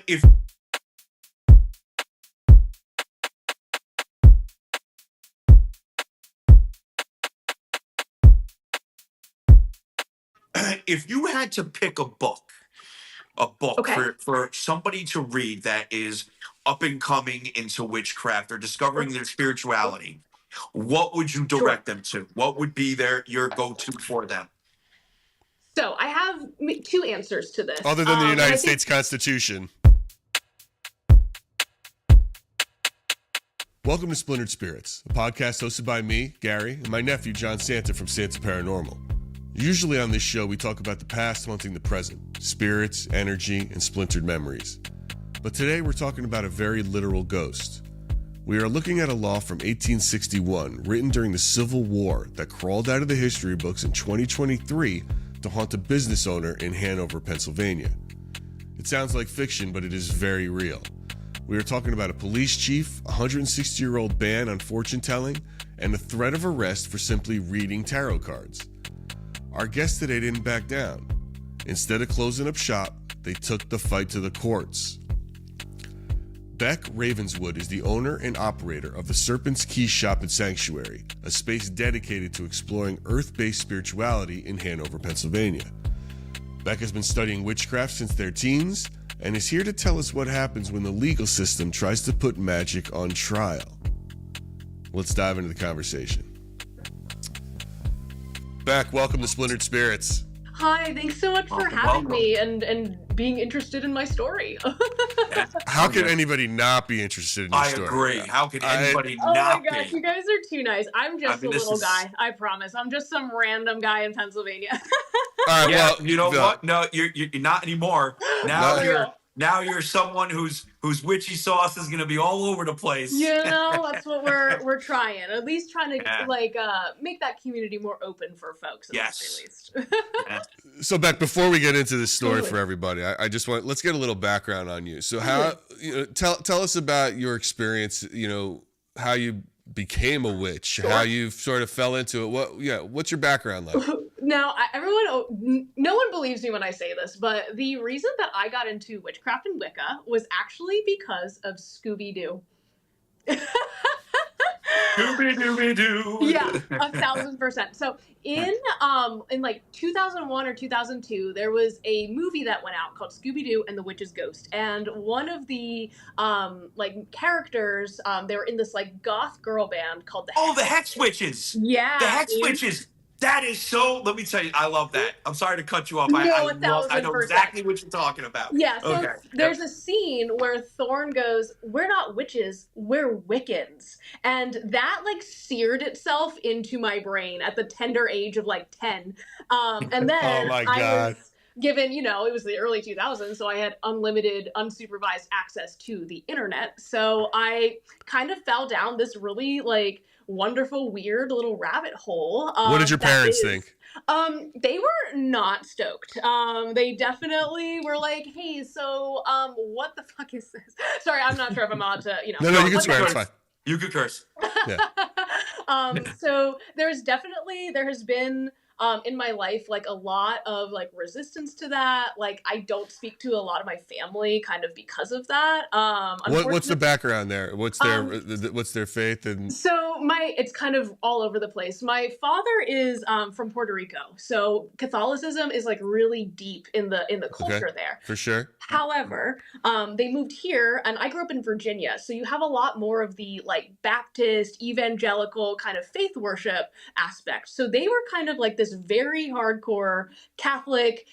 if if you had to pick a book Okay. for somebody to read that is up and coming into witchcraft or discovering their spirituality, what would you Sure. direct them to? What would be your go-to for them? So I have two answers to this. Other than the and I United think States Constitution. Welcome to Splintered Spirits, a podcast hosted by me, Gary, and my nephew, John Santa from Santa Paranormal. Usually on this show, we talk about the past haunting the present, spirits, energy, and splintered memories. But today, we're talking about a very literal ghost. We are looking at a law from 1861, written during the Civil War, that crawled out of the history books in 2023 to haunt a business owner in Hanover, Pennsylvania. It sounds like fiction, but it is very real. We are talking about a police chief, a 160-year-old ban on fortune-telling, and the threat of arrest for simply reading tarot cards. Our guests today didn't back down. Instead of closing up shop, they took the fight to the courts. Beck Ravenswood is the owner and operator of the Serpent's Key Shop and Sanctuary, a space dedicated to exploring earth-based spirituality in Hanover, Pennsylvania. Beck has been studying witchcraft since their teens and is here to tell us what happens when the legal system tries to put magic on trial. Let's dive into the conversation. Beck, welcome to Splintered Spirits. Hi, thanks so much for having me and being interested in my story. How could anybody not be interested in your story? I agree. How could anybody Oh not my gosh, be? you guys are too nice. I'm just a little guy, I promise. I'm just some random guy in Pennsylvania. All right, Yeah, well, you know what? No, you're not anymore. Now you're someone whose witchy sauce is gonna be all over the place. You know, that's what we're trying. At least trying to make that community more open for folks. Yes. At least. So Beck, before we get into this story for everybody, I just let's get a little background on you. So tell us about your experience, how you became a witch, Sure. how you sort of fell into it. What's your background like? Now, no one believes me when I say this, but the reason that I got into witchcraft and Wicca was actually because of Scooby-Doo. Scooby-Dooby-Doo. Yeah, 1,000%. So in like 2001 or 2002, there was a movie that went out called Scooby-Doo and the Witch's Ghost, and one of the characters, they were in this like goth girl band called the Hex Witches. Yeah, The Hex Witches. That is so. Let me tell you, I love that. I'm sorry to cut you off. No, I know exactly what you're talking about. Yeah, so there's a scene where Thorn goes, "We're not witches, we're Wiccans," and that like seared itself into my brain at the tender age of like 10. And then Oh my God. I was given, it was the early 2000s, so I had unlimited, unsupervised access to the internet. So I kind of fell down this really like wonderful, weird little rabbit hole. What did your parents think? They were not stoked. They definitely were like, "Hey, so what the fuck is this?" Sorry, I'm not sure if I'm allowed to, No, you can swear. It's fine. You could curse. Yeah. So there has been in my life like a lot of like resistance to that. Like I don't speak to a lot of my family kind of because of that. What's the background there? What's their faith? And so it's kind of all over the place. My father is from Puerto Rico, so Catholicism is like really deep in the culture there. For sure. However, they moved here, and I grew up in Virginia, so you have a lot more of the like Baptist, evangelical kind of faith worship aspect. So they were kind of like this very hardcore Catholic,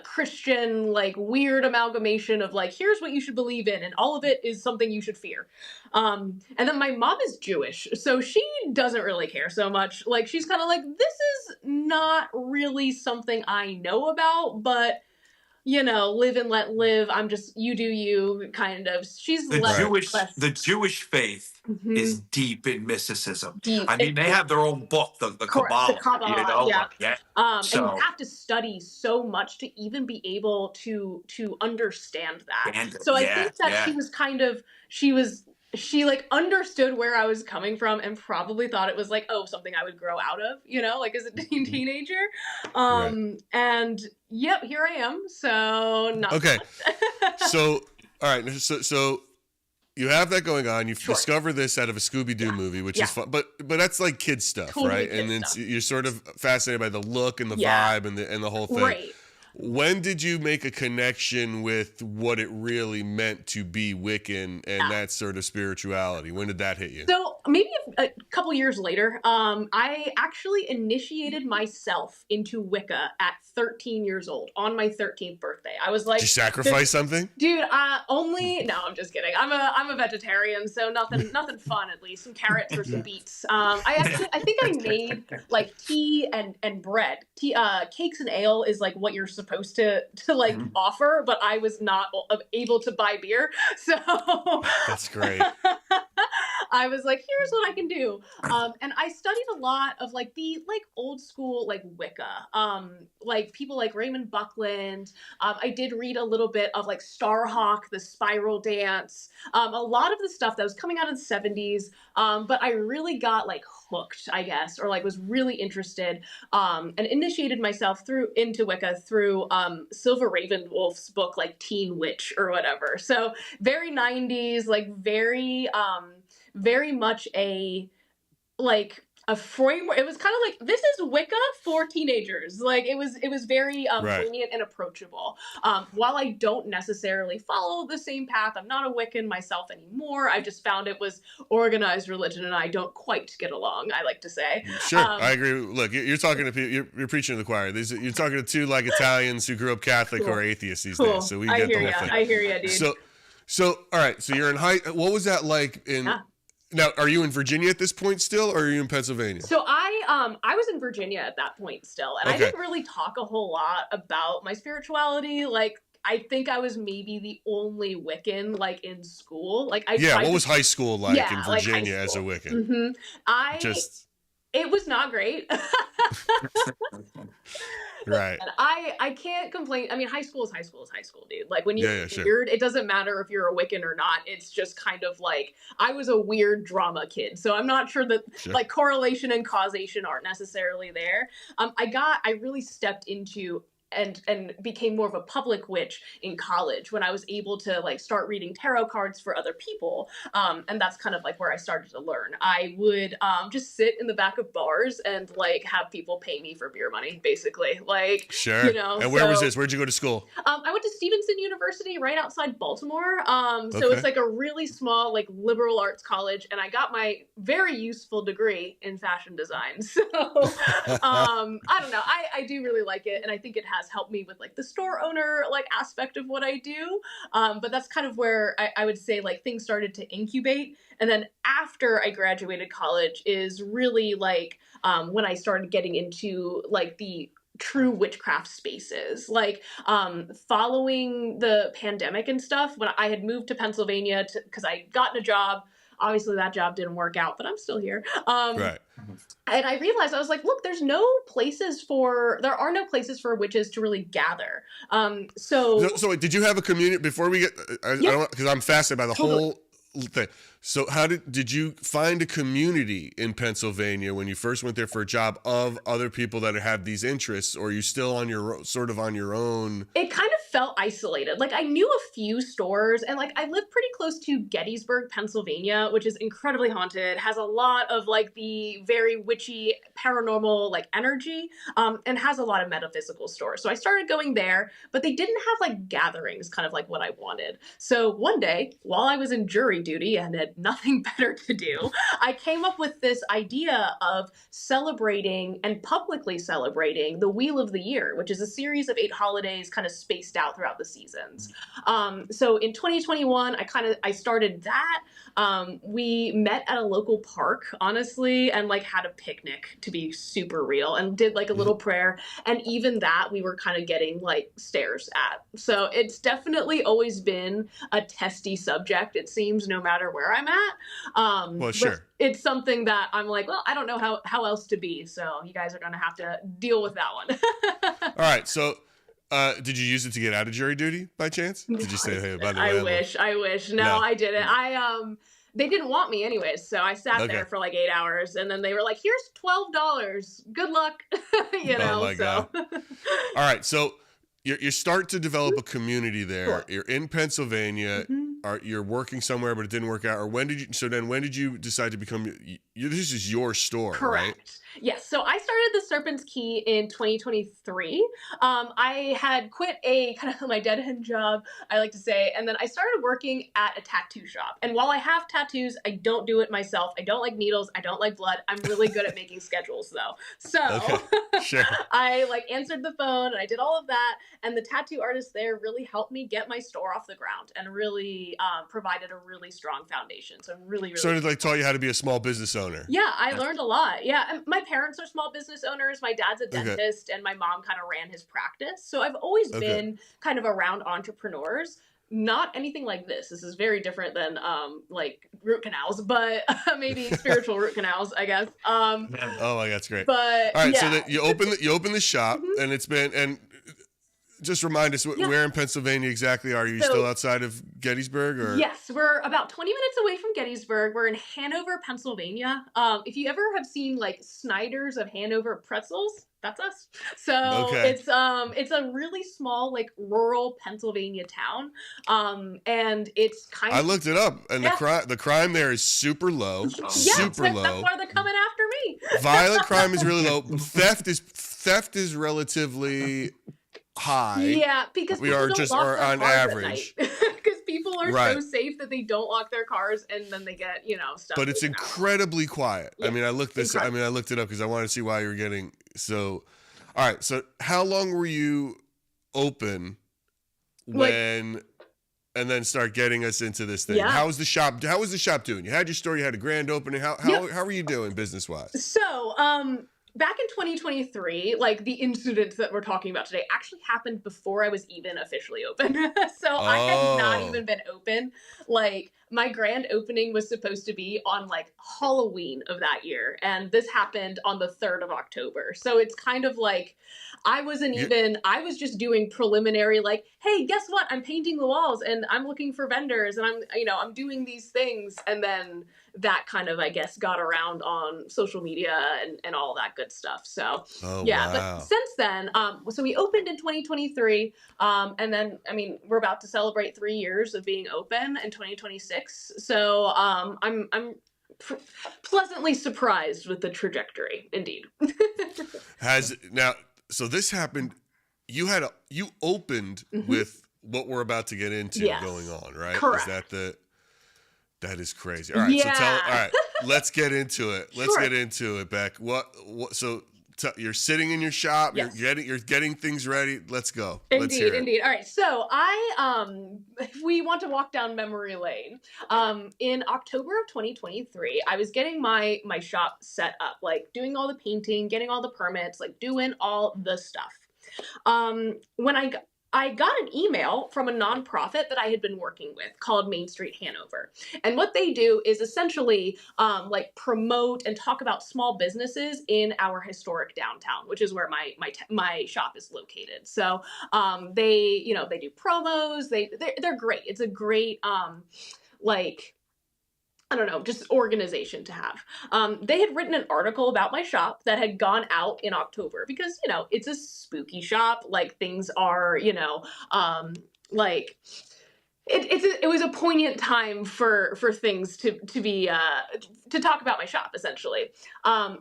Christian, like weird amalgamation of like, here's what you should believe in, and all of it is something you should fear. And then my mom is Jewish, so she doesn't really care so much. Like she's kind of like, this is not really something I know about, but live and let live. I'm just, you do you, kind of. She's the Jewish faith is deep in mysticism. Deep. I mean, they have their own book, the Kabbalah. Yeah. And you have to study so much to even be able to understand that. So I think that she like understood where I was coming from and probably thought it was like, something I would grow out of, like as a teenager. And yep, here I am. So not okay. So, all right. So you have that going on. You Sure. discover this out of a Scooby-Doo movie, which is fun. But that's like kid stuff, Totally right? kid And then stuff. you're sort of fascinated by the look and the vibe and the whole thing. Right. When did you make a connection with what it really meant to be Wiccan and that sort of spirituality? When did that hit you? So maybe a couple years later, I actually initiated myself into Wicca at 13 years old on my 13th birthday. I was like, Did you sacrifice something? Dude, no, I'm just kidding. I'm a vegetarian, so nothing fun, at least some carrots or some beets. I think I made like tea and bread. Cakes and ale is like what you're supposed to like offer, but I was not able to buy beer, so That's great. I was like, here's what I can do. And I studied a lot of like the like old school like Wicca, like people like Raymond Buckland. I did read a little bit of like Starhawk, the Spiral Dance, a lot of the stuff that was coming out in the 70s. But I really got like hooked, I guess, or like was really interested, and initiated myself into Wicca through Silver Ravenwolf's book, like Teen Witch or whatever. So very 90s, like very much a framework. It was kind of like, this is Wicca for teenagers. Like it was very poignant and approachable. While I don't necessarily follow the same path, I'm not a Wiccan myself anymore. I just found it was organized religion and I don't quite get along, I like to say. Sure, I agree. Look, you're talking to people, you're preaching to the choir. You're talking to two like Italians who grew up Catholic or atheists these days. So we get the whole thing. I hear you, dude. So all right. So you're in what was that like in? Now, are you in Virginia at this point still, or are you in Pennsylvania? So I was in Virginia at that point still, and I didn't really talk a whole lot about my spirituality. Like, I think I was maybe the only Wiccan like in school. Like, what was high school like in Virginia as a Wiccan? It was not great. Right. And I can't complain. I mean, high school is high school, dude. Like when you're weird, it doesn't matter if you're a Wiccan or not. It's just kind of like, I was a weird drama kid. So I'm not sure that like correlation and causation aren't necessarily there. I really stepped into and became more of a public witch in college when I was able to like start reading tarot cards for other people. And that's kind of like where I started to learn. I would just sit in the back of bars and like have people pay me for beer money, basically. Like, you know. And where was this? Where'd you go to school? I went to Stevenson University right outside Baltimore. So it's like a really small, like liberal arts college. And I got my very useful degree in fashion design. So I don't know. I do really like it. And I think it has helped me with like the store owner like aspect of what I do. But that's kind of where I would say like things started to incubate. And then after I graduated college is really like when I started getting into like the true witchcraft spaces, like following the pandemic and stuff. When I had moved to Pennsylvania because I gotten a job. Obviously that job didn't work out, but I'm still here. Right. And I realized, I was like, look, there are no places for witches to really gather. So wait, did you have a community before we get, because I'm fascinated by the whole thing. So how did you find a community in Pennsylvania when you first went there for a job of other people that have these interests, or are you still on your own? It kind of felt isolated. Like I knew a few stores and like I live pretty close to Gettysburg, Pennsylvania, which is incredibly haunted, has a lot of like the very witchy paranormal like energy, and has a lot of metaphysical stores. So I started going there, but they didn't have like gatherings kind of like what I wanted. So one day while I was in jury duty and had nothing better to do, I came up with this idea of celebrating and publicly celebrating the Wheel of the Year, which is a series of 8 holidays kind of spaced out throughout the seasons. So in 2021, I started that. We met at a local park, honestly, and like had a picnic, to be super real, and did like a little prayer. And even that we were kind of getting like stares at. So it's definitely always been a testy subject, it seems, no matter where I'm at. Well, sure. It's something that I'm like, well, I don't know how else to be. So you guys are going to have to deal with that one. All right. So did you use it to get out of jury duty by chance? Did you say, hey, by the way? I wish. No, I didn't. They didn't want me anyways. So I sat there for like 8 hours and then they were like, here's $12. Good luck. Oh my God. All right. So you start to develop a community there. Sure. You're in Pennsylvania. You're working somewhere, but it didn't work out. Or when did you decide to become? This is your store, Correct. right? Yes. So I started the Serpent's Key in 2023. I had quit a kind of my dead end job, I like to say, and then I started working at a tattoo shop. And while I have tattoos, I don't do it myself. I don't like needles. I don't like blood. I'm really good at making schedules, though. So Sure. I answered the phone and I did all of that. And the tattoo artist there really helped me get my store off the ground and really provided a really strong foundation. So really, Sort of taught you how to be a small business owner. Yeah, I learned a lot. Yeah, and my parents are small business owners. My dad's a dentist, and my mom kind of ran his practice. So I've always been kind of around entrepreneurs. Not anything like this. This is very different than root canals, but maybe spiritual root canals, I guess. Oh my God, that's great. But all right, so that you open the shop, and it's been just remind us where in Pennsylvania exactly are you? Still outside of Gettysburg, or? Yes, we're about 20 minutes away from Gettysburg. We're in Hanover, Pennsylvania. If you ever have seen Snyder's of Hanover pretzels, that's us. So it's a really small rural Pennsylvania town, and it's kind of. I looked it up, and the crime there is super low, super low. That's why they're coming after me. Violent crime is really low. Theft is relatively high. Yeah, because we are just on average. Because people are so safe that they don't lock their cars, and then they get stuff. But it's incredibly quiet. Yeah, I mean, I looked it up because I wanted to see why you were getting so. All right, so how long were you open when, and then start getting us into this thing? Yeah. How was the shop doing? You had your store, you had a grand opening. How were you doing business wise? So, back in 2023, the incidents that we're talking about today actually happened before I was even officially open. So I had not even been open. My grand opening was supposed to be on Halloween of that year. And this happened on the 3rd of October. So it's kind of I was just doing preliminary, hey, guess what? I'm painting the walls and I'm looking for vendors and I'm doing these things. And then that kind of, I guess, got around on social media and all that good stuff. So, but since then, so we opened in 2023. And then, we're about to celebrate 3 years of being open in 2026. So, I'm pleasantly surprised with the trajectory, indeed. So this happened, you opened with what we're about to get into going on, right? Correct. That is crazy. All right, let's get into it. Let's get into it, Beck. You're sitting in your shop, you're getting things ready. Let's go. Indeed. All right. So we want to walk down memory lane. In October of 2023, I was getting my shop set up, doing all the painting, getting all the permits, doing all the stuff. When I got an email from a nonprofit that I had been working with called Main Street Hanover. And what they do is essentially promote and talk about small businesses in our historic downtown, which is where my shop is located. So they do promos. They're great. It's a great just organization to have. They had written an article about my shop that had gone out in October because, it's a spooky shop. Things are, it was a poignant time for things to be, to talk about my shop, essentially.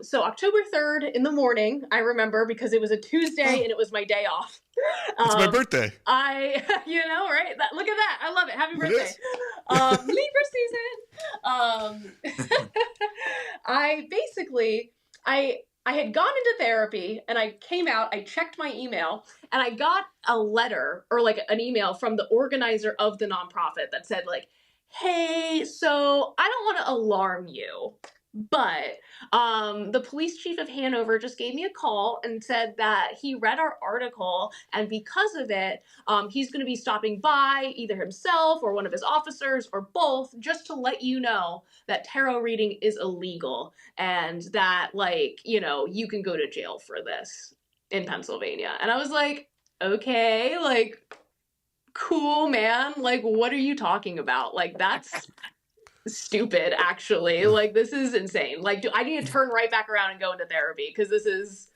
So October 3rd in the morning, I remember because it was a Tuesday and it was my day off. It's my birthday. Right? Look at that. I love it. Happy birthday. Libra season. I had gone into therapy and I came out, I checked my email and I got a letter or an email from the organizer of the nonprofit that said hey, so I don't want to alarm you, but the police chief of Hanover just gave me a call and said that he read our article, and because of it, he's going to be stopping by either himself or one of his officers or both, just to let you know that tarot reading is illegal and that you can go to jail for this in Pennsylvania. And I was okay, cool, man. What are you talking about? That's stupid, actually. This is insane. Do I need to turn right back around and go into therapy? Because this is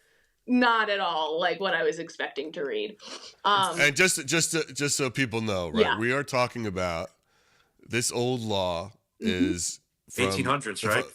not at all like what I was expecting to read. And just so people know, right? Yeah. We are talking about this old law is from 1800s, right?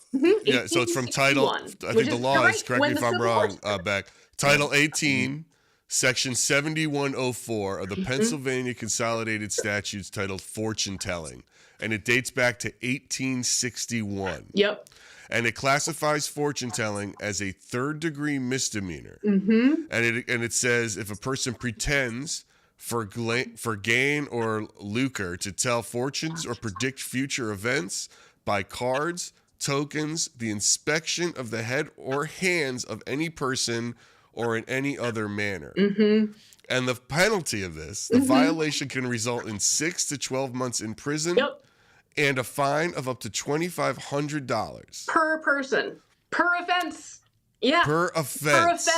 Yeah, so it's from title. I think the law is, correct me if I'm wrong, Beck. Title 18, Section 7104 of the Pennsylvania Consolidated Statutes, titled Fortune Telling, and it dates back to 1861. Yep. And it classifies fortune telling as a third-degree misdemeanor. Mm-hmm. And it says if a person pretends for gain or lucre to tell fortunes or predict future events by cards, tokens, the inspection of the head or hands of any person, or in any other manner. Mm-hmm. And the penalty of this, the violation can result in 6 to 12 months in prison. Yep. And a fine of up to $2,500 per person, per offense. Yeah. Per offense.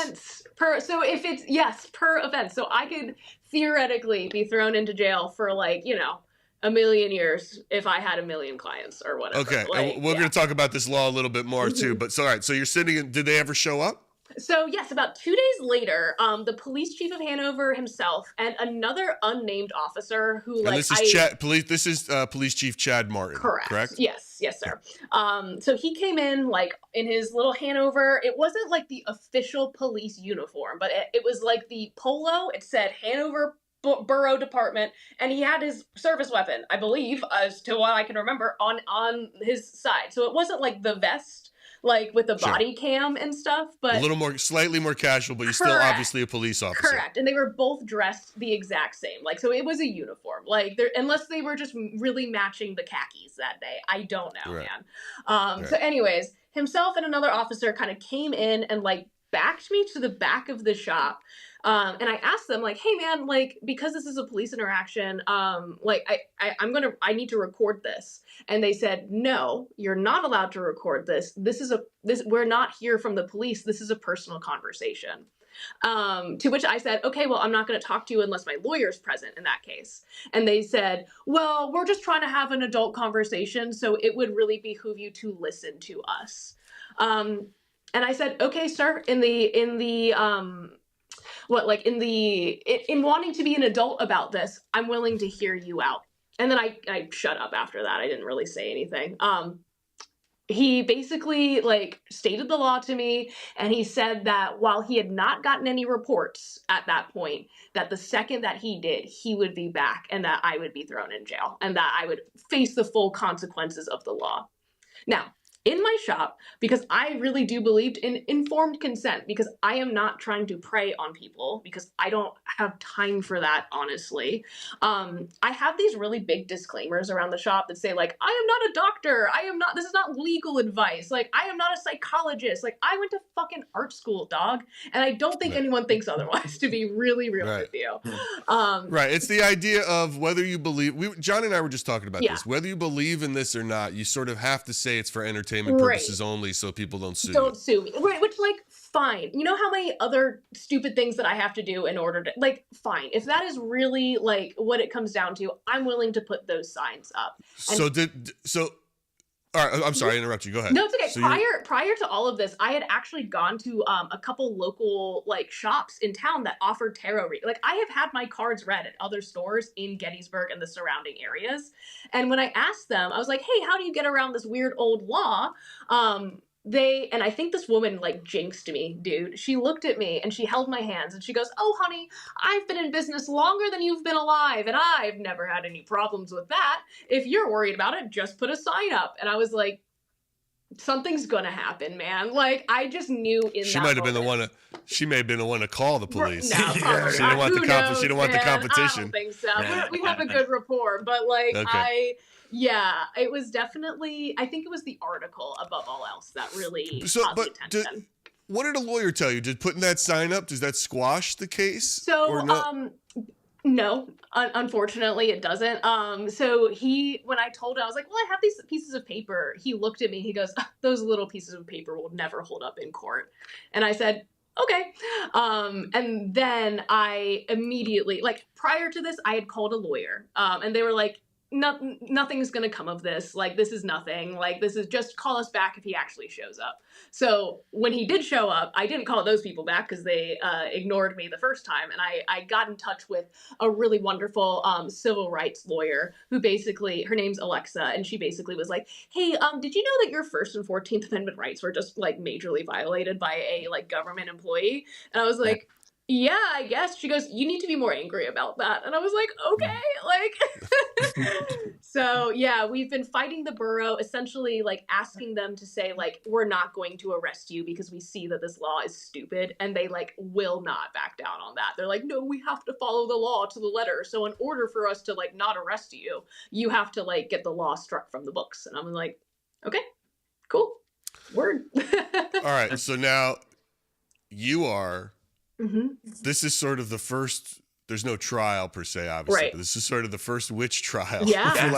So if it's, yes, per offense. So I could theoretically be thrown into jail for like, you know, 1 million years if I had 1 million clients or whatever. Okay. Like, and we're going to talk about this law a little bit more too. But so, all right. So you're sitting in, did they ever show up? So yes, about 2 days later, the police chief of Hanover himself and another unnamed officer who, like, this is Police Chief Chad Martin. Correct? Yes, sir. So he came in like in his little Hanover. It wasn't like the official police uniform, but it was like the polo. It said Hanover Borough Department, and he had his service weapon, I believe, as to what I can remember, on his side. So it wasn't like the vest, like with the body cam and stuff, but a little more, slightly more casual, but you're still obviously a police officer. Correct. And they were both dressed the exact same. Like, so it was a uniform. Like, unless they were just really matching the khakis that day. I don't know, man. So anyways, himself and another officer kind of came in and like backed me to the back of the shop. And I asked them, like, hey man, like, because this is a police interaction, like I need to record this. And they said, no, you're not allowed to record this. We're not here from the police. This is a personal conversation. To which I said, okay, well, I'm not going to talk to you unless my lawyer's present in that case. And they said, well, we're just trying to have an adult conversation, so it would really behoove you to listen to us. And I said, okay, sir, in wanting to be an adult about this, I'm willing to hear you out. And then I shut up after that. I didn't really say anything. He basically like stated the law to me, and he said that while he had not gotten any reports at that point, that the second that he did, he would be back and that I would be thrown in jail and that I would face the full consequences of the law. Now, in my shop, because I really do believe in informed consent, because I am not trying to prey on people, because I don't have time for that, honestly. I have these really big disclaimers around the shop that say, like, I am not a doctor. This is not legal advice. Like, I am not a psychologist. Like, I went to fucking art school, dog. And I don't think anyone thinks otherwise, to be really real with you. Right. It's the idea of whether you believe, John and I were just talking about this, whether you believe in this or not, you sort of have to say it's for entertainment purposes only, so people don't sue me. Right, which, like, fine. You know how many other stupid things that I have to do in order to, like, fine. If that is really, like, what it comes down to, I'm willing to put those signs up. All right, I'm sorry, I interrupt you. Go ahead. No, it's okay. So prior to all of this, I had actually gone to a couple local like shops in town that offered tarot reading. Like, I have had my cards read at other stores in Gettysburg and the surrounding areas. And when I asked them, I was like, hey, how do you get around this weird old law? And I think this woman like jinxed me, dude. She looked at me and she held my hands and she goes, oh, honey, I've been in business longer than you've been alive, and I've never had any problems with that. If you're worried about it, just put a sign up. And I was like, something's gonna happen, man. Like, I just knew she may have been the one to call the police. No, she didn't want the competition. I don't think so. We have a good rapport, but like, okay. It was definitely, I think it was the article above all else that really caught the attention. What did a lawyer tell you? Did putting that sign up, does that squash the case? So, no, unfortunately it doesn't. So when I told him, I was like, well, I have these pieces of paper. He looked at me, he goes, those little pieces of paper will never hold up in court. And I said, okay. And then I immediately, like, prior to this, I had called a lawyer, and they were like, nothing's gonna come of this. Like, this is nothing. Like, this is just call us back if he actually shows up. So when he did show up, I didn't call those people back because they ignored me the first time. And I got in touch with a really wonderful civil rights lawyer who basically, her name's Alexa, and she basically was like, hey, did you know that your First and 14th Amendment rights were just like majorly violated by a like government employee? And I was like, yeah, I guess. She goes, you need to be more angry about that. And I was like, okay, like, so yeah, we've been fighting the borough, essentially like asking them to say like, we're not going to arrest you because we see that this law is stupid. And they like will not back down on that. They're like, no, we have to follow the law to the letter. So in order for us to like not arrest you, you have to like get the law struck from the books. And I'm like, okay, cool. Word. All right. So now you are, Mm-hmm. this is sort of the first, there's no trial per se, obviously, Right. but this is sort of the first witch trial. Yeah. Yes.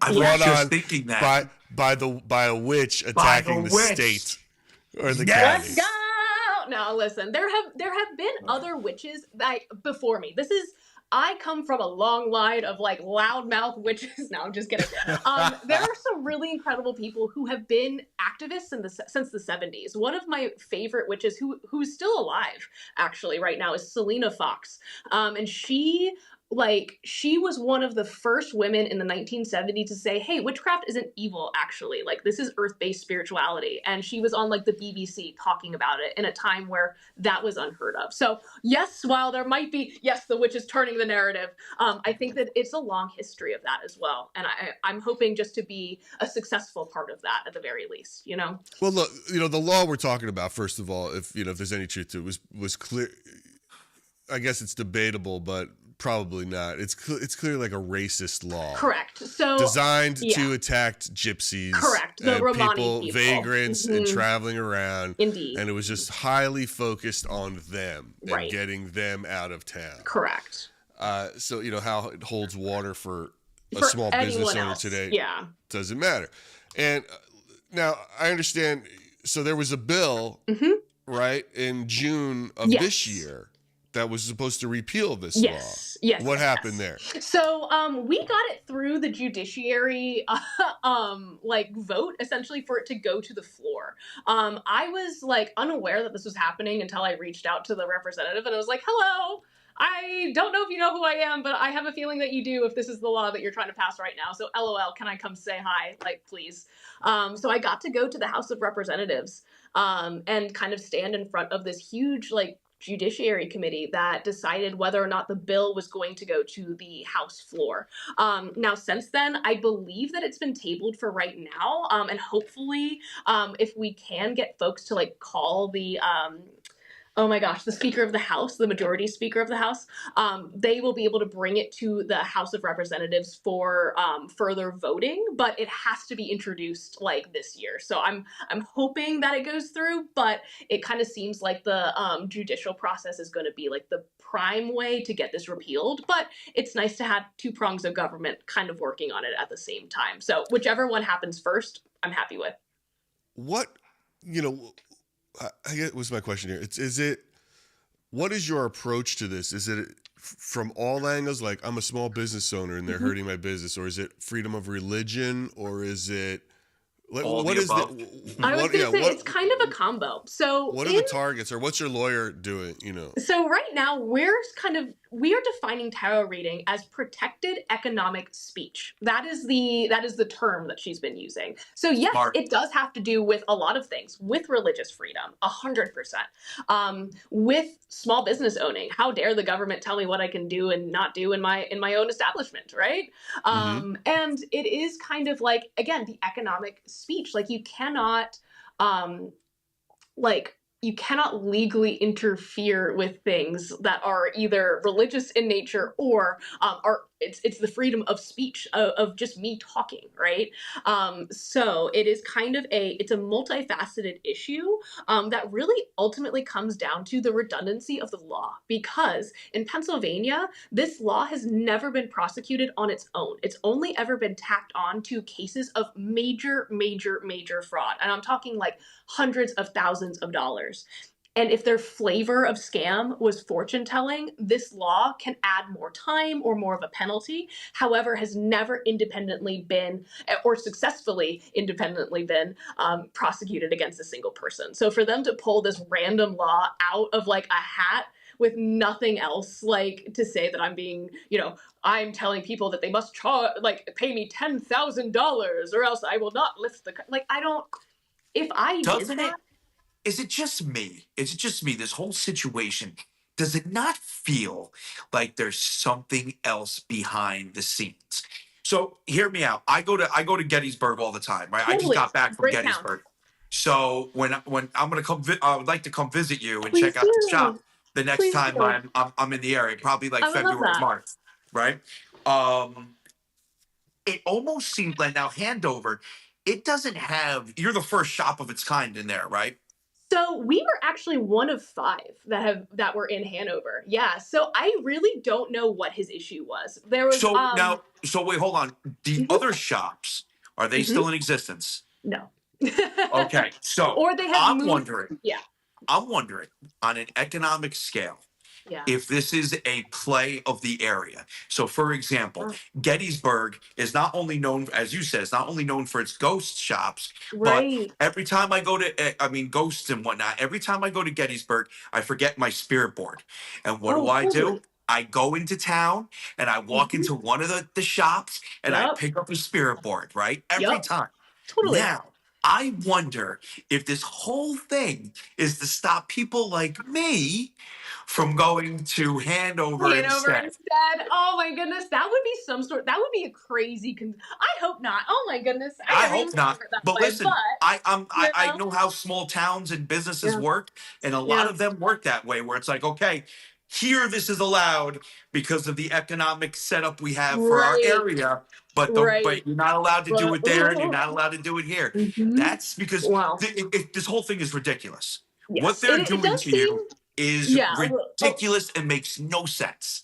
I was brought just on thinking that. by a witch attacking the witch. state or the Yes. county. Let's go! Now listen, there have been other witches like before me. I come from a long line of like loudmouth witches. No, I'm just kidding. There are some really incredible people who have been activists since the 70s. One of my favorite witches who's still alive actually right now is Selena Fox. And she was one of the first women in the 1970s to say, hey, witchcraft isn't evil, actually. Like, this is earth-based spirituality. And she was on, like, the BBC talking about it in a time where that was unheard of. So, yes, while there might be, yes, the witch is turning the narrative, I think that it's a long history of that as well. And I'm hoping just to be a successful part of that at the very least, you know? Well, look, the law we're talking about, first of all, if there's any truth to it, was clear. I guess it's debatable, but probably not. It's clearly like a racist law. Correct. So designed to attack gypsies. Correct. The and Romani people. Vagrants, and traveling around. Indeed. And it was just highly focused on them and Right. getting them out of town. Correct. So how it holds water for a For small business anyone owner else. today. Yeah. Doesn't matter. And now I understand. So there was a bill, right, in June of this year that was supposed to repeal this law. Yes. What happened there? So we got it through the judiciary vote, essentially, for it to go to the floor. I was like unaware that this was happening until I reached out to the representative and I was like, hello, I don't know if you know who I am, but I have a feeling that you do if this is the law that you're trying to pass right now. So LOL, can I come say hi? Like, please. So I got to go to the House of Representatives and kind of stand in front of this huge judiciary committee that decided whether or not the bill was going to go to the House floor. Now, since then, I believe that it's been tabled for right now. And hopefully, if we can get folks to call the the Speaker of the House, the Majority Speaker of the House, they will be able to bring it to the House of Representatives for further voting, but it has to be introduced this year. So I'm hoping that it goes through, but it kind of seems like the judicial process is going to be the prime way to get this repealed, but it's nice to have two prongs of government kind of working on it at the same time. So whichever one happens first, I'm happy with. I guess was my question here. What is your approach to this? Is it from all angles, like I'm a small business owner and they're hurting my business, or is it freedom of religion, or is it All the above. I was going to say it's kind of a combo. So what are the targets, or what's your lawyer doing? So right now we are defining tarot reading as protected economic speech. That is the term that she's been using. So yes, it does have to do with a lot of things, with religious freedom, 100%, with small business owning. How dare the government tell me what I can do and not do in my own establishment, right? And it is kind of again, the economic speech. You cannot you cannot legally interfere with things that are either religious in nature or it's the freedom of speech of just me talking, right? So it is kind of it's a multifaceted issue that really ultimately comes down to the redundancy of the law, because in Pennsylvania, this law has never been prosecuted on its own. It's only ever been tacked on to cases of major fraud. And I'm talking hundreds of thousands of dollars. And if their flavor of scam was fortune telling, this law can add more time or more of a penalty. However, has never independently been or successfully independently been prosecuted against a single person. So for them to pull this random law out of like a hat with nothing else, like to say that I'm being, I'm telling people that they must pay me $10,000 or else I will not lift I don't, if I did Doesn't it? that. Is it just me? Is it just me? This whole situation, does it not feel like there's something else behind the scenes? So hear me out. I go to Gettysburg all the time, right? I just Totally. got back from Great town. Gettysburg. So when I'm gonna come, I would like to come visit you and Please check out the shop do. the next Please time do. I'm in the area, probably like I would love February, that. March, right? Um, it almost seemed like now Handover, it doesn't have. You're the first shop of its kind in there, right? So we were actually one of 5 that were in Hanover. Yeah. So I really don't know what his issue was. There was So wait, hold on. The mhm, other shops, are they mhm, still in existence? no. Okay, so Or they have I'm moved. wondering, Yeah. I'm wondering on an economic scale, Yeah. if this is a play of the area. So, for example, Uh, Gettysburg is not only known, as you said, it's not only known for its ghost shops, but right. every time I go to, I mean, ghosts and whatnot, every time I go to Gettysburg, I forget my spirit board. And what Oh, do? totally. I go into town and I walk Hmm. into one of the shops and I Yep. pick up a spirit board, right? Every Yep. time. Totally. Now, I wonder if this whole thing is to stop people like me from going to Hanover Hanover instead. instead. Oh my goodness, that would be some sort. That would be a crazy. I hope not. Oh my goodness, I I never even hope thought not. of it that But way. But listen, you I know, know how small towns and businesses yeah, work, and a lot yeah, of them work that way, where it's like, okay, here this is allowed because of the economic setup we have for our right, area, right. but you're not allowed to do But it there, and you're not allowed to do it here. hmm, That's because wow, this whole thing is ridiculous. What yes, they're it doing does to seem, you is yeah. Oh, ridiculous and makes no sense.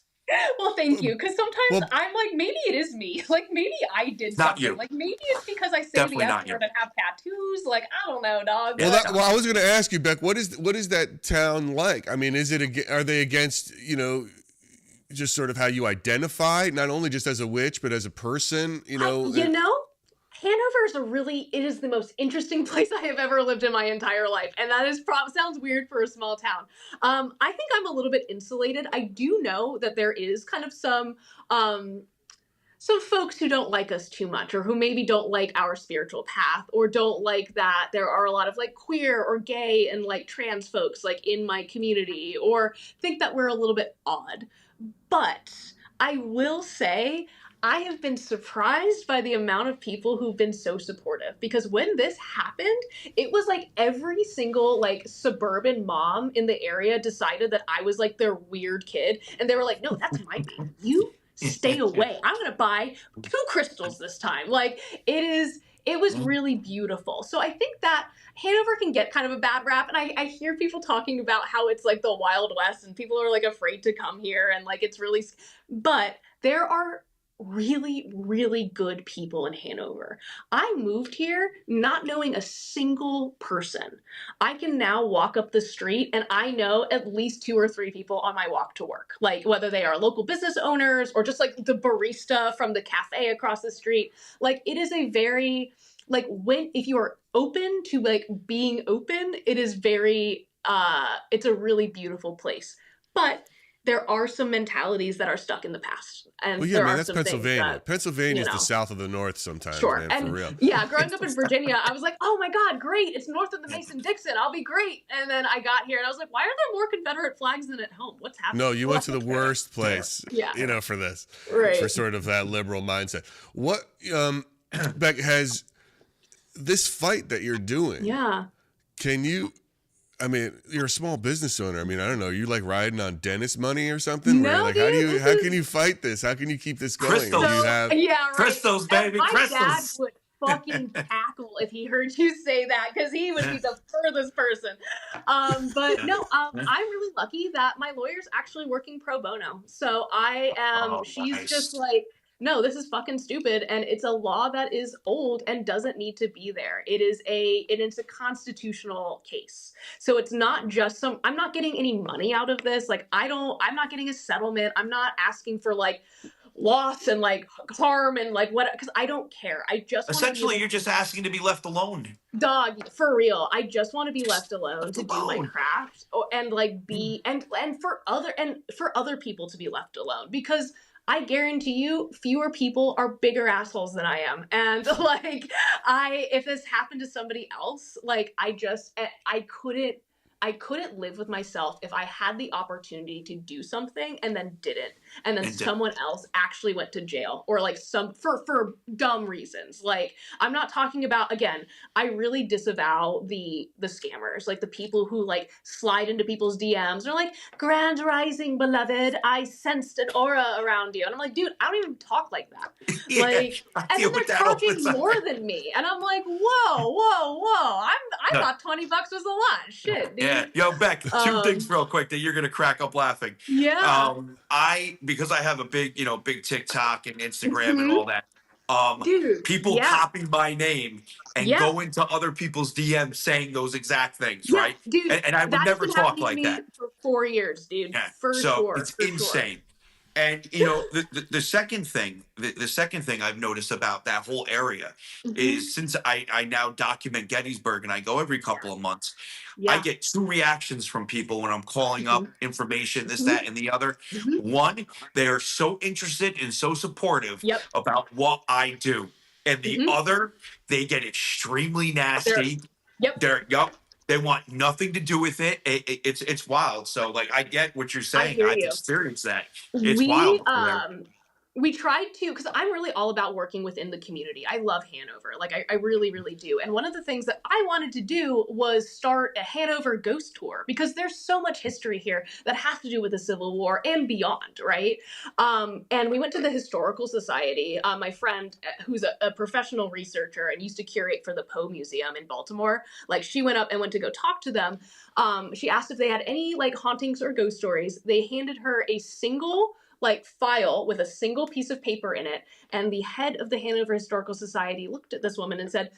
well, thank you. Because sometimes Well, I'm like, maybe it is me. Like maybe I did It's not something. you. Like maybe it's because I say the Definitely F not you. word and have tattoos. Like I don't know, dog. well, But I was going to ask you, Beck. What is that town like? I mean, are they against just sort of how you identify, not only just as a witch but as a person? Hanover is it is the most interesting place I have ever lived in my entire life. And that sounds weird for a small town. I think I'm a little bit insulated. I do know that there is kind of some folks who don't like us too much, or who maybe don't like our spiritual path, or don't like that there are a lot of like queer or gay and like trans folks like in my community, or think that we're a little bit odd. But I will say, I have been surprised by the amount of people who've been so supportive, because when this happened, it was like every single like suburban mom in the area decided that I was like their weird kid. And they were like, no, that's my baby. You stay away. I'm going to buy 2 crystals this time. Like it was really beautiful. So I think that Hanover can get kind of a bad rap. And I hear people talking about how it's like the Wild West and people are like afraid to come here and like it's really, but there are really, really good people in Hanover. I moved here not knowing a single person. I can now walk up the street and I know at least 2 or 3 people on my walk to work, like whether they are local business owners or just like the barista from the cafe across the street. Like it is a very, like if you are open to like being open, it is very it's a really beautiful place. But there are some mentalities that are stuck in the past, and Well, yeah, there man, are that's some things Pennsylvania. that Pennsylvania you is the know south of the north sometimes, sure. man, for And real. yeah, growing up in Virginia, I was like, oh my God, great. It's north of the Mason-Dixon. I'll be great. And then I got here and I was like, why are there more Confederate flags than at home? What's happening? No, you went to the worst place, Yeah. for this, Right. for sort of that liberal mindset. What, Beck, has this fight that you're doing, Yeah. can you, I mean, you're a small business owner. I mean, I don't know, you like riding on dentist money or something? No, where like, dude, how can you fight this? How can you keep this going? Crystals. Do you have, Yeah, right. Crystals, baby, My dad crystals. would fucking cackle if he heard you say that, because he would be the furthest person. But no, I'm really lucky that my lawyer's actually working pro bono. So I am. Oh, she's nice. just like no, this is fucking stupid, and it's a law that is old and doesn't need to be there. It is a constitutional case. So it's not just I'm not getting any money out of this. Like I'm not getting a settlement. I'm not asking for like loss and like harm and like what, because I don't care. I just want to be Essentially, able you're just asking to be left alone. dog for real. I just want to be left alone Left to do my alone. craft and like be and for other people to be left alone, because I guarantee you fewer people are bigger assholes than I am. And like if this happened to somebody else, like I couldn't live with myself if I had the opportunity to do something and then didn't, and then And someone else actually went to jail or like for dumb reasons. Like I'm not talking about, again, I really disavow the scammers, like the people who like slide into people's DMs. They're like, "Grand rising, beloved. I sensed an aura around you," and I'm like, dude, I don't even talk like that. yeah, Like, I and deal then they're with that all the charging more time. than me, and I'm like, whoa, whoa, whoa! I No, thought $20 was a lot. Shit, yeah, dude. yo, Beck, two things Um, real quick that you're gonna crack up laughing. yeah. Because I have a big, big TikTok and Instagram and Hmm. all that. Dude. People Yeah. copy my name and Yeah. go into other people's DMs saying those exact things, Yeah, right? dude. And I would That's never been talk happening to like me that. for 4 years, dude. Yeah. For So sure. it's For sure. insane. And the second thing, the second thing I've noticed about that whole area Hmm. is, since I now document Gettysburg and I go every Yeah. couple of months, I Yeah. get two reactions from people when I'm calling Hmm. up information, this, Hmm. that, and the other. Hmm. One, they are so interested and so supportive Yep. about what I do. And the Hmm. other, they get extremely There. nasty. Yep. Yup. They want nothing to do with it. It's wild. So like, I get what you're I saying. hear I've you. experienced that. It's We wild over there. we tried to, because I'm really all about working within the community. I love Hanover. Like I really, really do. And one of the things that I wanted to do was start a Hanover ghost tour, because there's so much history here that has to do with the Civil War and beyond, right? And we went to the Historical Society. My friend, who's a professional researcher and used to curate for the Poe Museum in Baltimore, like she went up and went to go talk to them. She asked if they had any like hauntings or ghost stories. They handed her a single like file with a single piece of paper in it, and the head of the Hanover Historical Society looked at this woman and said,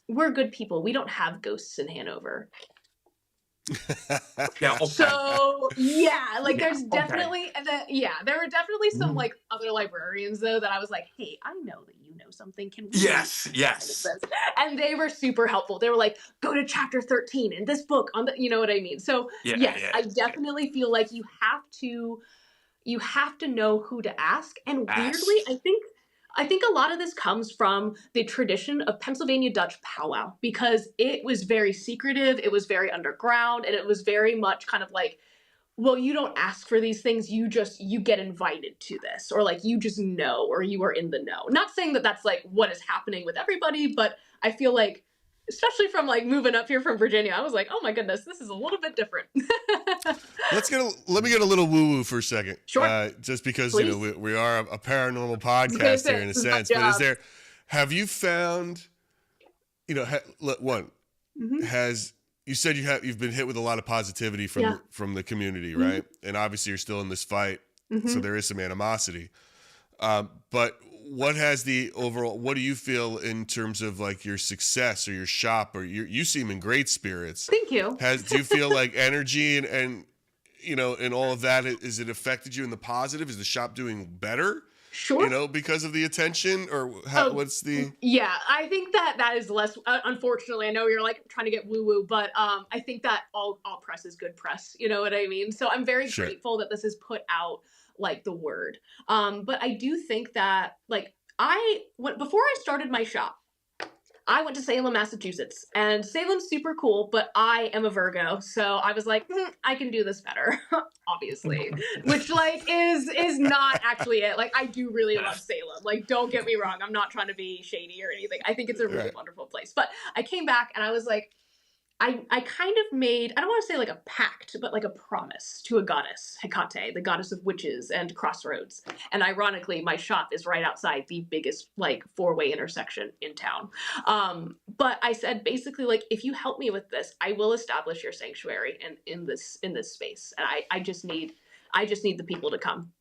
"We're good people. We don't have ghosts in Hanover." Yeah. Okay. So yeah, like Yeah. there's Okay. definitely, and then yeah, there were definitely some Mhm. like other librarians though that I was like, "Hey, I know that you know something. Can we Yes. kind of Yes. this?" And they were super helpful. They were like, "Go to chapter 13 in this book on the," you know what I mean? So Yeah. yes, Yeah. I Yeah. definitely feel like you have to know who to ask. And weirdly, Ask. I think a lot of this comes from the tradition of Pennsylvania Dutch powwow, because it was very secretive, it was very underground, and it was very much kind of like, well, you don't ask for these things, you get invited to this, or like you just know, or you are in the know. Not saying that that's like what is happening with everybody, but I feel like, especially from like moving up here from Virginia, I was like, oh my goodness, this is a little bit different. Let me get a little woo woo for a second, Sure. just because Please. we are a paranormal I was gonna podcast here say, in a this is my sense. But job. have you found, one Hmm. has you said you've been hit with a lot of positivity Yeah. from the community, Hmm. right? And obviously you're still in this fight, so Hmm. there is some animosity. But what has the overall? What do you feel in terms of like your success or your shop, or you seem in great spirits? Thank you. Do you feel like energy and and all of that, is it affected you in the positive? Is the shop doing better? Sure. Because of the attention, or Oh, what's the? yeah. I think that is less. Unfortunately, I know you're like trying to get woo woo, but I think that all press is good press. You know what I mean? So I'm very Sure. grateful that this is put out, like the word. But I do think that like before I started my shop, I went to Salem, Massachusetts, and Salem's super cool, but I am a Virgo, so I was like, I can do this better, obviously, which like is not actually it. Like I do really love Salem. Like don't get me wrong, I'm not trying to be shady or anything. I think it's a really Right. wonderful place. But I came back and I was like, I kind of made, I don't want to say like a pact, but like a promise to a goddess, Hecate, the goddess of witches and crossroads. And ironically, my shop is right outside the biggest like four-way intersection in town. But I said basically like, if you help me with this, I will establish your sanctuary in this space. And I just need the people to come.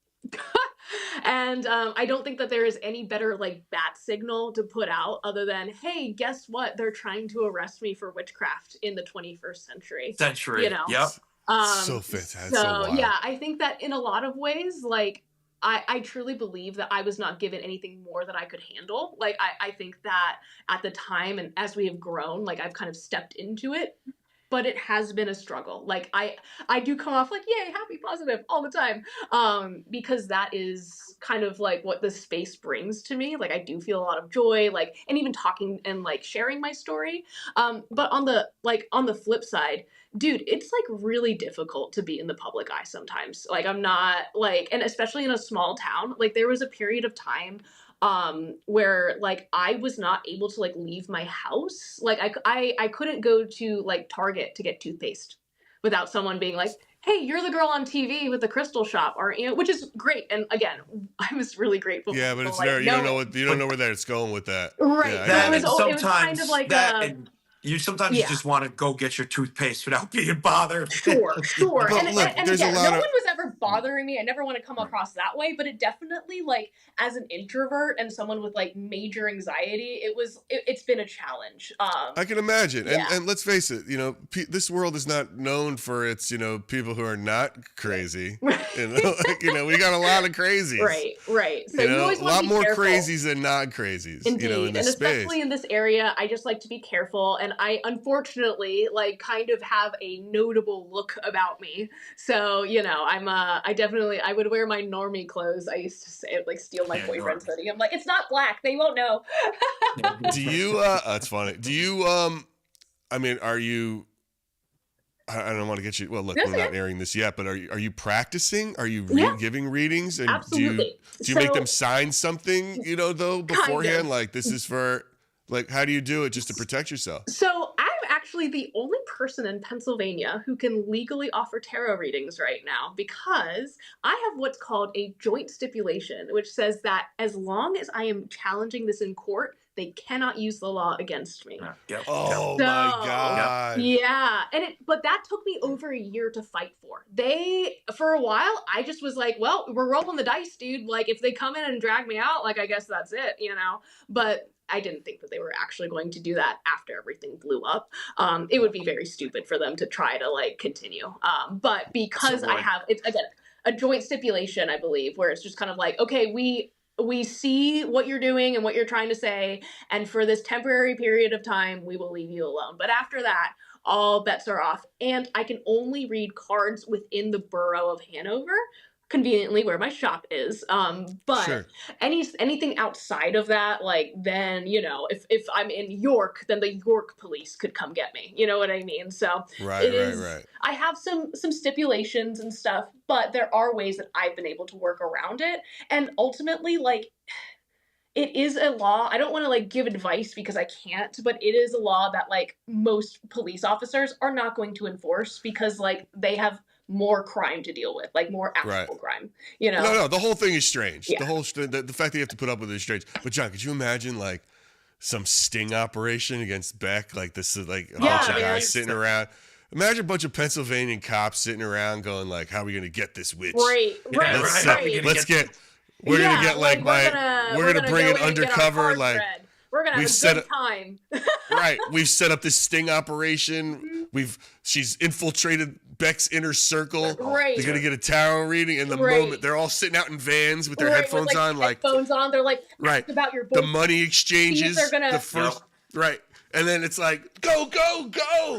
And I don't think that there is any better like bat signal to put out other than, hey, guess what? They're trying to arrest me for witchcraft in the 21st century. You Century. know? Yep. So fantastic. So So wild. yeah, I think that in a lot of ways, like I truly believe that I was not given anything more that I could handle. Like I think that at the time and as we have grown, like I've kind of stepped into it, but it has been a struggle. Like I do come off like, yay, happy, positive all the time. Because that is kind of like what the space brings to me. Like I do feel a lot of joy, like, and even talking and like sharing my story. But on the flip side, dude, it's like really difficult to be in the public eye sometimes. Like I'm not like, and especially in a small town, like there was a period of time where like I was not able to like leave my house. Like I couldn't go to like Target to get toothpaste without someone being like, hey, you're the girl on TV with the crystal shop, aren't you? Which is great. And again, I was really grateful. Yeah, but it's like, there. You don't know where it's going with that. Right. Yeah, That it and was kind of like and you sometimes you just want to go get your toothpaste without being bothered. Sure. But And, look, and there's again, a no lot one of was ever bothering me. I never want to come across that way, but it definitely like as an introvert and someone with like major anxiety, it's been a challenge. I can imagine. Yeah. And let's face it, you know, this world is not known for its, you know, people who are not crazy. You know, like, you know, we got a lot of crazies. Right. So you know, always a want lot to be more careful. crazies than not crazies. Indeed. You know, in this and space. especially in this area, I just like to be careful. And I unfortunately like kind of have a notable look about me. So, you know, I would wear my normie clothes. I used to say like steal my boyfriend's hoodie. I'm like, it's not black. They won't know. Do you, that's funny. Do you, I mean, are you, I don't want to get you, well, look, we're not airing this yet, but are you practicing? Are you giving readings? And Absolutely. Do you make them sign something, you know, though, beforehand? Kind of. Like, this is for, like, how do you do it just to protect yourself? So I'm actually the only person in Pennsylvania who can legally offer tarot readings right now because I have what's called a joint stipulation, which says that as long as I am challenging this in court, they cannot use the law against me. Oh my God. Yeah. But that took me over a year to fight for. For a while, I just was like, well, we're rolling the dice, dude. Like if they come in and drag me out, like I guess that's it, you know? But I didn't think that they were actually going to do that after everything blew up. It would be very stupid for them to try to like continue. But because I have, it's again, a joint stipulation, I believe, where it's just kind of like, okay, we see what you're doing and what you're trying to say, and for this temporary period of time, we will leave you alone. But after that, all bets are off. And I can only read cards within the borough of Hanover, conveniently where my shop is. But sure. Anything outside of that, like then, you know, if I'm in York, then the York police could come get me. You know what I mean? So right. I have some stipulations and stuff, but there are ways that I've been able to work around it. And ultimately, like, it is a law. I don't want to like give advice because I can't, but it is a law that like most police officers are not going to enforce because like they have more crime to deal with, like more actual crime, you know? No, the whole thing is strange. Yeah. The fact that you have to put up with it is strange. But John, could you imagine like some sting operation against Beck? Like this is like a bunch of guys sitting around. Imagine a bunch of Pennsylvania cops sitting around going like, how are we going to get this witch? Right. We're going to get like we're going to bring it undercover. Like we're going to have a good time. Right. We've set up this sting operation. She's infiltrated Beck's inner circle. Right. They're gonna get a tarot reading in the moment. They're all sitting out in vans with their headphones with, on, headphones on. They're like, about your the money exchanges. The first, and then it's like, go.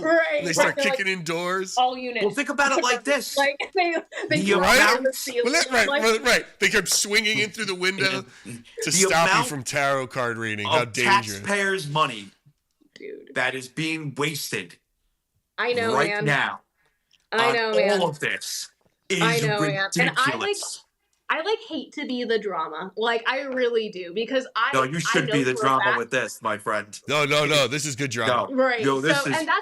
Right. And they start kicking in doors. All units. Well, think about it like this. Like they the ceiling. Right. They kept swinging in through the window to stop you from tarot card reading. How dangerous! Taxpayers' money, dude, that is being wasted. I know, right now. I know, man. All of this is ridiculous. And I hate to be the drama. Like I really do because No, you should be the drama with this, my friend. No. This is good drama. No, right. No,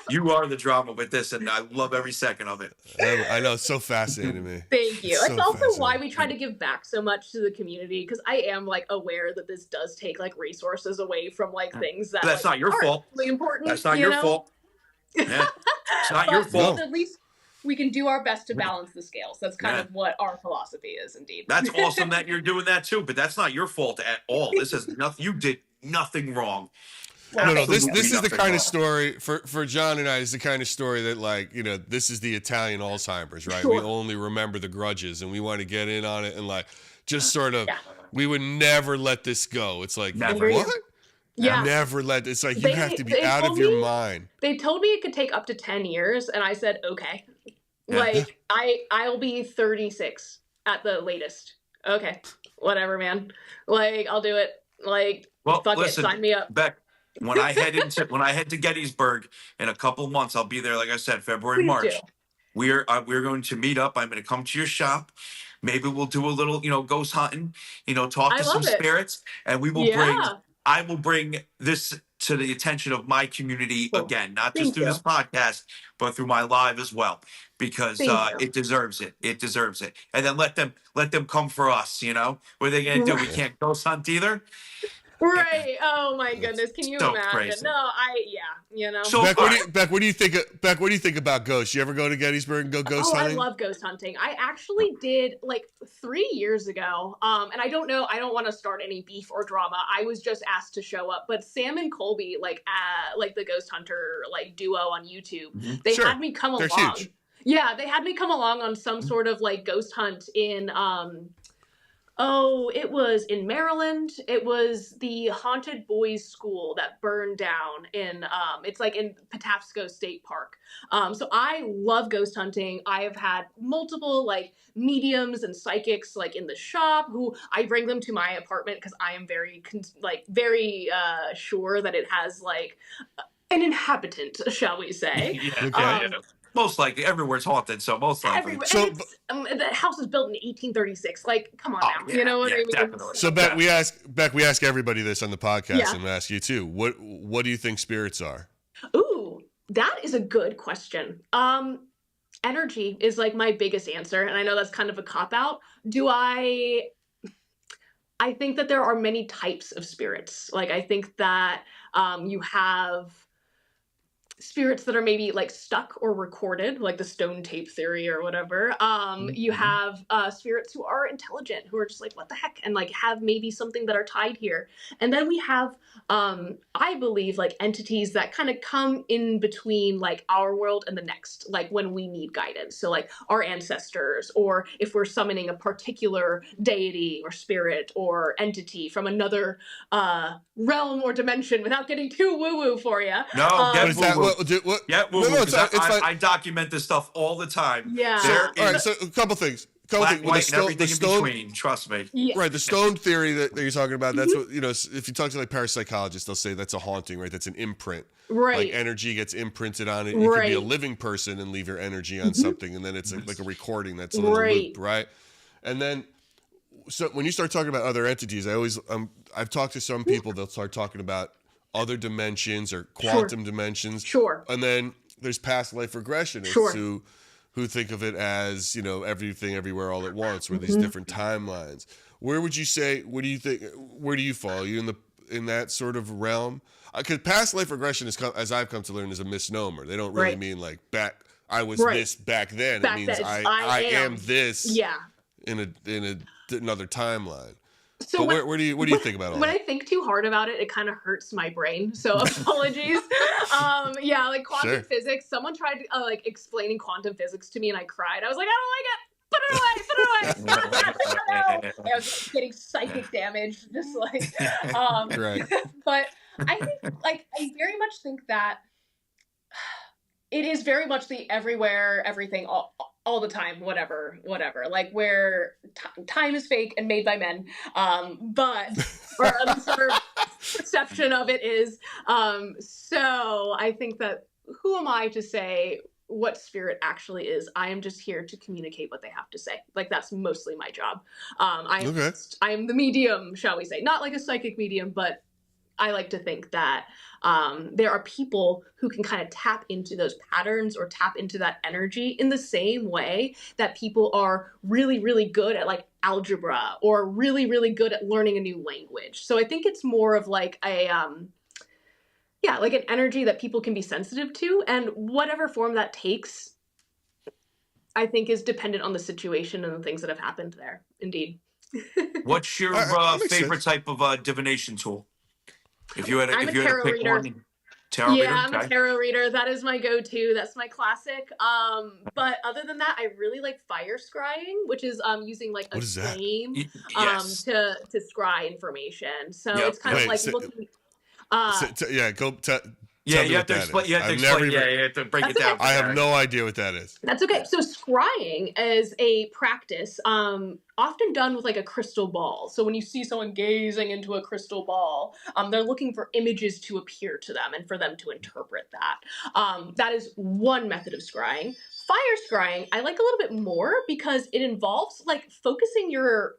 you are the drama with this, and I love every second of it. I know, it's so fascinating to me. Thank you. It's also why we try to give back so much to the community because I am like aware that this does take like resources away from like things that that's not your fault. Really important. That's not your fault. Yeah. It's not your fault. At least we can do our best to balance the scales. That's kind of what our philosophy is, indeed. That's awesome that you're doing that too, but that's not your fault at all. This is nothing. You did nothing wrong. No. This is the kind of story for John and I. Is the kind of story that, like, you know, this is the Italian Alzheimer's, right? We only remember the grudges, and we want to get in on it and like just sort of. We would never let this go. It's like what? Yeah. Never let. It's like you have to be out of your mind. They told me it could take up to 10 years, and I said okay. Like I'll be 36 at the latest. Okay, whatever, man. Like I'll do it. Like fuck it, sign me up. Beck, when I head to Gettysburg in a couple months, I'll be there. Like I said, February, March. We're going to meet up. I'm going to come to your shop. Maybe we'll do a little, ghost hunting. Talk to some spirits, and we will bring. I will bring this to the attention of my community again, not just through this podcast, but through my live as well, because it deserves it. It deserves it. And then let them come for us. What are they going to do? We can't ghost hunt either. Right. Oh my goodness. Can you imagine? Crazy. No, So Beck, what do you think? Beck, what do you think about ghosts? You ever go to Gettysburg and go ghost hunting? I love ghost hunting. I actually did like 3 years ago. And I don't want to start any beef or drama. I was just asked to show up. But Sam and Colby, like the ghost hunter like duo on YouTube, they had me come along. Huge. Yeah, they had me come along on some sort of like ghost hunt in it was in Maryland. It was the haunted boys school that burned down in, it's like in Patapsco State Park. So I love ghost hunting. I have had multiple like mediums and psychics like in the shop who I bring them to my apartment because I am very sure that it has like an inhabitant, shall we say. Most likely, everywhere's haunted, so most likely. Everywhere. So, the house was built in 1836. Like, come on now, you know what I mean? Definitely. So, Beck, we ask everybody this on the podcast, and we ask you too. What do you think spirits are? Ooh, that is a good question. Energy is like my biggest answer, and I know that's kind of a cop out. I think that there are many types of spirits. Like, I think that you have spirits that are maybe like stuck or recorded, like the stone tape theory or whatever. You have spirits who are intelligent, who are just like, what the heck? And like have maybe something that are tied here. And then we have, I believe, like entities that kind of come in between like our world and the next, like when we need guidance. So like our ancestors, or if we're summoning a particular deity or spirit or entity from another realm or dimension, without getting too woo-woo for you. No, get woo-woo. What? Yeah, I document this stuff all the time. Yeah. All right, so a couple things. Black, white, and everything in between. Trust me. Yeah. Right, the stone theory that you're talking about. That's what if you talk to like parapsychologists, they'll say that's a haunting, right? That's an imprint. Right. Like energy gets imprinted on it. You could be a living person and leave your energy on something, and then it's like a recording that's in a loop, right? And then, so when you start talking about other entities, I've talked to some people. They'll start talking about other dimensions or quantum dimensions. Sure. And then there's past life regressionists who think of it as, everything everywhere all at once, where these different timelines. Where would you say, what do you think, where do you fall? Are you in that sort of realm? Because past life regression is, as I've come to learn, is a misnomer. They don't really mean like I was this back then. It means I am this in another timeline. So what do you think about all when that? I think too hard about it, it kind of hurts my brain. So apologies. Like quantum physics. Someone tried like explaining quantum physics to me, and I cried. I was like, I don't like it. Put it away. I was getting psychic damage, just like. Right. But I think, like, I very much think that it is very much the everywhere, everything, all the time, whatever, like where time is fake and made by men, but or at least our perception of it is. So I think that who am I to say what spirit actually is? I am just here to communicate what they have to say. Like that's mostly my job. I am the medium, shall we say, not like a psychic medium, but I like to think that there are people who can kind of tap into those patterns or tap into that energy in the same way that people are really, really good at like algebra or really, really good at learning a new language. So I think it's more of like like an energy that people can be sensitive to, and whatever form that takes, I think is dependent on the situation and the things that have happened there. Indeed. What's your That makes favorite sense. type of divination tool? If you had I'm a to tarot pick reader. one, tarot Yeah, reader. I'm a Okay. tarot reader. That is my go-to. That's my classic. But other than that, I really like fire scrying, which is using like a What is that? flame Yes. to scry information. So Yep. it's kind Yep. of Wait, like looking uh yeah, Yeah, tell me you have what to that explain. is. You have to I've never explain. Yeah, even. you have to break it that's okay. down for I have Gary. no idea what that is. That's okay. Yeah. So scrying is a practice, often done with like a crystal ball. So when you see someone gazing into a crystal ball, they're looking for images to appear to them and for them to interpret that. That is one method of scrying. Fire scrying, I like a little bit more because it involves like focusing your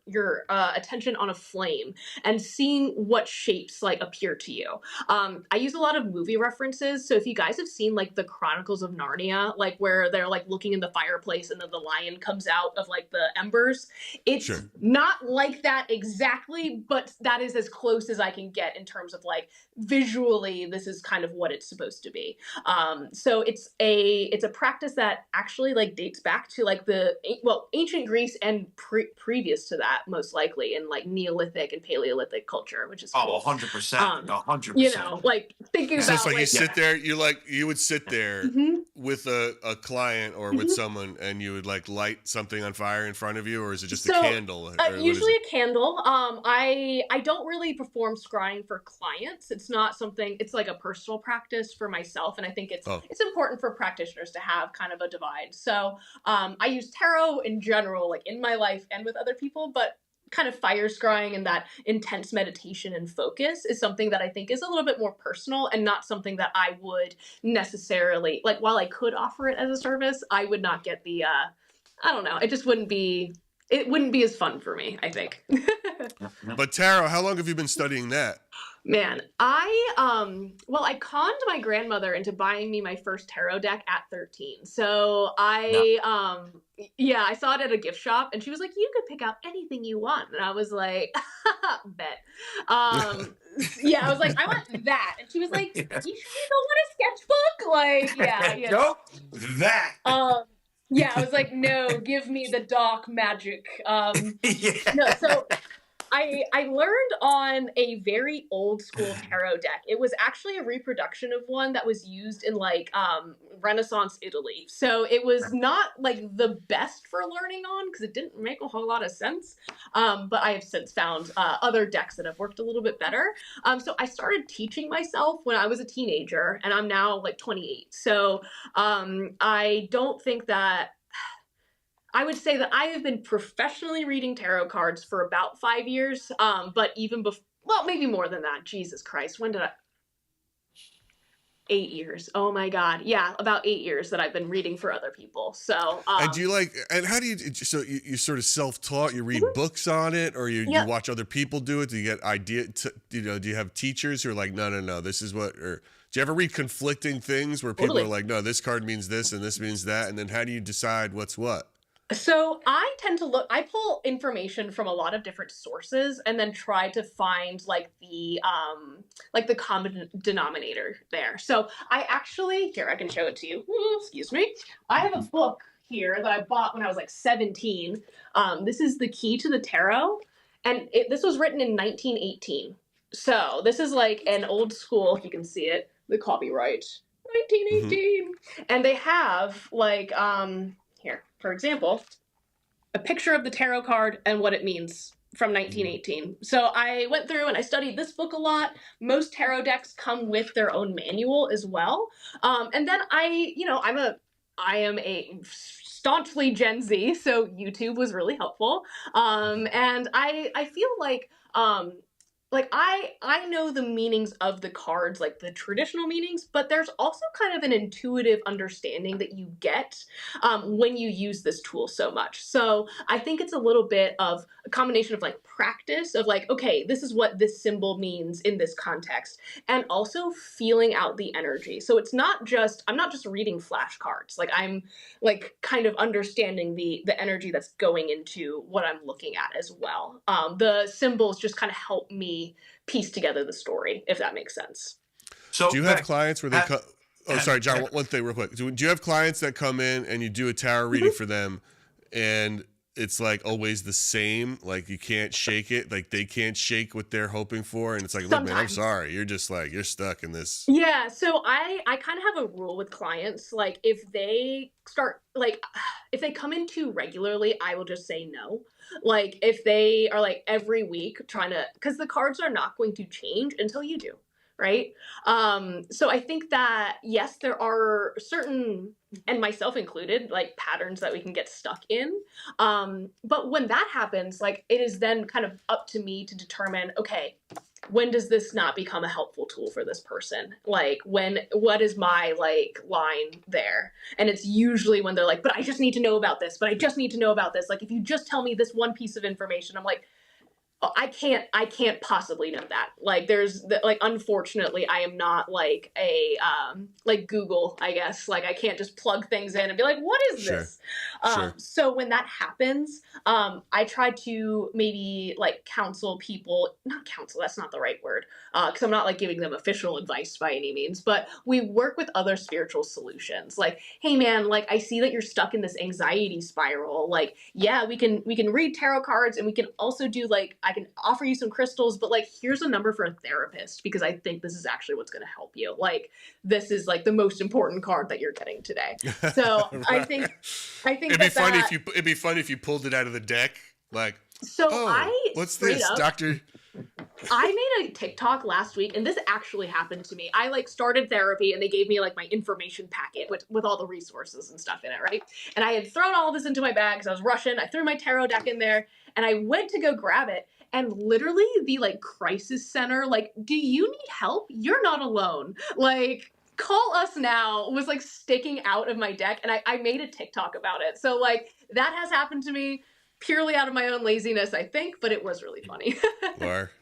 attention on a flame and seeing what shapes like appear to you. I use a lot of movie references. So if you guys have seen like the Chronicles of Narnia, like where they're like looking in the fireplace and then the lion comes out of like the embers, it's Sure. not like that exactly, but that is as close as I can get in terms of like visually, this is kind of what it's supposed to be. So it's a practice that actually like dates back to like ancient Greece and previous to that, most likely in like Neolithic and Paleolithic culture, which is Oh, cool. 100%. 100%. You know, like thinking So about it's like you like sit there, you would sit there Mhm, with a client or with mhm. someone, and you would like light something on fire in front of you, or is it just a So candle, or what is usually it? a candle. I don't really perform scrying for clients. It's not something. It's like a personal practice for myself, and I think it's Oh, it's important for practitioners to have kind of a divide. So I use tarot in general, like in my life and with other people, but kind of fire scrying and that intense meditation and focus is something that I think is a little bit more personal and not something that I would necessarily like. While I could offer it as a service, I would not get the I don't know. It just wouldn't be. It wouldn't be as fun for me, I think. but tarot, how long have you been studying that? Man, I conned my grandmother into buying me my first tarot deck at 13. So No. yeah, I saw it at a gift shop and she was like, "You could pick out anything you want." And I was like, "Bet." Yeah, I was like, "I want that." And she was like, "You sure you don't want a sketchbook?" Like, yeah, you know. Nope. That. Yeah, I was like, "No, give me the dark magic." No, Yeah. so I learned on a very old school tarot deck. It was actually a reproduction of one that was used in like Renaissance Italy. So it was not like the best for learning on because it didn't make a whole lot of sense. But I have since found other decks that have worked a little bit better. So I started teaching myself when I was a teenager, and I'm now like 28. So I don't think that I would say that I have been professionally reading tarot cards for about 5 years. But even before, well, maybe more than that. Jesus Christ, when did I? 8 years. Oh my God. Yeah, about 8 years that I've been reading for other people. So, And do you like, and how do you, so you sort of self-taught, you read mhm. books on it, or you Yeah, watch other people do it? Do you get do you have teachers who are like, no, this is what, or do you ever read conflicting things where people are totally. like, no, this card means this and this means that? And then how do you decide what's what? So I tend to I pull information from a lot of different sources and then try to find like the common denominator there. So I actually, here, I can show it to you. Ooh, excuse me. I have a book here that I bought when I was like 17. This is The Key to the Tarot, and this was written in 1918. So this is like an old school, if you can see it, the copyright, Mm-hmm. 1918. And they have like here, for example, a picture of the tarot card and what it means from 1918. So I went through and I studied this book a lot. Most tarot decks come with their own manual as well. And then I am a staunchly Gen Z, so YouTube was really helpful. And I feel like I know the meanings of the cards, like the traditional meanings, but there's also kind of an intuitive understanding that you get when you use this tool so much. So I think it's a little bit of a combination of like practice of like, okay, this is what this symbol means in this context, and also feeling out the energy. So I'm not just reading flashcards. Like I'm like kind of understanding the energy that's going into what I'm looking at as well. The symbols just kind of help me piece together the story, if that makes sense. Do So, you have Beck, clients where they ha- come? Oh, sorry, John. One thing, real quick. Do you have clients that come in and you do a tarot reading for them, and it's like always the same? Like you can't shake it. Like they can't shake what they're hoping for, and it's like, look, man, I'm sorry. You're just like you're stuck in this. Yeah, so I kind of have a rule with clients. Like if they start like if they come in too regularly, I will just say no. Like if they are like every week trying to, because the cards are not going to change until you do, right? So I think that yes, there are certain, and myself included, like patterns that we can get stuck in. But when that happens, like it is then kind of up to me to determine, okay, when does this not become a helpful tool for this person? Like what is my like line there? And it's usually when they're like, but I just need to know about this, but I just need to know about this. Like, if you just tell me this one piece of information, I'm like, oh, I can't possibly know that. Like like, unfortunately, I am not like a, like Google, I guess. Like I can't just plug things in and be like, what is this? Sure. So when that happens, I try to maybe like not counsel, that's not the right word. Cause I'm not like giving them official advice by any means, but we work with other spiritual solutions. Like, hey man, like I see that you're stuck in this anxiety spiral. Like, yeah, we can read tarot cards, and we can also do like, I can offer you some crystals, but like, here's a number for a therapist because I think this is actually what's going to help you. Like, this is like the most important card that you're getting today. So Right. I think it'd be funny if you pulled it out of the deck. Like, so what's this, doctor? I made a TikTok last week, and this actually happened to me. I like started therapy, and they gave me like my information packet with all the resources and stuff in it, right? And I had thrown all of this into my bag because I was rushing. I threw my tarot deck in there, and I went to go grab it. And literally the like crisis center, like, do you need help? You're not alone. Like, call us now was like sticking out of my deck. And I made a TikTok about it. So like that has happened to me purely out of my own laziness, I think, but it was really funny. or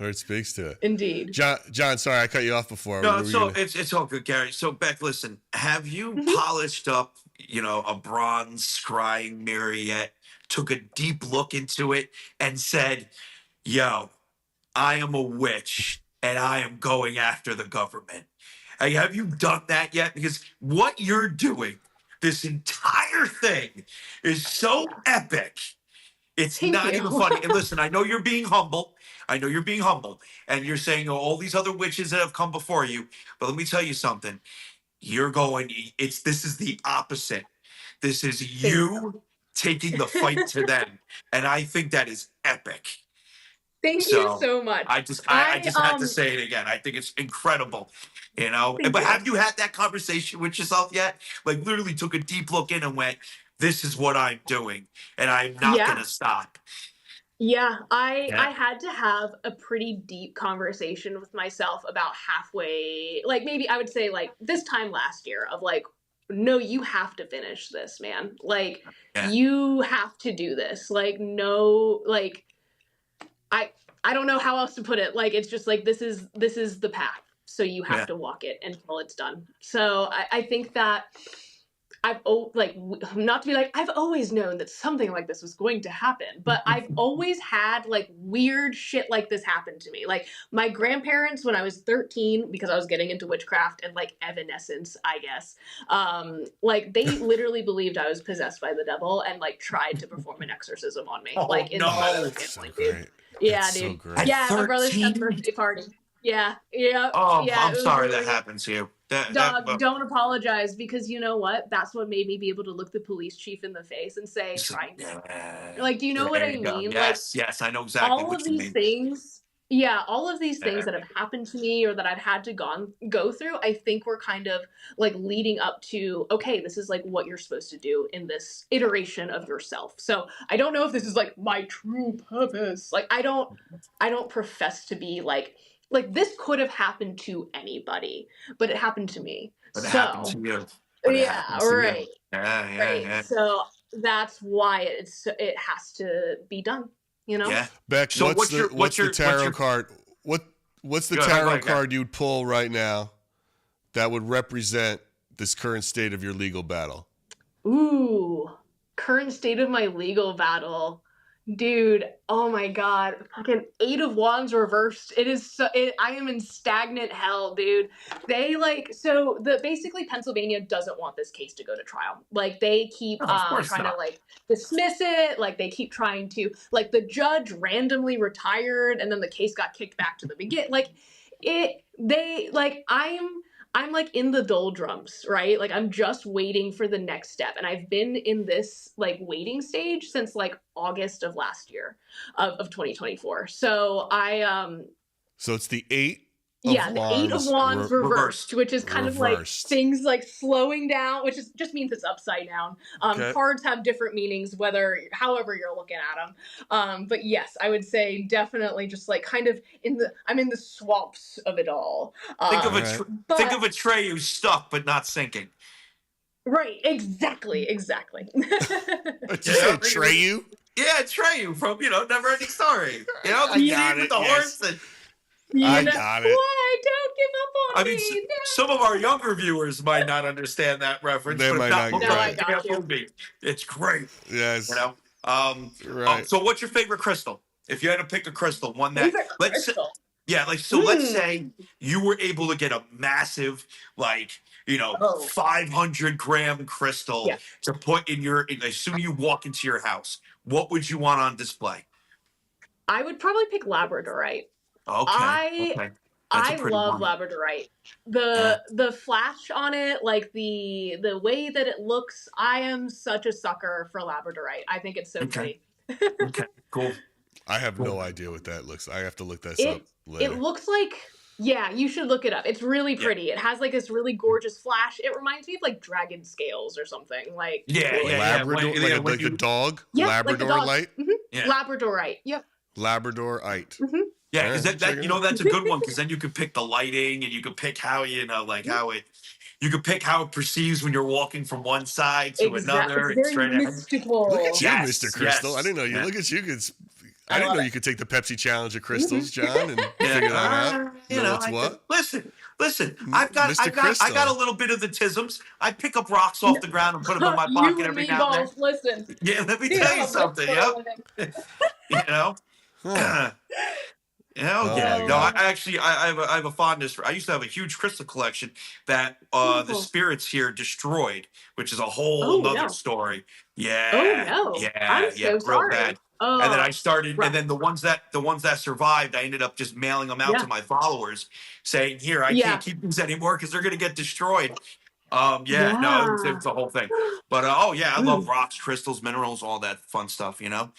it speaks to it. Indeed. John, sorry, I cut you off before. No, it's all good, Gary. So Beck, listen, have you polished up, a bronze scrying mirror yet? Took a deep look into it and said, yo, I am a witch and I am going after the government. Hey, have you done that yet? Because what you're doing, this entire thing, is so epic. It's Thank not you. even funny. And listen, I know you're being humble. And you're saying all these other witches that have come before you. But let me tell you something. This is the opposite. This is you taking the fight to them. And I think that is epic. Thank you so much. I just had to say it again. I think it's incredible, But have you had that conversation with yourself yet? Like literally took a deep look in and went, this is what I'm doing and I'm not going to stop. Yeah, I had to have a pretty deep conversation with myself about halfway, like maybe I would say like this time last year of like, no, you have to finish this, man. Like you have to do this. Like, no, like I don't know how else to put it. Like, it's just like, this is the path. So you have to walk it until it's done. So I think that not to be like, I've always known that something like this was going to happen, but I've always had like weird shit like this happen to me. Like my grandparents, when I was 13, because I was getting into witchcraft and like evanescence, I guess, like they literally believed I was possessed by the devil and like tried to perform an exorcism on me. In the front of the family, dude. Yeah, That's dude. So yeah, my brother's 10th birthday party. Yeah. Oh, yeah, I'm sorry that happened to you. Don't apologize, because you know what? That's what made me be able to look the police chief in the face and say, try now. Like, do you know what I mean? Yes, I know exactly what you mean. All of these things that have happened to me or that I've had to go through, I think were kind of like leading up to, okay, this is like what you're supposed to do in this iteration of yourself. So I don't know if this is like my true purpose. Like, I don't profess to be like this could have happened to anybody, but it happened to me. But it happened to you. Right. Yeah. So that's why it has to be done. Yeah. Beck, so what's the tarot card? What's the tarot card you'd pull right now that would represent this current state of your legal battle? Ooh, current state of my legal battle. Dude, oh my god. Fucking Eight of Wands reversed. It is so I am in stagnant hell, dude. They so the basically Pennsylvania doesn't want this case to go to trial. Like they keep No, of course trying to not. dismiss it. Like they keep trying to the judge randomly retired and then the case got kicked back to the beginning. Like it they like I'm like in the doldrums, right? Like I'm just waiting for the next step. And I've been in this like waiting stage since like August of last year of 2024. So So it's the Eight of yeah, the Eight of Wands Wands reversed, which is kind of like reversed. things like slowing down, which is just means it's upside down. Okay. Cards have different meanings, however you're looking at them. But yes, I would say definitely just like kind of I'm in the swamps of it all. Think of think of a tray who's stuck but not sinking. Right, exactly. What you say, Treyu? Yeah, Treyu from Never Ending Story. The got scene with it, the yes. horse. And I got it. Why? Don't give up on I mean, me. some of our younger viewers might not understand that reference. They but might if not look get up it. No, I got the you. movie. It's great. Yes. Right. So, what's your favorite crystal? If you had to pick a crystal, one that Favorite crystal? let's say you were able to get a massive, 500-gram crystal to put as soon as you walk into your house. What would you want on display? I would probably pick labradorite. Okay. I love labradorite. The flash on it, like the way that it looks, I am such a sucker for labradorite. I think it's so pretty. Okay, cool. I have no idea what that looks. I have to look this up later. It looks like, yeah, you should look it up. It's really pretty. Yeah. It has like this really gorgeous flash. It reminds me of like dragon scales or something. Like Labrador, like the dog. Yeah, Labrador like light. Mm-hmm. Yeah. Labradorite. Yep. Labradorite. Mm-hmm. Yeah, because that's a good one because then you can pick the lighting and you can pick how how it. You can pick how it perceives when you're walking from one side to another. It's very mystical. Look at you, Mr. Crystal. I didn't know you. Yeah. Look at you. I didn't know you could take the Pepsi challenge of crystals, John, and figure that out. What's what? Listen. I got a little bit of the tisms. I pick up rocks off the ground and put them in my pocket every now and then. Listen. Yeah, let me tell you something. Yep. Huh. I have a fondness for. I used to have a huge crystal collection that the spirits here destroyed, which is a whole other story. Yeah. Oh no. I'm so sorry. Bad. And then I started, and then the ones that survived, I ended up just mailing them out to my followers, saying, "Here, I can't keep these anymore because they're gonna get destroyed." No, it's the whole thing. But I love rocks, crystals, minerals, all that fun stuff. I love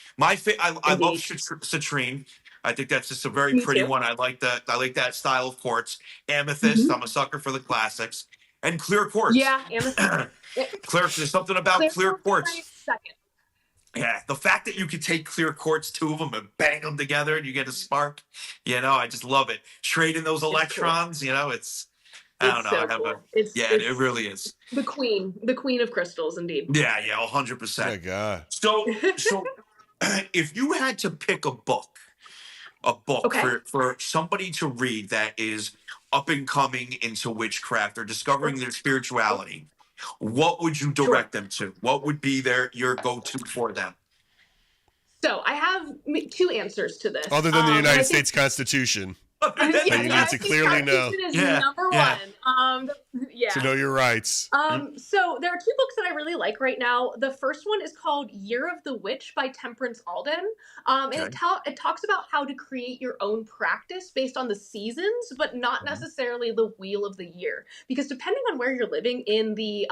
citrine. I think that's just a very pretty one. I like that. I like that style of quartz. Amethyst. I'm a sucker for the classics. And clear quartz. Yeah, amethyst. There's something about clear quartz. Yeah, the fact that you could take clear quartz, two of them, and bang them together, and you get a spark. I just love it. Trading those electrons. It's. I don't know. It really is. The queen of crystals, indeed. Yeah, 100%. Oh my God. So, if you had to pick a book for somebody to read that is up and coming into witchcraft or discovering their spirituality, what would you direct them to? What would be your go-to for them? So I have two answers to this. Other than the United States Constitution. That you need to clearly know. Is number one. To know your rights. So there are two books that I really like right now. The first one is called Year of the Witch by Temperance Alden. And it talks about how to create your own practice based on the seasons, but not necessarily the wheel of the year. Because depending on where you're living in the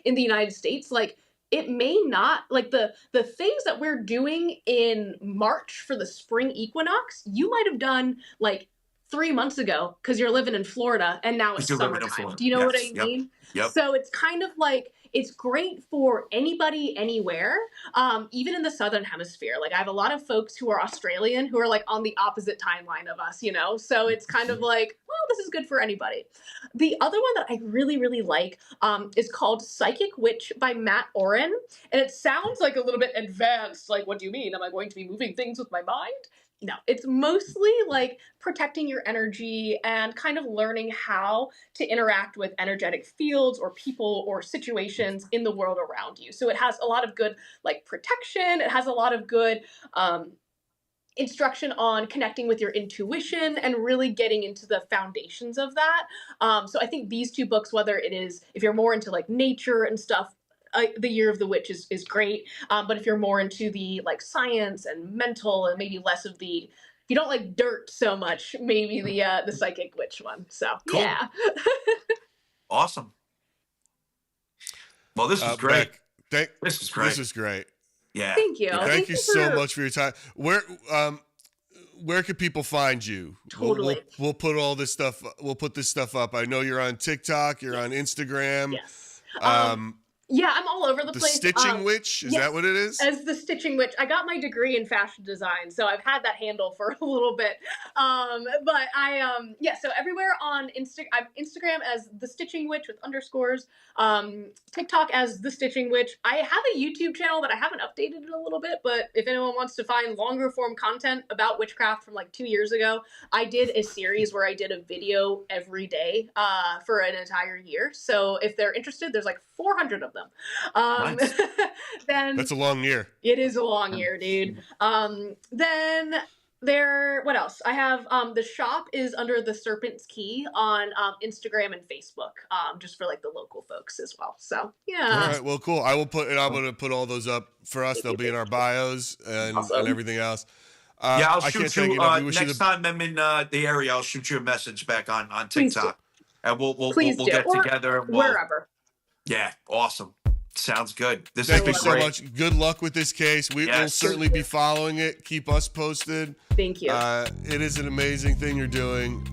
United States, like it may not, like the things that we're doing in March for the spring equinox, you might have done like 3 months ago because you're living in Florida and now it's summertime. Do you know what I mean? Yep. So it's kind of like, it's great for anybody, anywhere, even in the Southern Hemisphere. Like I have a lot of folks who are Australian who are like on the opposite timeline of us, So it's kind of like, well, this is good for anybody. The other one that I really, really like is called Psychic Witch by Matt Oren. And it sounds like a little bit advanced. Like, what do you mean? Am I going to be moving things with my mind? No, it's mostly like protecting your energy and kind of learning how to interact with energetic fields or people or situations in the world around you. So it has a lot of good like protection. It has a lot of good instruction on connecting with your intuition and really getting into the foundations of that. So I think these two books, whether it is if you're more into like nature and stuff, The Year of the Witch is great. But if you're more into the like science and mental and maybe less of the, if you don't like dirt so much, maybe the Psychic Witch one. So Cool. yeah. Awesome. Well, this was great. This is great. This is great. Yeah. Thank you. Thank you so much for your time. Where can people find you? Totally. We'll put all this stuff. We'll put this stuff up. I know you're on TikTok. You're on Instagram. Yes. Yeah, I'm all over the place. Stitching Witch? Is that what it is? As the Stitching Witch. I got my degree in fashion design, so I've had that handle for a little bit. But so everywhere on Instagram as the Stitching Witch with underscores, TikTok as the Stitching Witch. I have a YouTube channel that I haven't updated in a little bit, but if anyone wants to find longer form content about witchcraft from like 2 years ago, I did a series where I did a video every day for an entire year. So if they're interested, there's like 400 of them. Nice. Then That's a long year. It is a long year, dude. Then what else? I have the shop is under the Serpent's Key on Instagram and Facebook, just for like the local folks as well. So yeah. All right. Well, cool. I'm going to put all those up for us. They'll be in our bios and everything else. I'll shoot you next time I'm in the area. I'll shoot you a message back on TikTok, and we'll get together. And wherever. Yeah, awesome. Sounds good. Thank you so much. Good luck with this case. We'll certainly be following it. Keep us posted. Thank you. It is an amazing thing you're doing.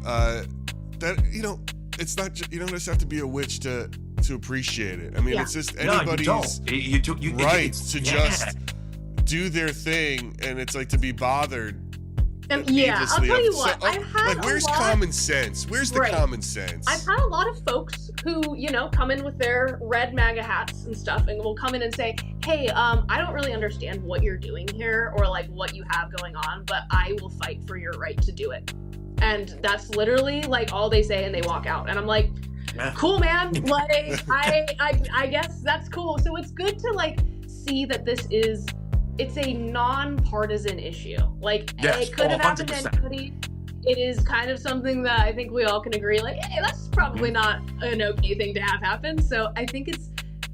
It's not. You don't just have to be a witch to appreciate it. I mean, it's just anybody's right to just do their thing, and it's like to be bothered. I'll tell you what. I've had where's common sense? Where's the common sense? I've had a lot of folks who, come in with their red MAGA hats and stuff, and will come in and say, "Hey, I don't really understand what you're doing here, or like what you have going on, but I will fight for your right to do it." And that's literally like all they say, and they walk out. And I'm like, "Cool, man. Like, I guess that's cool." So it's good to like see that it's a non-partisan issue. Like, it could have happened to anybody. It is kind of something that I think we all can agree, like, hey, that's probably not an okay thing to have happen. So I think it's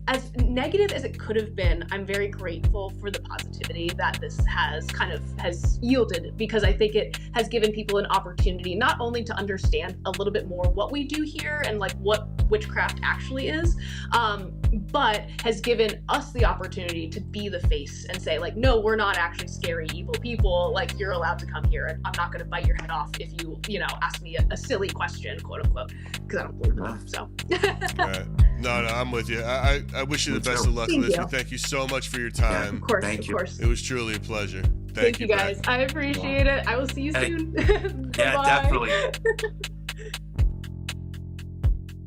as negative as it could have been. I'm very grateful for the positivity that this has yielded, because I think it has given people an opportunity not only to understand a little bit more what we do here and like what witchcraft actually is, but has given us the opportunity to be the face and say, like, no, we're not actually scary, evil people. Like, you're allowed to come here, and I'm not going to bite your head off if you ask me a silly question, quote unquote, because I don't believe in them. So. Right. No, I'm with you. I wish you the best of luck with this. Thank you so much for your time. Of course, of course. It was truly a pleasure. Thank you, guys. I appreciate it. I will see you soon. Yeah, definitely.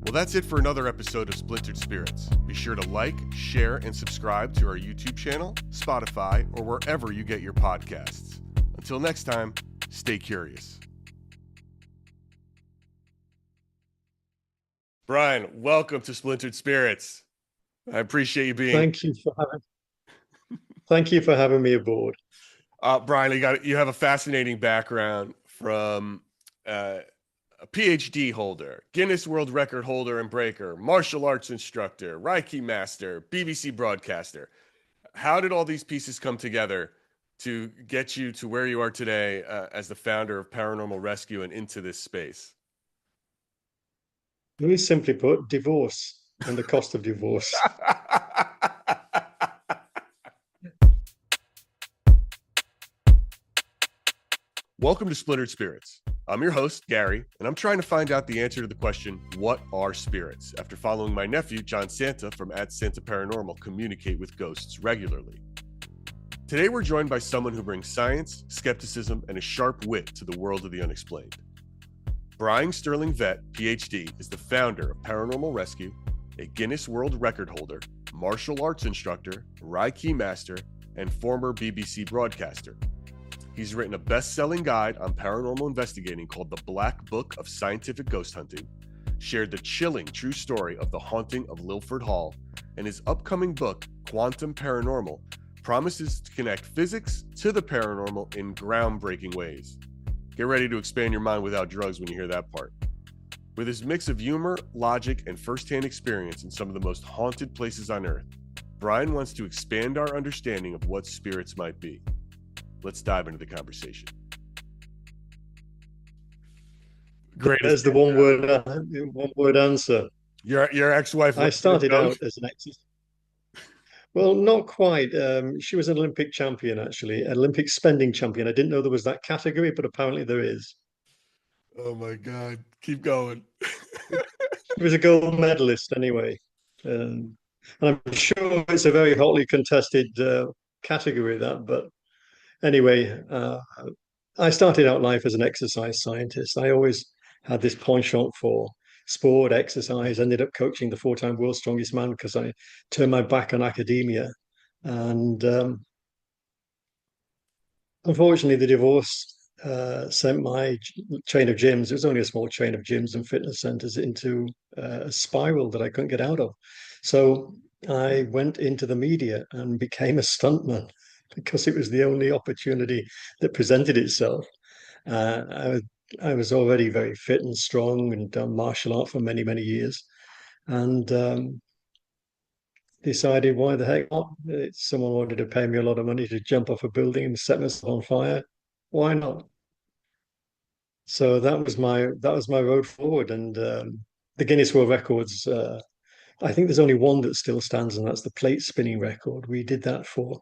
Well, that's it for another episode of Splintered Spirits. Be sure to like, share, and subscribe to our YouTube channel, Spotify, or wherever you get your podcasts. Until next time, stay curious. Brian, welcome to Splintered Spirits. I appreciate you being. Thank you for having me aboard. Brian, you have a fascinating background from a PhD holder, Guinness World Record holder and breaker, martial arts instructor, Reiki master, BBC broadcaster. How did all these pieces come together to get you to where you are today as the founder of Paranormal Rescue and into this space? Very simply put, divorce and the cost of divorce. Welcome to Splintered Spirits. I'm your host, Gary, and I'm trying to find out the answer to the question, what are spirits? After following my nephew, John Santa, from @SantaParanormal, communicate with ghosts regularly. Today, we're joined by someone who brings science, skepticism, and a sharp wit to the world of the unexplained. Brian Sterling Vett, PhD, is the founder of Paranormal Rescue, a Guinness World Record holder, martial arts instructor, Reiki master, and former BBC broadcaster. He's written a best-selling guide on paranormal investigating called The Black Book of Scientific Ghost Hunting, shared the chilling true story of the haunting of Lilford Hall, and his upcoming book, Quantum Paranormal, promises to connect physics to the paranormal in groundbreaking ways. Get ready to expand your mind without drugs when you hear that part. With his mix of humor, logic, and firsthand experience in some of the most haunted places on Earth, Brian wants to expand our understanding of what spirits might be. Let's dive into the conversation. Great. There's the one word answer. Your ex-wife. I started out as an exercise. Well, not quite. She was an Olympic champion, actually, an Olympic spending champion. I didn't know there was that category, but apparently there is. Oh my God. Keep going. She was a gold medalist anyway. And I'm sure it's a very hotly contested category, that. But anyway, I started out life as an exercise scientist. I always had this penchant for sport, exercise, ended up coaching the four-time world's strongest man because I turned my back on academia. And unfortunately, the divorce sent my chain of gyms, it was only a small chain of gyms and fitness centers, into a spiral that I couldn't get out of. So I went into the media and became a stuntman because it was the only opportunity that presented itself. I was already very fit and strong and done martial art for many, many years. And decided, why the heck not? Someone wanted to pay me a lot of money to jump off a building and set myself on fire. Why not? So that was my road forward. And the Guinness World Records, I think there's only one that still stands, and that's the plate spinning record. We did that for,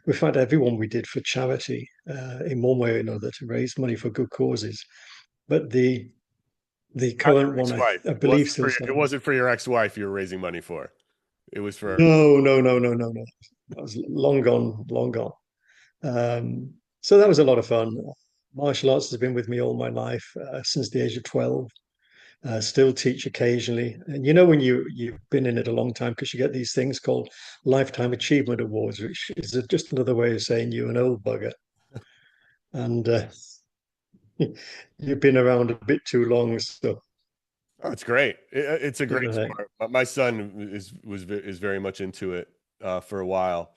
in fact, everyone we did for charity in one way or another to raise money for good causes. But the current one, I believe, still stands. It wasn't for your ex-wife you were raising money for. It was for no. That was long gone, long gone. So that was a lot of fun. Martial arts has been with me all my life since the age of 12. Still teach occasionally, and you know when you've been in it a long time, because you get these things called lifetime achievement awards, which is just another way of saying you're an old bugger, and you've been around a bit too long. So it's great. It's a great sport. My son is very much into it for a while.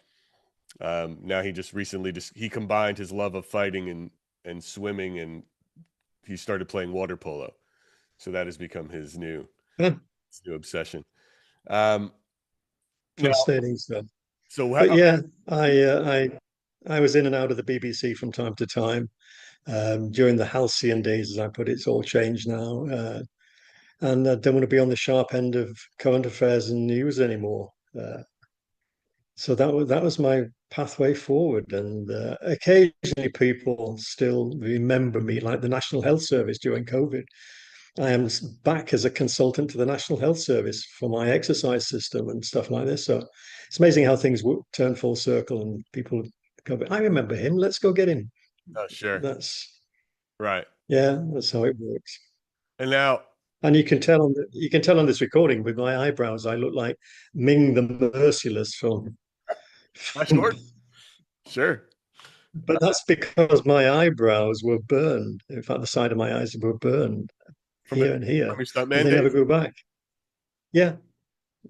Now he just recently he combined his love of fighting and swimming, and he started playing water polo. So that has become his new obsession. Fascinating stuff. So, but yeah, I was in and out of the BBC from time to time during the halcyon days, as I put it. It's all changed now, and I don't want to be on the sharp end of current affairs and news anymore. So that was my pathway forward, and occasionally people still remember me, like the National Health Service during COVID. I am back as a consultant to the National Health Service for my exercise system and stuff like this. So it's amazing how things turn full circle and people go, I remember him. Let's go get him. Oh, sure. That's right. Yeah, that's how it works. And now, and you can tell on this recording with my eyebrows, I look like Ming the Merciless from. Sure. But that's because my eyebrows were burned. In fact, the side of my eyes were burned here and here. And they never grew back. Yeah.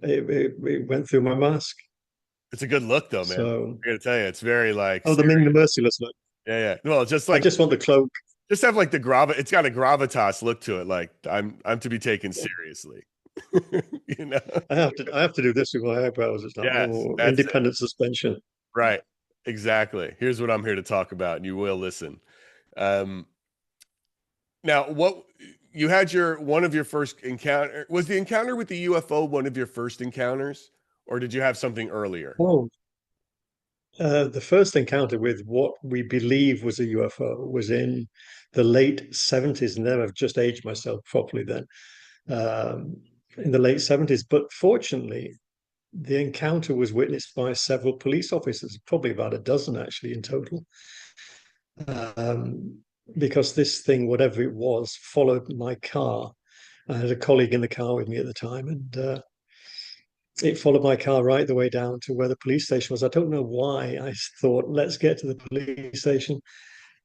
It went through my mask. It's a good look, though, man. So, I gotta tell you, it's very like. Oh, the Ming the Merciless look. Yeah. Well, just like. I just want the cloak. Just have like it's got a gravitas look to it. Like I'm to be taken seriously. You know, I have to do this with my eyebrows. It's not independent suspension. Right. Exactly. Here's what I'm here to talk about, and you will listen. Now, what you had one of your first encounter, was the encounter with the UFO one of your first encounters, or did you have something earlier? Oh, the first encounter with what we believe was a UFO was in the late 70s, and then I've just aged myself properly then. In the late 70s, but fortunately, the encounter was witnessed by several police officers, probably about a dozen actually in total. Because this thing, whatever it was, followed my car. I had a colleague in the car with me at the time, and it followed my car right the way down to where the police station was. I don't know why I thought, let's get to the police station.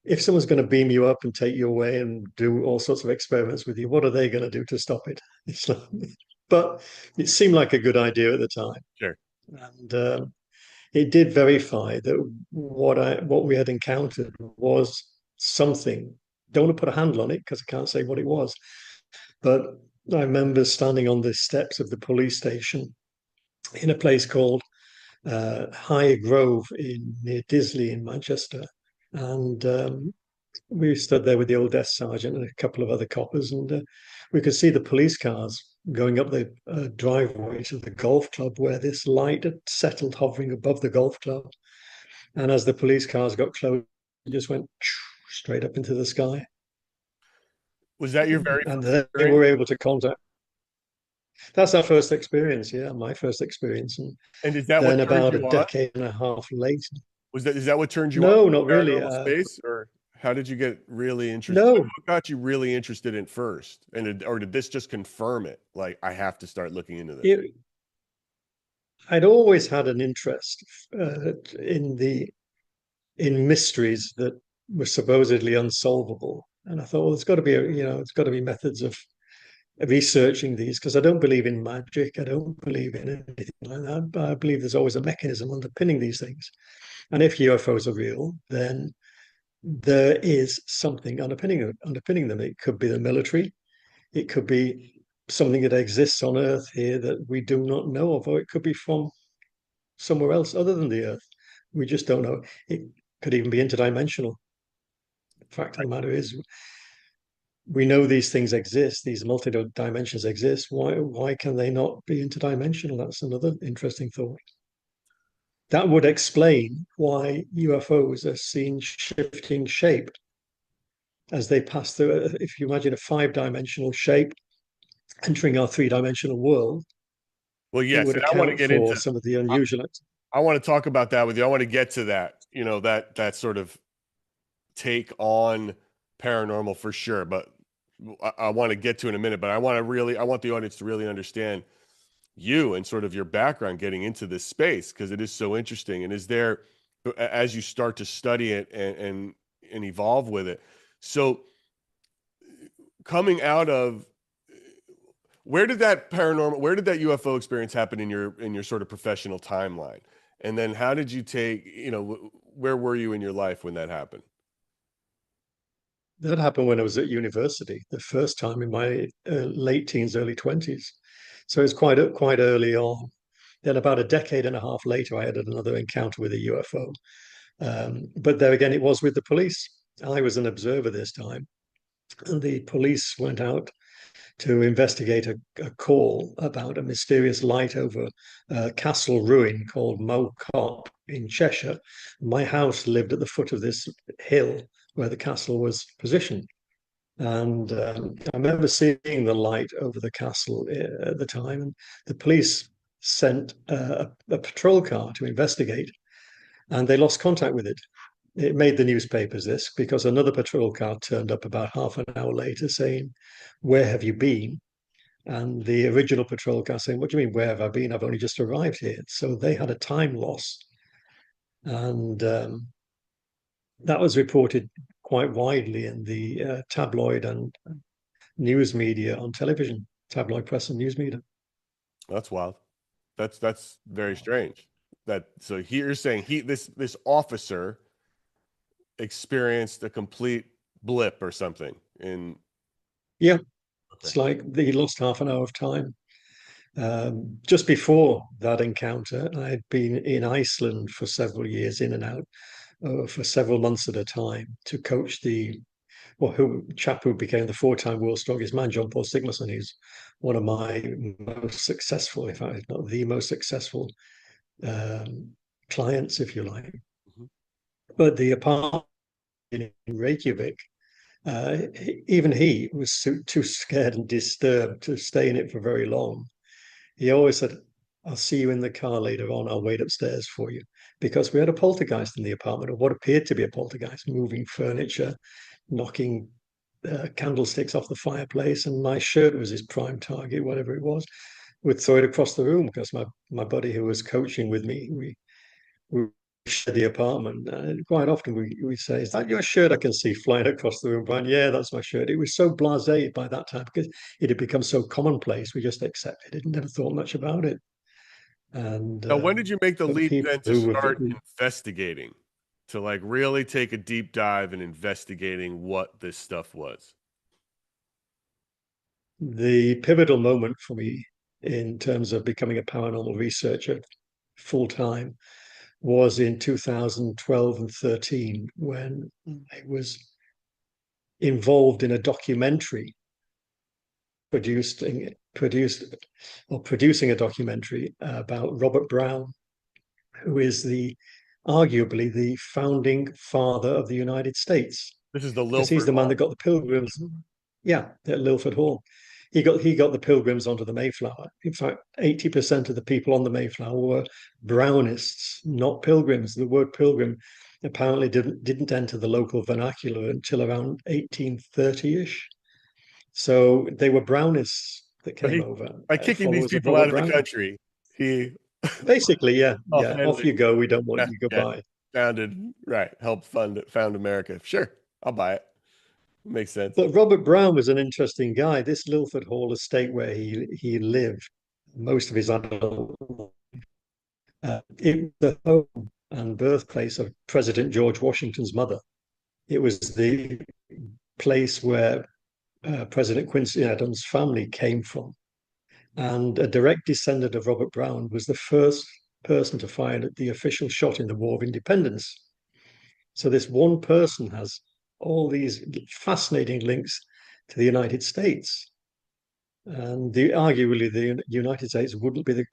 if someone's going to beam you up and take you away and do all sorts of experiments with you, what are they going to do to stop it? It's like, but it seemed like a good idea at the time, Sure. and it did verify that what we had encountered was something. Don't want to put a handle on it because I can't say what it was, but I remember standing on the steps of the police station in a place called High Grove near Disley in Manchester, and we stood there with the old desk sergeant and a couple of other coppers, and we could see the police cars going up the driveway to the golf club where this light had settled, hovering above the golf club. And as the police cars got close, it just went straight up into the sky. Was that your very And first they experience? were able to contact. That's our first experience, yeah, my first experience. And And is that what then turned about a you on? decade and a half later, Was that is that what turned you on no, to not the really. paranormal space, or how did you get really interested? No, What got you really interested in first? Or did this just confirm it? Like, I have to start looking into this. it, I'd always had an interest in the in mysteries that were supposedly unsolvable. And I thought, well, there's got to be, it's got to be methods of researching these because I don't believe in magic. I don't believe in anything like that. But I believe there's always a mechanism underpinning these things. And if UFOs are real, then there is something underpinning them. It could be the military. It could be something that exists on Earth here that we do not know of, or it could be from somewhere else other than the Earth. We just don't know. It could even be interdimensional. The fact of the matter is, we know these things exist, these multi-dimensions exist. Why can they not be interdimensional? That's another interesting thought. That would explain why UFOs are seen shifting shape as they pass through. If you imagine a five-dimensional shape entering our three-dimensional world, Well, it yes, would and I want to account get for into. some of the I, unusual. I want to talk about that with you. I want to get to that. That sort of take on paranormal for sure. But I want to get to in a minute. But I want the audience to really understand you and sort of your background getting into this space because it is so interesting. And is there, as you start to study it and evolve with it, so coming out of where did that UFO experience happen in your sort of professional timeline? And then how did you take, where were you in your life when that happened? That happened when I was at university, the first time in my late teens, early 20s. So it's quite early on. Then about a decade and a half later, I had another encounter with a UFO. But there again, it was with the police. I was an observer this time, and the police went out to investigate a call about a mysterious light over a castle ruin called Mow Cop in Cheshire. My house lived at the foot of this hill where the castle was positioned. And I remember seeing the light over the castle at the time, and the police sent a patrol car to investigate, and they lost contact with it. It made the newspapers this because another patrol car turned up about half an hour later saying, "Where have you been?" And the original patrol car saying, "What do you mean, where have I been? I've only just arrived here." So they had a time loss. And that was reported quite widely in the tabloid and news media on television, tabloid press and news media. That's wild. That's very strange. So you're saying this officer experienced a complete blip or something in. Yeah, Okay. it's like they lost half an hour of time. Just before that encounter, I'd been in Iceland for several years, in and out, for several months at a time, to coach who chap who became the four-time world's strongest man, John Paul Sigmarsson. He's one of my most successful, if not the most successful um, clients, if you like. Mhm. But the apartment in Reykjavik, even he was too scared and disturbed to stay in it for very long. He always said, "I'll see you in the car later on. I'll wait upstairs for you." Because we had a poltergeist in the apartment, or what appeared to be a poltergeist, moving furniture, knocking candlesticks off the fireplace, and my shirt was his prime target, whatever it was. Would throw it across the room because my buddy who was coaching with me, we share the apartment. And quite often we say, "Is that your shirt I can see flying across the room, Brian?" "Yeah, that's my shirt." It was so blasé by that time because it had become so commonplace. We just accepted it and never thought much about it. And Now, when did you make the but leap people then to who were start investigating, to like really take a deep dive in investigating what this stuff was? the pivotal moment for me in terms of becoming a paranormal researcher full time was in 2012 and 13 when I was involved in a documentary produced or producing a documentary about Robert Brown, who is the arguably the founding father of the United States, This is the because he's Lilford the man Hall. that got the Pilgrims. Yeah, at Lilford Hall. He got the Pilgrims onto the Mayflower. In fact, 80% of the people on the Mayflower were Brownists, not Pilgrims. The word Pilgrim apparently didn't enter the local vernacular until around 1830-ish. So they were Brownists that So came he, over, by kicking these followers of people out Robert of the Brown. country, he Basically, yeah, yeah. Off offhandedly, you go. We don't want you. yeah, Goodbye. founded, right, helped found America. Sure, I'll buy it. Makes sense. But Robert Brown was an interesting guy. This Lilford Hall estate where he lived most of his adult life, it was the home and birthplace of President George Washington's mother. It was the place where President Quincy Adams' family came from. And a direct descendant of Robert Brown was the first person to fire the official shot in the War of Independence. So this one person has all these fascinating links to the United States. And arguably, the United States wouldn't be the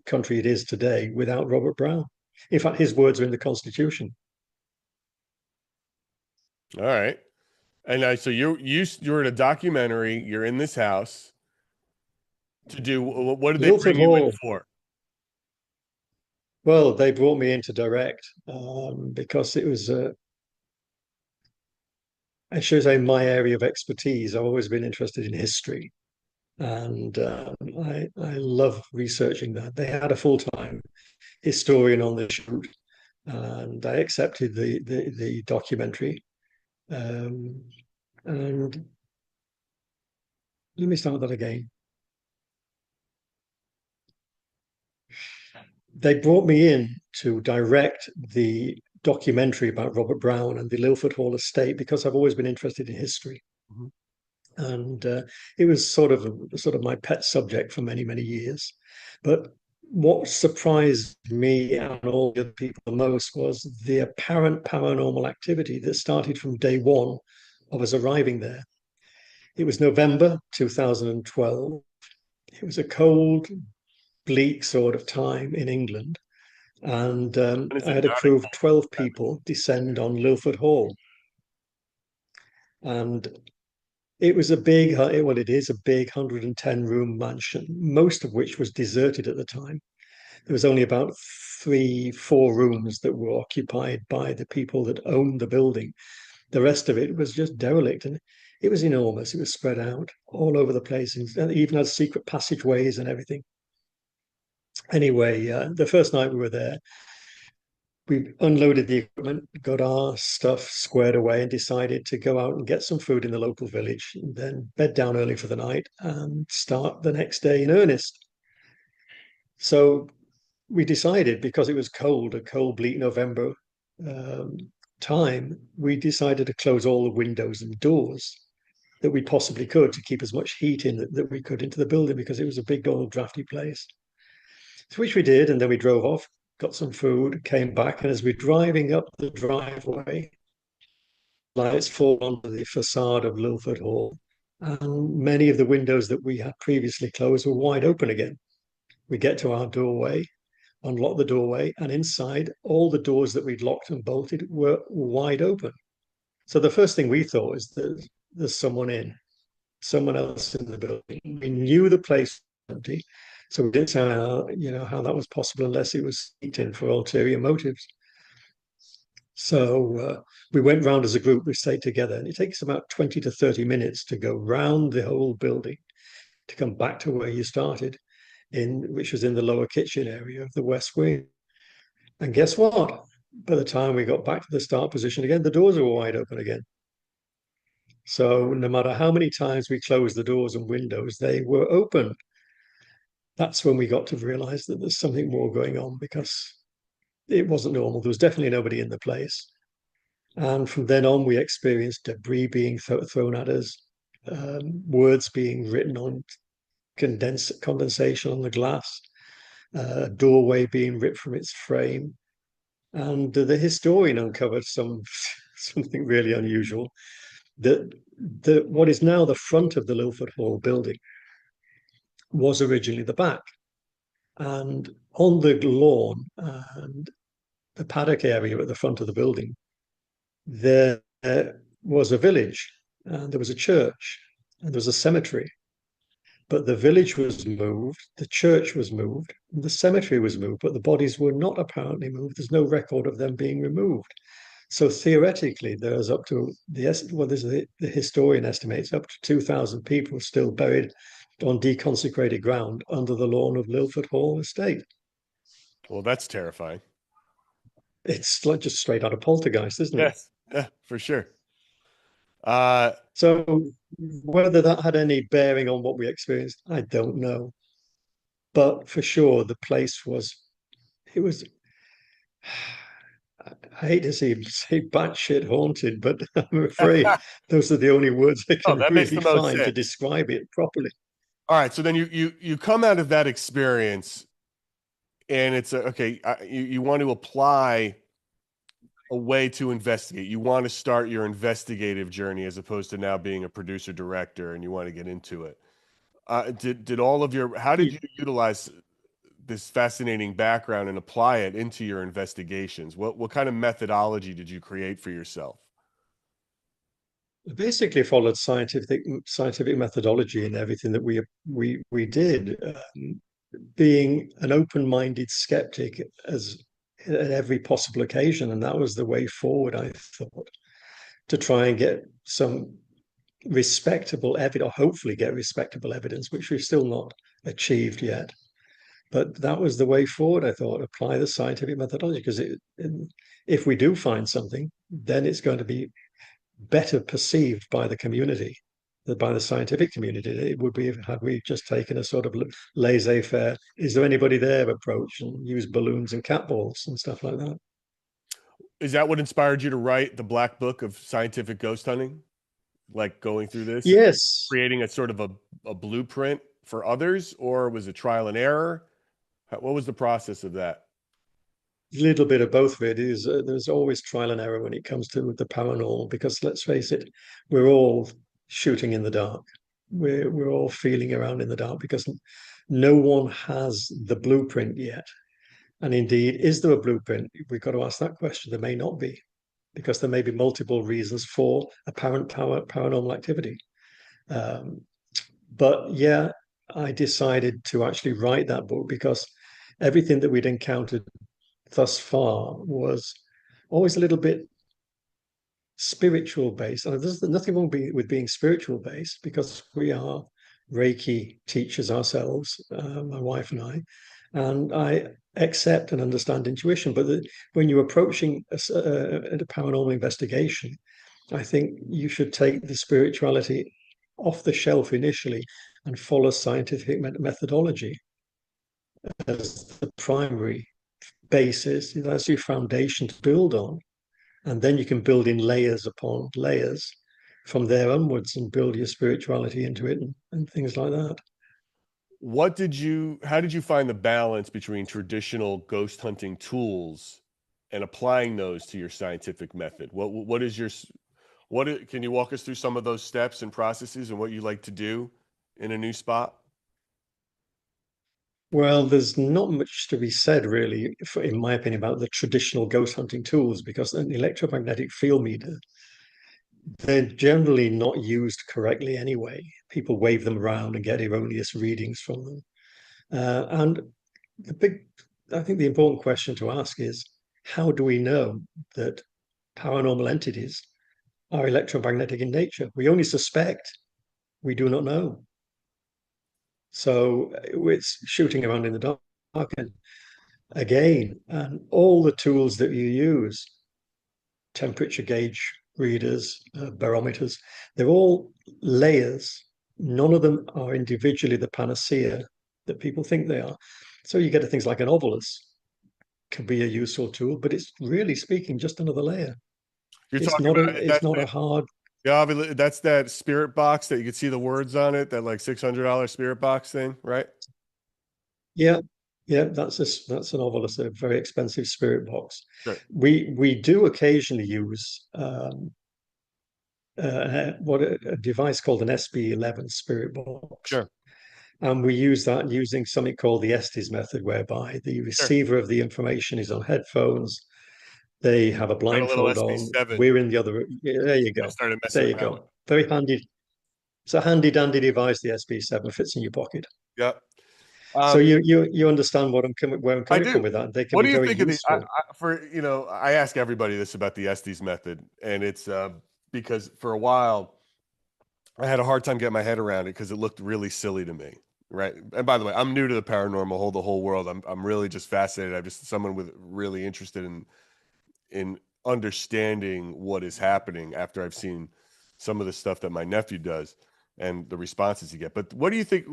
country it is today without Robert Brown. In fact, his words are in the Constitution. All right. And so you're in a documentary. You're in this house to do what did they Lilford bring you in Hall, for? well, they brought me in to direct because it was, I should say, my area of expertise. I've always been interested in history, and I love researching that. They had a full-time historian on the shoot, and I accepted the documentary. Um, and let me start that again. They brought me in to direct the documentary about Robert Brown and the Lilford Hall estate because I've always been interested in history. Mhm. And it was sort of my pet subject for many, many years. But what surprised me and all the other people the most was the apparent paranormal activity that started from day one of us arriving there. It was November 2012. It was a cold, bleak sort of time in England. And When is I it had a not crew in of 12 people descend on Lilford Hall. And it was a big, well, it is a big 110 room mansion, most of which was deserted at the time. There was only about 3, 4 rooms that were occupied by the people that owned the building. The rest of it was just derelict, and it was enormous. It was spread out all over the place, and even had secret passageways and everything. Anyway, the first night we were there, we unloaded the equipment, got our stuff squared away, and decided to go out and get some food in the local village, and then bed down early for the night and start the next day in earnest. So we decided, because it was cold, a cold, bleak November um, time, we decided to close all the windows and doors that we possibly could to keep as much heat in that we could into the building because it was a big old drafty place. So which we did, and then we drove off, got some food, came back, and as we're driving up the driveway, lights fall onto the facade of Lilford Hall, and many of the windows that we had previously closed were wide open again. We get to our doorway, unlock the doorway, and inside, all the doors that we'd locked and bolted were wide open. So the first thing we thought is that there's someone else in the building. We knew the place was empty, so we didn't say how that was possible unless it was sneaked in for ulterior motives. So we went round as a group. We stayed together, and it takes about 20 to 30 minutes to go round the whole building to come back to where you started, which was in the lower kitchen area of the West Wing. And guess what? by the time we got back to the start position again, the doors were wide open again. So no matter how many times we closed the doors and windows, they were open. That's when we got to realize that there's something more going on, because it wasn't normal. There was definitely nobody in the place. And from then on, we experienced debris being thrown at us, words being written on condensation on the glass, a doorway being ripped from its frame. And the historian uncovered something really unusual, that what is now the front of the Lilford Hall building was originally the back. And on the lawn and the paddock area at the front of the building, there was a village, and there was a church, and there was a cemetery. But the village was moved, the church was moved, and the cemetery was moved, but the bodies were not apparently moved. There's no record of them being removed. So theoretically, there's up to the historian estimates up to 2,000 people still buried on deconsecrated ground under the lawn of Lilford Hall Estate. Well, that's terrifying. It's like just straight out of Poltergeist, isn't it? Yes, yeah, for sure. So whether that had any bearing on what we experienced, I don't know. But for sure, the place it was, I hate to say batshit haunted, but I'm afraid those are the only words I can that makes really the most find to sense. describe it properly. All right, so then you come out of that experience, and it's okay. You want to apply a way to investigate. You want to start your investigative journey as opposed to now being a producer director, and you want to get into it. Did all of your how did you utilize this fascinating background and apply it into your investigations? What kind of methodology did you create for yourself? I basically followed scientific methodology in everything that we did, being an open-minded skeptic as at every possible occasion, and that was the way forward, I thought, to try and get some respectable evidence, or hopefully get respectable evidence, which we've still not achieved yet. But that was the way forward, I thought. Apply the scientific methodology, because if we do find something, then it's going to be better perceived by the community, by the scientific community. It would be had we just taken a sort of laissez-faire, is there anybody there approach, and use balloons and cat balls and stuff like that. Is that what inspired you to write the Black Book of Scientific Ghost Hunting? Like going through this, Yes, creating a sort of a blueprint for others, or was it trial and error? What was the process of that? a little bit of both of it is. There's always trial and error when it comes to the paranormal, because let's face it, we're all shooting in the dark. We're all feeling around in the dark, because no one has the blueprint yet. And indeed, is there a blueprint? We've got to ask that question. There may not be, because there may be multiple reasons for apparent paranormal activity. But yeah, I decided to actually write that book because everything that we'd encountered thus far was always a little bit spiritual based. And there's nothing wrong with being spiritual based, because we are Reiki teachers ourselves, my wife and I accept and understand intuition. But when you're approaching a paranormal investigation, I think you should take the spirituality off the shelf initially and follow scientific methodology as the primary basis. That's your foundation to build on. And then you can build in layers upon layers from there onwards and build your spirituality into it, and things like that. How did you find the balance between traditional ghost hunting tools and applying those to your scientific method? Can you walk us through some of those steps and processes and what you like to do in a new spot? Well, there's not much to be said, really, in my opinion, about the traditional ghost hunting tools, because an electromagnetic field meter, they're generally not used correctly anyway. People wave them around and get erroneous readings from them. And I think the important question to ask is, how do we know that paranormal entities are electromagnetic in nature? We only suspect, we do not know. So it's shooting around in the dark. And again. And all the tools that you use, temperature gauge readers, barometers, they're all layers. None of them are individually the panacea that people think they are. So you get to things like an ovilus can be a useful tool, but it's really speaking just another layer. You're It's talking not a about it's not a hard. yeah, that's that spirit box that you can see the words on it, that like $600 spirit box thing, right? Yeah, yeah, that's an ovilus, a very expensive spirit box. Sure. We do occasionally use what a device called an SB11 spirit box. Sure. And we use that using something called the Estes method, whereby the Sure. receiver of the information is on headphones. They have a Got a little blindfold on. SB7. We're in the other. Yeah, there you I go. started messing There you around with. go. Very handy. It's a handy dandy device. The SB7 fits in your pocket. Yeah. So you understand what I'm coming where I'm I coming from do. with that. They can What be do you very think of the useful. I ask everybody this about the Estes method, and it's because for a while I had a hard time getting my head around it because it looked really silly to me, right? And by the way, I'm new to the paranormal, the whole world. I'm really just fascinated. I'm just someone with really interested in understanding what is happening after I've seen some of the stuff that my nephew does and the responses you get. But what do you think?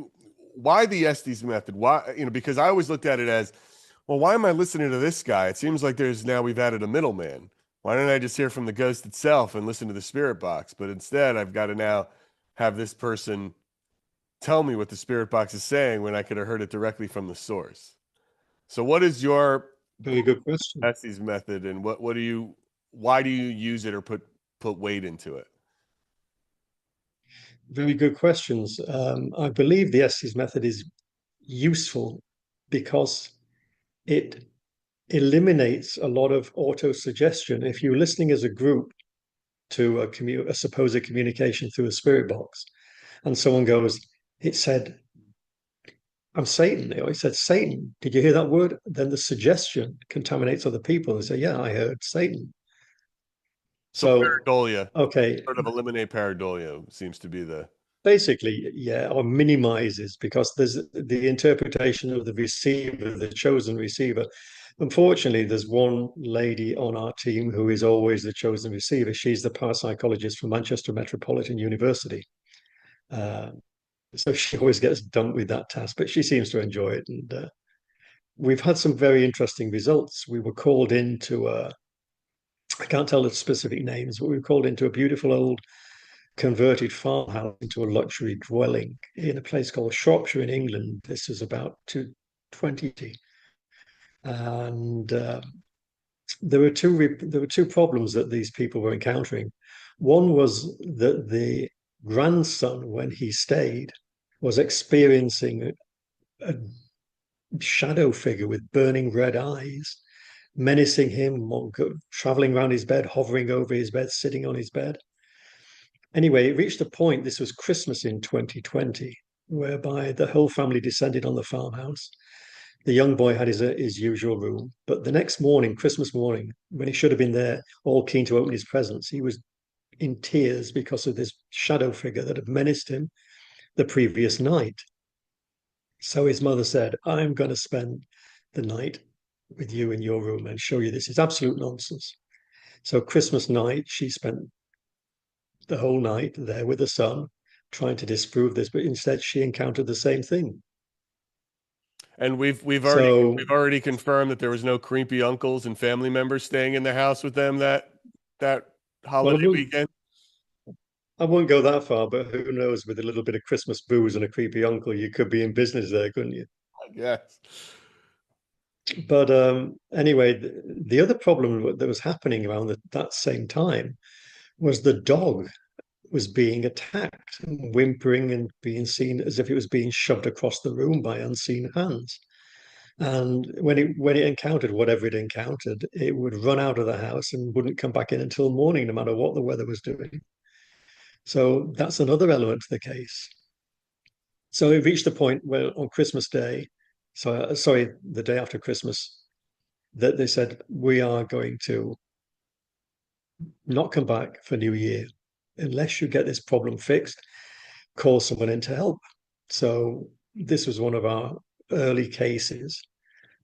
Why the Estes method? Why, because I always looked at it as, well, why am I listening to this guy? It seems like we've added a middleman. Why don't I just hear from the ghost itself and listen to the spirit box? But instead, I've got to now have this person tell me what the spirit box is saying when I could have heard it directly from the source. So what is your Very good question. Estes method, and why do you use it or put weight into it? Very good questions. I believe the Estes method is useful because it eliminates a lot of auto-suggestion. If you're listening as a group to a supposed communication through a spirit box, and someone goes, "It said, I'm Satan," or "It said Satan. Did you hear that word?" Then the suggestion contaminates other people and say, "Yeah, I heard Satan." So So, pareidolia, okay, sort of eliminate pareidolia seems to be the basically, yeah, or minimizes, because there's the interpretation of the receiver, the chosen receiver. Unfortunately, there's one lady on our team who is always the chosen receiver. She's the parapsychologist from Manchester Metropolitan University. Uh, so she always gets dumped with that task, but she seems to enjoy it. And we've had some very interesting results. We were called into I can't tell the specific names, but we were called into a beautiful old converted farmhouse into a luxury dwelling in a place called Shropshire in England. This was about 2020, and there were two problems that these people were encountering. One was that the grandson, when he stayed, was experiencing a shadow figure with burning red eyes, menacing him, traveling around his bed, hovering over his bed, sitting on his bed. Anyway, it reached a point, this was Christmas in 2020, whereby the whole family descended on the farmhouse. The young boy had his usual room, but the next morning, Christmas morning, when he should have been there, all keen to open his presents, he was in tears because of this shadow figure that had menaced him the previous night. So his mother said, "I'm going to spend the night with you in your room and show you this is absolute nonsense." So Christmas night, she spent the whole night there with the son, trying to disprove this, but instead she encountered the same thing. And So, we've already confirmed that there was no creepy uncles and family members staying in the house with them that well, holiday weekend. I won't go that far, but who knows? With a little bit of Christmas booze and a creepy uncle, you could be in business there, couldn't you? Yes. But anyway, the other problem that was happening around that same time was the dog was being attacked, and whimpering and being seen as if it was being shoved across the room by unseen hands. And when it encountered whatever it encountered, it would run out of the house and wouldn't come back in until morning, no matter what the weather was doing. So that's another element to the case. So it reached a point where on Christmas Day, sorry, the day after Christmas, that they said, "We are going to not come back for New Year unless you get this problem fixed. Call someone in to help." So this was one of our early cases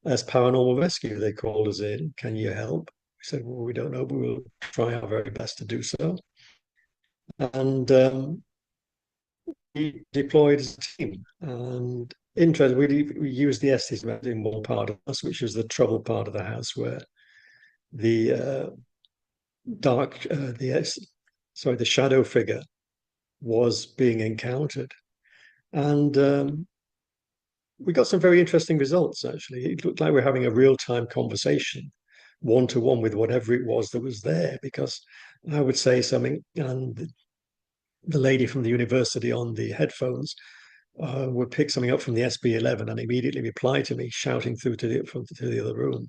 as paranormal rescue. They called us in. Can you help? We said, well, we don't know, but we'll try our very best to do so. And we deployed as a team. And interest, we used the Estes method in one part of the house, which was the trouble part of the house, where the dark, the shadow figure was being encountered. And we got some very interesting results, actually. It looked like we're having a real-time conversation, one-to-one with whatever it was that was there, because I would say something, and the lady from the university on the headphones would pick something up from the SB11 and immediately reply to me, shouting through to the other room.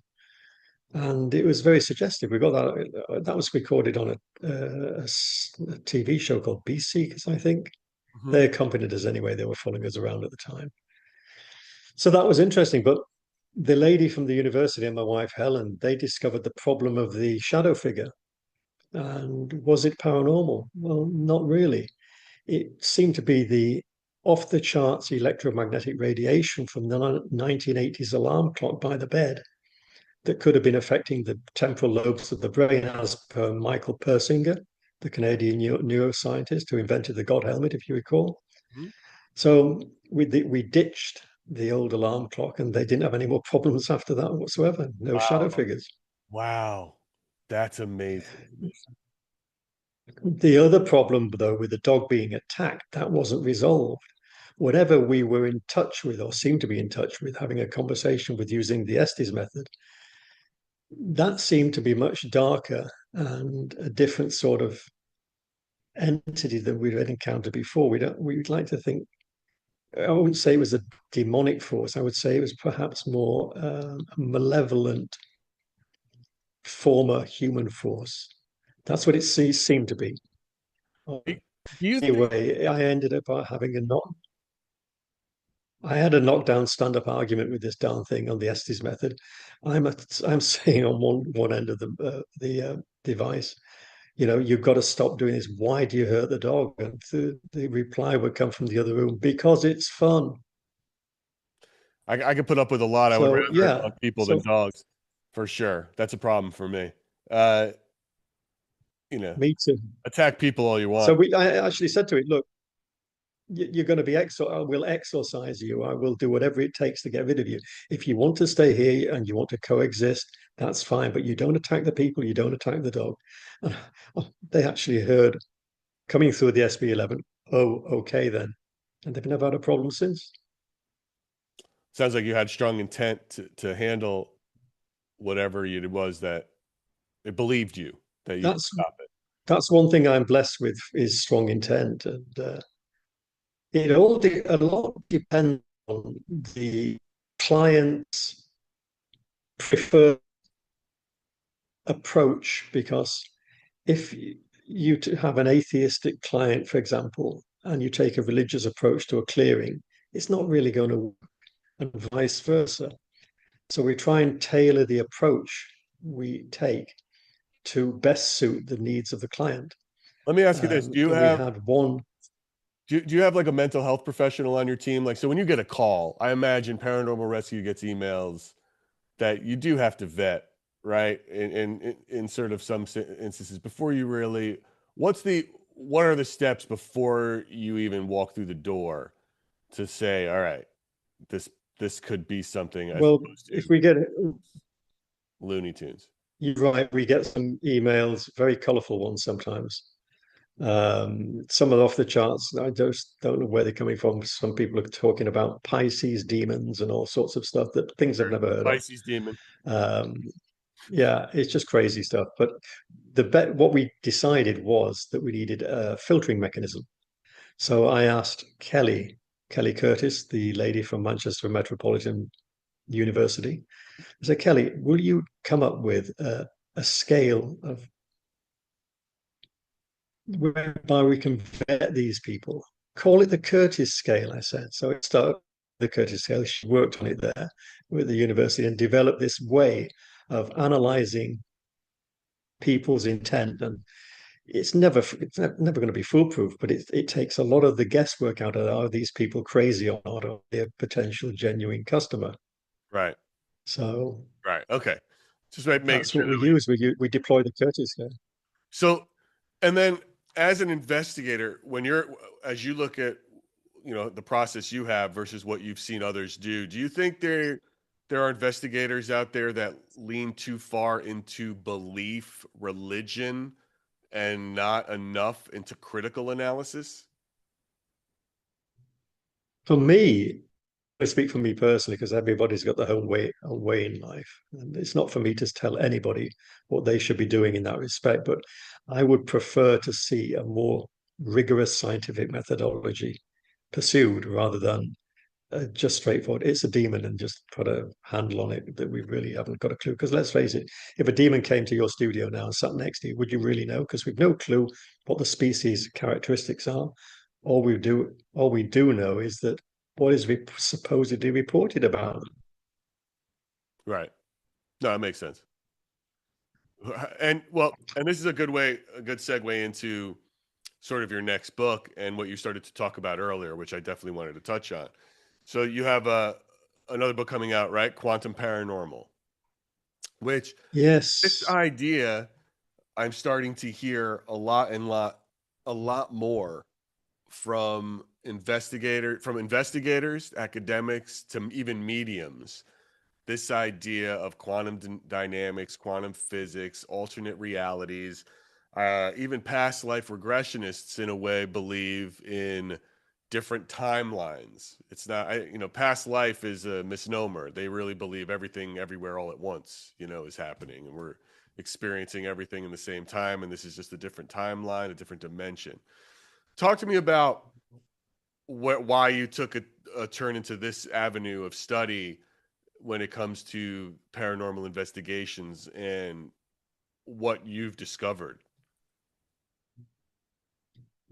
And it was very suggestive. We got that. That was recorded on a TV show called Beast Seekers, I think. Mm-hmm. They accompanied us anyway. They were following us around at the time. So that was interesting. But the lady from the university and my wife, Helen, they discovered the problem of the shadow figure. And was it paranormal? Well, not really. It seemed to be the off the charts electromagnetic radiation from the 1980s alarm clock by the bed that could have been affecting the temporal lobes of the brain, as per Michael Persinger, the Canadian neuroscientist who invented the God helmet, if you recall. Mm-hmm. So we ditched the old alarm clock, and they didn't have any more problems after that whatsoever. No shadow figures. Wow, that's amazing. The other problem, though, with the dog being attacked, that wasn't resolved. Whatever we were in touch with, or seemed to be in touch with, having a conversation with using the Estes method, that seemed to be much darker and a different sort of entity than we'd encountered before. We'd like to think, I wouldn't say it was a demonic force. I would say it was perhaps more a malevolent former human force. That's what it seemed to be. Do you think Anyway, I ended up having I had a knockdown stand-up argument with this darn thing on the Estes method. I'm saying on one end of the device, you've got to stop doing this. Why do you hurt the dog? And the reply would come from the other room, because it's fun. I could put up with a lot? I would So rather yeah, love people than dogs, for sure. That's a problem for me. Me too. Attack people all you So want. I actually said to it, look, you're going to be I will exorcise you. I will do whatever it takes to get rid of you. If you want to stay here and you want to coexist, that's fine. But you don't attack the people. You don't attack the dog. They actually heard coming through the SB11. Oh, okay then, and they've never had a problem since. Sounds like you had strong intent to handle whatever it was that it believed you that you could That's stop it. that's one thing I'm blessed with, is strong intent, and a lot depends on the client's preferred approach, because if you have an atheistic client, for example, and you take a religious approach to a clearing, it's not really going to work, and vice versa. So we try and tailor the approach we take to best suit the needs of the client. Let me ask you this: We had one. Do you have like a mental health professional on your team? Like, so when you get a call, I imagine Paranormal Rescue gets emails that you do have to vet, right? In sort of some instances before you really, what are the steps before you even walk through the door to say, all right, this could be something as Well, opposed to if we get Looney Tunes. you're right, we get some emails, very colorful ones sometimes. Some are off the charts. I just don't know where they're coming from. Some people are talking about Pisces demons and all sorts of stuff, that things I've never heard of. Pisces demon. Yeah, it's just crazy stuff. But what we decided was that we needed a filtering mechanism. So I asked Kelly Curtis, the lady from Manchester Metropolitan University. I said, Kelly, will you come up with a scale of whereby we can vet these people? Call it the Curtis scale, I said. So it started the Curtis scale. She worked on it there with the university and developed this way of analyzing people's intent. And it's never going to be foolproof, but it takes a lot of the guesswork out of, are these people crazy or not? Are they a potential genuine customer? Right. So Right. Okay. Just making that's sure what we that we. use. We deploy the Curtis here. So, and then as an investigator, as you look at, the process you have versus what you've seen others do you think there are investigators out there that lean too far into belief, religion, and not enough into critical analysis? For me, I speak for me personally because everybody's got their own way in life, and it's not for me to tell anybody what they should be doing in that respect. But I would prefer to see a more rigorous scientific methodology pursued rather than just straightforward. It's a demon and just put a handle on it that we really haven't got a clue. Because let's face it, if a demon came to your studio now and sat next to you, would you really know? Because we've no clue what the species characteristics are. All we do know is that what is supposedly reported about them. Right. No, that makes sense. And well, and this is a good segue into sort of your next book and what you started to talk about earlier, which I definitely wanted to touch on. So you have another book coming out, right? Quantum Paranormal, which this Yes, idea I'm starting to hear a lot more from investigators, academics, to even mediums. This idea of quantum dynamics, quantum physics, alternate realities, even past life regressionists, in a way, believe in different timelines. It's not, past life is a misnomer. They really believe everything, everywhere, all at once, is happening, and we're experiencing everything in the same time. And this is just a different timeline, a different dimension. Talk to me about why you took a turn into this avenue of study when it comes to paranormal investigations and what you've discovered.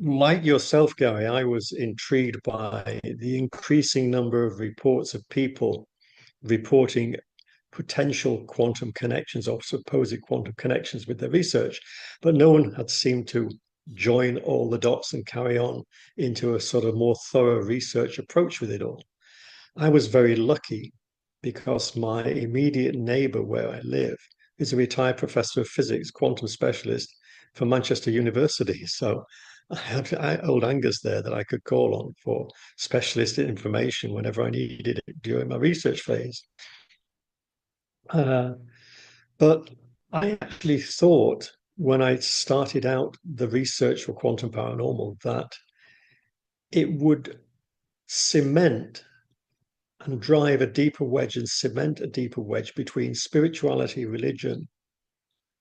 like yourself, Gary, I was intrigued by the increasing number of reports of people reporting potential quantum connections or supposed quantum connections with their research, but no one had seemed to join all the dots and carry on into a sort of more thorough research approach with it all. I was very lucky because my immediate neighbor where I live is a retired professor of physics, quantum specialist from Manchester University. So I had old Angus there that I could call on for specialist information whenever I needed it during my research phase. Uh, but I actually thought when I started out the research for quantum paranormal that it would cement and drive a deeper wedge and cement a deeper wedge between spirituality, religion,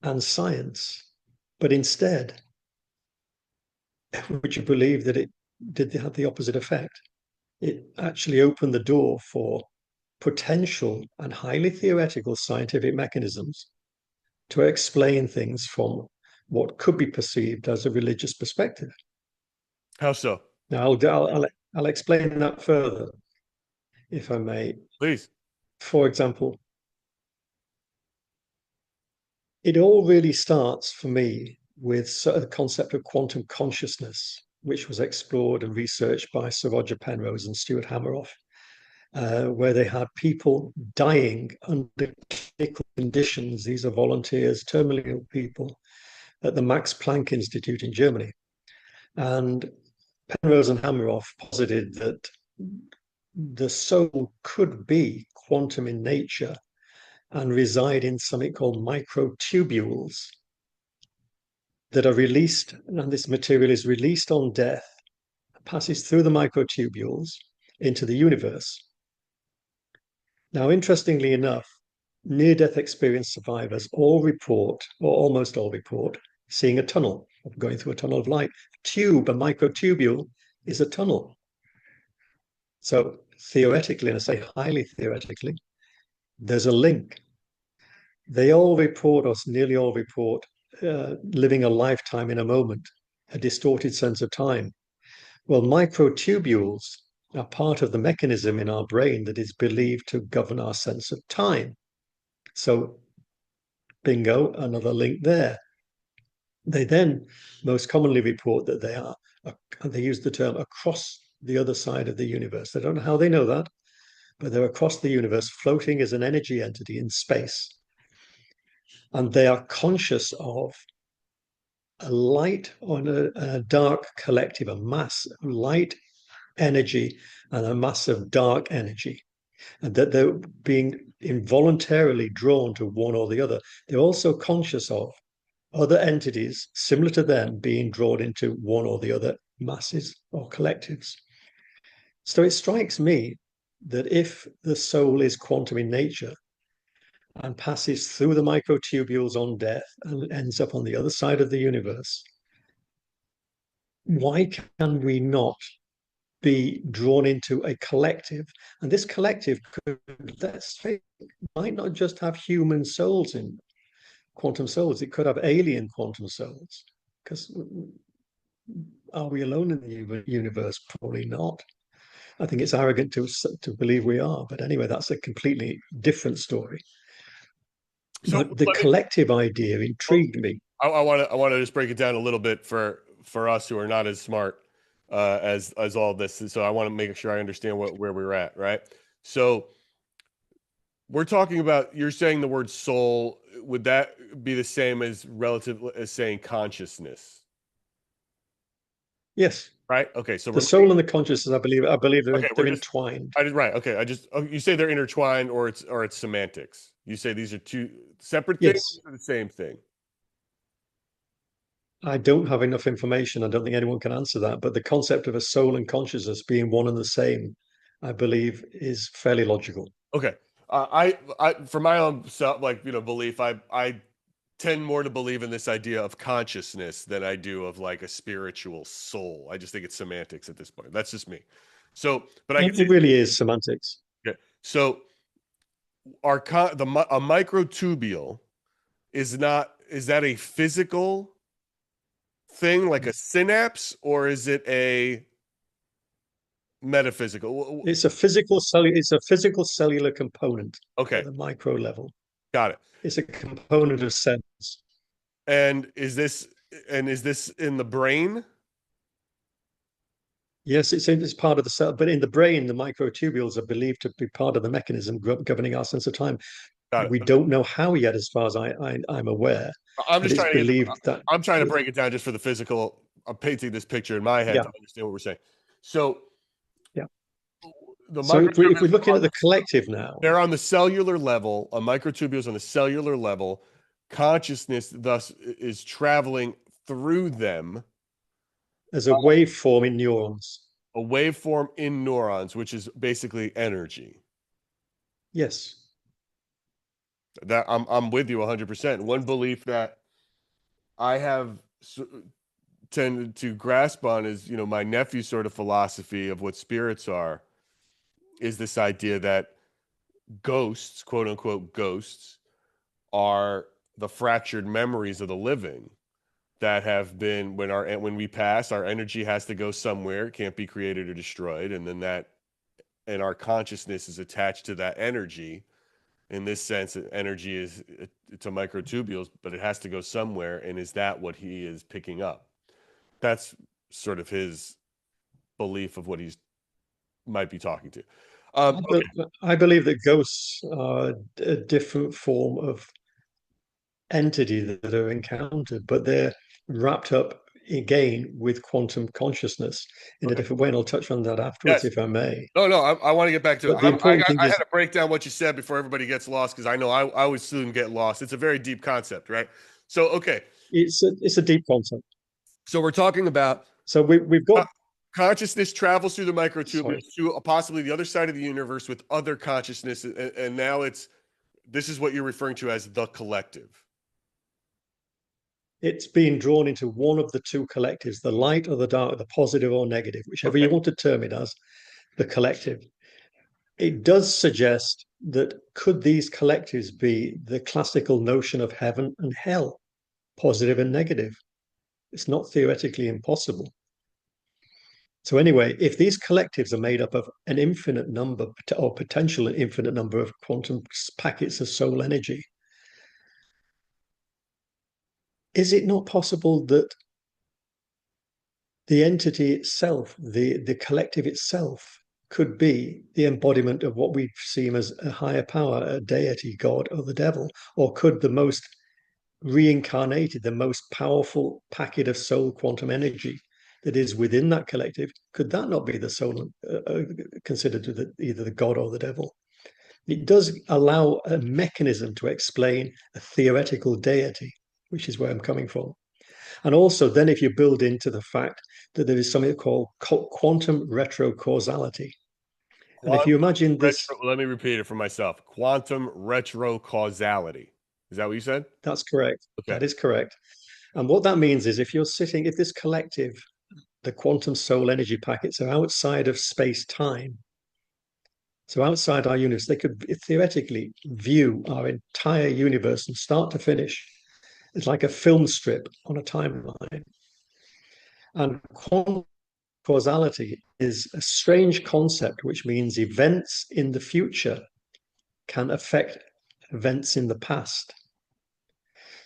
and science. But instead, would you believe that it did have the opposite effect? It actually opened the door for potential and highly theoretical scientific mechanisms to explain things from what could be perceived as a religious perspective. How so? Now, I'll explain that further, if I may. Please. For example, it all really starts for me with the concept of quantum consciousness, which was explored and researched by Sir Roger Penrose and Stuart Hameroff, where they had people dying under clinical conditions. These are volunteers, terminally ill people, at the Max Planck Institute in Germany. And Penrose and Hameroff posited that the soul could be quantum in nature and reside in something called microtubules that are released, and this material is released on death, passes through the microtubules into the universe. Now, interestingly enough, near-death experience survivors all report, or almost all report, seeing a tunnel, going through a tunnel of light. A microtubule, is a tunnel. So theoretically, and I say highly theoretically, there's a link. They all report, or nearly all report, living a lifetime in a moment, a distorted sense of time. Well, microtubules are part of the mechanism in our brain that is believed to govern our sense of time. So, bingo, another link there. They then most commonly report that they are, they use the term across the other side of the universe. I don't know how they know that, but they're across the universe, floating as an energy entity in space. And they are conscious of a light on a dark collective, a mass of light energy and a mass of dark energy, and that they're being involuntarily drawn to one or the other. They're also conscious of other entities similar to them being drawn into one or the other masses or collectives. So it strikes me that if the soul is quantum in nature and passes through the microtubules on death and ends up on the other side of the universe, why can we not be drawn into a collective? And this collective could, let's say, might not just have human souls in quantum souls, it could have alien quantum souls. Because are we alone in the universe? Probably not. I think it's arrogant to believe we are. But anyway, that's a completely different story. So But the collective idea intrigued me. I want to just break it down a little bit for us who are not as smart as all this. So I want to make sure I understand where we're at, right? So we're talking about, you're saying the word soul. Would that be the same as relative as saying consciousness? Yes. Right. Okay. So The soul and the consciousness, I believe they're entwined. Right. Okay. You say they're intertwined, or it's semantics. You say these are two separate Yes. things, or the same thing? I don't have enough information. I don't think anyone can answer that. But the concept of a soul and consciousness being one and the same, I believe, is fairly logical. Okay. For my own self, belief, I tend more to believe in this idea of consciousness than I do of like a spiritual soul. I just think it's semantics at this point. That's just me. So, but It really is semantics. Okay. So, a microtubule is that a physical thing like a synapse, or is it a metaphysical? It's a physical cellular component. Okay. At the micro level. Got it. It's a component of cells. And is this in the brain? Yes, it's part of the cell, but in the brain, the microtubules are believed to be part of the mechanism governing our sense of time. Got it. We don't know how yet, as far as I'm aware. I'm just trying to break it down just for the physical. I'm painting this picture in my head to understand what we're saying. So, yeah. So if we're looking at the collective now, they're on the cellular level. A microtubule is on the cellular level. Consciousness, thus, is traveling through them as a waveform in neurons. A waveform in neurons, which is basically energy. Yes. That I'm with you 100%. One belief that I have tended to grasp on is, my nephew's sort of philosophy of what spirits are, is this idea that ghosts, quote unquote ghosts, are the fractured memories of the living that have been, when we pass, our energy has to go somewhere. It can't be created or destroyed. And then and our consciousness is attached to that energy. In this sense, energy it's a microtubules, but it has to go somewhere. And is that what he is picking up? That's sort of his belief of what he's might be talking to. Okay. I believe that ghosts are a different form of entity that are encountered, but they're wrapped up again with quantum consciousness in a different way. And I'll touch on that afterwards, if I may. No, I want to get back to it. The important thing I had to break down what you said before everybody gets lost, because I know I would soon get lost. It's a very deep concept, right? So, okay. It's a deep concept. So we're talking about. So we've got consciousness travels through the microtubules to possibly the other side of the universe with other consciousness, and now this is what you're referring to as the collective. It's being drawn into one of the two collectives, the light or the dark, the positive or negative, whichever you want to term it as, the collective. It does suggest that could these collectives be the classical notion of heaven and hell, positive and negative? It's not theoretically impossible. So anyway, if these collectives are made up of an infinite number or potential infinite number of quantum packets of soul energy, is it not possible that the entity itself, the collective itself, could be the embodiment of what we see as a higher power, a deity, God, or the devil? Or could the most reincarnated, the most powerful packet of soul quantum energy that is within that collective, could that not be the soul considered either the God or the devil? It does allow a mechanism to explain a theoretical deity, which is where I'm coming from. And also, then if you build into the fact that there is something called quantum retrocausality. And if Quantum you imagine this, let me repeat it for myself. Quantum retrocausality. Is that what you said? that's correct. Okay. That is correct. And what that means is if this collective, the quantum soul energy packets are outside of space time, so outside our universe, they could theoretically view our entire universe from start to finish. It's like a film strip on a timeline. And quantum causality is a strange concept, which means events in the future can affect events in the past.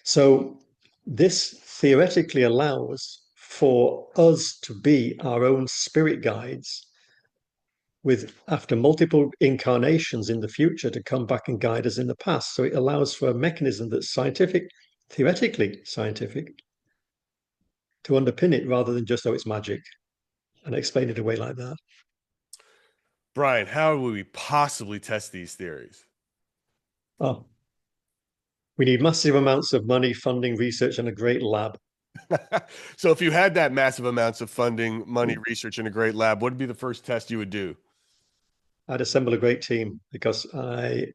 So this theoretically allows for us to be our own spirit guides with after multiple incarnations in the future to come back and guide us in the past. So it allows for a mechanism that's scientific, theoretically scientific, to underpin it rather than just, oh, it's magic, and explain it away like that. Brian, how would we possibly test these theories? Oh, we need massive amounts of money, funding, research, and a great lab. So if you had that massive amounts of funding, money, research, and a great lab, what would be the first test you would do? I'd assemble a great team because I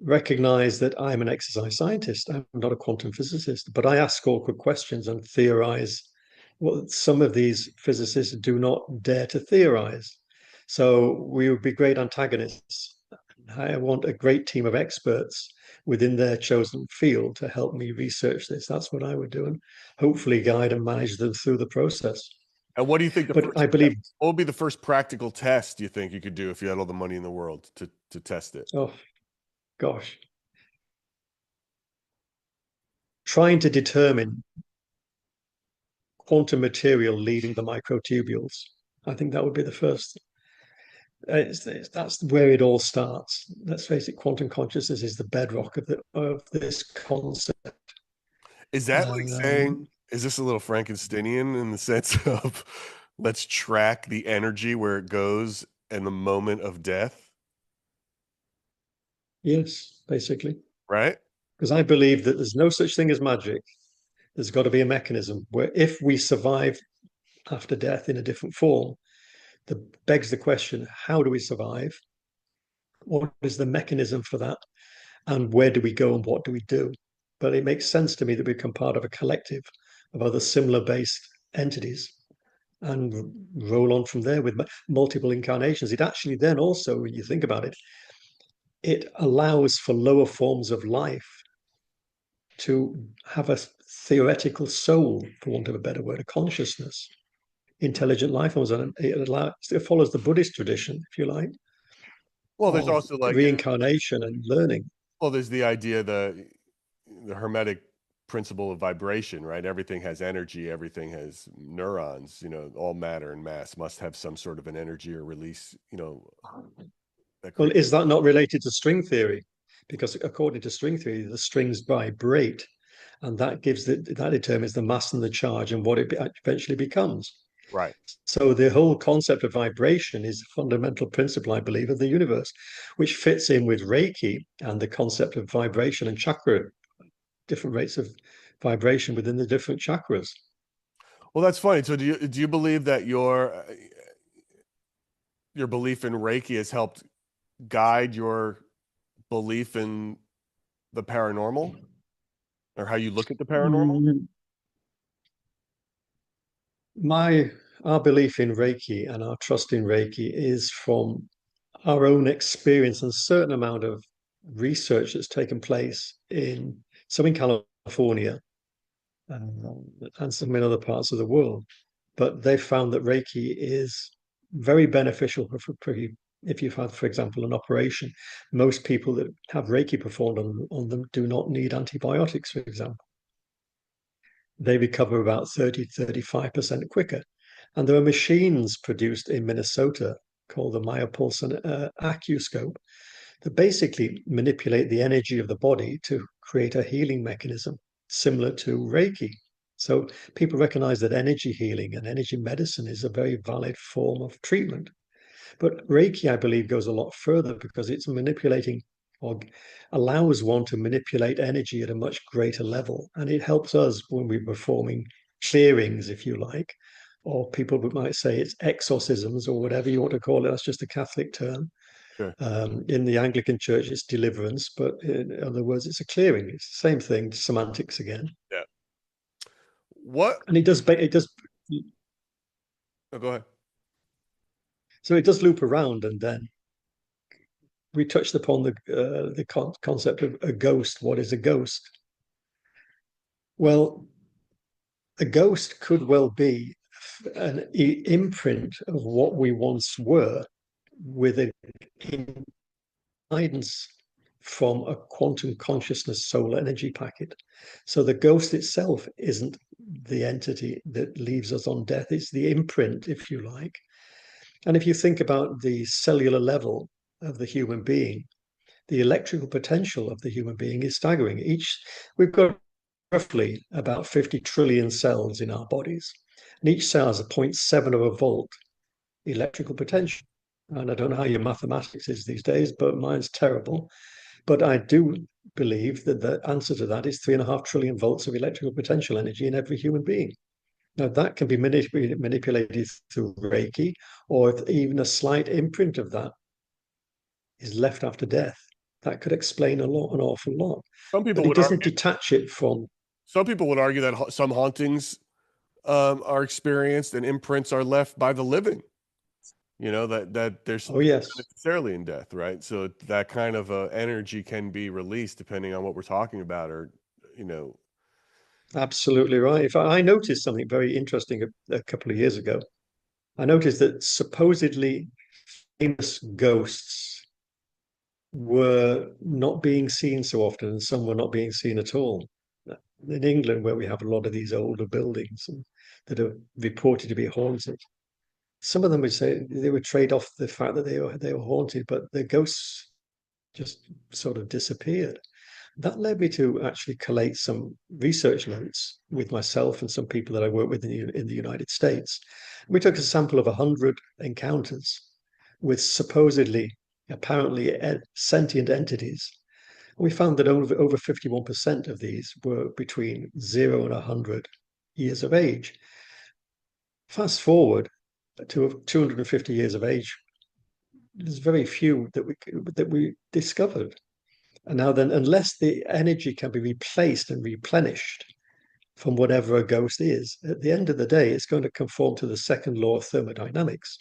recognize that I'm an exercise scientist. I'm not a quantum physicist, but I ask awkward questions and theorize what some of these physicists do not dare to theorize. So we would be great antagonists. I want a great team of experts within their chosen field to help me research this. That's what I would do, and hopefully guide and manage them through the process. And what do you think But I believe, what would be the first practical test you think you could do if you had all the money in the world to test it? oh gosh, trying to determine quantum material leaving the microtubules. I think that would be the first. That's where it all starts. Let's face it, quantum consciousness is the bedrock of this concept. Is that like saying, is this a little Frankensteinian in the sense of let's track the energy where it goes in the moment of death? Yes, basically. Right? Because I believe that there's no such thing as magic. There's got to be a mechanism where if we survive after death in a different form, that begs the question, how do we survive? What is the mechanism for that? And where do we go and what do we do? But it makes sense to me that we become part of a collective of other similar based entities and roll on from there with multiple incarnations. It actually then also, when you think about it, it allows for lower forms of life to have a theoretical soul, for want of a better word, a consciousness, intelligent life forms. And it follows the Buddhist tradition, if you like, Well, there's of also like reincarnation and learning. well, there's the idea the hermetic principle of vibration, right? Everything has energy, everything has neurons, all matter and mass must have some sort of an energy or release, Well, is that not related to string theory? Because according to string theory, the strings vibrate, and that determines the mass and the charge and what it eventually becomes. right. So the whole concept of vibration is a fundamental principle, I believe, of the universe, which fits in with Reiki and the concept of vibration and chakra, different rates of vibration within the different chakras. Well, that's funny. So do you believe that your belief in Reiki has helped guide your belief in the paranormal or how you look at the paranormal? Our belief in Reiki and our trust in Reiki is from our own experience and a certain amount of research that's taken place in California and some in other parts of the world. But they found that Reiki is very beneficial if you've had, for example, an operation. Most people that have Reiki performed on them do not need antibiotics, for example. They recover about 30, 35% quicker. And there are machines produced in Minnesota called the myopulse and acuscope that basically manipulate the energy of the body to create a healing mechanism similar to Reiki. So people recognize that energy healing and energy medicine is a very valid form of treatment. But Reiki, I believe, goes a lot further because it's manipulating or allows one to manipulate energy at a much greater level. And it helps us when we're performing clearings, if you like, or people might say it's exorcisms or whatever you want to call it. That's just a Catholic term. Sure. In the Anglican Church, it's deliverance, but in other words, it's a clearing. It's the same thing, semantics again. Yeah. What? And it does. Oh, go ahead. So it does loop around, and then we touched upon the concept of a ghost. What is a ghost? Well, a ghost could well be an imprint of what we once were, with a guidance from a quantum consciousness soul energy packet. So the ghost itself isn't the entity that leaves us on death, it's the imprint, if you like. And if you think about the cellular level of the human being, the electrical potential of the human being is staggering. We've got roughly about 50 trillion cells in our bodies, and each cell has a 0.7 of a volt electrical potential. And I don't know how your mathematics is these days, but mine's terrible. But I do believe that the answer to that is 3.5 trillion volts of electrical potential energy in every human being. Now, that can be manipulated through Reiki, or if even a slight imprint of that is left after death, that could explain an awful lot. Some people But it would doesn't argue, detach it from. some people would argue that some hauntings are experienced and imprints are left by the living. You know, that there's Oh, yes. not necessarily in death, right? So that kind of energy can be released depending on what we're talking about, or you know. Absolutely right. If I noticed something very interesting a couple of years ago. I noticed that supposedly famous ghosts were not being seen so often, and some were not being seen at all. In England, where we have a lot of these older buildings that are reported to be haunted, some of them would say they would trade off the fact that they were haunted, but the ghosts just sort of disappeared. That led me to actually collate some research notes with myself and some people that I work with in the United States. We took a sample of 100 encounters with supposedly, apparently sentient entities. We found that over 51% of these were between 0 and 100 years of age. Fast forward to 250 years of age, there's very few that we discovered. And now then, unless the energy can be replaced and replenished from whatever a ghost is, at the end of the day, it's going to conform to the second law of thermodynamics.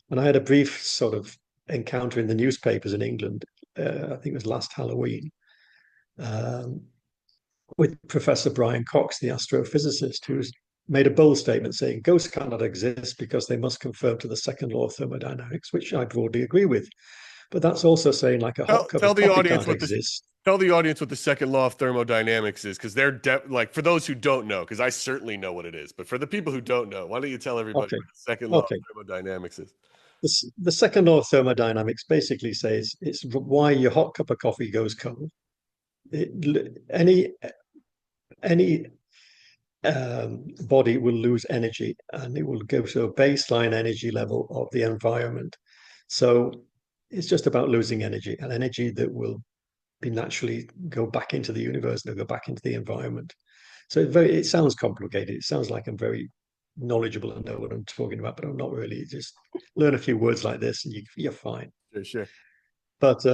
And I had a brief sort of encounter in the newspapers in England, I think it was last Halloween, um, with Professor Brian Cox, the astrophysicist, who's made a bold statement saying ghosts cannot exist because they must conform to the second law of thermodynamics, which I broadly agree with. But that's also saying like a hot cup Tell of the coffee audience can't what exist. tell the audience what the second law of thermodynamics is, because they're like, for those who don't know, because I certainly know what it is, but for the people who don't know, why don't you tell everybody Okay, what the second law of okay. thermodynamics is? The second law of thermodynamics basically says it's why your hot cup of coffee goes cold. Any body will lose energy, and it will go to a baseline energy level of the environment. So it's just about losing energy, and energy that will be naturally go back into the universe and go back into the environment. So it sounds complicated. It sounds like I'm very knowledgeable and know what I'm talking about, but I'm not really. Just learn a few words like this, and you're fine. Sure. But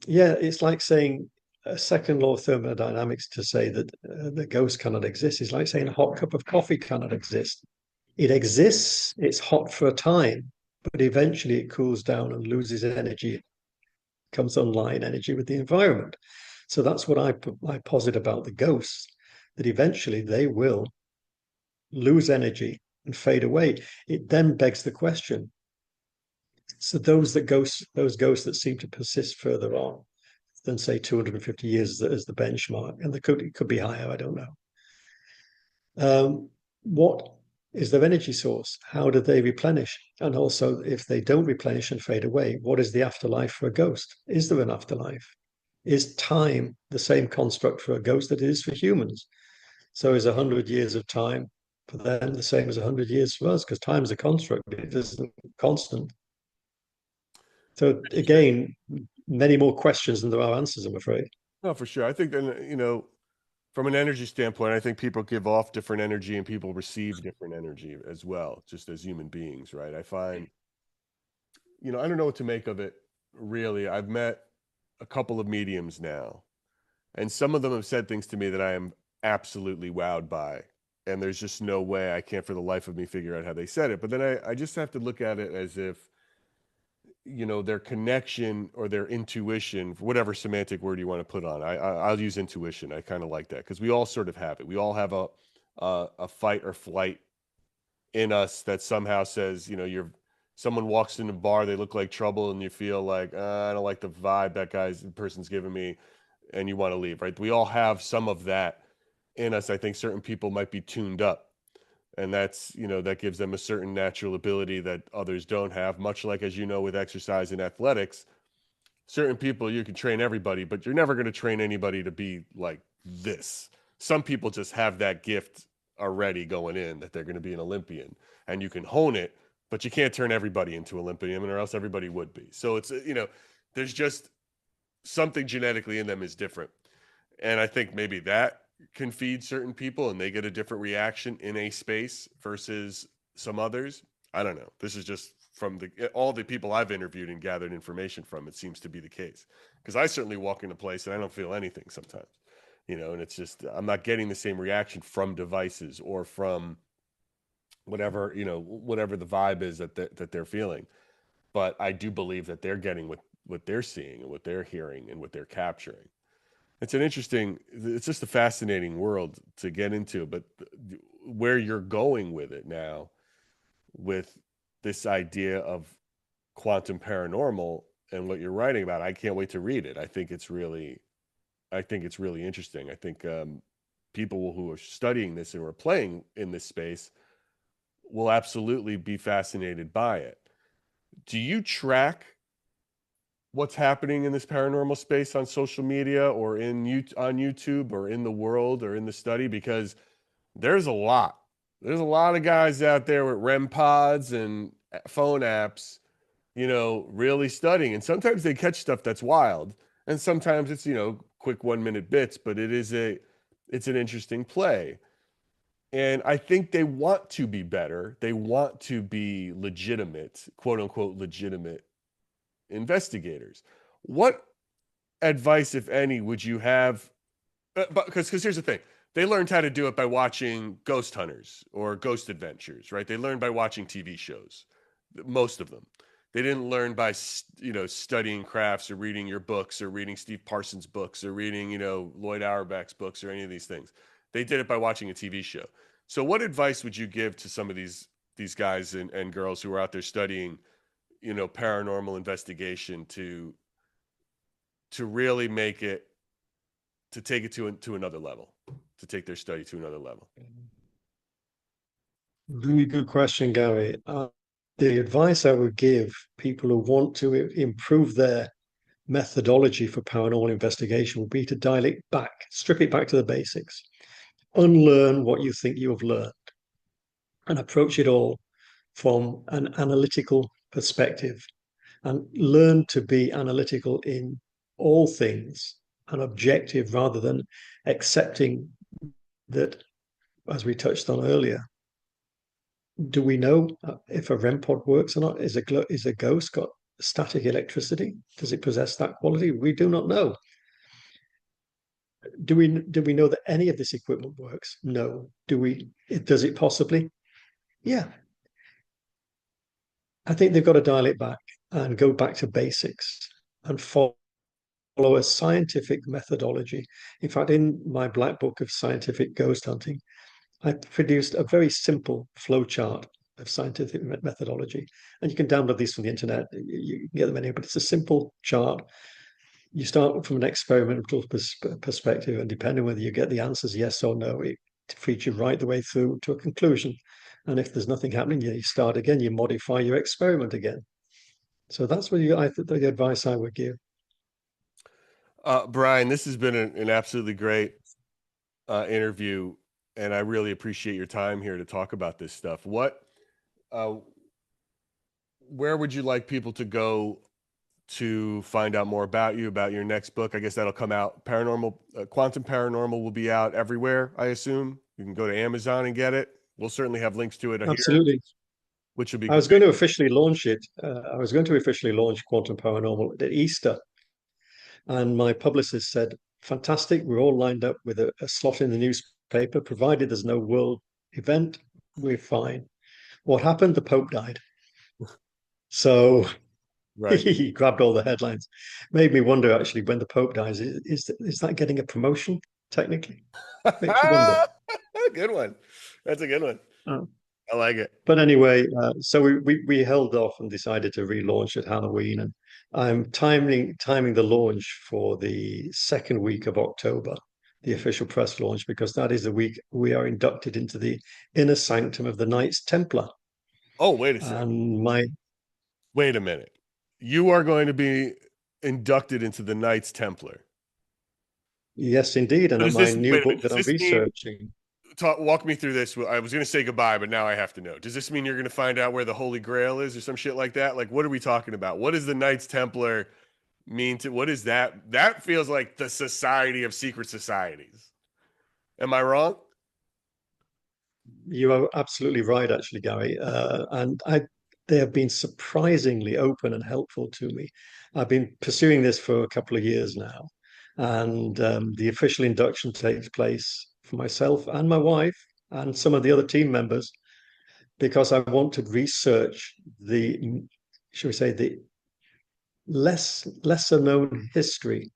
yeah, it's like saying a second law of thermodynamics to say that the ghost cannot exist is like saying a hot cup of coffee cannot exist. It exists, it's hot for a time, but eventually it cools down and loses energy, comes online energy with the environment. So that's what I posit about the ghosts, that eventually they will lose energy and fade away. It then begs the question. So those ghosts that seem to persist further on than say 250 years as the benchmark, and it could be higher. I don't know. What is their energy source. How do they replenish? And also, if they don't replenish and fade away, what is the afterlife for a ghost? Is there an afterlife? Is time the same construct for a ghost that it is for humans? So is 100 years of time for them the same as 100 years for us? Because time is a construct, it isn't constant. So again, many more questions than there are answers, I'm afraid. No, for sure. I think that, from an energy standpoint, I think people give off different energy and people receive different energy as well, just as human beings, right? I find, I don't know what to make of it, really. I've met a couple of mediums now, and some of them have said things to me that I am absolutely wowed by. And there's just no way, I can't for the life of me figure out how they said it. But then I just have to look at it as if, their connection or their intuition, whatever semantic word you want to put on. I'll use intuition. I kind of like that because we all sort of have it. We all have a fight or flight in us that somehow says, someone walks in a bar, they look like trouble, and you feel like, I don't like the vibe the person's giving me, and you want to leave, right? We all have some of that in us. I think certain people might be tuned up, and that's, that gives them a certain natural ability that others don't have, much like, as with exercise and athletics, certain people, you can train everybody, but you're never going to train anybody to be like this. Some people just have that gift already going in that they're going to be an Olympian, and you can hone it, but you can't turn everybody into Olympian, or else everybody would be. So it's, there's just something genetically in them is different. And I think maybe that can feed certain people and they get a different reaction in a space versus some others. I don't know. This is just from all the people I've interviewed and gathered information from. It seems to be the case, because I certainly walk in a place and I don't feel anything sometimes, and it's just, I'm not getting the same reaction from devices or from whatever, whatever the vibe is that they're feeling. But I do believe that they're getting what they're seeing and what they're hearing and what they're capturing. It's just a fascinating world to get into, but where you're going with it now, with this idea of quantum paranormal and what you're writing about, I can't wait to read it. I think it's really interesting. I think people who are studying this and are playing in this space will absolutely be fascinated by it. Do you track what's happening in this paranormal space on social media or on YouTube or in the world or in the study? Because there's a lot of guys out there with REM pods and phone apps, really studying. And sometimes they catch stuff that's wild. And sometimes it's, quick 1-minute bits, but it's an interesting play. And I think they want to be better. They want to be legitimate, quote unquote, legitimate investigators. What advice, if any, would you have? Because here's the thing. They learned how to do it by watching Ghost Hunters or Ghost Adventures, right? They learned by watching TV shows, most of them. They didn't learn by, studying crafts or reading your books or reading Steve Parsons' books or reading, Lloyd Auerbach's books or any of these things. They did it by watching a TV show. So what advice would you give to some of these guys and girls who are out there studying, paranormal investigation to really make it, to take it to another level, to take their study to another level? Really good question, Gary. The advice I would give people who want to improve their methodology for paranormal investigation would be to dial it back, strip it back to the basics, unlearn what you think you have learned, and approach it all from an analytical perspective, and learn to be analytical in all things and objective rather than accepting that, as we touched on earlier. Do we know if a REM pod works or not? Is a ghost got static electricity? Does it possess that quality? We do not know. Do we know that any of this equipment works? No. Does it possibly? Yeah. I think they've got to dial it back and go back to basics and follow a scientific methodology. In fact, in my black book of scientific ghost hunting, I produced a very simple flowchart of scientific methodology. And you can download these from the internet. You can get them anywhere, but it's a simple chart. You start from an experimental perspective, and depending whether you get the answers yes or no, it feeds you right the way through to a conclusion. And if there's nothing happening, you start again, you modify your experiment again. So that's what the advice I would give. Brian, this has been an absolutely great interview, and I really appreciate your time here to talk about this stuff. Uh, where would you like people to go to find out more about you, about your next book? I guess that'll come out. Quantum Paranormal will be out everywhere, I assume. You can go to Amazon and get it. We'll certainly have links to it here, Absolutely. which will be I great. was going to officially launch it. I was going to officially launch Quantum Paranormal at Easter. And my publicist said, fantastic, we're all lined up with a slot in the newspaper, provided there's no world event, we're fine. What happened? The Pope died. So Right. he grabbed all the headlines. Made me wonder, actually, when the Pope dies, is that getting a promotion, technically? Makes you wonder. Good one. That's a good one. Uh, I like it. But anyway, so we held off and decided to relaunch at Halloween, and I'm timing the launch for the second week of October, the official press launch, because that is the week we are inducted into the inner sanctum of the Knights Templar. Oh, wait a second. And Wait a minute. You are going to be inducted into the Knights Templar. yes, indeed, and my new book that I'm researching. Walk me through this. I was going to say goodbye, but now I have to know. Does this mean you're going to find out where the Holy Grail is or some shit like that? Like, what are we talking about? What does the Knights Templar mean to, what is that? That feels like the Society of Secret Societies. Am I wrong? You are absolutely right, actually, Gary. They have been surprisingly open and helpful to me. I've been pursuing this for a couple of years now, and the official induction takes place for myself and my wife and some of the other team members because I want to research shall we say, the lesser known history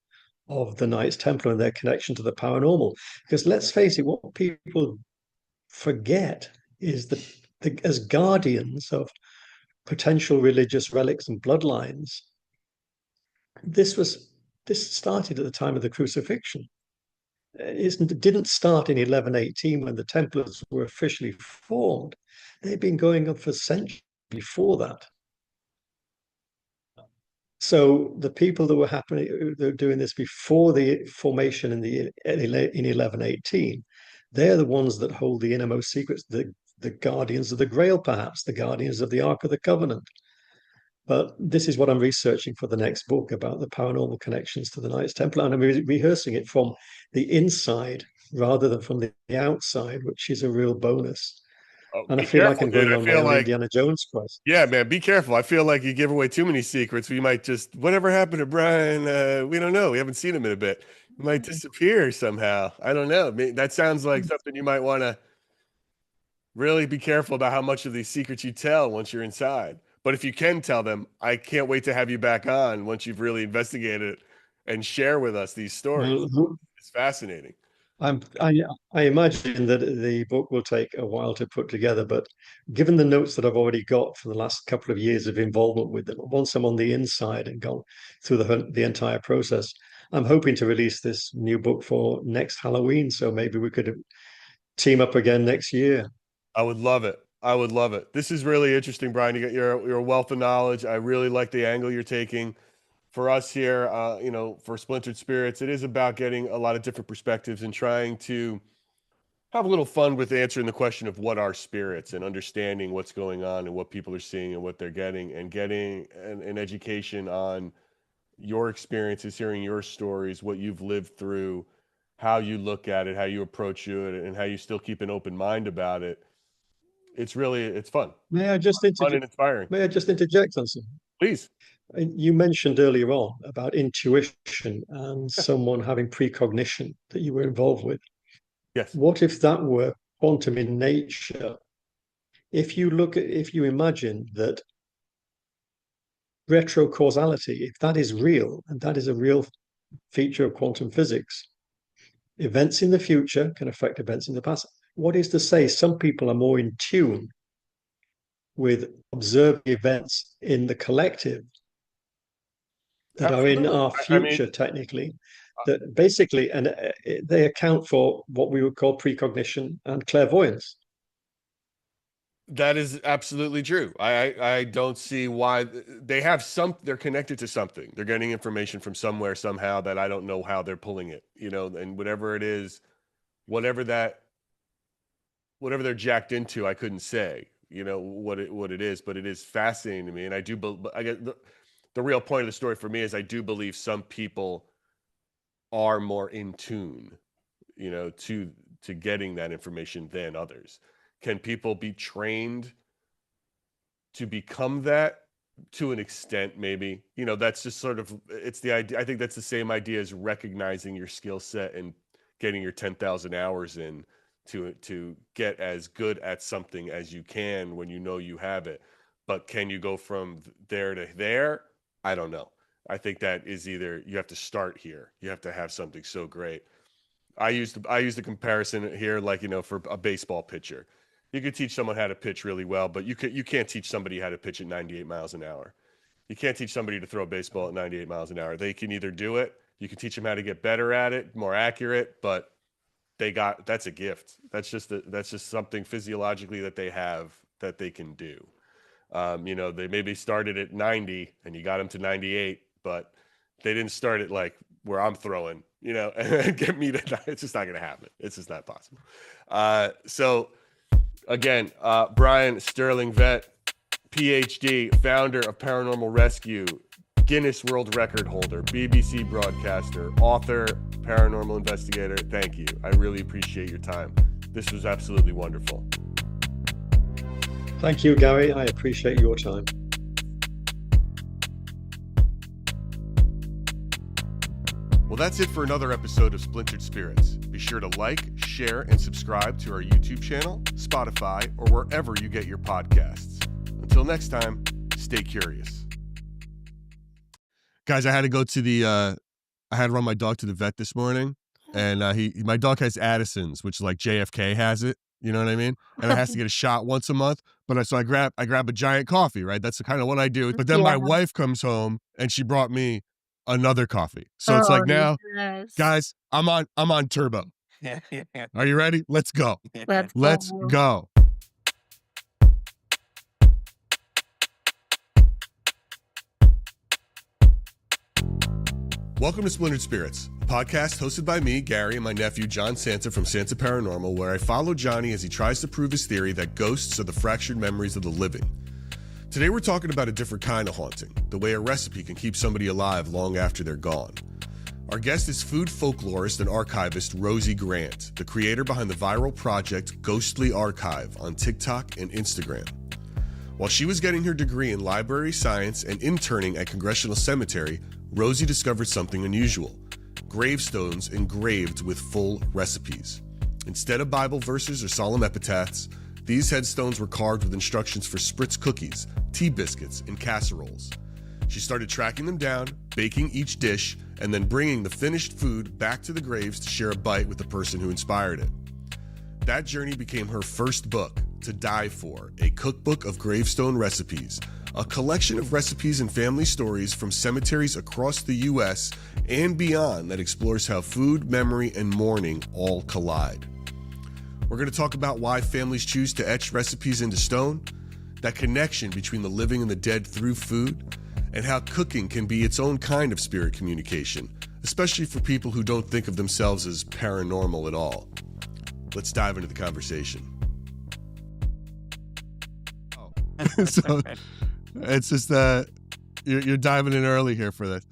of the Knights Templar and their connection to the paranormal. Because let's face it, what people forget is that as guardians of potential religious relics and bloodlines, this started at the time of the crucifixion. It didn't start in 1118 when the Templars were officially formed. They've been going on for centuries before that. So the people that were doing this before the formation in 1118, they're the ones that hold the innermost secrets, the guardians of the Grail, perhaps the guardians of the Ark of the Covenant. But this is what I'm researching for the next book about the paranormal connections to the Knights Templar, and I'm rehearsing it from the inside rather than from the outside, which is a real bonus. Oh, and I feel like I'm going on my own Indiana Jones quest. Yeah, man, be careful. I feel like you give away too many secrets. We might just, whatever happened to Brian? We don't know. We haven't seen him in a bit. He might disappear somehow. I don't know. That sounds like something you might want to really be careful about how much of these secrets you tell once you're inside. But if you can tell them, I can't wait to have you back on once you've really investigated it and share with us these stories. It's fascinating. I imagine that the book will take a while to put together, but given the notes that I've already got for the last couple of years of involvement with them, once I'm on the inside and gone through the entire process, I'm hoping to release this new book for next Halloween. So maybe we could team up again next year. I would love it. I would love it. This is really interesting, Brian. You're a wealth of knowledge. I really like the angle you're taking. For us here, for Splintered Spirits, it is about getting a lot of different perspectives and trying to have a little fun with answering the question of what are spirits and understanding what's going on and what people are seeing and what they're getting, and getting an education on your experiences, hearing your stories, what you've lived through, how you look at it, how you approach it, and how you still keep an open mind about it. It's fun. May I just Fun and inspiring. May I just interject on something? Please. You mentioned earlier on about intuition and someone having precognition that you were involved with. Yes. What if that were quantum in nature? If you imagine that retrocausality, if that is real, and that is a real feature of quantum physics, events in the future can affect events in the past. What is to say some people are more in tune with observing events in the collective that Absolutely. are in our future, technically, that basically, and they account for what we would call precognition and clairvoyance. That is absolutely true. I don't see why they have they're connected to something. They're getting information from somewhere somehow that I don't know how they're pulling it, and whatever it is, whatever they're jacked into, I couldn't say, what it is, but it is fascinating to me. And I get the real point of the story for me is I do believe some people are more in tune, to getting that information than others. Can people be trained to become that? To an extent, maybe. That's just sort of, it's the idea. I think that's the same idea as recognizing your skill set and getting your 10,000 hours in to get as good at something as you can when you know you have it. But can you go from there to there? I don't know. I think that is either you have to start here. You have to have something so great. I use the comparison here, like, for a baseball pitcher. You could teach someone how to pitch really well, but you can't teach somebody how to pitch at 98 miles an hour. You can't teach somebody to throw a baseball at 98 miles an hour. They can either do it, you can teach them how to get better at it, more accurate, but that's a gift. That's just something physiologically that they have that they can do. They maybe started at 90 and you got them to 98, but they didn't start at like where I'm throwing, and get me to, it's just not going to happen. It's just not possible. So again, Brian Sterling, vet, PhD, founder of Paranormal Rescue, Guinness World Record holder, BBC broadcaster, author, paranormal investigator. Thank you. I really appreciate your time. This was absolutely wonderful. Thank you, Gary. I appreciate your time. Well, that's it for another episode of Splintered Spirits. Be sure to like, share, and subscribe to our YouTube channel, Spotify, or wherever you get your podcasts. Until next time, stay curious. Guys, I had to go to I had to run my dog to the vet this morning, and my dog has Addison's, which is like JFK has it. You know what I mean? And it has to get a shot once a month. But so I grab a giant coffee, right? That's kind of what I do. But then my wife comes home and she brought me another coffee. So it's like now, guys, I'm on turbo. Are you ready? Let's go. Let's go. Welcome to Splintered Spirits, a podcast hosted by me, Gary, and my nephew, John Santa from Santa Paranormal, where I follow Johnny as he tries to prove his theory that ghosts are the fractured memories of the living. Today we're talking about a different kind of haunting, the way a recipe can keep somebody alive long after they're gone. Our guest is food folklorist and archivist Rosie Grant, the creator behind the viral project Ghostly Archive on TikTok and Instagram. While she was getting her degree in library science and interning at Congressional Cemetery, Rosie discovered something unusual: gravestones engraved with full recipes. Instead of Bible verses or solemn epitaphs, these headstones were carved with instructions for spritz cookies, tea biscuits, and casseroles. She started tracking them down, baking each dish, and then bringing the finished food back to the graves to share a bite with the person who inspired it. That journey became her first book, To Die For, a cookbook of gravestone recipes, a collection of recipes and family stories from cemeteries across the U.S. and beyond that explores how food, memory, and mourning all collide. We're going to talk about why families choose to etch recipes into stone, that connection between the living and the dead through food, and how cooking can be its own kind of spirit communication, especially for people who don't think of themselves as paranormal at all. Let's dive into the conversation. So it's just you're diving in early here for this.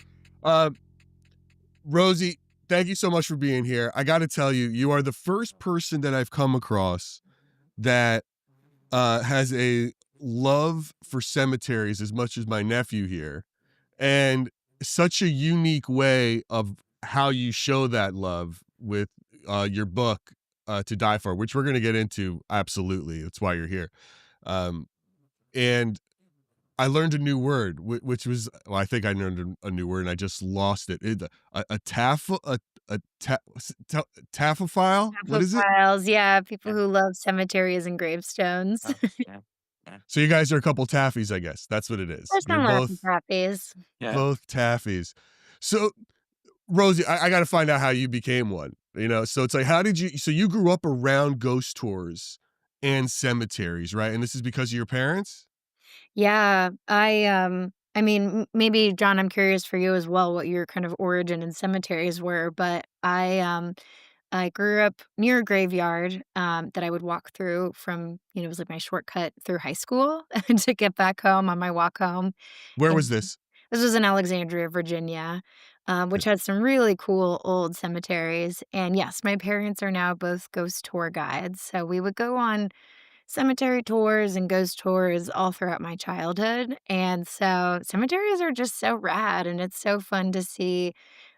Rosie, thank you so much for being here. I got to tell you, you are the first person that I've come across that has a love for cemeteries as much as my nephew here, and such a unique way of how you show that love with your book, To Die For, which we're going to get into. Absolutely. That's why you're here. And I learned a new word, which was, well, I think I learned a new word and I just lost it. Taphophile? What is it? Tapophiles, yeah, people who love cemeteries and gravestones. Yeah. So you guys are a couple taffies, I guess. That's what it is. There's You're some both tappies. both taffies. So Rosie, I got to find out how you became one. So it's like, so you grew up around ghost tours and cemeteries, right? And this is because of your parents? Yeah, I mean, maybe John, I'm curious for you as well what your kind of origin in cemeteries were, but I grew up near a graveyard, that I would walk through from, it was like my shortcut through high school to get back home on my walk home. Where And was this? this was in Alexandria, Virginia, which has some really cool old cemeteries. And yes, my parents are now both ghost tour guides. So we would go on cemetery tours and ghost tours all throughout my childhood. And so cemeteries are just so rad, and it's so fun to see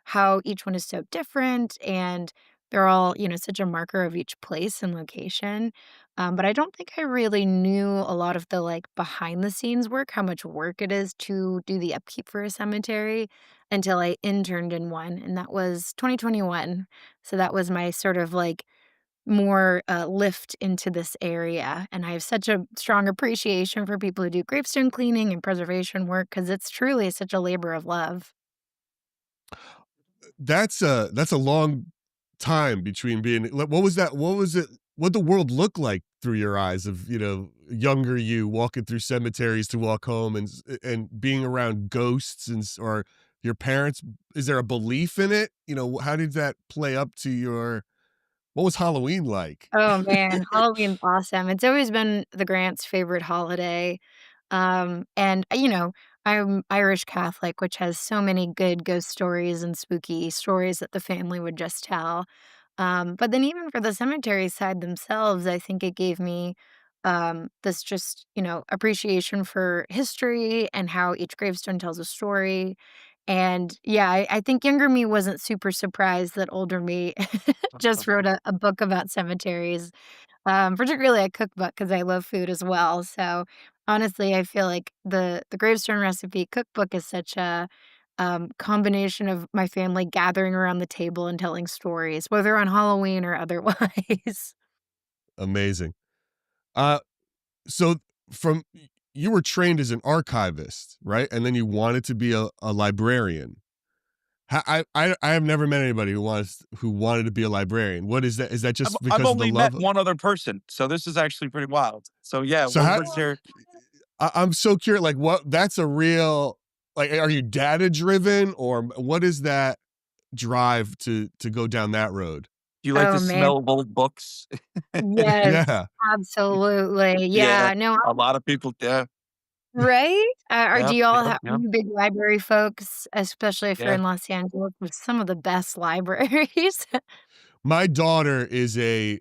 how each one is so different, and they're all, such a marker of each place and location. But I don't think I really knew a lot of the like behind the scenes work, how much work it is to do the upkeep for a cemetery until I interned in one, and that was 2021. So that was my sort of like more, lift into this area, and I have such a strong appreciation for people who do gravestone cleaning and preservation work because it's truly such a labor of love. That's a long time between being like, what was it what the world look like through your eyes of, younger you walking through cemeteries to walk home and being around ghosts or your parents, is there a belief in it? How did that play up to your what was Halloween like? Oh, man, Halloween's awesome. It's always been the Grants' favorite holiday, and, I'm Irish Catholic, which has so many good ghost stories and spooky stories that the family would just tell. But then even for the cemetery side themselves, I think it gave me, this just, appreciation for history and how each gravestone tells a story. And yeah, I think younger me wasn't super surprised that older me just wrote a book about cemeteries, particularly a cookbook because I love food as well. So honestly, I feel like the gravestone recipe cookbook is such a combination of my family gathering around the table and telling stories, whether on Halloween or otherwise. Amazing. Uh, so from you were trained as an archivist, right? And then you wanted to be a librarian. I have never met anybody who wanted to be a librarian. What is that? Is that I've just I've because of the only met love? one other person, so this is actually pretty wild. So yeah, So what how was your I'm so curious, like what that's a real like are you data driven or what is that drive to go down that road? do you like the Oh, man. smell of old books? Yes, Yeah. absolutely. Yeah, Yeah, no, a lot of people, yeah, right? Or do yeah, you all yeah, have are yeah, you big library folks, especially if you're yeah. in Los Angeles with some of the best libraries? My daughter is a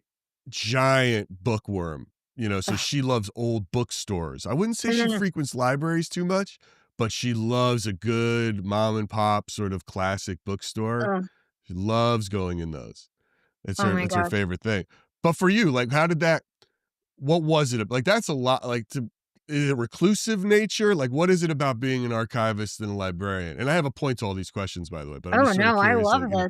giant bookworm, so she loves old bookstores. I wouldn't say she Mm, frequents libraries too much, but she loves a good mom and pop sort of classic bookstore. ugh, She loves going in those. It's oh her my it's her gosh. favorite thing. But for you, like how did that what was it? Like that's a lot like to is it reclusive nature? Like what is it about being an archivist and a librarian? And I have a point to all these questions by the way, but I'm Oh, just sort of no, I curious love like,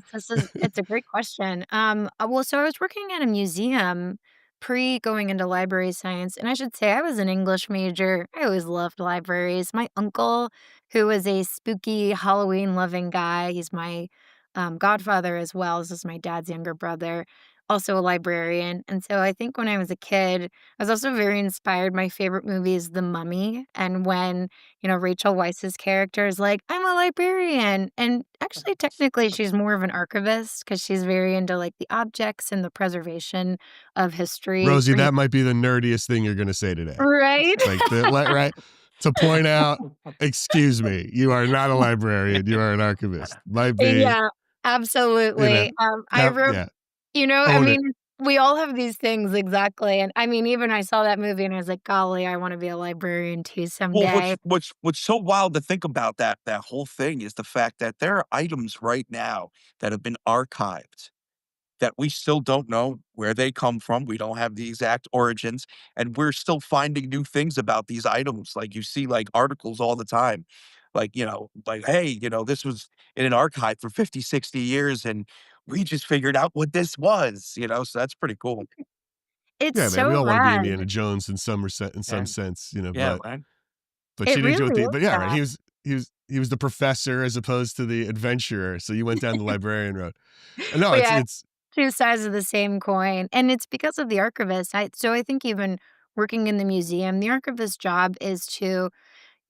it's a great question. Well, so I was working at a museum pre going into library science, and I should say I was an English major. I always loved libraries. My uncle, who was a spooky Halloween loving guy, he's my godfather as well. This is my dad's younger brother, also a librarian. And so I think when I was a kid, I was also very inspired. My favorite movie is The Mummy. And when Rachel Weisz's character is like, "I'm a librarian." And actually, technically, she's more of an archivist because she's very into like the objects and the preservation of history. Rosie, that might be the nerdiest thing you're gonna say today. Right? Like right to point out, excuse me, you are not a librarian, you are an archivist. Might be, Yeah, you know, absolutely. I wrote, yeah, I own it. mean, we all have these things exactly. And I mean, even I saw that movie and I was like, golly, I want to be a librarian too Well, someday. what's so wild to think about that whole thing is the fact that there are items right now that have been archived that we still don't know where they come from. We don't have the exact origins, and we're still finding new things about these items. Like you see like articles all the time. Like, like, hey, this was in an archive for 50, 60 years and we just figured out what this was. So that's pretty cool. It's Yeah, man, we so all wanna be rad. Indiana Jones in some Yeah. sense, Yeah, right. but It she didn't do it really the is but yeah, right, that. he was the professor as opposed to the adventurer, so you went down the librarian road. No, But yeah, it's two sides of the same coin, and it's because of the archivist. I think even working in the museum, the archivist's job is to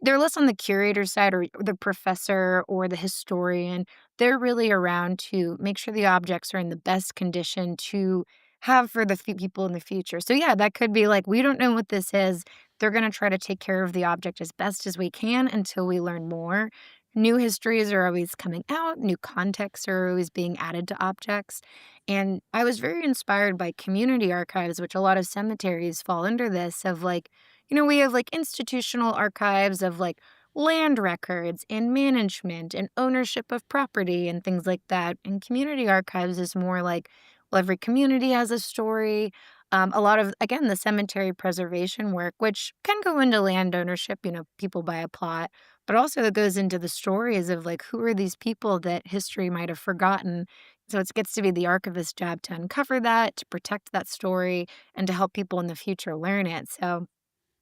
they're less on the curator side or the professor or the historian. They're really around to make sure the objects are in the best condition to have for the people in the future. So, yeah, that could be like, we don't know what this is. They're going to try to take care of the object as best as we can until we learn more. New histories are always coming out, new contexts are always being added to objects. And I was very inspired by community archives, which a lot of cemeteries fall under this of like, we have like institutional archives of like land records and management and ownership of property and things like that. And community archives is more like, well, every community has a story. A lot of, again, the cemetery preservation work, which can go into land ownership, people buy a plot, but also it goes into the stories of like, who are these people that history might have forgotten? So it gets to be the archivist's job to uncover that, to protect that story, and to help people in the future learn it. So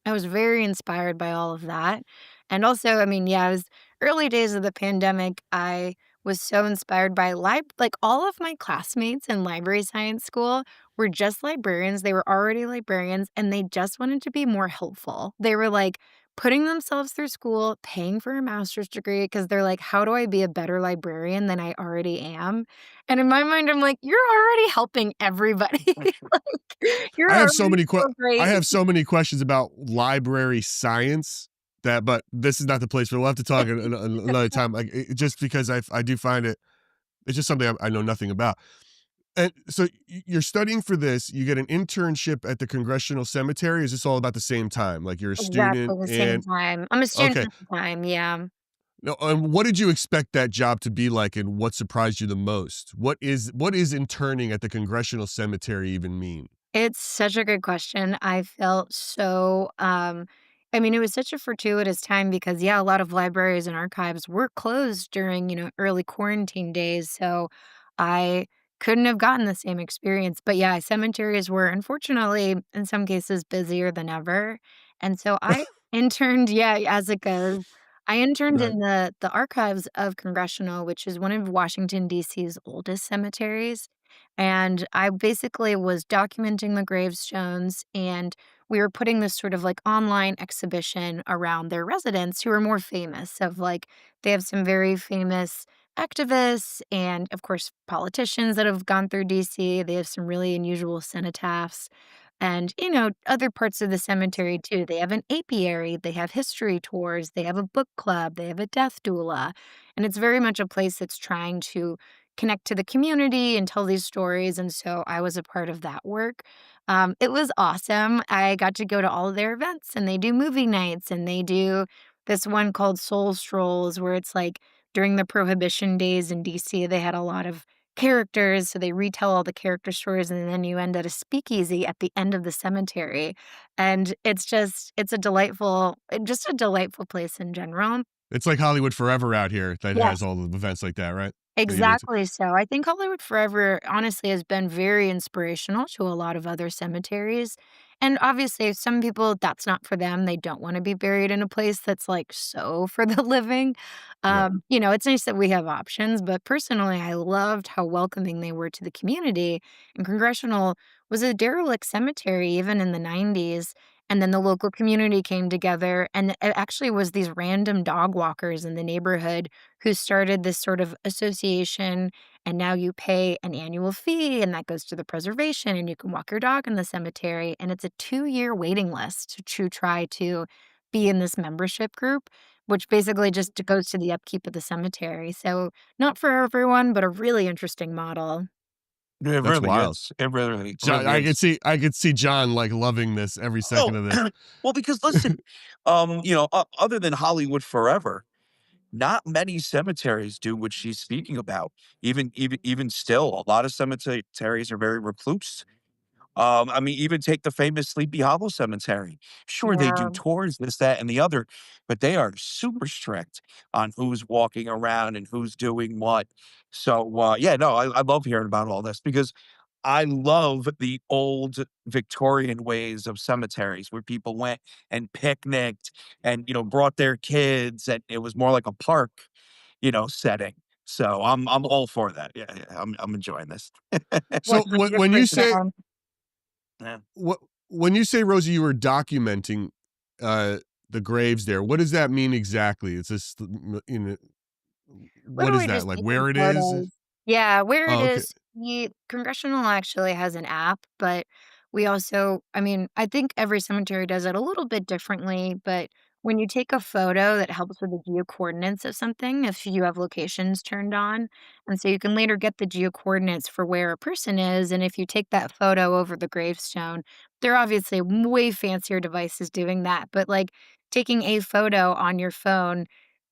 I was very inspired by all of that. And also, I mean, yeah, it was early days of the pandemic. I was so inspired by like all of my classmates in library science school were just librarians. They were already librarians and they just wanted to be more helpful. They were like putting themselves through school, paying for a master's degree because they're like, how do I be a better librarian than I already am? And in my mind, I'm like, you're already helping everybody. Like, you're I have so already many so I great. have so many questions about library science but this is not the place. But we'll have to talk another time. Like just because I do find it's just something I know nothing about. And so you're studying for this. You get an internship at the Congressional Cemetery. Is this all about the same time? Like you're a Exactly student the same and time. I'm a student okay. at the time, yeah. No, what did you expect that job to be like, and what surprised you the most? What is interning at the Congressional Cemetery even mean? It's such a good question. I felt so, I mean, it was such a fortuitous time because, yeah, a lot of libraries and archives were closed during, early quarantine days. So I couldn't have gotten the same experience. But yeah, cemeteries were unfortunately, in some cases, busier than ever. And so I interned, yeah, as it goes. I interned Right. in the archives of Congressional, which is one of Washington, D.C.'s oldest cemeteries. And I basically was documenting the gravestones, and we were putting this sort of like online exhibition around their residents who are more famous. Of like, they have some very famous activists and, of course, politicians that have gone through DC. They have some really unusual cenotaphs. And, other parts of the cemetery too. They have an apiary, they have history tours, they have a book club, they have a death doula. And it's very much a place that's trying to connect to the community and tell these stories. And so I was a part of that work. It was awesome. I got to go to all of their events and they do movie nights and they do this one called Soul Strolls where it's like during the Prohibition days in DC, they had a lot of characters. So they retell all the character stories and then you end at a speakeasy at the end of the cemetery. And it's just a delightful place in general. It's like Hollywood Forever out here that Yeah. has all the events like that, right? That you did too. Exactly so. I think Hollywood Forever honestly has been very inspirational to a lot of other cemeteries. And obviously, some people, that's not for them. They don't want to be buried in a place that's like so for the living. Right. It's nice that we have options, but personally, I loved how welcoming they were to the community. And Congressional was a derelict cemetery even in the 90s. And then the local community came together, and it actually was these random dog walkers in the neighborhood who started this sort of association. And now you pay an annual fee, and that goes to the preservation, and you can walk your dog in the cemetery. And it's a 2-year waiting list to try to be in this membership group, which basically just goes to the upkeep of the cemetery. So, not for everyone, but a really interesting model. It That's really wild. is. It really, John, really is. I could see John like loving this every Oh, second of this. well, because listen, other than Hollywood Forever, not many cemeteries do what she's speaking about. Even still, a lot of cemeteries are very recluse. I mean, even take the famous Sleepy Hollow Cemetery. Sure, they do Yeah. tours, this, that, and the other, but they are super strict on who's walking around and who's doing what. So, yeah, no, I love hearing about all this because I love the old Victorian ways of cemeteries where people went and picnicked and, brought their kids, and it was more like a park, setting. So I'm all for that. Yeah, yeah, I'm enjoying this. So when you say 100%. Yeah. what when you say, Rosie, you were documenting uh the graves there, what does that mean exactly? Is this you know what is Literally that? just Like taking where it is? photos. Yeah, where it Oh, okay. is, the Congressional actually has an app, but we also I mean, I think every cemetery does it a little bit differently, but when you take a photo that helps with the geo-coordinates of something, if you have locations turned on, and so you can later get the geo-coordinates for where a person is, and if you take that photo over the gravestone, there are obviously way fancier devices doing that, but, like, taking a photo on your phone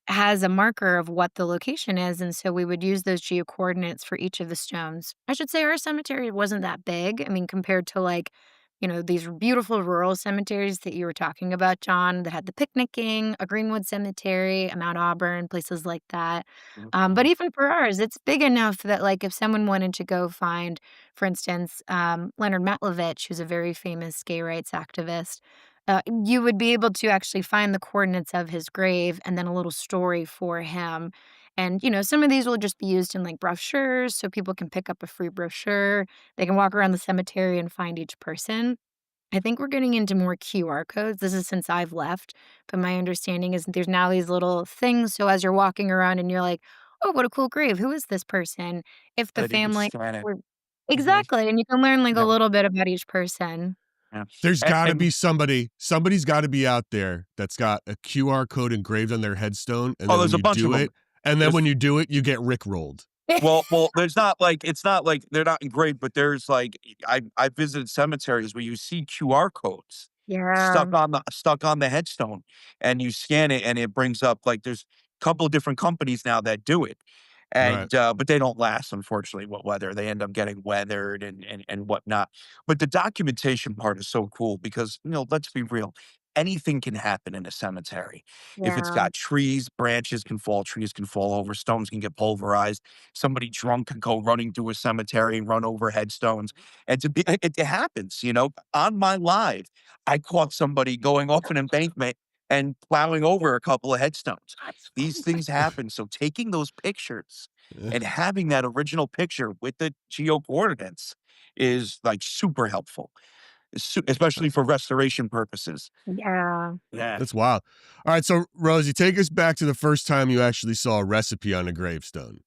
has a marker of what the location is, and so we would use those geo coordinates for each of the stones. I should say our cemetery wasn't that big. I mean, compared to like, these beautiful rural cemeteries that you were talking about, John, that had the picnicking, a Greenwood cemetery, a Mount Auburn, places like that. But Mhm. even for ours, it's big enough that like if someone wanted to go find, for instance, Leonard Matlovich, who's a very famous gay rights activist, you would be able to actually find the coordinates of his grave and then a little story for him. And, some of these will just be used in like brochures so people can pick up a free brochure. They can walk around the cemetery and find each person. I think we're getting into more QR codes. This is since I've left, but my understanding is there's now these little things. So as you're walking around and you're like, oh, what a cool grave. Who is this person? If the That you can family scan it. were Mhm. exactly, and you can learn like a Yeah, little bit about each person. yeah. There's And, got to and be somebody's got to be out there that's got a QR code engraved on their headstone, and then when there's a you bunch of do them. it, and then There's when you do it, you get rickrolled. well, there's not like it's not like they're not engraved, but there's like I visited cemeteries where you see QR codes Yeah, stuck on the headstone, and you scan it, and it brings up like there's a couple of different companies now that do it, Right. and but they don't last, unfortunately. What weather they end up getting weathered and whatnot. But the documentation part is so cool because let's be real. Anything can happen in a cemetery. If it's yeah, got trees, branches can fall, trees can fall over, stones can get pulverized. Somebody drunk could go running through a cemetery and run over headstones. And it happens, On my live, I caught somebody going off an embankment and plowing over a couple of headstones. These things happen. So taking those pictures and having that original picture with the geo coordinates is like super helpful, especially for restoration purposes. yeah. Yeah. That's wild. All right, so Rosie, take us back to the first time you actually saw a recipe on a gravestone.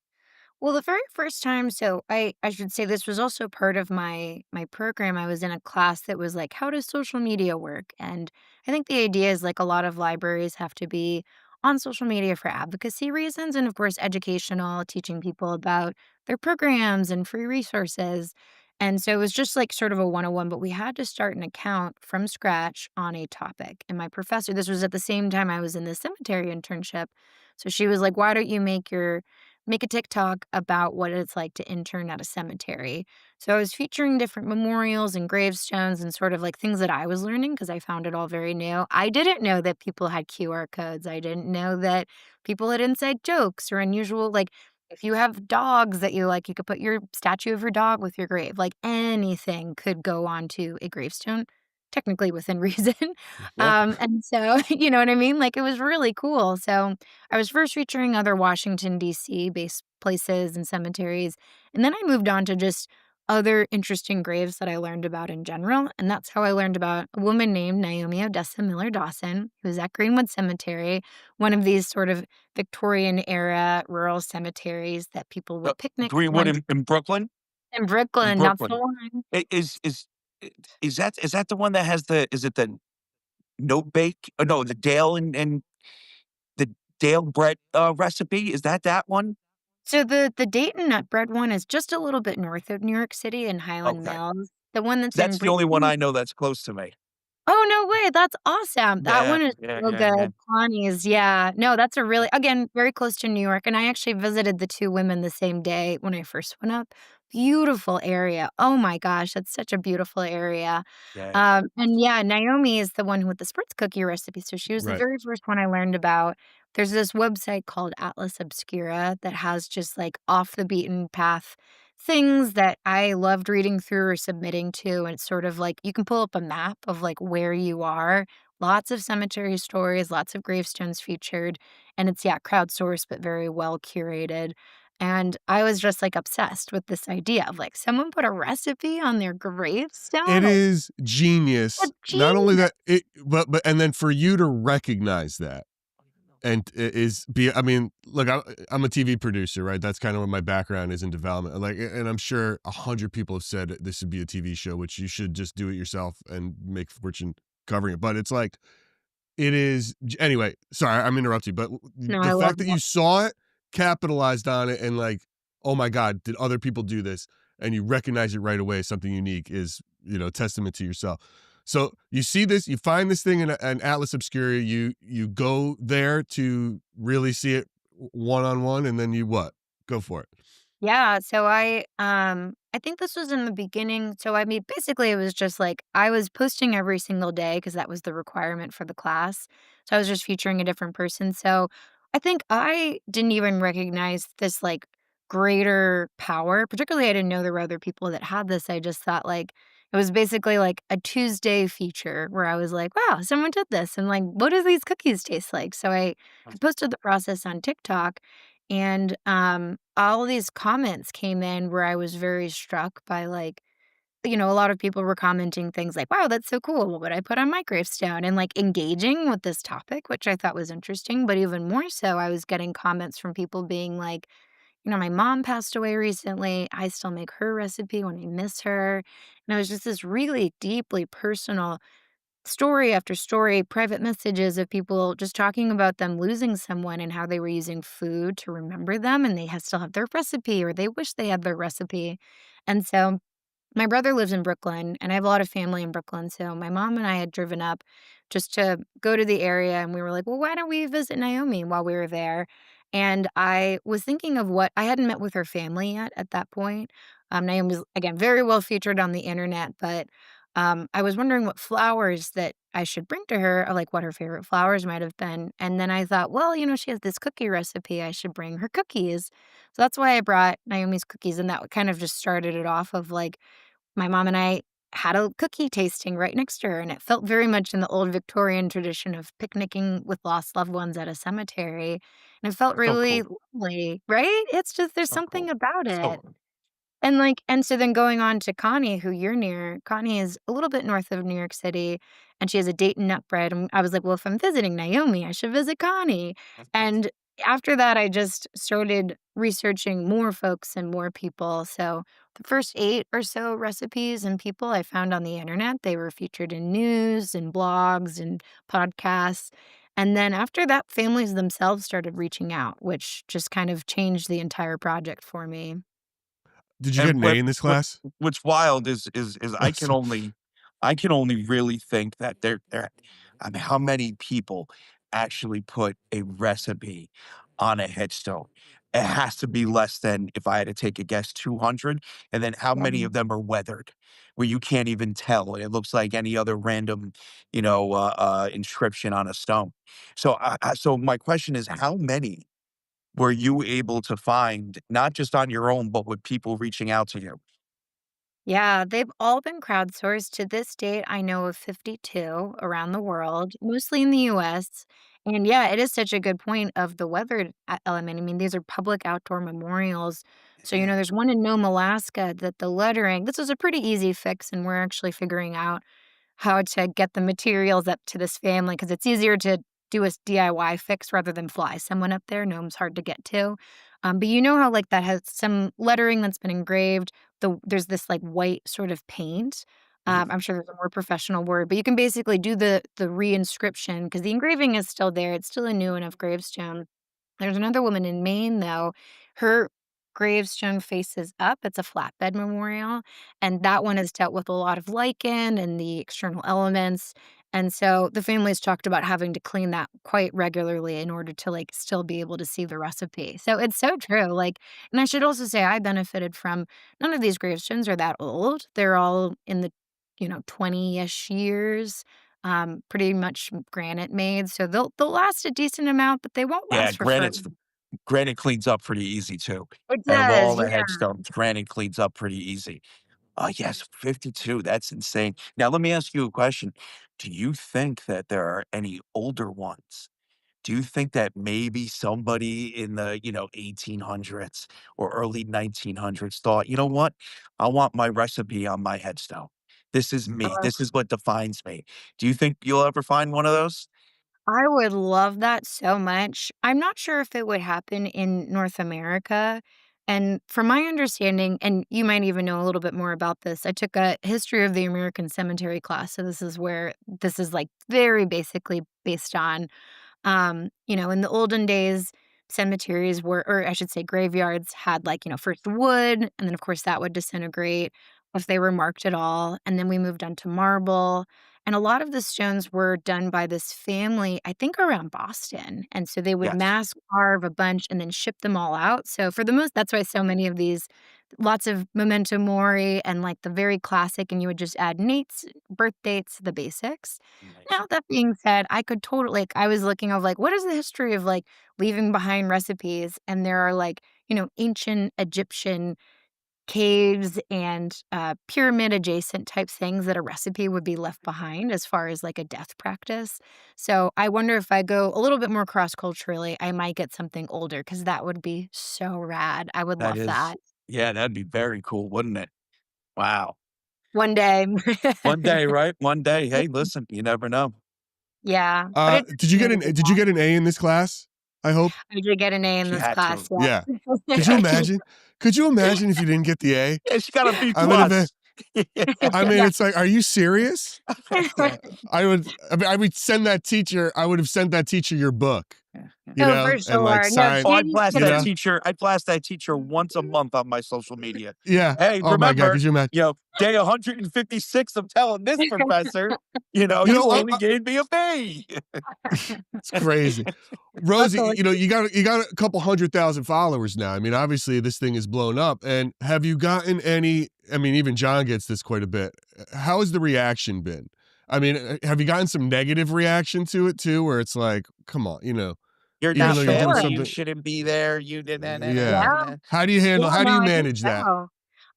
Well, the very first time, so I should say this was also part of my program. I was in a class that was like, how does social media work? And I think the idea is like a lot of libraries have to be on social media for advocacy reasons and of course educational, teaching people about their programs and free resources. And so it was just like sort of a 101, but we had to start an account from scratch on a topic. And my professor, this was at the same time I was in the cemetery internship. So she was like, why don't you make a TikTok about what it's like to intern at a cemetery. So I was featuring different memorials and gravestones and sort of like things that I was learning because I found it all very new. I didn't know that people had QR codes. I didn't know that people had inside jokes or unusual, like, if you have dogs that you like, you could put your statue of your dog with your grave. Like anything could go onto a gravestone, technically within reason. Yeah. And so, you know what I mean? Like it was really cool. So I was first featuring other Washington, D.C. based places and cemeteries. And then I moved on to just other interesting graves that I learned about in general. And that's how I learned about a woman named Naomi Odessa Miller Dawson, who was at Greenwood Cemetery, one of these sort of Victorian era rural cemeteries that people Uh, would picnic Greenwood once in Brooklyn? in In Brooklyn. That's the Brooklyn. one. I is that the one that has is it the note bake? No, the Dale and the Dale bread, recipe? Is that one? So the Dayton nut bread one is just a little bit north of New York City in Highland Okay. Mills. The one that's in That's the only one Brayton. I know that's close to me. Oh, no way, that's awesome. That Yeah, one is yeah, so yeah, yeah. good. Connie's, yeah. No, that's a really again, very close to New York, and I actually visited the 2 women the same day when I first went up. Beautiful area. Oh my gosh, that's such a beautiful area. Yeah. And yeah, Naomi is the one with the spritz cookie recipe, so she was the Right. very first one I learned about. There's this website called Atlas Obscura that has just, like, off the beaten path things that I loved reading through or submitting to, and it's sort of like you can pull up a map of, like, where you are. Lots of cemetery stories, lots of gravestones featured, and it's, yeah, crowdsourced, but very well curated. And I was just, like, obsessed with this idea of, like, someone put a recipe on their It gravestone, like, is a genius. Not only genius. that, it but and then for you to recognize that and is be I mean, look, I'm a TV producer, right? That's kind of what my background is in development. Like, and I'm sure 100 people have said this should be a TV show, which you should just do it yourself and make fortune covering it. But it's like it is anyway. Sorry, I'm interrupting, but No, the I love fact that that. you saw it, capitalized on it, and like, oh my god, did other people do this? And you recognize it right away as something unique is testament to yourself. So you see this, you find this thing in an Atlas Obscura, you go there to really see it one on one, and then you what? Go for it. Yeah, so I think this was in the beginning. So I mean, basically it was just like I was posting every single day because that was the requirement for the class. So I was just featuring a different person. So I think I didn't even recognize this like greater power. Particularly I didn't know there were other people that had this. I just thought like it was basically like a Tuesday feature where I was like, wow, someone did this and like what do these cookies taste like? So I posted the process on TikTok and, all of these comments came in where I was very struck by, like, a lot of people were commenting things like, "Wow, that's so cool. What would I put on my gravestone?" And, like, engaging with this topic, which I thought was interesting, but even more so, I was getting comments from people being like, "My mom passed away recently. I still make her recipe when I miss her." And it was just this really deeply personal story after story, private messages of people just talking about them losing someone and how they were using food to remember them and still have their recipe or they wish they had their recipe. And so my brother lives in Brooklyn, and I have a lot of family in Brooklyn, so my mom and I had driven up just to go to the area, and we were like, "Well, why don't we visit Naomi while we were there?" And I was thinking of what I hadn't met with her family yet at that point. Naomi's, again, very well featured on the internet, but, I was wondering what flowers that I should bring to her, or, like, what her favorite flowers might have been, and then I thought, "Well, she has this cookie recipe, I should bring her cookies." So that's why I brought Naomi's cookies, and that kind of just started it off of, like, my mom and I had a cookie tasting right next to her, and it felt very much in the old Victorian tradition of picnicking with lost loved ones at a cemetery, and it felt So really cool. lovely, right? It's just there's So something cool. about it. So And so then going on to Connie, who you're near, Connie is a little bit north of New York City, and she has a Dayton nut bread, and I was like, "Well, if I'm visiting Naomi, I should visit Connie." And after that, I just started researching more folks and more people, so the first 8 or so recipes and people I found on the internet, they were featured in news and blogs and podcasts, and then after that, families themselves started reaching out, which just kind of changed the entire project for me. Did you get And an A in this class? what's wild is Oh, so I can only really think that there I mean, how many people actually put a recipe on a headstone? It has to be less than, if I had to take a guess, 200, and then how many of them are weathered, where you can't even tell, and it looks like any other random, inscription on a stone. So my question is, how many were you able to find, not just on your own, but with people reaching out to you? Yeah, they've all been crowdsourced. To this date, I know of 52 around the world, mostly in the US. And yeah, it is such a good point of the weather element. I mean, these are public outdoor memorials. So, Yeah. there's one in Nome, Alaska that the lettering, this was a pretty easy fix, and we're actually figuring out how to get the materials up to this family because it's easier to do a DIY fix rather than fly someone up there. Gnome's hard to get to. But you know how like that has some lettering that's been engraved. There's this like white sort of paint. Mhm. I'm sure there's a more professional word, but you can basically do the re-inscription because the engraving is still there. It's still a new enough gravestone. There's another woman in Maine, though. Her gravestone faces up. It's a flatbed memorial, and that one has dealt with a lot of lichen and the external elements. And so the family's talked about having to clean that quite regularly in order to like still be able to see the recipe. So it's so true. Like, and I should also say I benefited from none of these gravestones are that old. They're all in the 20-ish years, pretty much granite made, so they'll last a decent amount, but they won't Yeah, last for forever. granite cleans up pretty easy too. It And of does, all the yeah. headstones, granite cleans up pretty easy. Yes, 52, that's insane. Now let me ask you a question. Do you think that there are any older ones Do you think that maybe somebody in the, 1800s or early 1900s thought, "You know what? I want my recipe on my headstone. This is me. Uh, This is what defines me." Do you think you'll ever find one of those? I would love that so much. I'm not sure if it would happen in North America. And from my understanding, and you might even know a little bit more about this, I took a history of the American cemetery class. So this is where this is like very basically based on in the olden days, cemeteries were, or I should say, graveyards had like, first wood, and then of course that would disintegrate if they were marked at all. And then we moved on to marble. And a lot of the stones were done by this family, I think around Boston. And so they would Yes. mass carve a bunch and then ship them all out. So for the most, that's why so many of these, lots of memento mori and like the very classic, and you would just add nates, birth dates, the basics. Nice. Now, that being said, I could totally like, I was looking of like, what is the history of like leaving behind recipes? And there are like, ancient Egyptian caves and pyramid adjacent type things that a recipe would be left behind as far as like a death practice. So I wonder if I go a little bit more cross culturally, I might get something older because that would be so rad. I would That love is that yeah, that'd be very cool, wouldn't it? Wow. one day. One day, right? One day. Hey, listen, you never know. Yeah, but it Did you get fascinated an me. did you get an A in this class? I hope? I did get an A in She this had to class, have. Yeah. yes. Could you imagine? Could you imagine if you didn't get the A? Yeah, she got a B I would have been plus. I mean, it's like, are you serious? Yeah. I would send that teacher I would have sent that teacher your book, Oh, for and like sure. No, sign, Oh, Katie you know? I blast that teacher once a month on my social media. Yeah. "Hey, Oh my god, remember, could you imagine? day 156 of telling this professor, You you know, only gave me a B." it's crazy. Rosie, Luckily. you got a couple 100,000 followers now. I mean, obviously this thing is blown up. And have you gotten any? I mean, even John gets this quite a bit. How has the reaction been? I mean, have you gotten some negative reaction to it too, where it's like, come on, "You're even not though you're doing Sure. family, you something, shouldn't be there, you did that, yeah. Yeah. Yeah, How do no, you I think manage that? so.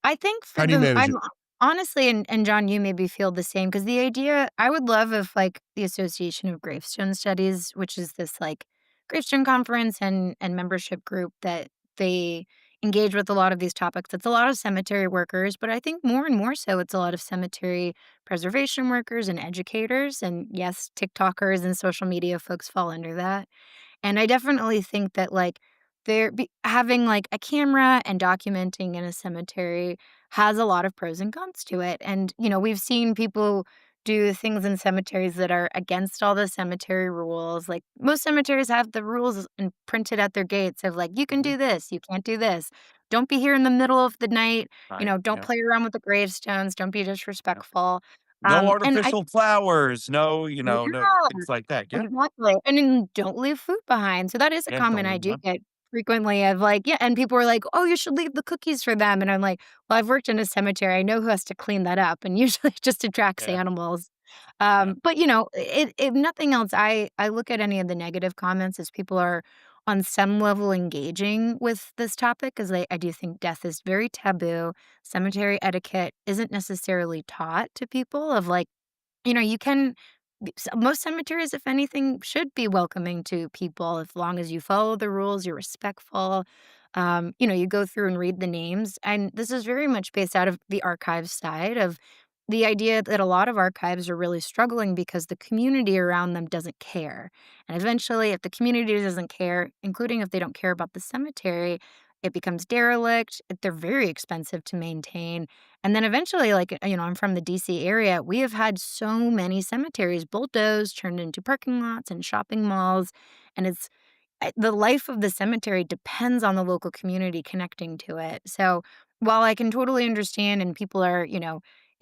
I think for How do you the manage I'm it? honestly, and John, you maybe feel the same because the idea I would love if like the Association of Gravestone Studies, which is this like gravestone conference and membership group that they engage with a lot of these topics. It's a lot of cemetery workers, but I think more and more so it's a lot of cemetery preservation workers and educators. And yes, TikTokers and social media folks fall under that. And I definitely think that, like, having, like, a camera and documenting in a cemetery has a lot of pros and cons to it, and, we've seen people do things in cemeteries that are against all the cemetery rules, like, most cemeteries have the rules printed at their gates of, like, "You can Mhm. do this, you can't do this. Don't be here in the middle of the night," Right, "Don't yeah, play around with the gravestones, don't be yeah. disrespectful." No And I artificial flowers, no, no Yeah. things like that, yeah. Exactly, and then don't leave food behind, so that is a Yeah, don't comment I leave do them. get frequently of, like yeah, and people are like, "Oh, you should leave the cookies for them," and I'm like, "Well, I've worked in a cemetery, I know who has to clean that up," and usually it just attracts Yeah, animals. yeah. But, if nothing else, I look at any of the negative comments as people are on some level engaging with this topic, 'cause I do think death is very taboo. Cemetery etiquette isn't necessarily taught to people of, like, you can most cemeteries, if anything, should be welcoming to people as long as you follow the rules, you're respectful. You go through and read the names. And this is very much based out of the archive side of the idea that a lot of archives are really struggling because the community around them doesn't care. And eventually, if the community doesn't care, including if they don't care about the cemetery, it becomes derelict. They're very expensive to maintain, and then eventually, like, I'm from the DC area, we have had so many cemeteries bulldozed, turned into parking lots and shopping malls. And the life of the cemetery depends on the local community connecting to it. So while I can totally understand and people are,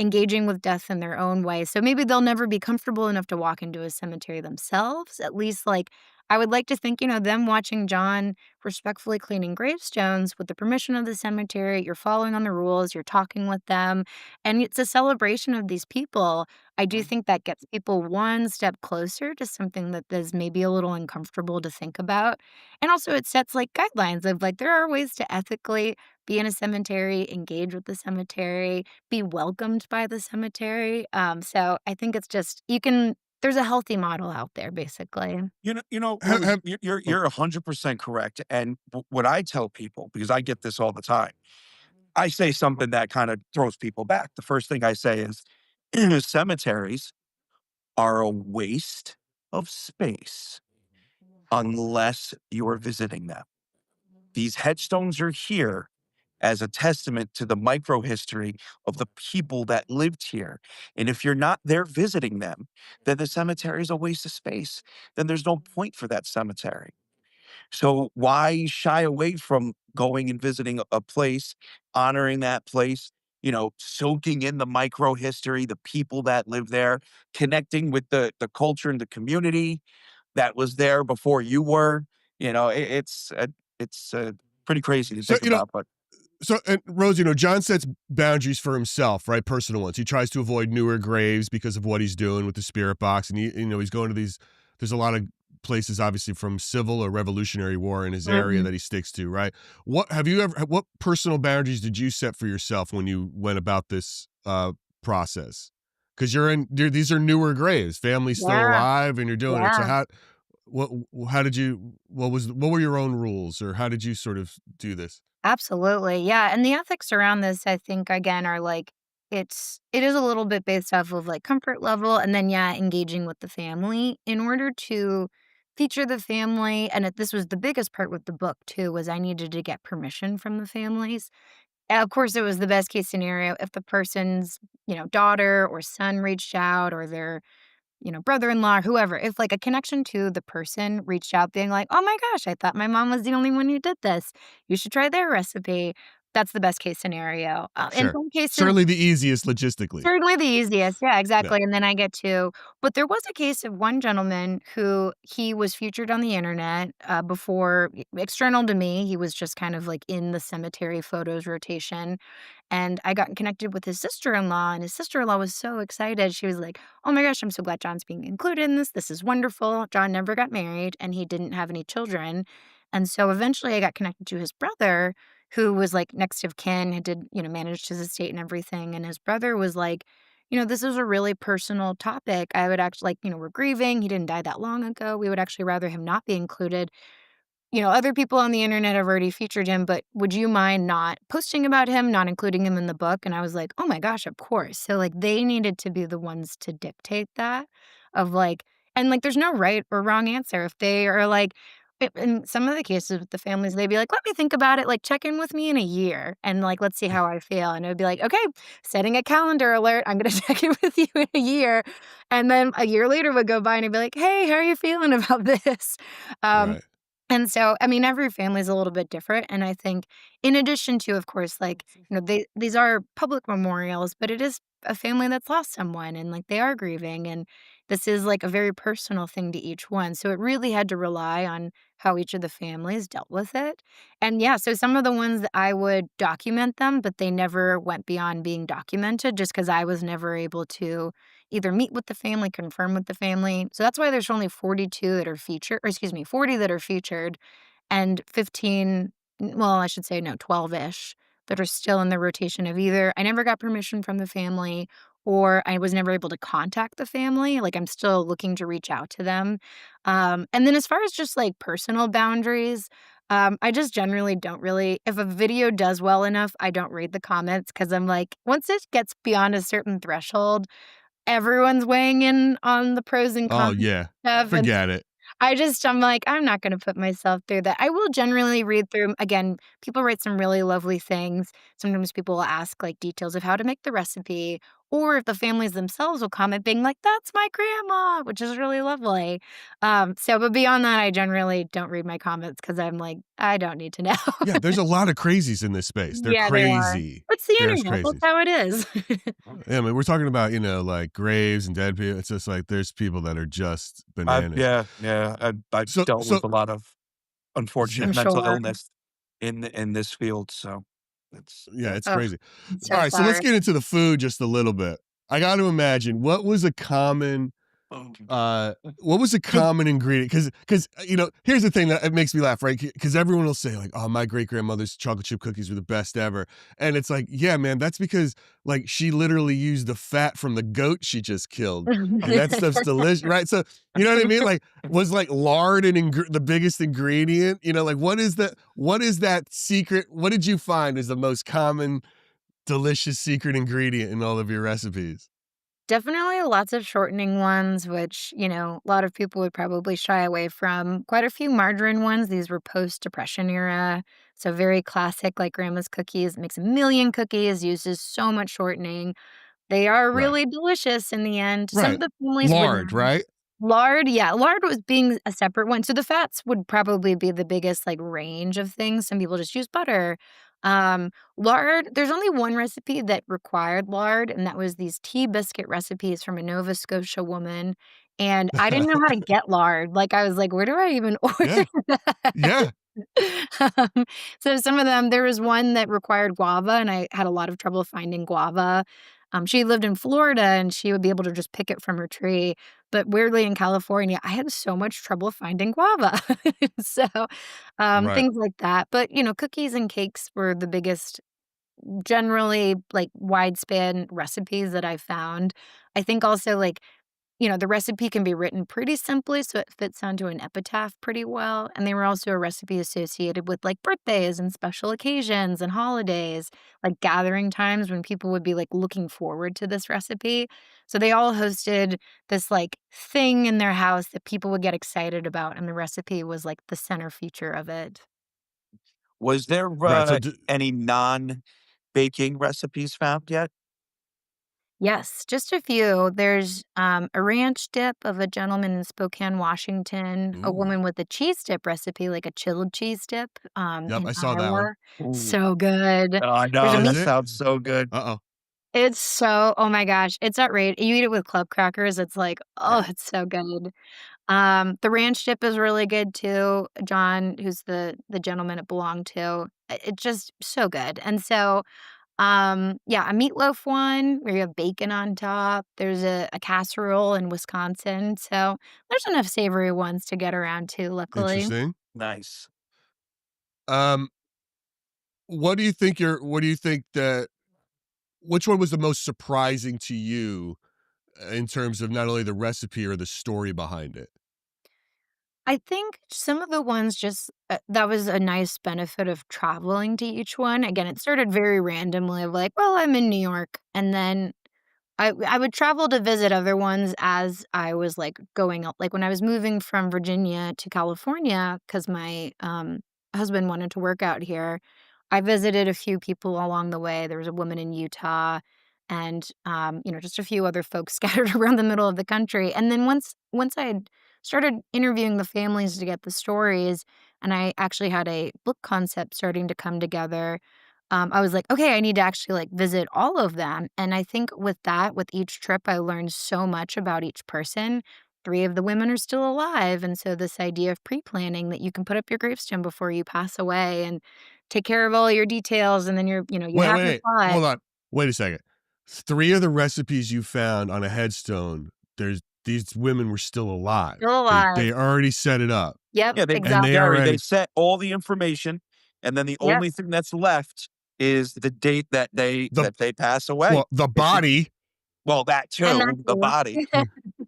engaging with death in their own way, so maybe they'll never be comfortable enough to walk into a cemetery themselves. At least, like, I would like to think, them watching John respectfully cleaning gravestones with the permission of the cemetery, you're following on the rules, you're talking with them, and it's a celebration of these people. I do Mhm. think that gets people one step closer to something that is maybe a little uncomfortable to think about. And also it sets like guidelines of like there are ways to ethically be in a cemetery, engage with the cemetery, be welcomed by the cemetery. So I think it's just you can there's a healthy model out there, basically. Have, Rose, have you're 100% correct. And what I tell people, because I get this all the time, I say something that kind of throws people back. The first thing I say is cemeteries are a waste of space unless you're visiting them. These headstones are here as a testament to the micro history of the people that lived here. And if you're not there visiting them, then the cemetery is a waste of space. Then there's no point for that cemetery. So why shy away from going and visiting a place, honoring that place, soaking in the micro history, the people that live there, connecting with the culture and the community that was there before you were. It's pretty crazy to so think about, but and Rose, John sets boundaries for himself, right? Personal ones. He tries to avoid newer graves because of what he's doing with the spirit box, and he's going to these. There's a lot of places, obviously, from Civil or Revolutionary War in his area Mhm. that he sticks to, right? What personal boundaries did you set for yourself when you went about this process? Because these are newer graves, family's still Yeah, alive, and you're doing it. So yeah. what, how did you, what were your own rules, or how did you sort of do this? Absolutely. Yeah. And the ethics around this, I think, again, are like, it is a little bit based off of like comfort level and then, yeah, engaging with the family in order to feature the family. And this was the biggest part with the book, too, was I needed to get permission from the families. And of course, it was the best case scenario if the person's, daughter or son reached out or their brother-in-law, whoever, if like a connection to the person reached out being like, "Oh my gosh, I thought my mom was the only one who did this. You should try their recipe." That's the best case scenario. In Sure. some cases, Certainly the easiest logistically. certainly the easiest. Yeah, Yeah. exactly. And then I get to, but there was a case of one gentleman who he was featured on the internet before external to me. He was just kind of like in the cemetery photos rotation. And I got connected with his sister-in-law, and his sister-in-law was so excited. She was like, "Oh my gosh, I'm so glad John's being included in this. This is wonderful." John never got married and he didn't have any children. And so eventually I got connected to his brother, who was like next of kin, had did, managed his estate and everything. And his brother was like, this is a really personal topic. I would actually like, we're grieving. He didn't die that long ago. We would actually rather him not be included. Other people on the internet have already featured him, but would you mind not posting about him, not including him in the book? And I was like, "Oh my gosh, of course." So, like, they needed to be the ones to dictate that of like, and like, there's no right or wrong answer. If they are like, in some of the cases with the families, they'd be like, "Let me think about it. Like, check in with me in a year and like, let's see how I feel." And it would be like, "Okay, setting a calendar alert. I'm going to check in with you in a year." And then a year later would go by and I'd be like, "Hey, how are you feeling about this?" Um, Right. and so, I mean, every family is a little bit different, and I think in addition to, of course, like, these are public memorials, but it is a family that's lost someone, and, like, they are grieving, and this is, like, a very personal thing to each one, so it really had to rely on how each of the families dealt with it, and, yeah, so some of the ones that I would document them, but they never went beyond being documented just because I was never able to either meet with the family, confirm with the family. So that's why there's only 42 that are featured, or excuse me, 40 that are featured and 15, well, I should say no, 12-ish that are still in the rotation of either I never got permission from the family or I was never able to contact the family. Like I'm still looking to reach out to them. And then as far as just like personal boundaries, I just generally don't really, if a video does well enough, I don't read the comments because I'm like, once it gets beyond a certain threshold, everyone's weighing in on the pros and Oh, cons yeah. stuff, and Forget it. I'm like, "I'm not gonna put myself through that." I will generally read through again, people write some really lovely things. Sometimes people will ask, like, details of how to make the recipe, or if the families themselves will comment being like, "That's my grandma," which is really lovely. But beyond that, I generally don't read my comments because 'cause I'm like, "I don't need to know." Yeah, there's a lot of crazies in this space. They're Yeah, there are. crazy. It's the There's internet, that's crazies. how it is. Yeah, I mean, we're talking about, like graves and dead people. It's just like there's people that are just bananas. I've So dealt so with a lot of yeah, I'm unfortunate mental sure. illness in this field, so it's yeah, yeah. it's Ugh, crazy. I'm All so right, so let's sorry. get into the food just a little bit. I got to imagine what was a common What was a common ingredient? Because here's the thing that it makes me laugh, right? Because everyone will say like, "Oh, my great grandmother's chocolate chip cookies were the best ever," and it's like, yeah, man, that's because like she literally used the fat from the goat she just killed, and that stuff's delicious, right? So you know what I mean? Like, was like lard the biggest ingredient? Like what is that? What is that secret? What did you find is the most common delicious secret ingredient in all of your recipes? Definitely lots of shortening ones, which, a lot of people would probably shy away from. Quite a few margarine ones. These were post-Depression era. So very classic, like grandma's cookies. Makes a million cookies, uses so much shortening. They are Right. really delicious in the end. Some of Right. the families would Lard, right? lard, yeah, lard was being a separate one. So the fats would probably be the biggest, like, range of things. Some people just use butter. Lard, there's only one recipe that required lard, and that was these tea biscuit recipes from a Nova Scotia woman, and I didn't know how to get lard. Like, I was like, "Where do I even Yeah. order that?" Yeah. Um, so some of them there was one that required guava, and I had a lot of trouble finding guava. She lived in Florida, and she would be able to just pick it from her tree, but weirdly in California, I had so much trouble finding guava. So, Right. things like that, but, cookies and cakes were the biggest generally, like, widespan recipes that I found. I think also, like, the recipe can be written pretty simply, so it fits onto an epitaph pretty well, and they were also a recipe associated with, like, birthdays and special occasions and holidays, like, gathering times when people would be, like, looking forward to this recipe. So they all hosted this, like, thing in their house that people would get excited about, and the recipe was, like, the center feature of it. Was there Right. So any non-baking recipes found yet? Yes, just a few. There's, a ranch dip of a gentleman in Spokane, Washington, a ooh. woman with a cheese dip recipe, like a chilled cheese dip, Yep, in I saw that one. Iowa. Ooh. So good. Oh, I There's a know, Is that meat it? sounds so good. Uh-oh. it's so oh my gosh, it's outrageous. You eat it with club crackers, it's like, oh, Yeah. it's so good. The ranch dip is really good too. John, who's the gentleman it belonged to, it's just so good. And so yeah, a meatloaf one where you have bacon on top. There's a casserole in Wisconsin. So there's enough savory ones to get around to, luckily. Interesting. Nice. Um, what do you think that which one was the most surprising to you in terms of not only the recipe or the story behind it? I think some of the ones just that was a nice benefit of traveling to each one. Again, it started very randomly of like, well, I'm in New York. And then I would travel to visit other ones as I was, like, going out like, when I was moving from Virginia to California, because my, husband wanted to work out here, I visited a few people along the way. There was a woman in Utah and, just a few other folks scattered around the middle of the country, and then once I had started interviewing the families to get the stories, and I actually had a book concept starting to come together, I was like, "Okay, I need to actually, like, visit all of them," and I think with that, with each trip, I learned so much about each person. 3 of the women are still alive, and so this idea of pre-planning that you can put up your gravestone before you pass away and take care of all your details, and then you Wait, have wait, your wait. plot. Hold on. Wait a second. 3 of the recipes you found on a headstone, there's these women were still alive. Still They alive. already set it up, Yep, Yeah, they and they exactly. Gary, they already set all the information, and then the Yep, only thing that's left is the date that they the pass away. well, the It's body. well, that and that too, the too. body.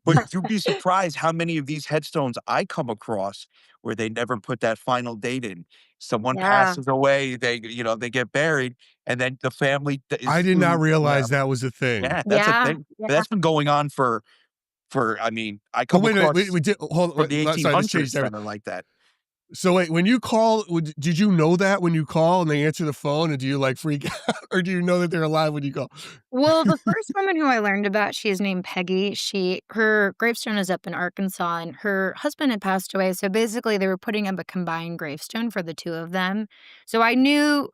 But you'd be surprised how many of these headstones I come across where they never put that final date in. Someone Yeah, passes away, they get buried, and then the family I is did not sued. Yeah, realize that was a thing. yeah, that's a yeah, thing. But yeah, that's been going on for I mean, I Oh, come wait a minute. across We did hold from the wait, sorry, this changed 1800s that everything. are like that. So wait, when you call, did you know that when you call and they answer the phone, and do you like freak out, or do you know that they're alive when you call? Well, the first woman who I learned about, she is named Peggy. Her gravestone is up in Arkansas, and her husband had passed away, so basically they were putting up a combined gravestone for the 2 of them. So I knew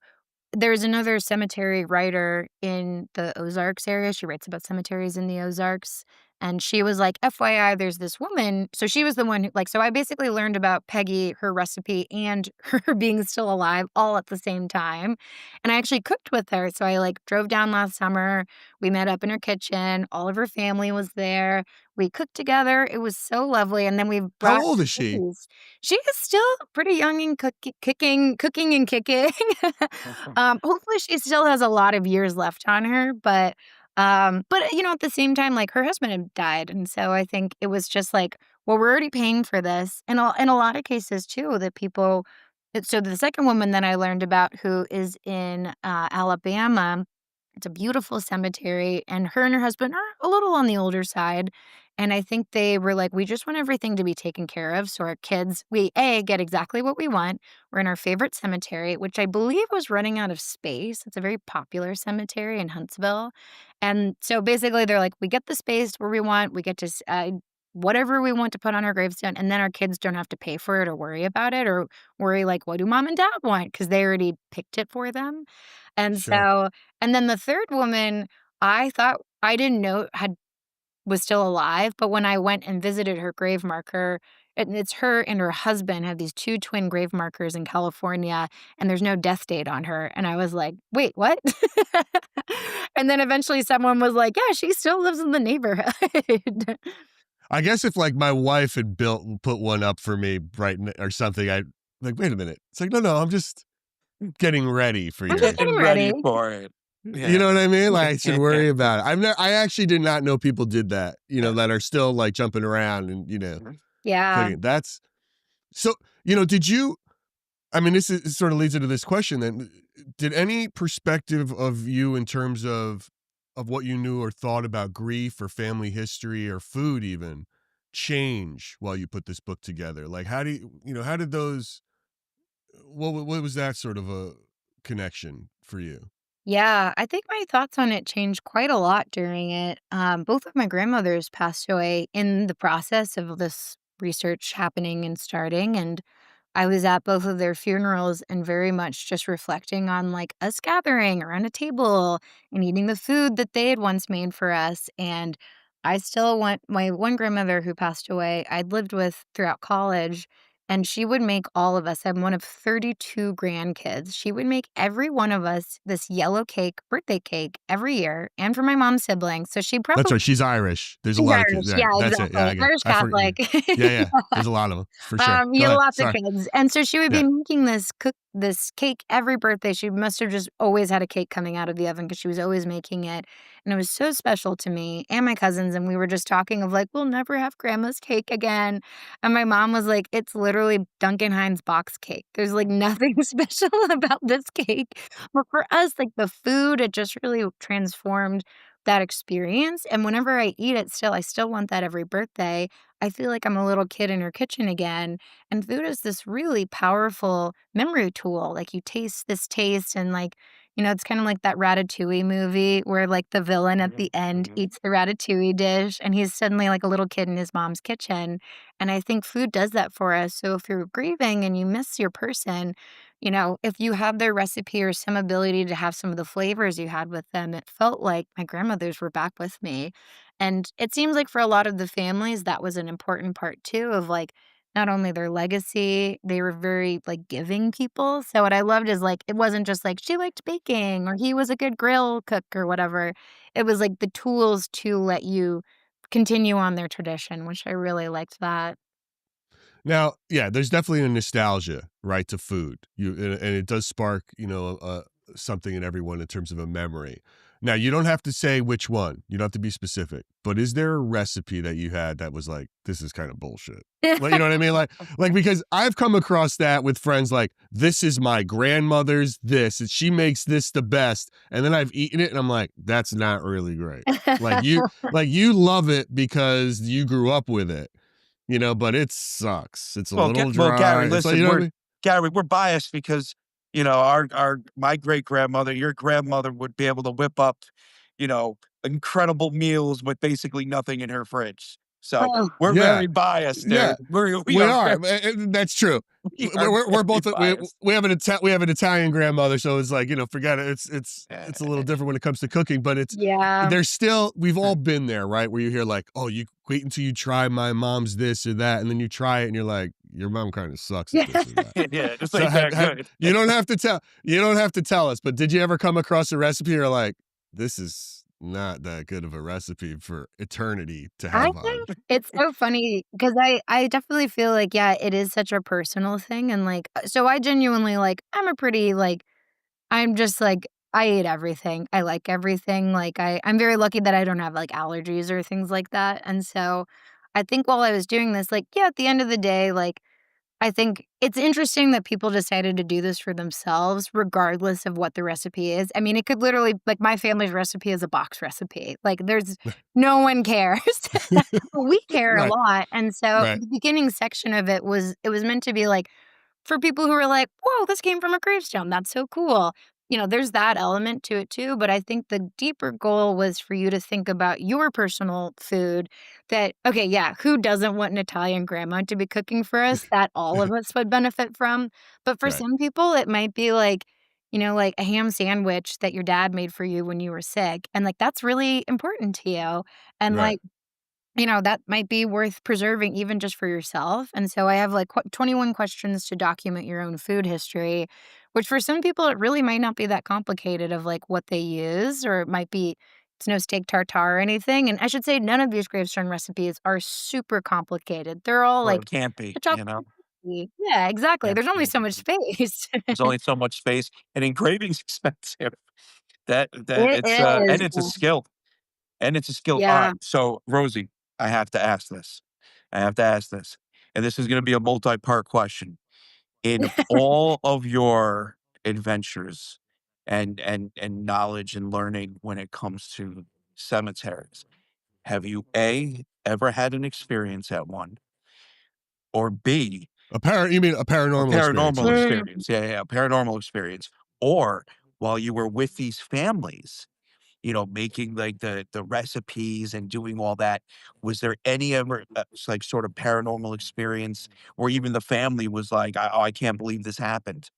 there's another cemetery writer in the Ozarks area, she writes about cemeteries in the Ozarks, And she was like, FYI, there's this woman. So she was the one who, like, so I basically learned about Peggy, her recipe, and her being still alive all at the same time. And I actually cooked with her. So I like drove down last summer. We met up in her kitchen. All of her family was there. We cooked together. It was so lovely. And then we How brought old some is she? cookies. She is still pretty young and cooking and kicking. Hopefully she still has a lot of years left on her, but you know, at the same time, like her husband had died, and so I think it was just like, well, we're already paying for this, and in a lot of cases too, that people. So the second woman that I learned about, who is in Alabama, it's a beautiful cemetery, and her husband are a little on the older side. And I think they were like, we just want everything to be taken care of. So our kids, we get exactly what we want. We're in our favorite cemetery, which I believe was running out of space. It's a very popular cemetery in Huntsville. And so basically, they're like, we get the space where we want, we get to whatever we want to put on our gravestone. And then our kids don't have to pay for it or worry about it or worry, like, what do mom and dad want? Because they already picked it for them. And Sure. so and then the third woman, I thought I didn't know was still alive, but when I went and visited her grave marker, and it's her and her husband have these 2 twin grave markers in California, and there's no death date on her, and I was like, "Wait, what?" And then eventually someone was like, "Yeah, she still lives in the neighborhood." I guess if like my wife had put one up for me or something, I'd like, wait a minute. It's like, no, I'm just getting ready for I'm just yours. getting Getting ready. ready for it. You know what I mean? Like I should worry about it. I actually did not know people did that, that are still like jumping around and, Yeah. cooking. That's so, did you, I mean, this sort of leads into this question then. Did any perspective of you in terms of what you knew or thought about grief or family history or food even change while you put this book together? Like, how did those, what was that sort of a connection for you? Yeah, I think my thoughts on it changed quite a lot during it. Both of my grandmothers passed away in the process of this research happening and starting, and I was at both of their funerals and very much just reflecting on like us gathering around a table and eating the food that they had once made for us. And I still want my one grandmother who passed away, I'd lived with throughout college, and she would make all of us, I'm one of 32 grandkids. She would make every one of us this yellow cake, birthday cake, every year, and for my mom's siblings. So she That's probably right. She's Irish. There's a she's lot of kids. Irish. Yeah, Yeah, that's it. Yeah, exactly. Irish I forget. Catholic. Yeah. There's a lot of them for sure. You Go have ahead. lots of Sorry. kids, and so she would Yeah. be making this cake every birthday. She must have just always had a cake coming out of the oven because she was always making it, and it was so special to me and my cousins, and we were just talking of like, "We'll never have grandma's cake again," and my mom was like, "It's literally Duncan Hines box cake. There's, like, nothing special about this cake," but for us, like, the food, it just really transformed that experience, and whenever I eat it still, I still want that every birthday. I feel like I'm a little kid in her kitchen again. And food is this really powerful memory tool. Like you taste this taste and like, it's kind of like that Ratatouille movie where like the villain at the end Mhm. eats the Ratatouille dish and he's suddenly like a little kid in his mom's kitchen. And I think food does that for us. So if you're grieving and you miss your person, if you have their recipe or some ability to have some of the flavors you had with them, it felt like my grandmothers were back with me. And it seems like for a lot of the families, that was an important part too of like not only their legacy, they were very like giving people. So what I loved is like it wasn't just like she liked baking or he was a good grill cook or whatever. It was like the tools to let you continue on their tradition, which I really liked that. Now, yeah, there's definitely a nostalgia, right, to food. And it does spark, something in everyone in terms of a memory. Now, you don't have to say which one. You don't have to be specific. But is there a recipe that you had that was like, this is kind of bullshit? Like, you know what I mean? Like because I've come across that with friends. Like, this is my grandmother's this, and she makes this the best. And then I've eaten it, and I'm like, that's not really great. Like you love it because you grew up with it. But it sucks. It's a little dry. Gary, It's like, listen, what I mean? we're biased because our my great grandmother, your grandmother would be able to whip up, incredible meals with basically nothing in her fridge. So Oh, we're Yeah. very biased, Yeah. dude. We We are are. very, That's true. we are We're very both biased. we have an Italian grandmother, so it's like, forget it. It's a little Eh, different when it comes to cooking, but yeah. there's still, we've all been there, right? Where you hear like, oh, you wait until you try my mom's this or that, and then you try it and you're like, your mom kind of sucks at Yeah. this or that. yeah, it's So like that good. you don't have to tell us, but did you ever come across a recipe you're like, this is not that good of a recipe for eternity to I have on? think it's so funny because I definitely feel like, yeah, it is such a personal thing, and, like, so I genuinely, like, I'm a pretty, like, I'm just, like, I eat everything. I like everything, like, I'm very lucky that I don't have, like, allergies or things like that, and so I think while I was doing this, like, yeah, at the end of the day, like, I think it's interesting that people decided to do this for themselves regardless of what the recipe is. I mean, it could literally, like, my family's recipe is a box recipe. Like, there's no one cares. But we care a Right. lot, and so Right. the beginning section of it was meant to be, like, for people who are like, "Whoa, this came from a gravestone. That's so cool." There's that element to it too, but I think the deeper goal was for you to think about your personal food that okay, yeah, who doesn't want an Italian grandma to be cooking for us that all of us would benefit from? But for Right. some people, it might be like, like a ham sandwich that your dad made for you when you were sick, and, like, that's really important to you, and, Right. like, that might be worth preserving even just for yourself. And so I have like 21 questions to document your own food history, which for some people, it really might not be that complicated of like what they use, or it might be it's no steak tartare or anything. And I should say, none of these gravestone recipes are super complicated. They're all Well, it like can't be, a chocolate. Yeah, exactly. can't There's only be. so much space. There's only so much space, and engraving's expensive. That It it's is. and it's a skill. And it's a skill. All Yeah. right. So, Rosie, I have to ask this. I have to ask this. And this is going to be a multi-part question. In all of your adventures and knowledge and learning when it comes to cemeteries, have you A, ever had an experience at one, or B, You mean a a paranormal experience, you paranormal mean? Mm. experience? Yeah, yeah, a paranormal experience. Or while you were with these families, making like the recipes and doing all that. Was there any ever like sort of paranormal experience where even the family was like, I can't believe this happened?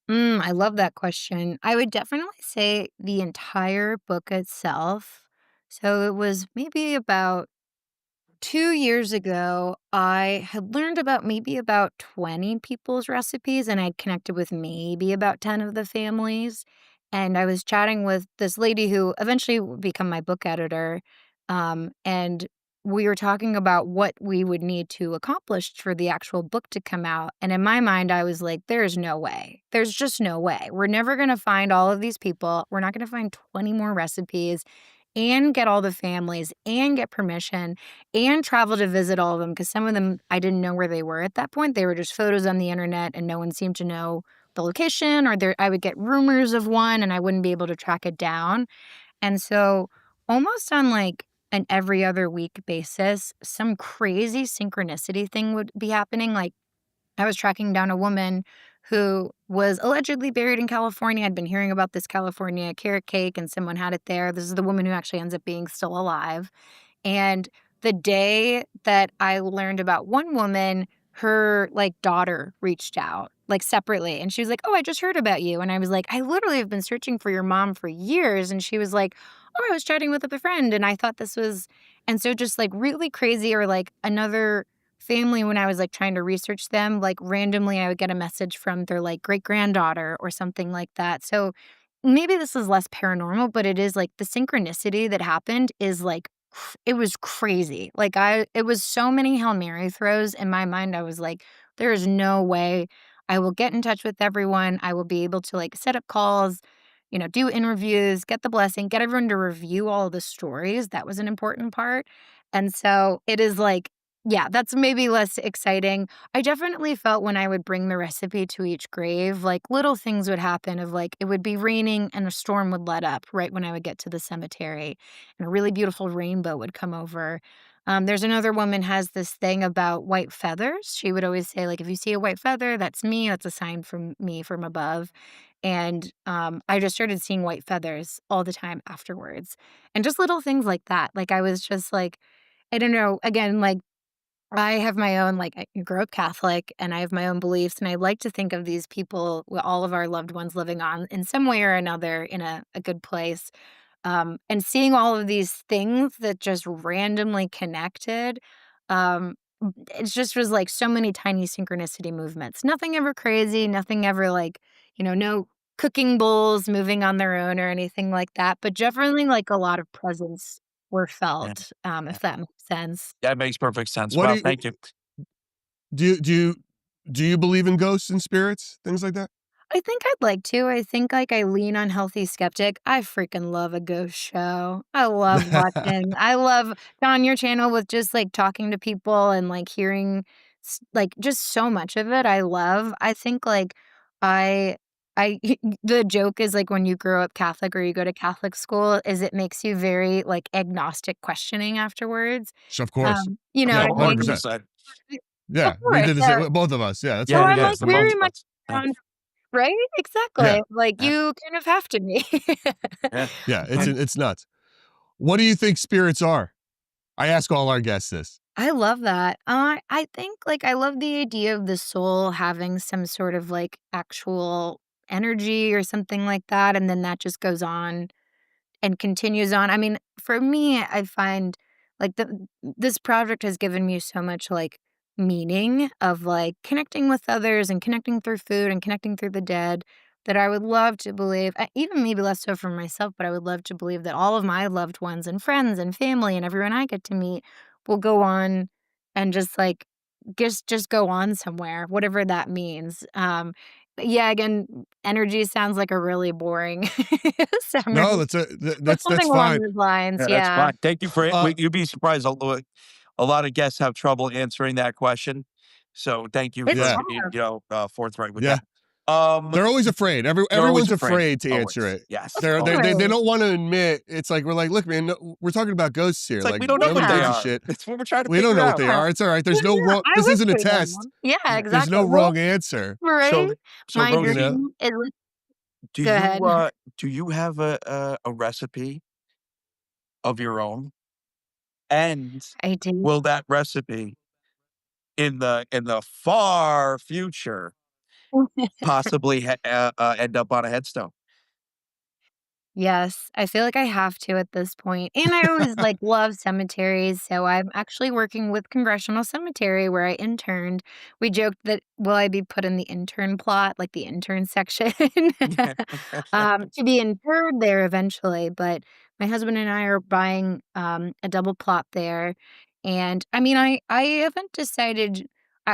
I love that question. I would definitely say the entire book itself. So it was maybe about 2 years ago, I had learned about maybe about 20 people's recipes, and I'd connected with maybe about 10 of the families. And I was chatting with this lady who eventually would become my book editor. And we were talking about what we would need to accomplish for the actual book to come out. And in my mind, I was like, there's no way. There's just no way. We're never going to find all of these people. We're not going to find 20 more recipes and get all the families and get permission and travel to visit all of them, because some of them, I didn't know where they were at that point. They were just photos on the internet, and no one seemed to know the location, or I would get rumors of one, and I wouldn't be able to track it down. And so almost on, like, an every other week basis, some crazy synchronicity thing would be happening, like, I was tracking down a woman who was allegedly buried in California. I'd been hearing about this California carrot cake, and someone had it there. This is the woman who actually ends up being still alive. And the day that I learned about one woman, her, like, daughter reached out, like, separately, and she was like, "Oh, I just heard about you." And I was like, "I literally have been searching for your mom for years." And she was like, "Oh, I was chatting with a friend, and I thought this was." And so just, like, really crazy, or, like, another family when I was, like, trying to research them, like, randomly, I would get a message from their, like, great-granddaughter or something like that. So maybe this is less paranormal, but it is, like, the synchronicity that happened is, like, it was crazy. Like, it was so many Hail Mary throws in my mind. I was like, "There is no way I will get in touch with everyone. I will be able to, like, set up calls, do interviews, get the blessing, get everyone to review all of the stories." That was an important part. And so it is like, yeah, that's maybe less exciting. I definitely felt when I would bring the recipe to each grave, like, little things would happen of, like, it would be raining and a storm would let up right when I would get to the cemetery, and a really beautiful rainbow would come over. There's another woman has this thing about white feathers. She would always say, like, "If you see a white feather, that's me. That's a sign from me from above." And, I just started seeing white feathers all the time afterwards, and just little things like that. Like, I was just like, I don't know, again, like, I have my own, like, I grew up Catholic, and I have my own beliefs, and I like to think of these people, all of our loved ones living on in some way or another in a good place. And seeing all of these things that just randomly connected, it just was like so many tiny synchronicity movements. Nothing ever crazy, nothing ever like, no cooking bowls moving on their own or anything like that, but definitely like a lot of presence were Yeah, felt, yeah. if that makes sense. That makes perfect sense. What do Well, you thank you. do you believe in ghosts and spirits, things like that? I think I'd like to. I think, like, I lean on healthy skeptic. I freaking love a ghost show. I love on your channel with just, like, talking to people and, like, hearing like, just so much of it I love. I think, like, I I the joke is, like, when you grow up Catholic or you go to Catholic school is it makes you very, like, agnostic questioning afterwards. Of course. You know Yeah, what I Oh, mean? 100%. 100%. Of Yeah, we course, did the yeah. same, both of us. Yeah, that's So what Yeah, it I'm, yeah, like, is. the I both mean, very of much us. Yeah, down. Right? yeah, Exactly. Like, yeah, you kind of have to be. yeah. yeah, And it's nuts. What do you think spirits are? I ask all our guests this. I love that. I think, like, I love the idea of the soul having some sort of, like, actual energy or something like that, and then that just goes on and continues on. I mean, for me, I find like this project has given me so much like meaning of like connecting with others and connecting through food and connecting through the dead that I would love to believe, even maybe less so for myself, but I would love to believe that all of my loved ones and friends and family and everyone I get to meet will go on and just like just go on somewhere, whatever that means. But yeah, again, energy sounds like a really boring No, summary, but that's something along fine. those lines, yeah, that's yeah. fine. Thank you for it. Uh, You'd be surprised. A lot of guests have trouble answering that question. So thank you It's for yeah, being, hard. forthright with yeah. that. Um, They're always afraid. they're always Everyone's afraid. afraid to answer Always. it. Yes. Of They course. don't want to admit. It's like we're like, look, man, no, we're talking about ghosts here. It's like Like we don't know what nobody they gives Yeah. a are. shit. It's what we're trying to We don't figure know what out. they Yeah. are. It's all right. Yeah, There's no yeah, wrong. I This wish isn't a we did test. one. Yeah, Yeah. There's no exactly. Well, wrong answer. right? So My You Rosie, know. dream is do go you ahead. do you have a recipe of your own? And I do. will that recipe in the far future possibly end up on a headstone? Yes, I feel like I have to at this point, and I always, like, love cemeteries, so I'm actually working with Congressional Cemetery where I interned. We joked that will I be put in the intern plot, like the intern section, to be interred there eventually, but my husband and I are buying, a double plot there, and, I mean, I haven't decided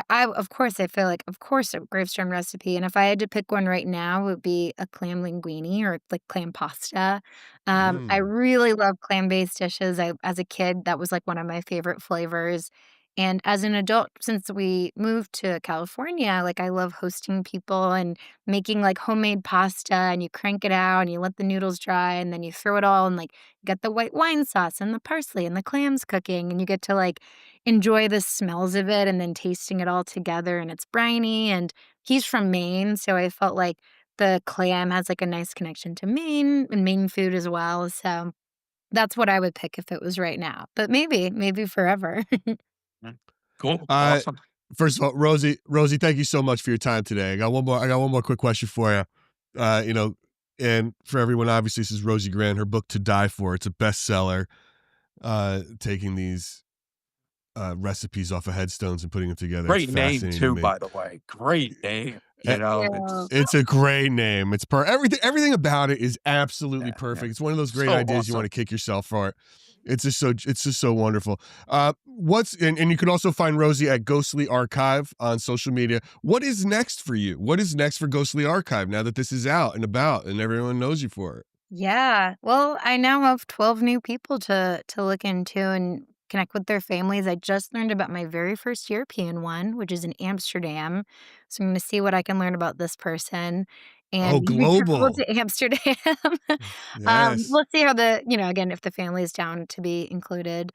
of course, I feel like, of course, a gravestone recipe, and if I had to pick one right now, it would be a clam linguine or, like, clam pasta. I Mm. really love clam-based dishes. As a kid, that was, like, one of my favorite flavors, and as an adult, since we moved to California, like, I love hosting people and making, like, homemade pasta, and you crank it out, and you let the noodles dry, and then you throw it all and, like, get the white wine sauce and the parsley and the clams cooking, and you get to, like, enjoy the smells of it and then tasting it all together, and it's briny, and he's from Maine, so I felt like the clam has, like, a nice connection to Maine and Maine food as well, so that's what I would pick if it was right now, but maybe forever. Mm. Cool. Uh, Awesome. First of all, Rosie, thank you so much for your time today. I got one more quick question for you. You know, and for everyone, obviously, this is Rosie Grant. Her book "To Die For." It's a bestseller. Taking these recipes off of headstones and putting them together. It's Great name fascinating to too, me. by the way. Great name. Eh, You know, Yeah. It's a great name. It's everything about it is absolutely yeah. perfect. It's one of those great So ideas you want awesome. to kick yourself for. It's just so wonderful. And you can also find Rosie at Ghostly Archive on social media. What is next for you? What is next for Ghostly Archive now that this is out and about and everyone knows you for it? Yeah. Well, I now have 12 new people to look into and connect with their families. I just learned about my very first European one, which is in Amsterdam. So I'm going to see what I can learn about this person and Oh, maybe travel global. to Amsterdam. Yes. We'll see how again, if the family is down to be included.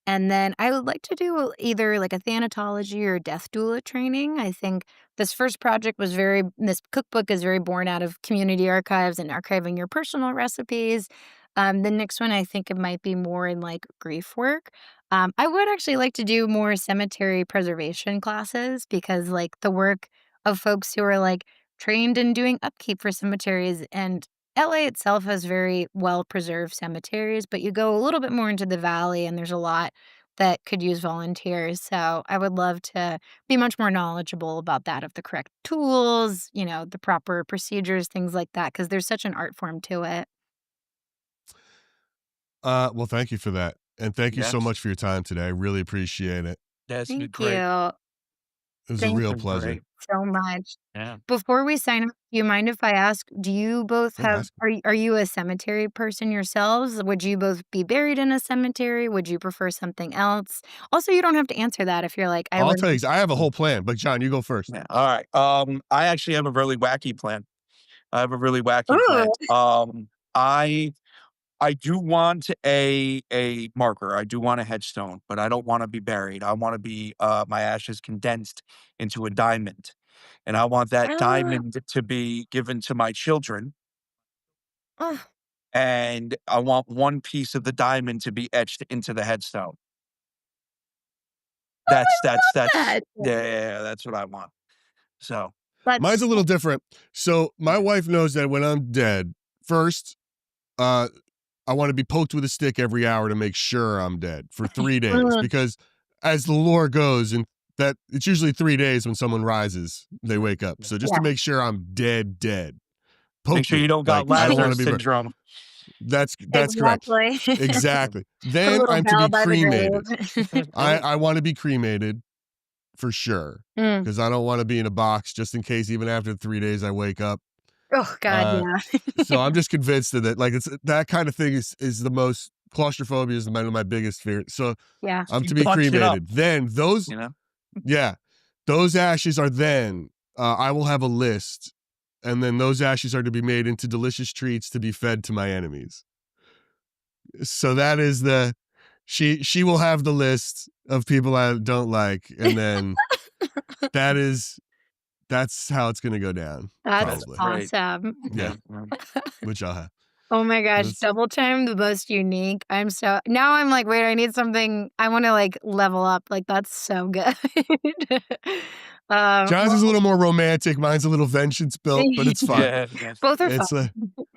And then I would like to do either like a thanatology or death doula training. I think this cookbook is very born out of community archives and archiving your personal recipes. The next one, I think it might be more in like grief work. I would actually like to do more cemetery preservation classes because, like, the work of folks who are like trained in doing upkeep for cemeteries, and LA itself has very well preserved cemeteries, but you go a little bit more into the valley and there's a lot that could use volunteers. So I would love to be much more knowledgeable about that, of the correct tools, the proper procedures, things like that, because there's such an art form to it. Well, thank you for that. And thank you so Yes. much for your time today. I really appreciate it. That's been Thank great. you. It was a Thank real Been pleasure. great. so much. Yeah. Before we sign off, do you mind if I ask, do you both Yeah, have ask. are you a cemetery person yourselves? Would you both be buried in a cemetery? Would you prefer something else? Also, you don't have to answer that if you're like, I I'll live. tell you, I have a whole plan, but John, you go first. Yeah. All right. I actually have a really wacky plan. I have a really wacky Ooh. plan. I I do want a marker. I do want a headstone, but I don't want to be buried. I want to be my ashes condensed into a diamond, and I want that Ah, diamond to be given to my children. oh, And I want one piece of the diamond to be etched into the headstone. That's that. yeah, that's what I want. So Mine's That's a little different. So my yeah. wife knows that when I'm dead, first, uh, I want to be poked with a stick every hour to make sure I'm dead for 3 days. mm, Because as the lore goes, and that it's usually 3 days when someone rises, they wake up. Yeah. So just yeah, to make sure I'm dead, dead. Make Poke sure me. you don't got Like I don't want to Lazarus be buried. syndrome. That's correct. exactly. Exactly. Put a Then little I'm to bell be by the cremated. grave. I want to be cremated for sure. Mm. Because I don't want to be in a box just in case even after 3 days I wake up. Oh God, Uh, yeah. so I'm just convinced of it. Like it's that kind of thing is the most claustrophobia is one of my biggest fears. So Yeah. I'm You to be punched it up, cremated. Then those, you know? yeah, those ashes are then I will have a list, and then those ashes are to be made into delicious treats to be fed to my enemies. So that is the she will have the list of people I don't like, and then that is that's how it's gonna go down, That's That's probably. great. awesome. Yeah, Yeah. which I'll have. Oh my gosh, That's double time the most unique. Now I'm like, wait, I need something. I want to like level up. Like that's so good. John's is a Well, little more romantic. Mine's a little vengeance built, but it's fine. Yeah, yes. both are fun.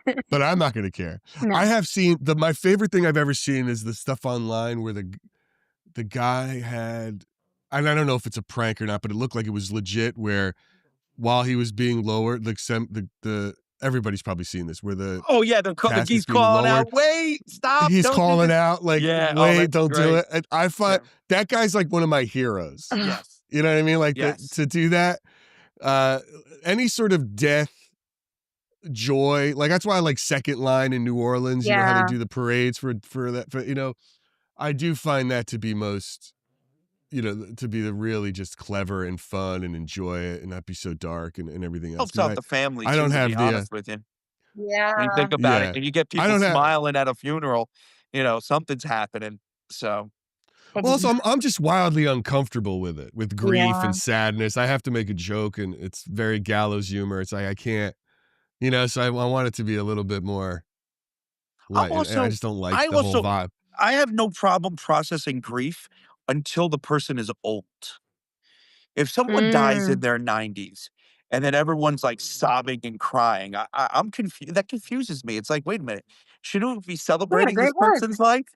It's but I'm not gonna care. No. I have seen my favorite thing I've ever seen is the stuff online where the guy had, and I don't know if it's a prank or not, but it looked like it was legit. Where while he was being lowered, like the everybody's probably seen this, where the Oh, yeah, the casket's geese being calling lowered. out, "Wait, stop, He's don't do calling this." out like, Yeah, oh, "Wait, that's don't do great. it." And I Yeah. find that guy's like one of my heroes. Ugh, Yes. You know what I mean? Like Yes. to do that, uh, any sort of death joy. Like that's why I like Second Line in New Orleans. You know how they yeah. do the parades for that. For, I do find that to be most. To be the really just clever and fun and enjoy it and not be so dark and everything else. Helps Because out the family I don't too, to be have the honest with you. When you Yeah. think about it, yeah. and you get I people don't have. smiling at a funeral, something's happening. So, Well, also, Exactly. I'm just wildly uncomfortable with it, with grief Yeah. and sadness. I have to make a joke, and it's very gallows humor. It's like I can't, So I want it to be a little bit more I'm light, and I also just don't like I the whole also vibe. I have no problem processing grief until the person is old. If someone dies in Mm. their 90s and then everyone's like sobbing and crying, I'm confused. That confuses me. It's like, wait a minute, shouldn't we be Yeah, celebrating this great work. person's life?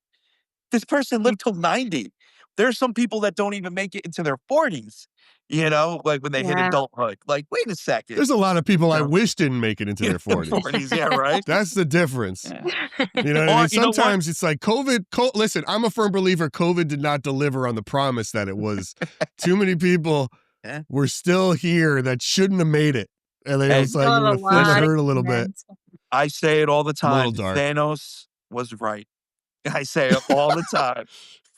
This person lived till 90. There's some people that don't even make it into their 40s, like when they hit Yeah. adulthood. Like, wait a second. There's a lot of people I So, wish didn't make it into their 40s. 40s, yeah, right? That's the difference. Yeah. You know what I Or mean? you know what? Sometimes it's like listen, I'm a firm believer COVID did not deliver on the promise that it was. Too many people Yeah. were still here that shouldn't have made it. And they Hey, was like, Still it have would a have feels lot of hurt a little bit. ignorance. I say it all the I'm a little time. dark. Thanos was right. I say it all the time.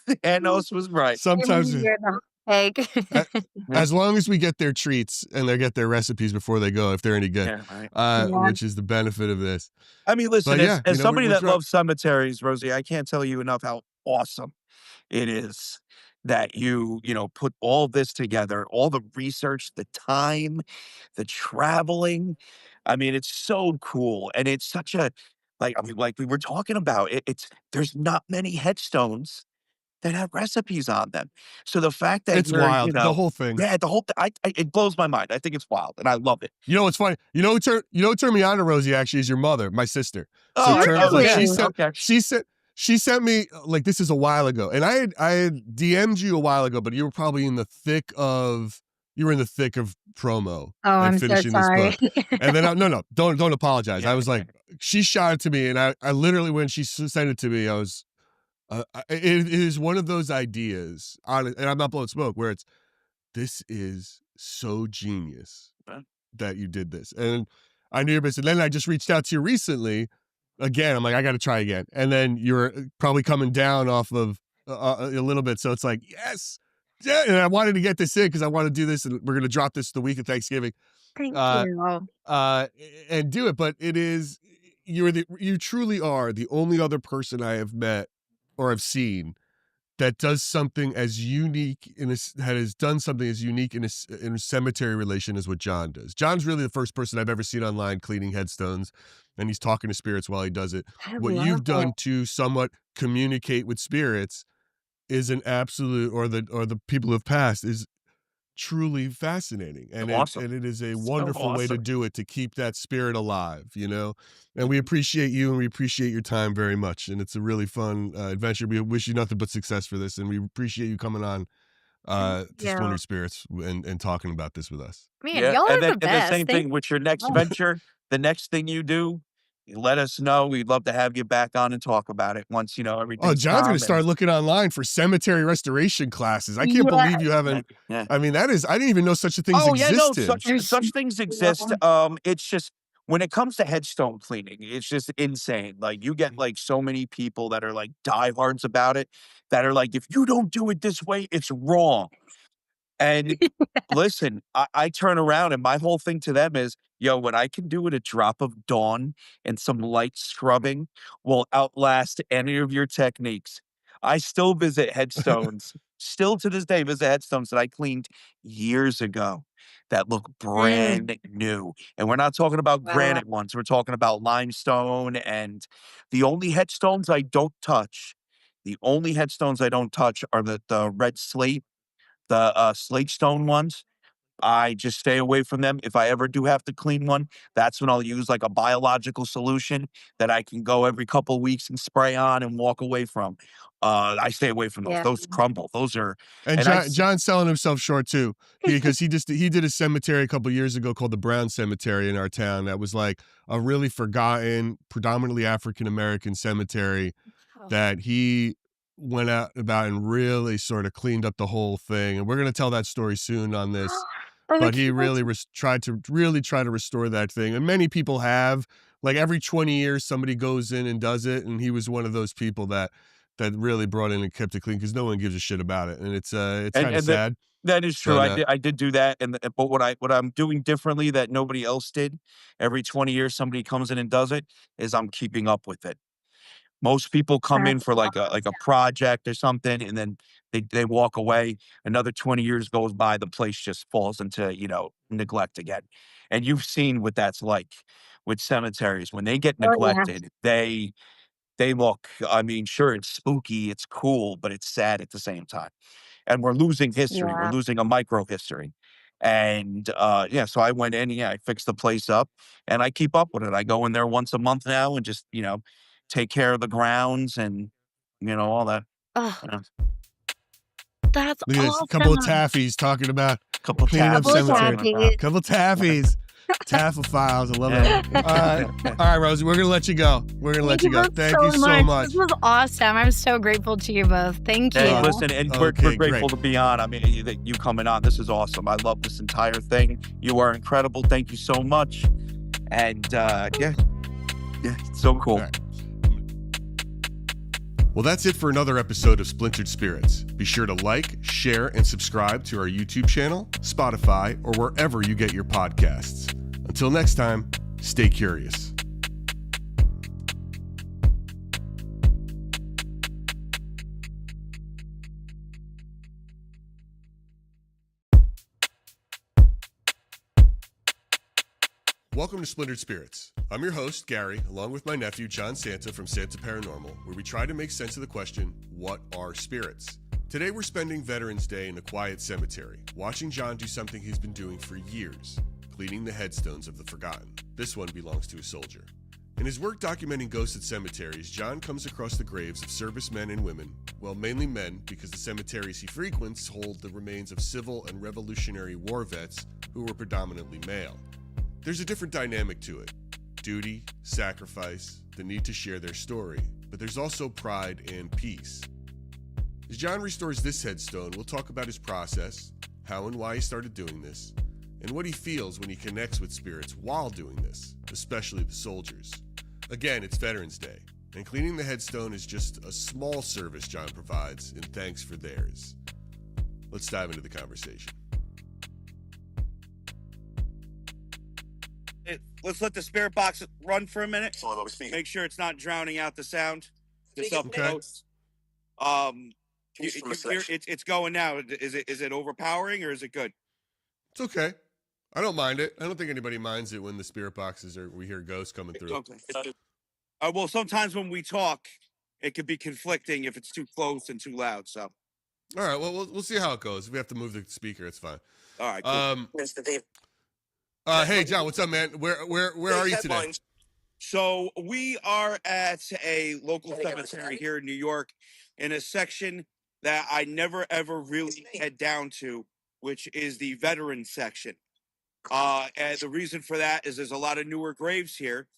Thanos was right. Even Sometimes when you're the a- hot Yeah, as long as we get their treats and they get their recipes before they go, if they're any good, yeah, right. Yeah. which is the benefit of this. I mean, listen, But as yeah, somebody we're that trying. loves cemeteries, Rosie, I can't tell you enough how awesome it is that you put all this together, all the research, the time, the traveling. I mean, it's so cool. And it's such like we were talking about, there's not many headstones that have recipes on them. So the fact that It's you're, wild. The whole thing. yeah, the whole it blows my mind. I think it's wild, and I love it. You know what's funny? You know who turned me on to Rosie actually is your mother, my sister. So Oh, Really? she sent me like this is a while ago, and I had DM'd you a while ago, but you were probably in the thick of promo Oh, and I'm so finishing this sorry. book, and then don't apologize. Yeah. I was like, she shot it to me, and I literally when she sent it to me, I was. It is one of those ideas, and I'm not blowing smoke, where this is so genius that you did this. And I knew your business. And then I just reached out to you recently. Again, I'm like, I got to try again. And then you're probably coming down off of a little bit. So it's like, yes. Yeah. And I wanted to get this in because I want to do this. And we're going to drop this the week of Thanksgiving. Thank Uh, you. and do it. But you truly are the only other person I have met or have seen that does something as unique has done something as unique in a cemetery relation as what John does. John's really the first person I've ever seen online cleaning headstones, and he's talking to spirits while he does it. I What love you've done it. to somewhat communicate with spirits is an absolute, or the people who've passed is truly fascinating, and Awesome. it is a So wonderful way to awesome. do it, to keep that spirit alive, and we appreciate you and we appreciate your time very much, and it's a really fun adventure. We wish you nothing but success for this, and we appreciate you coming on to Yeah. Splintered Spirits and talking about this with us. Man, Yeah, y'all and are then the and the best. same thing with your next venture. The next thing you do, you let us know. We'd love to have you back on and talk about it once Oh, everything's John's gonna calm. start And looking online for cemetery restoration classes. I can't Yeah. believe you haven't. yeah. I mean, I didn't even know such a things Oh yeah, no, existed. such things exist. It's just when it comes to headstone cleaning, it's just insane. Like you get like so many people that are like diehards about it, that are like, if you don't do it this way, it's wrong. And listen, I turn around and my whole thing to them is, yo, what I can do with a drop of Dawn and some light scrubbing will outlast any of your techniques. I still visit headstones, still to this day visit headstones that I cleaned years ago that look Mm, brand new. And we're not talking about wow. granite ones, we're talking about limestone. And the only headstones I don't touch, are the red slate, the slate stone ones. I just stay away from them. If I ever do have to clean one, that's when I'll use like a biological solution that I can go every couple weeks and spray on and walk away from. I stay away from those. Yeah. Those crumble. Those are, And and John's selling himself short too, because he did a cemetery a couple years ago called the Brown Cemetery in our town. That was like a really forgotten, predominantly African American cemetery Oh. that he went out about and really sort of cleaned up the whole thing. And we're going to tell that story soon on this. I'm But he excited. really tried to restore that thing. And many people have, like every 20 years, somebody goes in and does it. And he was one of those people that really brought in and kept it clean because no one gives a shit about it. And it's kind of and that sad. that is true. But I did do that, but what I'm doing differently that nobody else did. Every 20 years, somebody comes in and does it. Is I'm keeping up with it. Most people come in That's for like a project or something, and then they walk away. Another 20 years goes by, the place just falls into, neglect again. And you've seen what that's like with cemeteries. When they get oh yeah. neglected, they look, I mean, sure, it's spooky, it's cool, but it's sad at the same time. And we're losing history. We're Yeah. losing a micro history. And yeah, so I went in, yeah, I fixed the place up and I keep up with it. I go in there once a month now and just, take care of the grounds and, all that. Oh, You know, that's look at this, a couple of awesome. taffies talking about couple of cleaning up Couple of tablets, cemetery. something like that. taffies. Couple taffies. Taffel files. I love it. Yeah. All right, Rosie, we're going to let you go. We're going to let Thank you you go. both Thank you so much. This was awesome. I'm so grateful to you both. Thank you. Hey, listen, and we're Okay, grateful great. to be on. I mean, that you coming on, this is awesome. I love this entire thing. You are incredible. Thank you so much. And yeah, it's so cool. All right. Well, that's it for another episode of Splintered Spirits. Be sure to like, share, and subscribe to our YouTube channel, Spotify, or wherever you get your podcasts. Until next time, stay curious. Welcome to Splintered Spirits. I'm your host, Gary, along with my nephew, John Santa from Santa Paranormal, where we try to make sense of the question, what are spirits? Today we're spending Veterans Day in a quiet cemetery, watching John do something he's been doing for years, cleaning the headstones of the forgotten. This one belongs to a soldier. In his work documenting ghosts at cemeteries, John comes across the graves of servicemen and women, well, mainly men, because the cemeteries he frequents hold the remains of Civil and Revolutionary War vets who were predominantly male. There's a different dynamic to it. Duty, sacrifice, the need to share their story, but there's also pride and peace. As John restores this headstone, we'll talk about his process, how and why he started doing this, and what he feels when he connects with spirits while doing this, especially the soldiers. Again, it's Veterans Day, and cleaning the headstone is just a small service John provides in thanks for theirs. Let's dive into the conversation. Let's let the spirit box run for a minute. Make sure it's not drowning out the sound. Just up close. It's going now. Is it overpowering or is it good? It's okay. I don't mind it. I don't think anybody minds it when the spirit boxes are, we hear ghosts coming through. Okay. Well, sometimes when we talk, it could be conflicting if it's too close and too loud. So, all right. Well, we'll see how it goes. If we have to move the speaker, it's fine. All right. Cool. Hey, John, what's up, man? Where are you today? So we are at a local cemetery here in New York, in a section that I never ever really head down to, which is the veteran section. And the reason for that is there's a lot of newer graves here,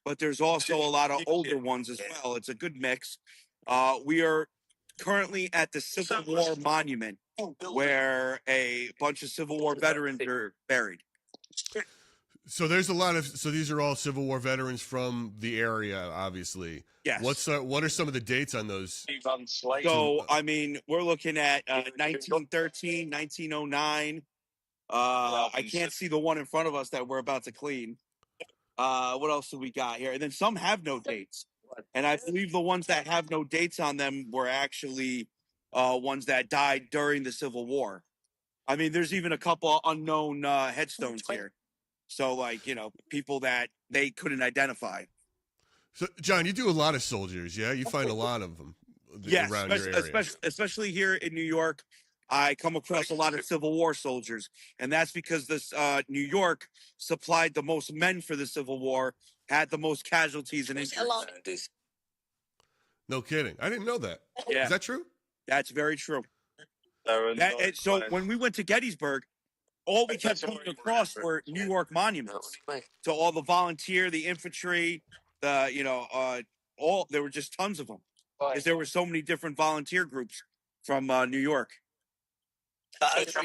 but there's also a lot of older ones as well. It's a good mix. We are currently at the Civil War Monument, where a bunch of Civil War veterans are buried. So there's a lot of, so these are all Civil War veterans from the area, obviously. Yes. What are some of the dates on those? So, I mean, we're looking at 1913, 1909. I can't see the one in front of us that we're about to clean. What else do we got here? And then some have no dates. And I believe the ones that have no dates on them were actually ones that died during the Civil War. I mean, there's even a couple unknown headstones here. So, like, people that they couldn't identify. So, John, you do a lot of soldiers, yeah? You find a lot of them around your area. Especially here in New York. I come across a lot of Civil War soldiers, and that's because this New York supplied the most men for the Civil War, had the most casualties and injuries. No kidding. I didn't know that. Yeah. Is that true? That's very true. So when we went to Gettysburg, all we kept coming across were New York monuments. So all the volunteer, the infantry, there were just tons of them. Because there were so many different volunteer groups from New York.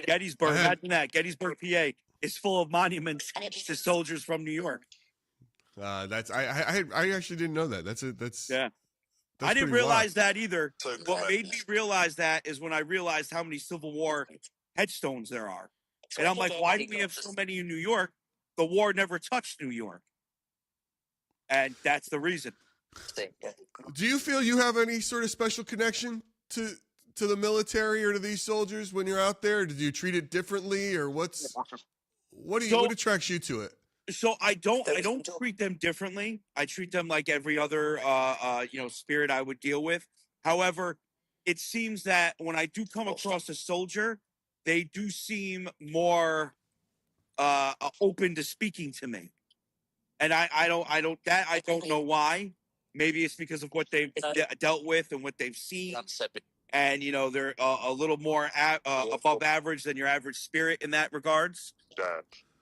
Gettysburg, imagine that. Gettysburg, PA is full of monuments to soldiers from New York. I actually didn't know that. That's I didn't realize that either. What made me realize that is when I realized how many Civil War headstones there are. And I'm like, why do we have so many in New York? The war never touched New York. And that's the reason. Do you feel you have any sort of special connection to the military or to these soldiers when you're out there? Do you treat it differently, or what attracts you to it? So I don't treat them differently. I treat them like every other spirit I would deal with. However, it seems that when I do come across a soldier, they do seem more open to speaking to me. And I don't know why. Maybe it's because of what they've dealt with and what they've seen. And, they're a little more above average than your average spirit in that regards.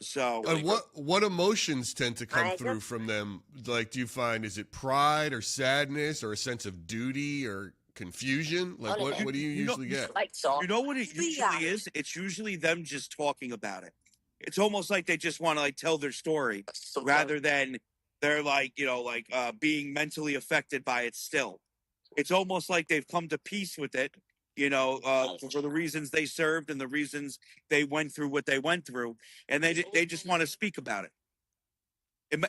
So, and what emotions tend to come through from them? Like, do you find, is it pride or sadness or a sense of duty or confusion? Like, what do you usually get? You know what it usually is? It's usually them just talking about it. It's almost like they just want to tell their story rather than they're being mentally affected by it still. It's almost like they've come to peace with it, for the reasons they served and the reasons they went through what they went through, and they just want to speak about it.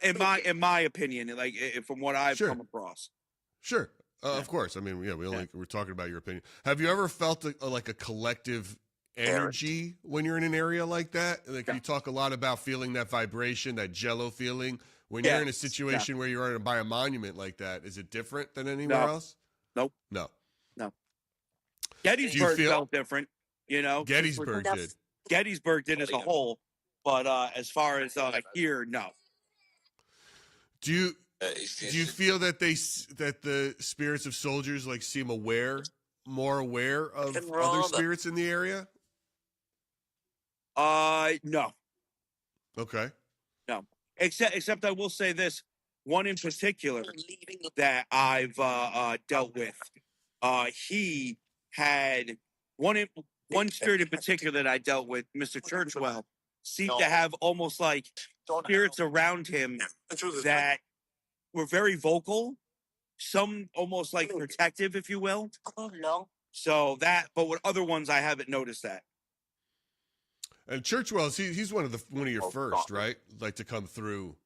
In my opinion, from what I've come across. Sure, of course. I mean, we're talking about your opinion. Have you ever felt like a collective energy when you're in an area like that? Like you talk a lot about feeling that vibration, that jello feeling. When you're in a situation where you're by a monument like that, is it different than anywhere else? Nope. No. Gettysburg felt different, you know. Gettysburg did. Gettysburg did as a whole, but as far as here, no. Do you feel that the spirits of soldiers like seem more aware of other spirits in the area? No. Okay. No. Except I will say this, one in particular that I've dealt with. He had one spirit in particular that I dealt with, Mr. Churchwell, seemed to have almost like spirits around him that were very vocal, some almost like protective, if you will. So that, but with other ones, I haven't noticed that. And Churchwell, he's one of your first, right? Like to come through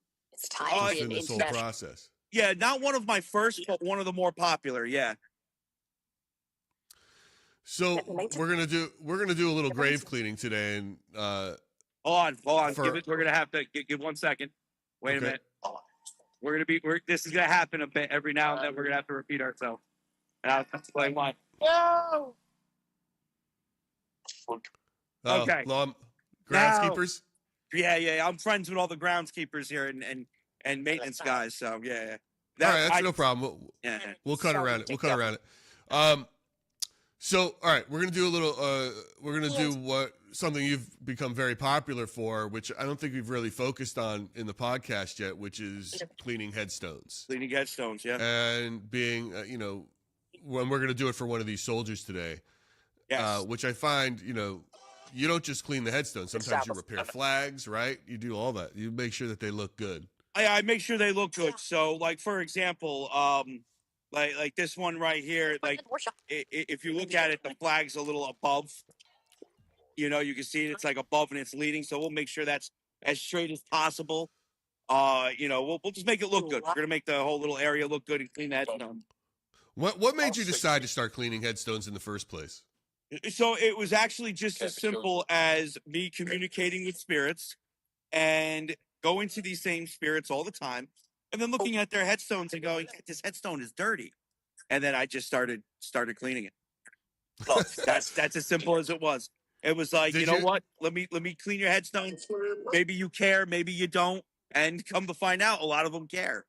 in this whole process. Yeah, not one of my first, but one of the more popular. Yeah. So we're gonna do a little grave cleaning today, and hold on. We're gonna have to give 1 second. Wait a minute. This is gonna happen a bit every now and then. We're gonna have to repeat ourselves. And I'll explain why. No. Okay. Groundskeepers. Yeah. I'm friends with all the groundskeepers here and maintenance guys. So yeah. All right, that's no problem. We'll cut around it. So, all right, we're gonna do a little. We're gonna do something you've become very popular for, which I don't think we've really focused on in the podcast yet, which is cleaning headstones. Cleaning headstones, yeah. And being, when we're gonna do it for one of these soldiers today, which I find, you don't just clean the headstones. Sometimes you repair flags, right? You do all that. You make sure that they look good. I make sure they look good. So, like for example, like this one right here, like if you look at it, the flag's a little above. You can see it's like above and it's leading. So we'll make sure that's as straight as possible. We'll just make it look good. We're gonna make the whole little area look good and clean the headstone. What made you decide to start cleaning headstones in the first place? So it was actually just as simple as me communicating with spirits and going to these same spirits all the time, and then looking at their headstones and going, "This headstone is dirty," and then I just started cleaning it. That's as simple as it was. It was like, what? Let me clean your headstone. Maybe you care, maybe you don't, and come to find out, a lot of them care.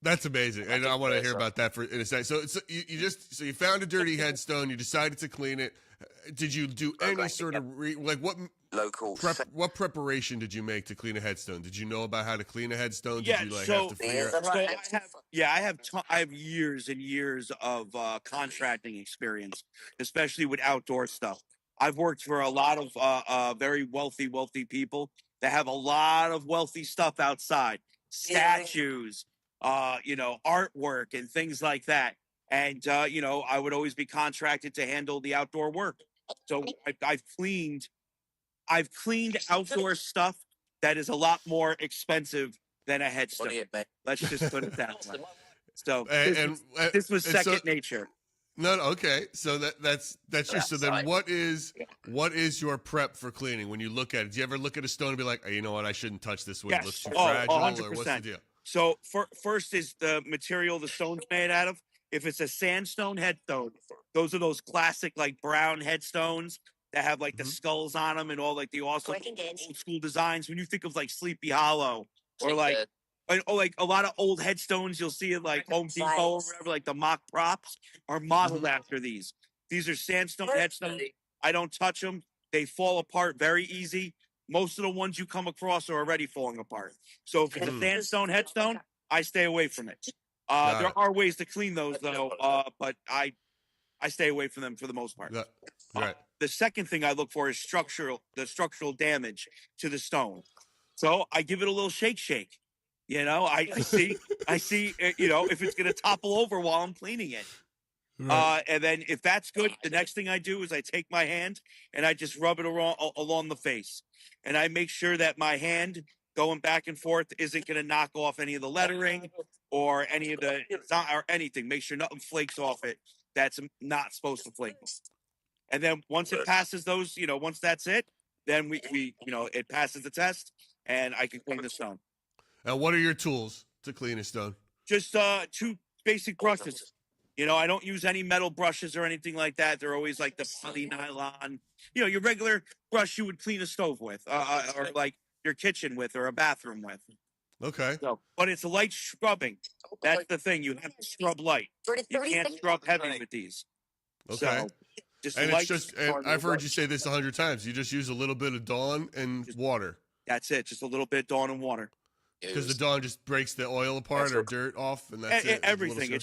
That's amazing, and I want to hear about that in a second. So you found a dirty headstone, you decided to clean it. Did you do any sort of what preparation did you make to clean a headstone? Did you know about how to clean a headstone? Did you have to figure out? I have years and years of contracting experience, especially with outdoor stuff. I've worked for a lot of very wealthy people that have a lot of wealthy stuff outside, statues, artwork and things like that. And, I would always be contracted to handle the outdoor work. So I've cleaned outdoor stuff that is a lot more expensive than a headstone. Let's just put it that way. So this was second nature. No, okay. So that's just, so then what is your prep for cleaning when you look at it? Do you ever look at a stone and be like, oh, you know what, I shouldn't touch this one. It looks too fragile, 100%. Or what's the deal? So first is the material the stone's made out of. If it's a sandstone headstone, those are those classic like brown headstones that have like the skulls on them and all like the awesome old school designs. When you think of like Sleepy Hollow or like a lot of old headstones, you'll see it like Home Depot or whatever, like the mock props are modeled after these. These are sandstone headstones. I don't touch them. They fall apart very easy. Most of the ones you come across are already falling apart. So if it's a sandstone headstone, I stay away from it. There are ways to clean those though, but I stay away from them for the most part. Right. The second thing I look for is the structural damage to the stone. So I give it a little shake. I see, if it's going to topple over while I'm cleaning it. Right. And then if that's good, the next thing I do is I take my hand and I just rub it along the face. And I make sure that my hand going back and forth isn't going to knock off any of the lettering or any of or anything. Make sure nothing flakes off it that's not supposed to flake. And then once it passes those, once that's it, then we it passes the test, and I can clean the stone. And what are your tools to clean a stone? Just 2 basic brushes. I don't use any metal brushes or anything like that. They're always like the poly nylon. Your regular brush you would clean a stove with, or like your kitchen with, or a bathroom with. Okay. So, but it's light scrubbing. That's the thing. You have to scrub light. You can't scrub heavy with these. Okay. So, just And light. it's just, and I've heard you say this 100 times. You just use a little bit of Dawn and water. That's it. Just a little bit of Dawn and water. Because the Dawn just breaks the oil apart or dirt off, and that's it. Everything.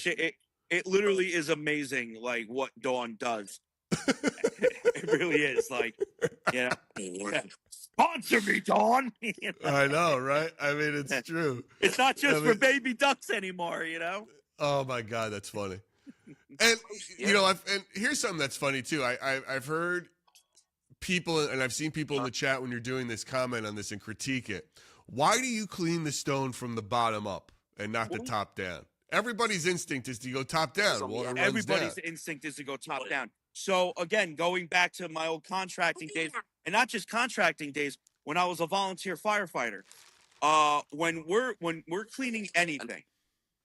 It literally is amazing, like what Dawn does. It really is. Like, sponsor me, Dawn. I know, right? I mean, it's true. It's not just for baby ducks anymore, Oh my God, that's funny. And and here's something that's funny too. I've heard people, and I've seen people in the chat when you're doing this, comment on this and critique it. Why do you clean the stone from the bottom up and not the top down? Everybody's instinct is to go top down. Water runs Everybody's down. instinct is to go top down. So again, going back to my old contracting days, and not just contracting days, when I was a volunteer firefighter, when we're cleaning anything,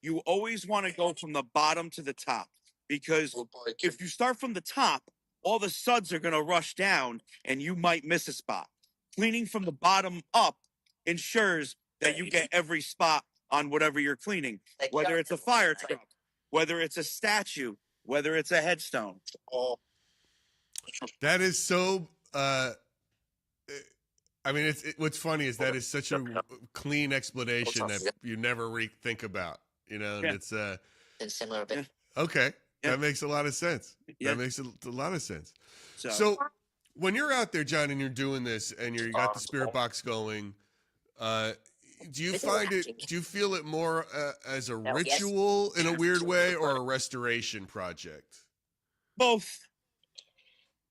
you always want to go from the bottom to the top, because if you start from the top, all the suds are going to rush down and you might miss a spot. Cleaning from the bottom up ensures that you get every spot on whatever you're cleaning, whether it's a fire truck, whether it's a statue, whether it's a headstone. That is so. I mean, what's funny is that is such a clean explanation that you never think about. And it's similar bit. Okay. Yeah. That makes a lot of sense. Yeah. That makes a lot of sense. So when you're out there, John, and you're doing this, and you got the spirit box going, do you feel it more as a ritual in a weird way, or a restoration project? Both.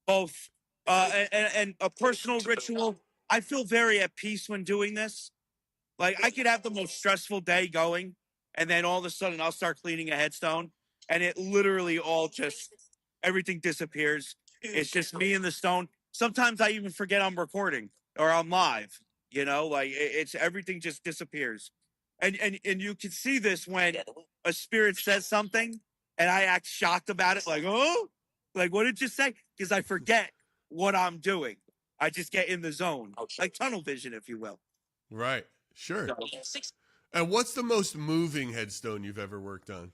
And a personal ritual. I feel very at peace when doing this. Like, I could have the most stressful day going, and then all of a sudden I'll start cleaning a headstone, and it literally all everything disappears. It's just me and the stone. Sometimes I even forget I'm recording or I'm live. Like it's everything just disappears. And you can see this when a spirit says something and I act shocked about it, like, oh, like, what did you say? Because I forget what I'm doing. I just get in the zone, like tunnel vision, if you will. Right. Sure. And what's the most moving headstone you've ever worked on?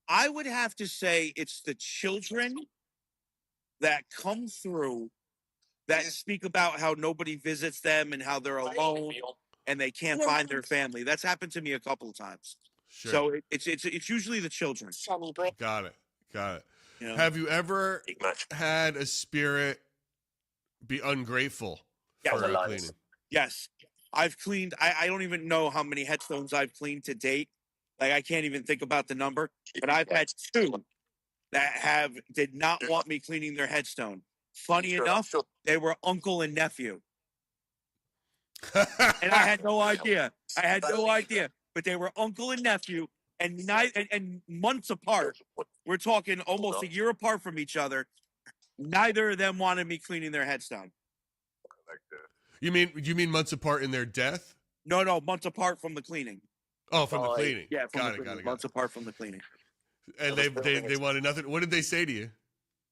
I would have to say it's the children that come through that speak about how nobody visits them and how they're alone and they can't find their family. That's happened to me a couple of times. Sure. So it's usually the children. Got it. Have you ever had a spirit be ungrateful for a cleaning? Yes. I've cleaned, I don't even know how many headstones I've cleaned to date. Like, I can't even think about the number, but I've had 2 that did not want me cleaning their headstone. Funny enough, they were uncle and nephew. And I had no idea. But they were uncle and nephew, and months apart. We're talking almost a year apart from each other. Neither of them wanted me cleaning their headstone. You mean months apart in their death? No, months apart from the cleaning. Oh, from the cleaning. Yeah, got it. Months apart from the cleaning. And they wanted nothing. What did they say to you?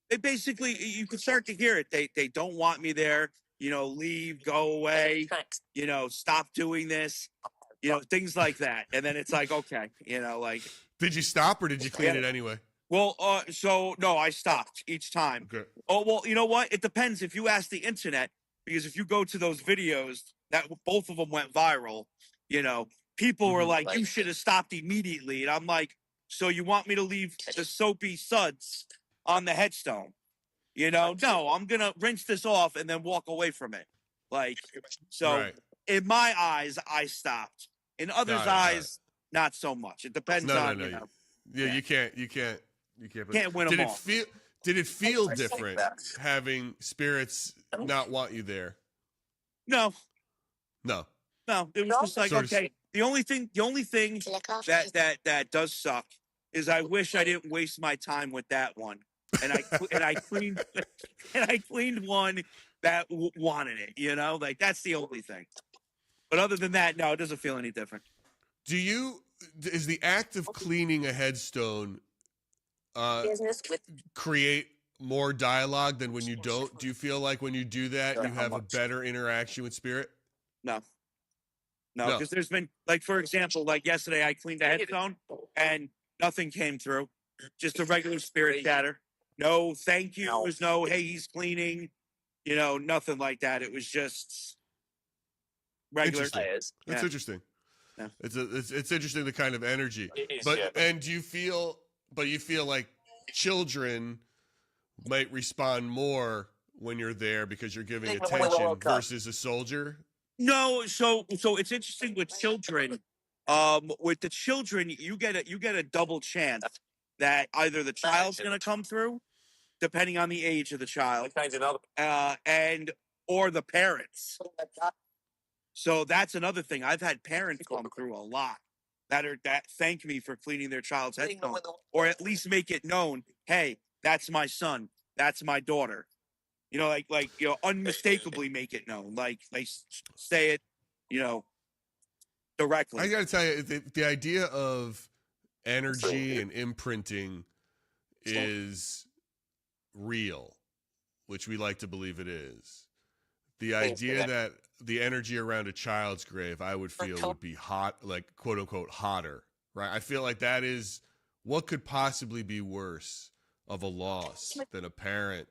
They basically, you could start to hear it. They don't want me there. Leave, go away. Stop doing this. Things like that. And then it's like, okay, like. Did you stop or did you clean it anyway? Well, so no, I stopped each time. Okay. Oh, well, you know what? It depends if you ask the internet, because if you go to those videos that both of them went viral, people were like, you should have stopped immediately. And I'm like, so you want me to leave the soapy suds on the headstone? No, I'm going to rinse this off and then walk away from it. In my eyes, I stopped. In others' eyes, not so much. It depends on, Yeah, you can't win them all. Did it feel different having spirits not want you there? No. It was just like, okay. The only thing that does suck is I wish I didn't waste my time with that one. and I cleaned and I cleaned one that wanted it. You know, like that's the only thing. But other than that, no, it doesn't feel any different. Is the act of cleaning a headstone create more dialogue than when you don't? Do you feel like when you do that, you have a better interaction with spirit? No, because there's been, like, for example, like yesterday, I cleaned a headstone and nothing came through. Just a regular spirit chatter. No thank yous, no hey, he's cleaning, nothing like that. It was just regular. Interesting. That's interesting. Yeah. It's interesting, the kind of energy. And do you feel like children might respond more when you're there because you're giving attention versus a soldier? No, so it's interesting with children. With the children, you get a double chance that either the child's going to come through, depending on the age of the child, and or the parents. So that's another thing. I've had parents come through a lot that thank me for cleaning their child's headstone, or at least make it known, hey, that's my son, that's my daughter. Unmistakably make it known. Like say it, directly. I got to tell you, the idea of energy and imprinting is real, which we like to believe it is. The idea that the energy around a child's grave, I would feel, would be hot, like quote unquote hotter, right? I feel like that is what could possibly be worse of a loss than a parent,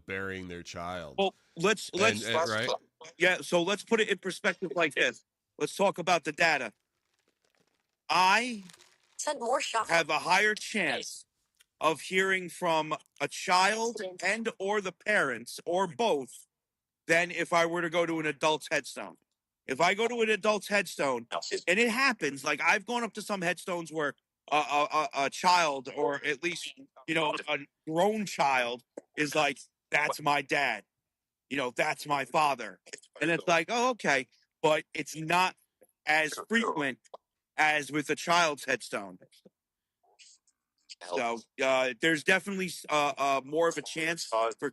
burying their child. Well, let's right. Yeah, so let's put it in perspective like this. Let's talk about the data. I have a higher chance of hearing from a child and or the parents or both than if I were to go to an adult's headstone. If I go to an adult's headstone, and it happens, like I've gone up to some headstones where a child, or at least, a grown child is like, that's my dad. That's my father. And it's like, oh, okay. But it's not as frequent as with a child's headstone. So there's definitely more of a chance for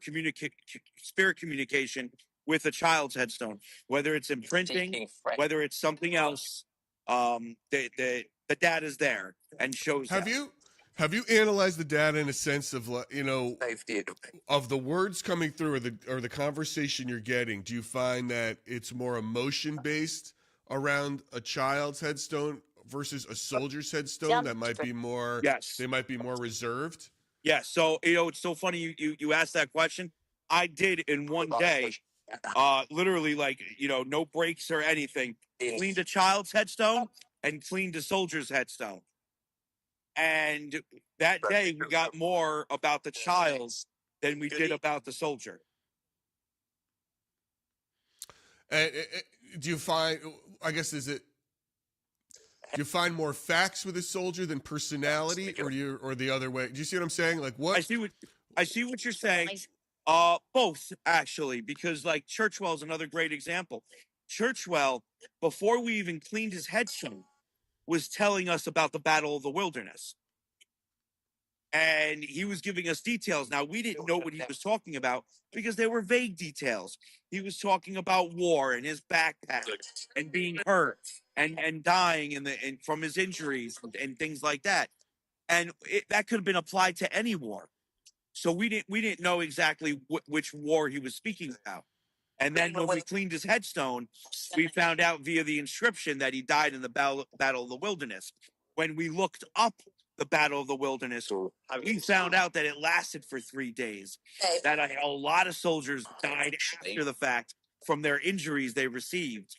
spirit communication with a child's headstone, whether it's imprinting, whether it's something else. The data is there and shows. Have you analyzed the data in a sense of, of the words coming through or the conversation you're getting? Do you find that it's more emotion based around a child's headstone versus a soldier's headstone that might be more? Yes, they might be more reserved. Yeah. So it's so funny you asked that question. I did in one day, literally, like, no breaks or anything. Cleaned a child's headstone and cleaned a soldier's headstone. And that day we got more about the child than we did about the soldier. And do you find, I guess, do you find more facts with a soldier than personality, or the other way? Do you see what I'm saying? Like, what? I see what you're saying. Both, actually, because like Churchwell is another great example. Churchwell, before we even cleaned his headstone, was telling us about the Battle of the Wilderness. And he was giving us details. Now, we didn't know what he was talking about because they were vague details. He was talking about war and his backpack and being hurt and dying from his injuries and things like that. And that could have been applied to any war. So we didn't know exactly which war he was speaking about. And then when we cleaned his headstone, we found out via the inscription that he died in the Battle of the Wilderness. When we looked up the Battle of the Wilderness, we found out that it lasted for 3 days, that a lot of soldiers died after the fact from their injuries they received.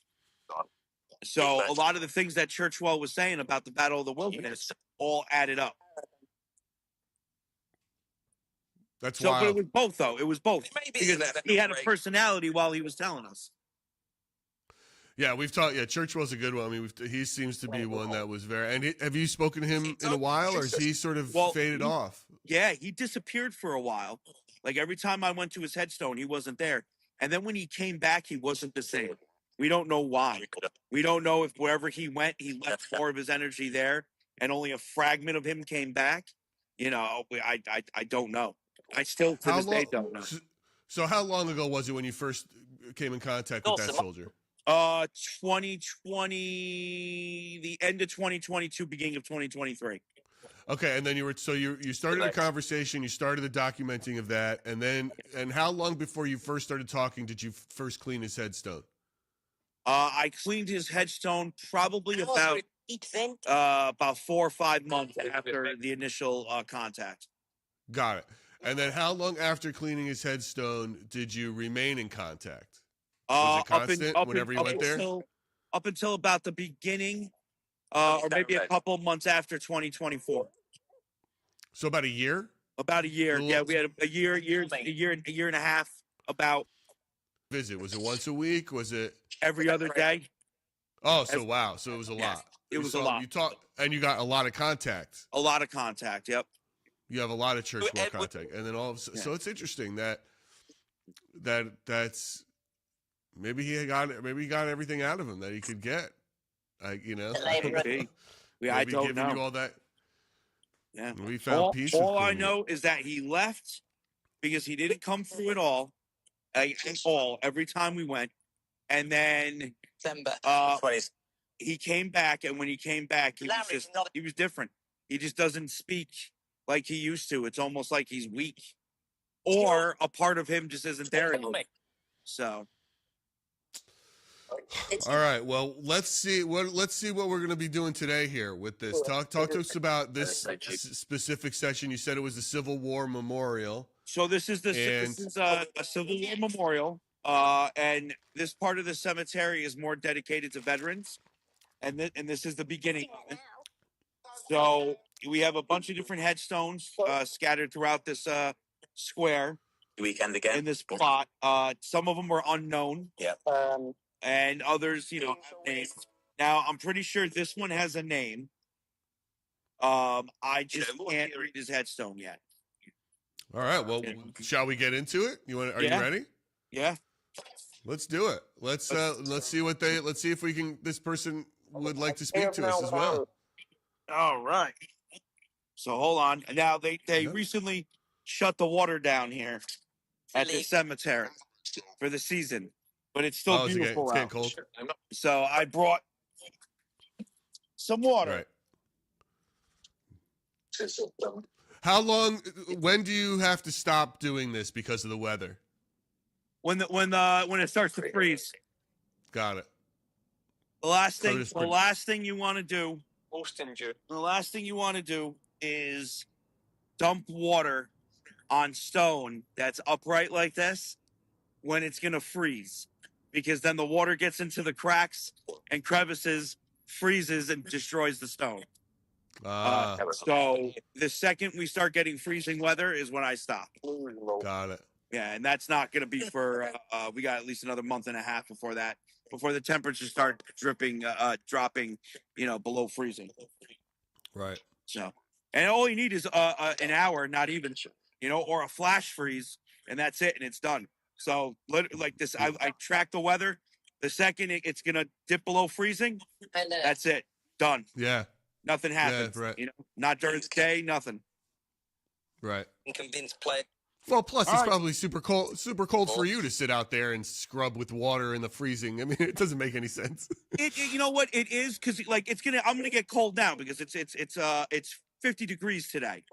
So a lot of the things that Churchwell was saying about the Battle of the Wilderness all added up. That's wild. But it was both, though. It was both. Because he had a personality while he was telling us. Yeah, we've talked. Yeah, Churchwell's a good one. I mean, he seems to be one that was very. And have you spoken to him in a while, or is he sort of faded off? Yeah, he disappeared for a while. Like every time I went to his headstone, he wasn't there. And then when he came back, he wasn't the same. We don't know why. We don't know if wherever he went, he left more of his energy there, and only a fragment of him came back. I don't know. I still to this day don't know. So how long ago was it when you first came in contact with that soldier? 2020, the end of 2022, beginning of 2023. Okay, and then you started a conversation, you started the documenting of that, and how long before you first started talking did you first clean his headstone? I cleaned his headstone probably about 4 or 5 months after the initial contact. Got it. And then how long after cleaning his headstone did you remain in contact? Was it constant whenever you went there? Up until about the beginning, or maybe a couple months after 2024. So about a year? About a year. Yeah, we had a year and a half. About visit. Was it once a week? Was it every other day? Oh, so wow. So it was a lot. It was a lot. You talked, and you got a lot of contact. A lot of contact. Yep. You have a lot of church work contact, and then so it's interesting that's maybe he got everything out of him that he could get. I don't know. You all that. Yeah. We found peace. All I know is that he left because he didn't come through at all. Every time we went, and then he came back, and when he came back, he was different. He just doesn't speak like he used to. It's almost like he's weak, or a part of him just isn't there anymore. So, all right. Well, let's see what we're going to be doing today here with this. Talk to us about this specific session. You said it was the Civil War Memorial. So this is a Civil War memorial, and this part of the cemetery is more dedicated to veterans, and this is the beginning of it. So we have a bunch of different headstones scattered throughout this square. Weekend again in this plot. Some of them were unknown, and others, have names. Now I'm pretty sure this one has a name. I just can't read his headstone yet. All right. Well, shall we get into it? Are you ready? Yeah. Let's do it. Let's see if this person would like to speak to us as well. All right. So hold on. Now they recently shut the water down here at the cemetery for the season, but it's still beautiful. It's getting cold. So I brought some water. Right. When do you have to stop doing this because of the weather? When it starts to freeze. Got it. The last thing you want to do is dump water on stone that's upright like this when it's going to freeze, because then the water gets into the cracks and crevices, freezes, and destroys the stone. So the second we start getting freezing weather is when I stop. Got it. Yeah, and that's not going to be for we got at least another month and a half before the temperatures start dropping below freezing. Right. So, and all you need is an hour, not even, or a flash freeze, and that's it, and it's done. So like this, I track the weather. The second it's going to dip below freezing, that's it, done. Yeah. Nothing happens. Yeah, right. Not during the day, nothing. Right. Convinced play. Well, plus it's probably super cold for you to sit out there and scrub with water in the freezing. I mean, it doesn't make any sense. You know what it is, because I'm gonna get cold now because it's 50 degrees today,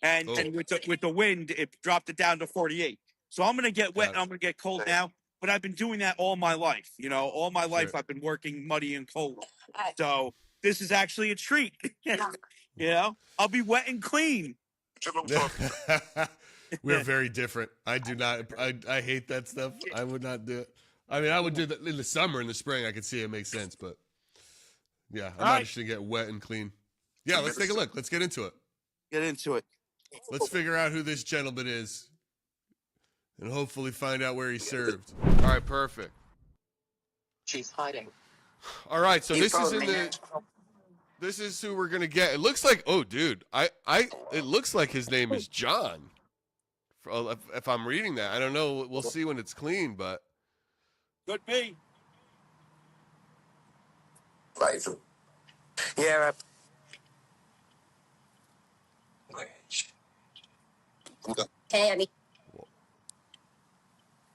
and with the wind it dropped it down to 48. So I'm gonna get wet and I'm gonna get cold now. But I've been doing that all my life. All my life I've been working muddy and cold. So this is actually a treat. I'll be wet and clean. We're very different. I do not. I hate that stuff. I would not do it. I mean, I would do that in the summer, in the spring. I could see it makes sense, but yeah, I'm not just gonna get wet and clean. Yeah, let's take a look. Let's get into it. Get into it. Let's figure out who this gentleman is, and hopefully find out where he served. All right, perfect. She's hiding. All right, so this is who we're gonna get. It looks like, oh, dude, it looks like his name is John. If I'm reading that, I don't know. We'll see when it's clean, but could be. Right. Yeah.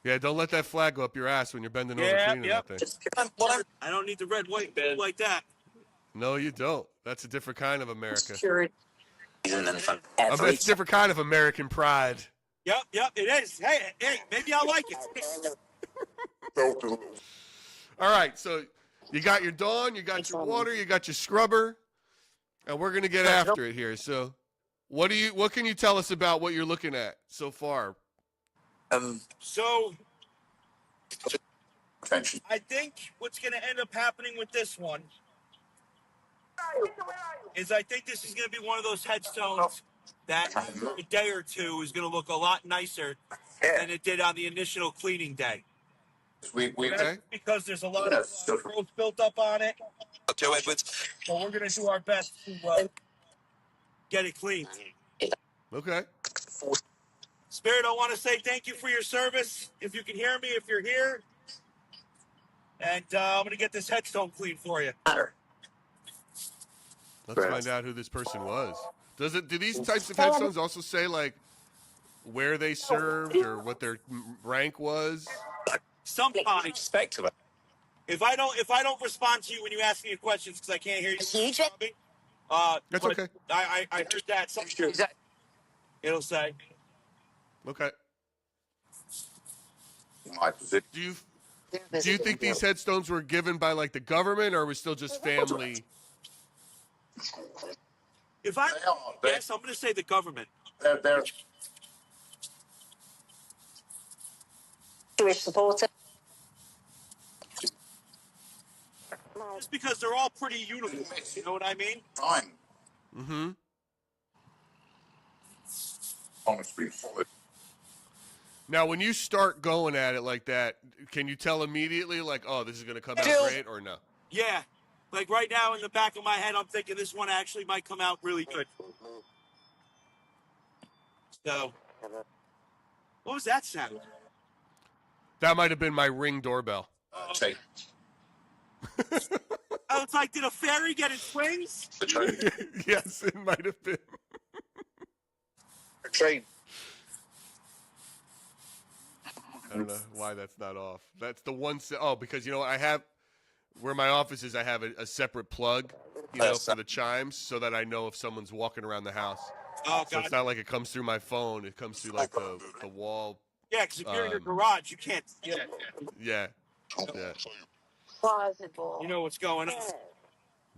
Yeah, don't let that flag go up your ass when you're bending over cleaning that thing. I don't need the red, white, like that. No, you don't. That's a different kind of America. Every That's a different kind of American pride. Yep, it is. Hey, maybe I like it. All right, so you got your Dawn, you got your water, you got your scrubber, and we're gonna get after it here. So, what can you tell us about what you're looking at so far? So, I think what's going to end up happening with this one is I think this is going to be one of those headstones that after a day or two is going to look a lot nicer than it did on the initial cleaning day. Okay. Because there's a lot of growth built up on it. So we're going to do our best to get it cleaned. Okay. Spirit, I want to say thank you for your service. If you can hear me, if you're here. And I'm going to get this headstone clean for you. Let's find out who this person was. Do these types of headstones also say like where they served or what their rank was? Sometimes, if I don't respond to you when you ask me questions because I can't hear you, That's okay. I heard that sometimes it'll say. Okay. Do you think these headstones were given by like the government, or was still just family? If I yes, I'm going to say the government. They're Jewish supporter. Just because they're all pretty uniform, you know what I mean? Fine. Mm-hmm. Honestly, solid. Now, when you start going at it like that, can you tell immediately, like, oh, this is going to come out great, or no? Yeah. Like right now in the back of my head, I'm thinking this one actually might come out really good. So, what was that sound? That might have been my Ring doorbell. Take Oh, it's like, did a fairy get its wings? the train. Yes, it might have been. The train. I don't know why that's not off. That's the one. Because you know I have where my office is. I have a separate plug, for the chimes, so that I know if someone's walking around the house. Oh, So God. it's not like it comes through my phone. It comes through like the wall. Yeah, because if you're in your garage, you can't. Yeah. You know what's going on.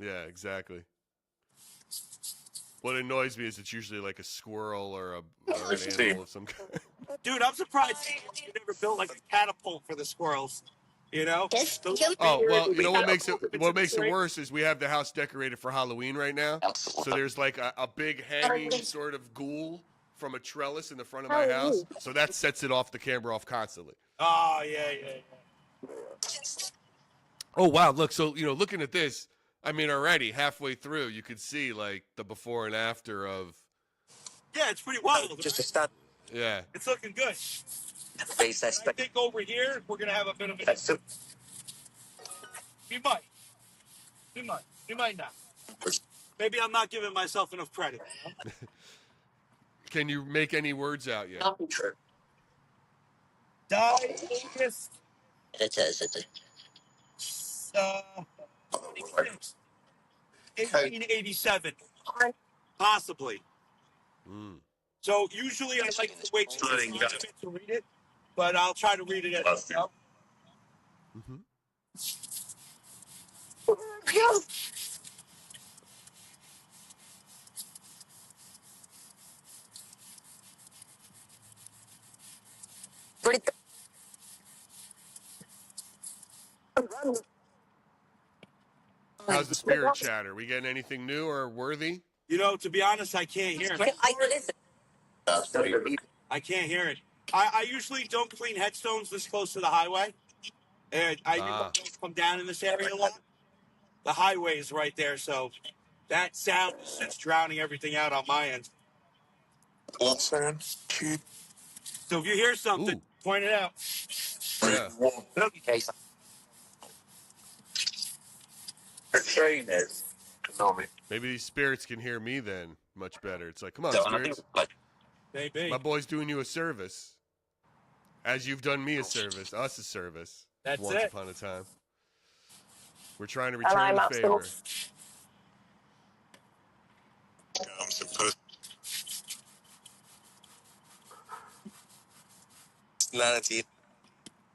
Yeah, exactly. What annoys me is it's usually like a squirrel or an animal of some kind. Dude, I'm surprised you never built like a catapult for the squirrels. You know? Oh, well, you know what makes it worse is we have the house decorated for Halloween right now. So there's like a big hanging sort of ghoul from a trellis in the front of my house. So that sets it off the camera off constantly. Oh, yeah. Oh, wow. Look, so, looking at this, I mean, already halfway through, you could see like the before and after of. Yeah, it's pretty wild. Just a stab. Yeah. It's looking good. I think over here, we're going to have a bit of a... We might not. Maybe I'm not giving myself enough credit. Can you make any words out yet? Not true. Die August It is. 1887. Possibly. Mm. So usually I like to wait till to read it, but I'll try to read it at the top. Mm-hmm. How's the spirit chatter? We getting anything new or worthy? To be honest, I can't hear it. I can't hear it. I usually don't clean headstones this close to the highway. And I don't come down in this area a lot. The highway is right there, so that sound is just drowning everything out on my end. What sound? So if you hear something, point it out. Yeah. Okay. The train is. Maybe these spirits can hear me then much better. It's like, come on, spirits. Maybe. My boy's doing you a service, as you've done me a service, us a service. That's once it. upon a time. We're trying to return the favor. I'm supposed personality.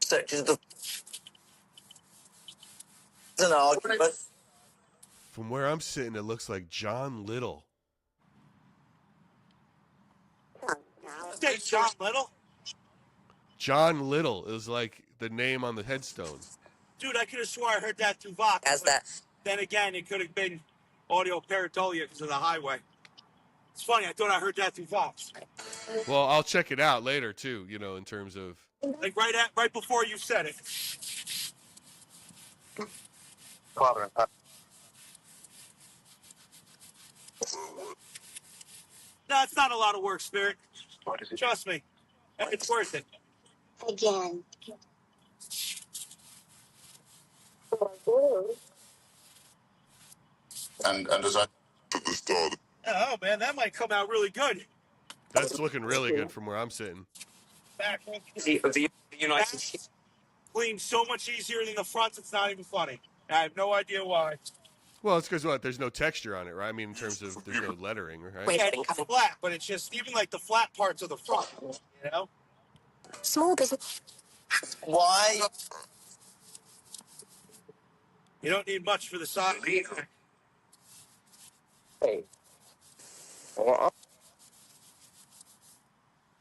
Searches the it's an argument. From where I'm sitting, it looks like John Little. Stay John Little. John Little is like the name on the headstone. Dude, I could have swore I heard that through Vox. As that Then again, it could have been audio pareidolia because of the highway. It's funny, I thought I heard that through Vox. Well, I'll check it out later too, you know, in terms of Like right before you said it. father and No, it's not a lot of work, Spirit. what is it? Trust me. It's worth it. Again. And as I at the start Oh, man, that might come out really good. that's looking really good from where I'm sitting. Back the United States. clean so much easier than the front, it's not even funny. I have no idea why. Well, it's because what? There's no texture on it, right? I mean, in terms of there's no lettering, right? Yeah, it's flat, but it's just even like the flat parts of the front, you know? Small business. Why? You don't need much for the side. Hey. What?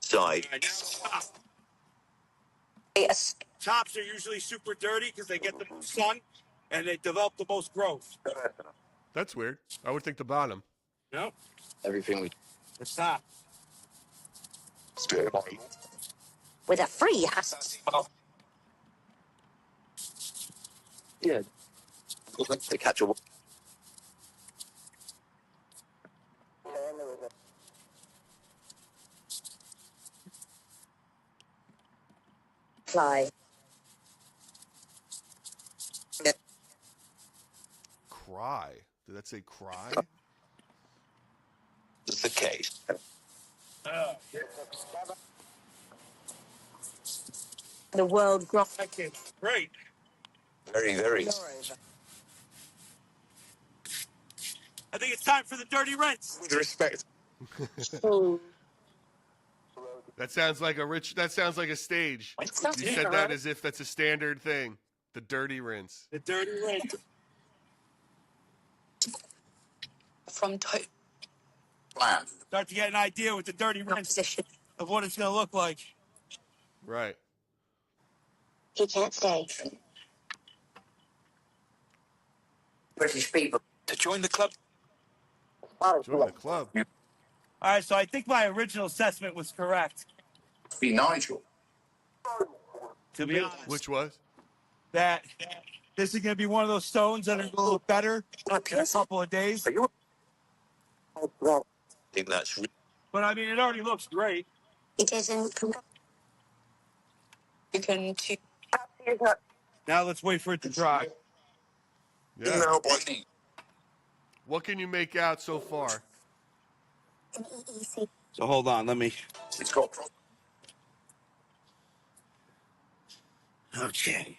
Side. Yes. Tops are usually super dirty because they get the most sun and they develop the most growth. That's weird. I would think the bottom. You know? Everything we The top. stay With a free house. Yeah. To catch a Fly. Cry. Did that say cry? is the case. The world grows. That came great. Very, very. I think it's time for the dirty rinse. With respect. That sounds like a stage. You said that as if that's a standard thing. The dirty rinse. The dirty rinse. From toe Plan. Start to get an idea with the dirty rinse position. of what it's going to look like. Right. He can't stay. British people. To join the club. Join the club. All right, so I think my original assessment was correct. Be Nigel. To be honest. Which was? That this is going to be one of those stones that are going to look better in a couple of days. Are you? Well, I think that's But I mean, it already looks great. It isn't. You can. Now let's wait for it to dry. Yeah. now by me. What can you make out so far? So hold on, let me. It's got Okay.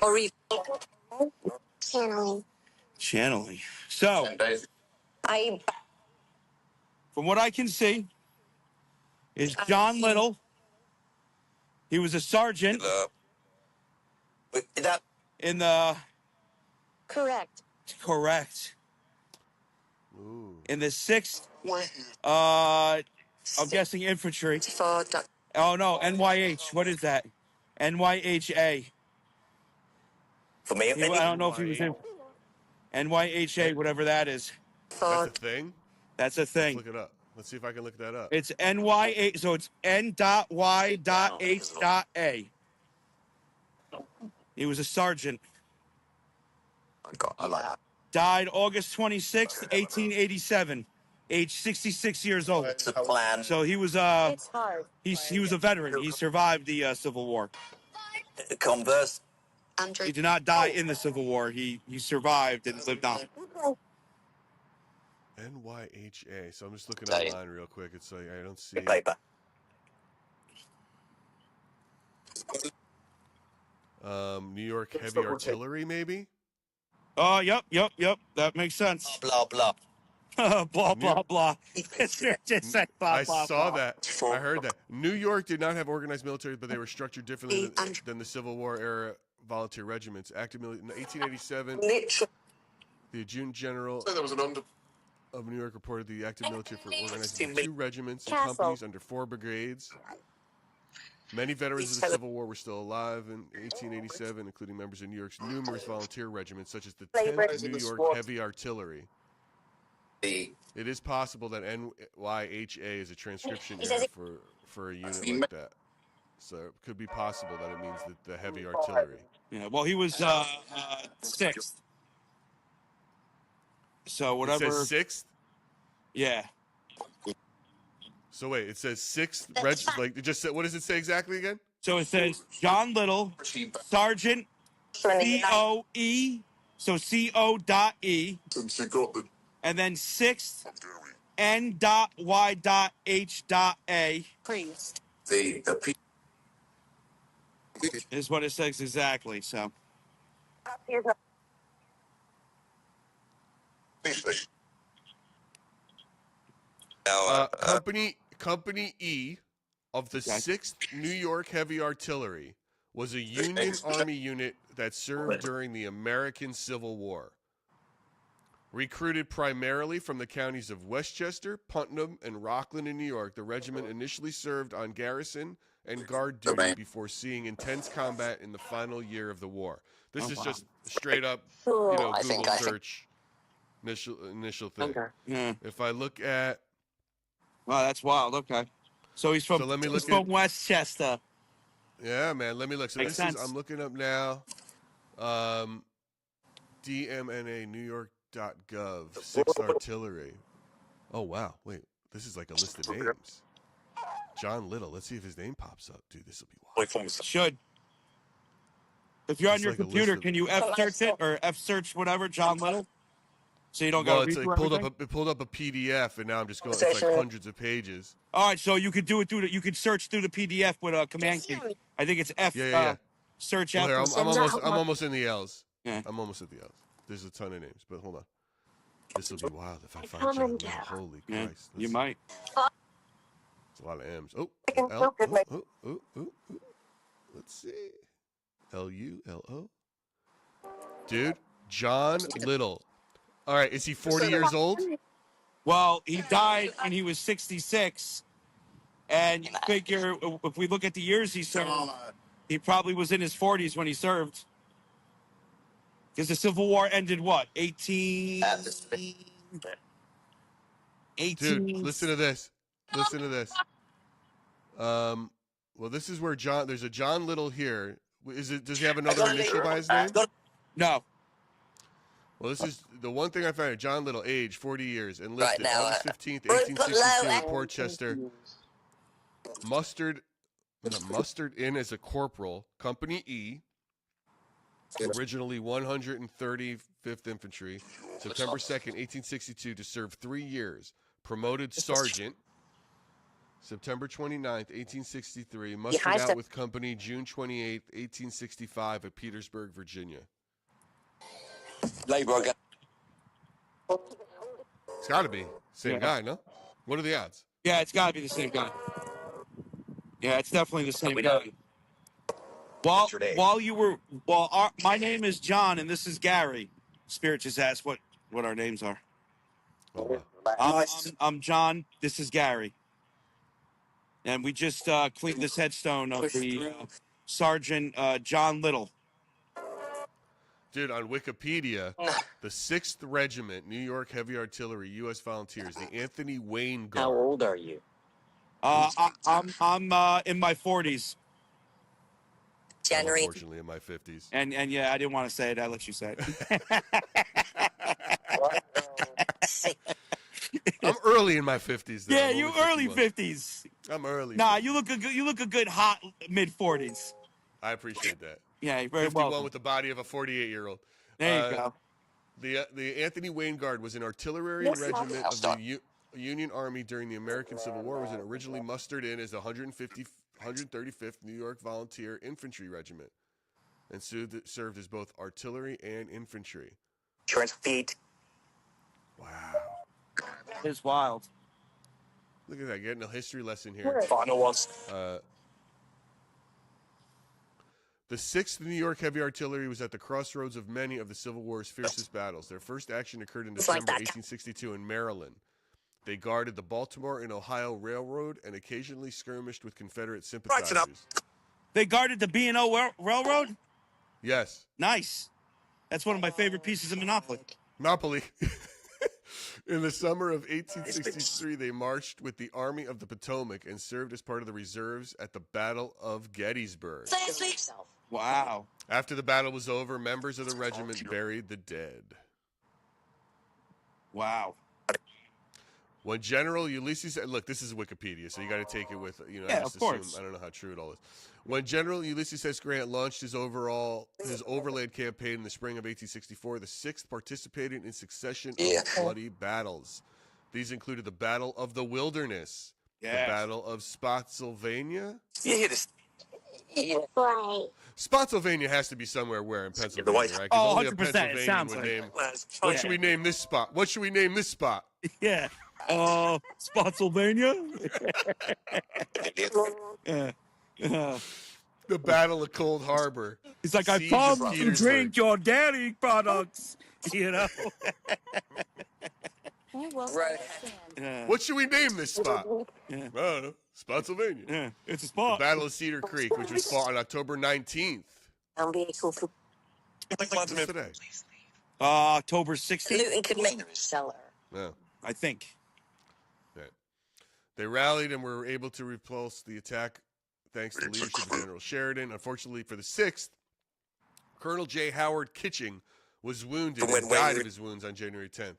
Or even. Channeling. Channeling. So, 10 days. from what I can see, is John Little. He was a sergeant That in the Correct. correct Ooh. in the 6th. I'm guessing infantry. For Oh no, NYH. What is that? NYHA. for me. I don't know if he was in NYHA, whatever that is. That's a thing? That's a Let's thing. look it up. Let's see if I can look that up. It's NYA, so it's N.Y.H.A. He was a sergeant. I like that. Died August 26th, 1887, age 66 years old. It's a plan. So he was it's hard. he was a veteran. He survived the Civil War. Converse. He did not die in the Civil War. He survived and lived on. NYHA. So I'm just looking online real quick. It's like I don't see. New York Heavy Artillery, maybe. Oh, yep. That makes sense. Blah, blah. Blah, blah, blah. Just said blah, I blah, saw blah. that. I heard that. New York did not have organized military, but they were structured differently than the Civil War era volunteer regiments. Active in 1887, the Adjutant General of New York reported the active military for organizing 2 regiments and companies under 4 brigades. Many veterans of the Civil War were still alive in 1887, including members of New York's numerous volunteer regiments, such as the 10th New York Heavy Artillery. It is possible that NYHA is a transcription error for a unit like that. So it could be possible that it means that the heavy artillery. Yeah, well, he was 6th. So whatever. It says 6th? Yeah. So wait, it says 6th like it just said, what does it say exactly again? So it says John Little, Sergeant COE, so CO.E, and then 6th N.Y.H.A. Priest. Is what it says exactly. So Company E of the 6th New York Heavy Artillery was a Union Army unit that served during the American Civil War. Recruited primarily from the counties of Westchester, Putnam, and Rockland in New York, the regiment initially served on garrison and guard duty before seeing intense combat in the final year of the war. This is just straight up, Google search initial thing. yeah. If I look at, Wow, that's wild. Okay, so he's from Westchester. Yeah, man. Let me look. So Makes this sense. is I'm looking up now. DMNA New York.gov 6th Artillery. Oh wow. Wait, this is like a list of names. John Little. Let's see if his name pops up. Dude, this will be wild. Should. If you're on It's your like a computer, list of- can you F search it or F search whatever John Little? So you don't Well, got it's to read like through pulled everything? it pulled up a PDF, and now I'm just going. It's like hundreds of pages. All right, so you could do it through you could search through the PDF with a command key. I think it's F. Yeah. Search Well, here, after. I'm almost in the L's. Yeah. I'm almost at the L's. There's a ton of names, but hold on. This will be wild if I find John Little. Holy Yeah, Christ! you might. It's a lot of M's. Oh, L. Oh. Let's see. LULO. Dude, John Little. All right, is he 40 years old? Well, he died when he was 66, and you figure if we look at the years he served, he probably was in his 40s when he served. Because the Civil War ended what? 18. Dude, listen to this. Well, this is where there's a John Little here. Does he have another initial by his name? No. Well, this is the one thing I found. John Little, age 40 years, enlisted Right now, August 15th, 1862 at Portchester. Mustered in as a corporal, Company E. Originally 135th Infantry, September 2nd, 1862, to serve 3 years. Promoted sergeant, September 29th, 1863. Mustered out with company June 28th, 1865 at Petersburg, Virginia. Labor. It's got to be same guy, no? What are the odds? Yeah, it's got to be the same guy. Yeah, it's definitely the same guy. My name is John and this is Gary. Spirit just asked what our names are. Oh, wow. I'm John. This is Gary. And we just cleaned this headstone of the Sergeant John Little. Dude, on Wikipedia, the 6th Regiment, New York Heavy Artillery, U.S. Volunteers, the Anthony Wayne Guard. How old are you? I'm in my 40s. January. Unfortunately, in my 50s. And yeah, I didn't want to say it. I let you say it. I'm early in my 50s. Though. Yeah, you early 50s. I'm early. Nah, 50s. you look a good hot mid 40s. I appreciate that. Yeah, very 51 well. with the body of a 48-year-old. There you go. The Anthony Wayne Guard was an artillery regiment of the Union Army during the American Civil War. Was originally mustered in as the 135th New York Volunteer Infantry Regiment, and served as both artillery and infantry. Feet. Wow. It's wild. Look at that, getting a history lesson here. Final ones. The 6th New York Heavy Artillery was at the crossroads of many of the Civil War's fiercest battles. Their first action occurred in December 1862 in Maryland. They guarded the Baltimore and Ohio Railroad and occasionally skirmished with Confederate sympathizers. They guarded the B&O Railroad? Yes. Nice. That's one of my favorite pieces of Monopoly. Monopoly. In the summer of 1863, they marched with the Army of the Potomac and served as part of the reserves at the Battle of Gettysburg. Wow. After the battle was over, members of the regiment buried the dead. Wow. When General Ulysses, look, this is Wikipedia, so you got to take it with, I Yeah, just of course. assume, I don't know how true it all is. When General Ulysses S. Grant launched his overland campaign in the spring of 1864, the 6th participated in succession of bloody battles. These included the Battle of the Wilderness, the Battle of Spotsylvania. You hear this? Right. Spotsylvania has to be somewhere where in Pennsylvania, right? 'Cause Oh, only a 100%. It sounds Pennsylvanian like would name. What should we name this spot? What should we name this spot? Yeah. Spotsylvania? The Battle of Cold Harbor. He's like, I Siege come of to Petersburg. drink your dairy products. Right. What should we name this spot? I don't know. Spotsylvania. Yeah, it's a The spot. Battle of Cedar Creek, which was fought on October 19th. What's today? October 16th, Luton could make a seller. No. I think. Right. They rallied and were able to repulse the attack thanks to leadership of General Sheridan. Unfortunately for the 6th, Colonel J. Howard Kitching was wounded and died of his wounds on January 10th.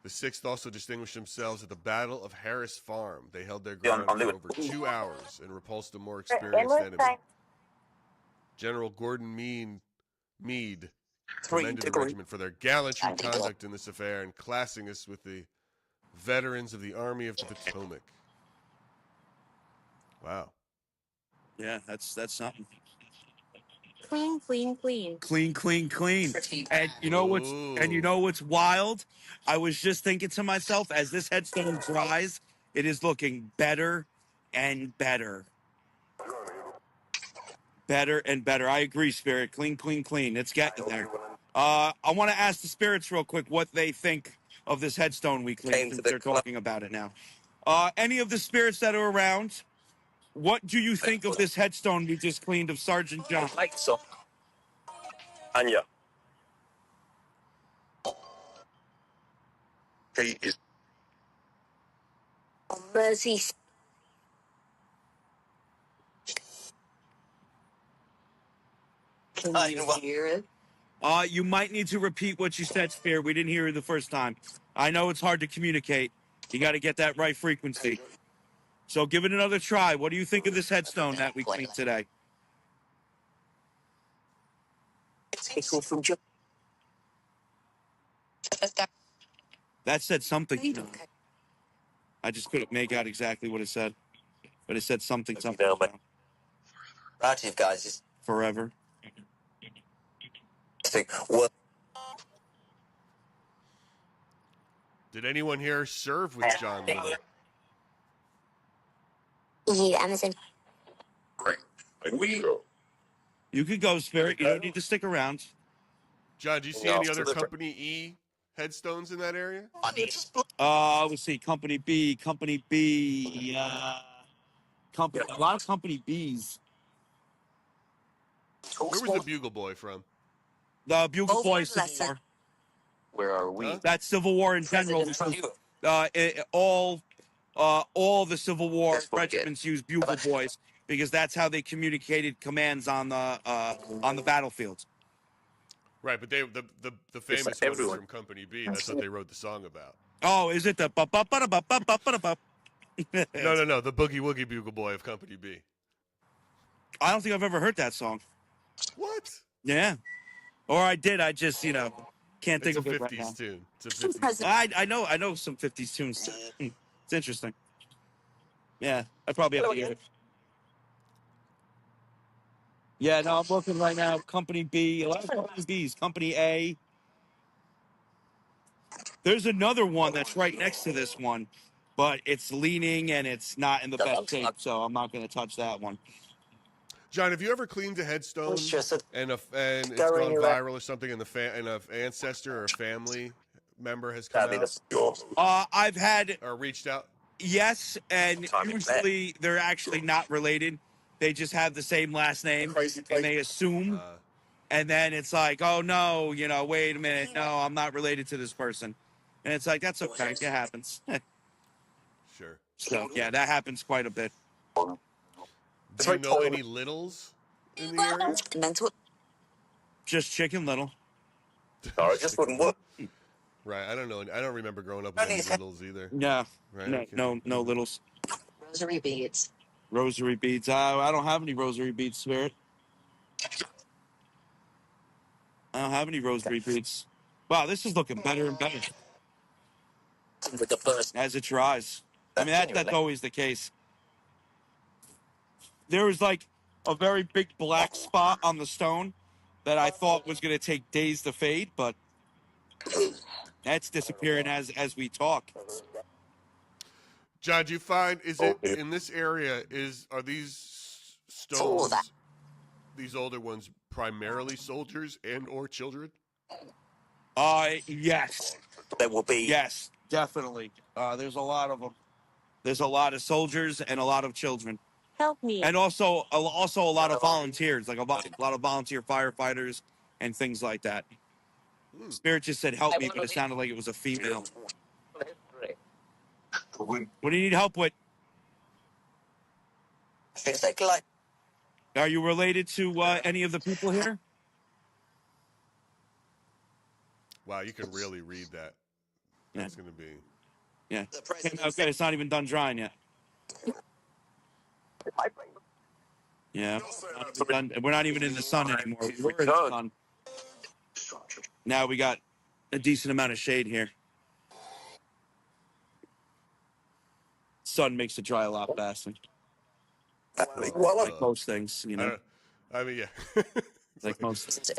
The 6th also distinguished themselves at the Battle of Harris Farm. They held their ground for over 2 hours and repulsed a more experienced enemy. General Gordon Meade commended the regiment for their gallantry and conduct in this affair and classing us with the veterans of the Army of the Potomac. Wow. Yeah, that's something. Clean. Clean. And you know what's wild? I was just thinking to myself, as this headstone dries, it is looking better and better. Better and better. I agree, Spirit. Clean. It's getting there. I want to ask the spirits real quick what they think of this headstone we cleaned, since they're talking about it now. Any of the spirits that are around, what do you think of this headstone we just cleaned of Sergeant John? Anya. Mercy. Can you hear it? You might need to repeat what you said, Spirit. We didn't hear it the first time. I know it's hard to communicate. You got to get that right frequency. So give it another try. What do you think of this headstone that we cleaned today? That said something. I just couldn't make out exactly what it said. But it said something. Right, guys. Forever. What? Did anyone here serve with John Lennon? Yeah, Amazon. You could go, Spirit. You don't need to stick around. John, do you see any other Company E headstones in that area? Let's see. Company B. A lot of Company Bs. Where was the Bugle Boy from? The Bugle Boy Civil War. Where are we? Huh? That's Civil War in general. All the Civil War regiments use Bugle Boys because that's how they communicated commands on the battlefield. Right, but the famous one is from Company B. That's what they wrote the song about. Oh, is it the No, the Boogie Woogie Bugle Boy of Company B. I don't think I've ever heard that song. What? Yeah. Or I did. I just, Can't think It's a of it right now. 50s tune. It's a 50s tune. I know some 50s tunes too. It's interesting. Yeah, I probably have to hear it. Yeah, no, I'm looking right now. Company B, a lot of Company B's. Company A. There's another one that's right next to this one, but it's leaning and it's not in the best shape, so I'm not going to touch that one. John, have you ever cleaned a headstone and it's Going gone around. viral or something, and an ancestor or a family member has come out I've had or reached out? yes, and usually they're actually not related. They just have the same last name, and they assume. And then it's like, oh no, wait a minute, no, I'm not related to this person, and it's like that's okay, it happens. Sure. So yeah, that happens quite a bit. Do you know any littles in the area? Just Chicken Little. No, it just wouldn't work. Right. I don't know. I don't remember growing up with any littles either. Yeah, Right. no littles. Rosary beads. Rosary beads. I don't have any rosary beads, Spirit. I don't have any rosary beads. Wow, this is looking better and better With the first. as it dries. I mean, that's always the case. There was like a very big black spot on the stone that I thought was going to take days to fade, but that's disappearing as we talk. John, do you find is it in this area? Are these stones, these older ones, primarily soldiers and or children? Yes. There will be. Yes, definitely. There's a lot of them. There's a lot of soldiers and a lot of children. Help me. And also a lot of volunteers, like a lot of volunteer firefighters and things like that. Spirit just said help me, but it sounded like it was a female. What do you need help with? Are you related to any of the people here? Wow, you can really read that. That's going to be. Yeah. Okay, it's not even done drying yet. Yeah. We're not even in the sun anymore. We're in the sun. Now we got a decent amount of shade here. Sun makes it dry a lot faster. Like most things, I mean, yeah. like most.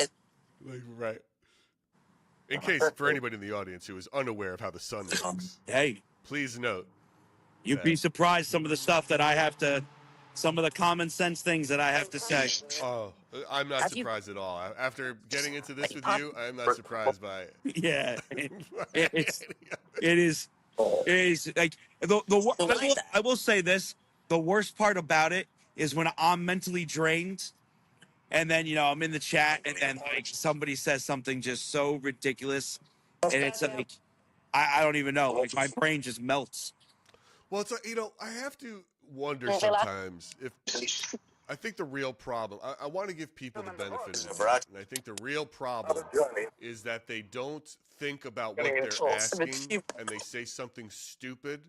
Right. In case for anybody in the audience who is unaware of how the sun works, Hey, please note. you'd be surprised some of the stuff that I have to, some of the common sense things that I have to say. Oh, I'm not surprised at all. After getting into this with you, I'm not surprised by it. Yeah, it is like I will say this: the worst part about it is when I'm mentally drained, and then I'm in the chat, and then like somebody says something just so ridiculous, and it's like I don't even know. Like my brain just melts. Well, it's like, I have to wonder sometimes if I think the real problem, I want to give people the benefit of it, and I think the real problem is that they don't think about what they're asking, and they say something stupid,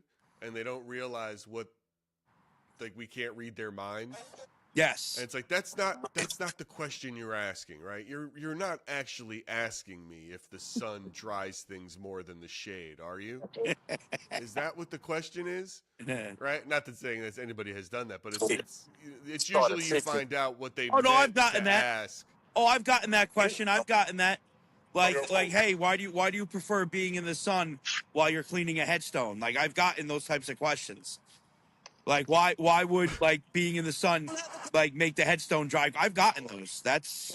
and they don't realize we can't read their mind. Yes. And it's like that's not the question you're asking, right? You're not actually asking me if the sun dries things more than the shade, are you? Is that what the question is? Right? Not that saying that anybody has done that, but it's usually you find out what they meant I've gotten to that. ask. Oh, I've gotten that question. I've gotten that. Like, hey, why do you prefer being in the sun while you're cleaning a headstone? Like, I've gotten those types of questions. Like, why would being in the sun make the headstone dry? I've gotten those. That's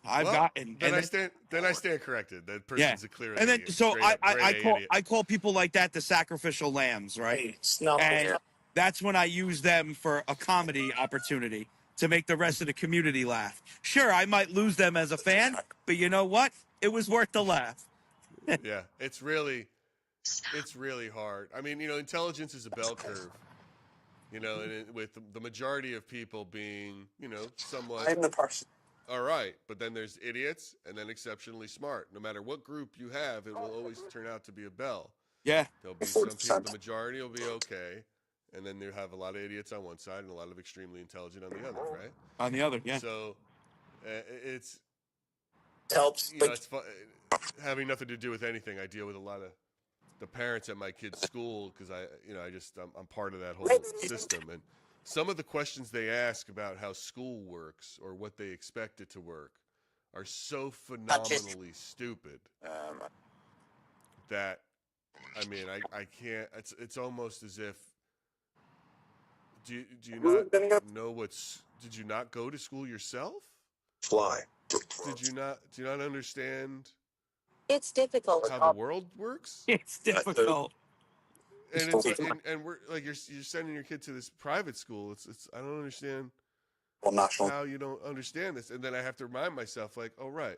I've gotten. Then I stand corrected. That person's a clear. And then so I call people like that the sacrificial lambs, right? And that's when I use them for a comedy opportunity to make the rest of the community laugh. Sure, I might lose them as a fan, but you know what? It was worth the laugh. Yeah, it's really hard. I mean, intelligence is a bell curve. And with the majority of people being, somewhat all right, but then there's idiots and then exceptionally smart. No matter what group you have, it will always turn out to be a bell. Yeah. There'll be some people, the majority will be okay, and then you have a lot of idiots on one side and a lot of extremely intelligent on the other, right? On the other, yeah. So it's helps. you know, it's fun, having nothing to do with anything. I deal with a lot of the parents at my kids' school because I'm part of that whole system. And some of the questions they ask about how school works or what they expect it to work are so phenomenally stupid that, I mean, I can't. It's almost as if. Do you not know what's? Did you not go to school yourself? Fly. Do you not understand It's difficult. how the world works? It's difficult. And and we're like you're sending your kid to this private school. It's I don't understand how you don't understand this. And then I have to remind myself, like, oh right,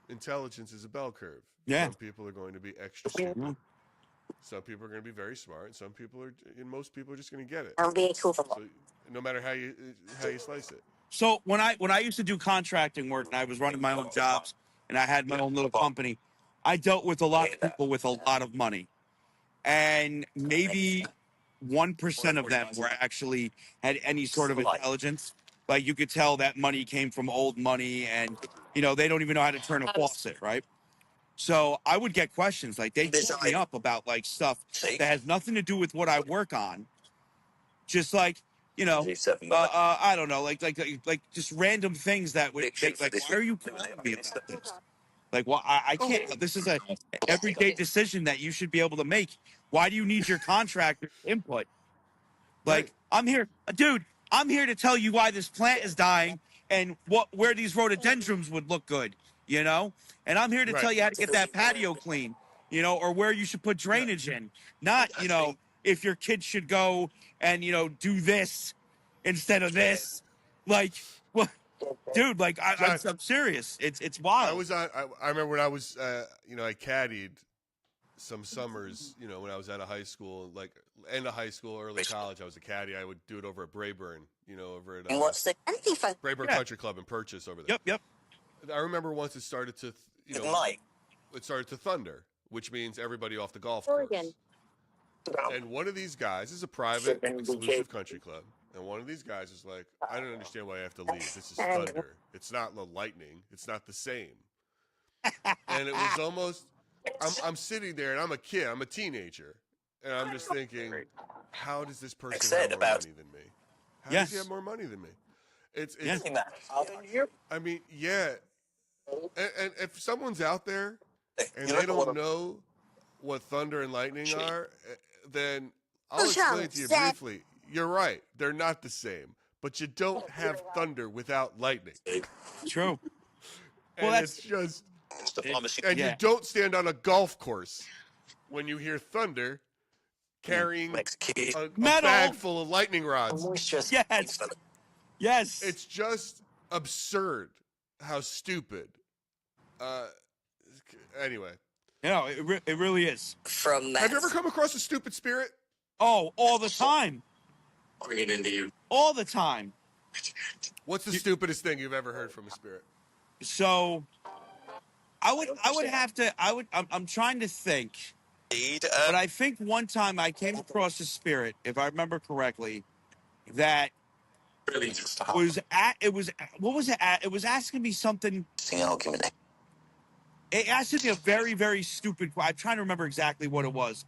intelligence is a bell curve. Yeah. Some people are going to be extra stupid. Some people are going to be very smart, and most people are just going to get it. So no matter how you slice it. So when I used to do contracting work and I was running my own jobs and I had my own little company, I dealt with a lot of people with a lot of money. And maybe 1% of them were actually had any sort of intelligence. Like you could tell that money came from old money and, they don't even know how to turn a faucet, right? So I would get questions like they call me up about like stuff that has nothing to do with what I work on. Just like, I don't know, like just random things that would make like, why are you calling me about this? Like, well, I can't. This is a everyday decision that you should be able to make. Why do you need your contractor input? Like, Right. I'm here, dude. I'm here to tell you why this plant is dying and where these rhododendrons would look good, and I'm here to tell you how to get that patio clean, or where you should put drainage in. Not, if your kid should go and do this instead of this. Like, what? Dude, like I'm serious. It's wild. I remember when I was I caddied some summers, when I was out of high school, like end of high school, early college, I was a caddy. I would do it over at Brayburn, over at Brayburn Country Club in Purchase over there. Yep. I remember once it started to it started to thunder, which means everybody off the golf course. And one of these guys is a private exclusive country club. And one of these guys is like, I don't understand why I have to leave. This is thunder. It's not the lightning. It's not the same. And it was almost, I'm sitting there and I'm a kid. I'm a teenager. And I'm just thinking, how does this person have more money than me? How does he have more money than me? It's I mean, yeah. And if someone's out there and they don't know what thunder and lightning are, then I'll explain to you briefly. You're right. They're not the same. But you don't have thunder without lightning. True. And well, it's just... And you don't stand on a golf course when you hear thunder carrying a bag full of lightning rods. Yes. It's just absurd how stupid. Anyway. No, it really is. Have you ever come across a stupid spirit? Oh, all the time. Bring it into you. All the time. What's the stupidest thing you've ever heard from a spirit? So, I'm trying to think. But I think one time I came across a spirit, if I remember correctly, that it was asking me something. It asked me a very, very stupid question. I'm trying to remember exactly what it was.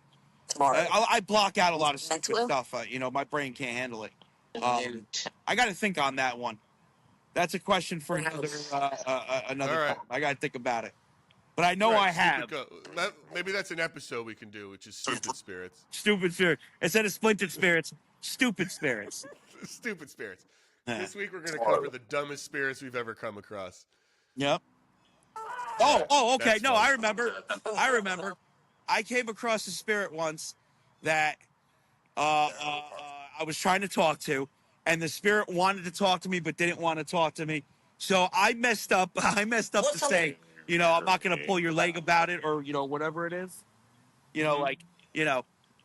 I block out a lot of stupid stuff. My brain can't handle it. I got to think on that one. That's a question for another time. I got to think about it. But I know I have. Maybe that's an episode we can do, which is stupid spirits. Stupid spirits. Instead of splintered spirits, stupid spirits. Stupid spirits. This week we're going to cover the dumbest spirits we've ever come across. Yep. Oh, okay. No, I remember. I came across a spirit once that I was trying to talk to, and the spirit wanted to talk to me but didn't want to talk to me. So I messed up. To say, I'm not going to pull your leg about it, or whatever it is. And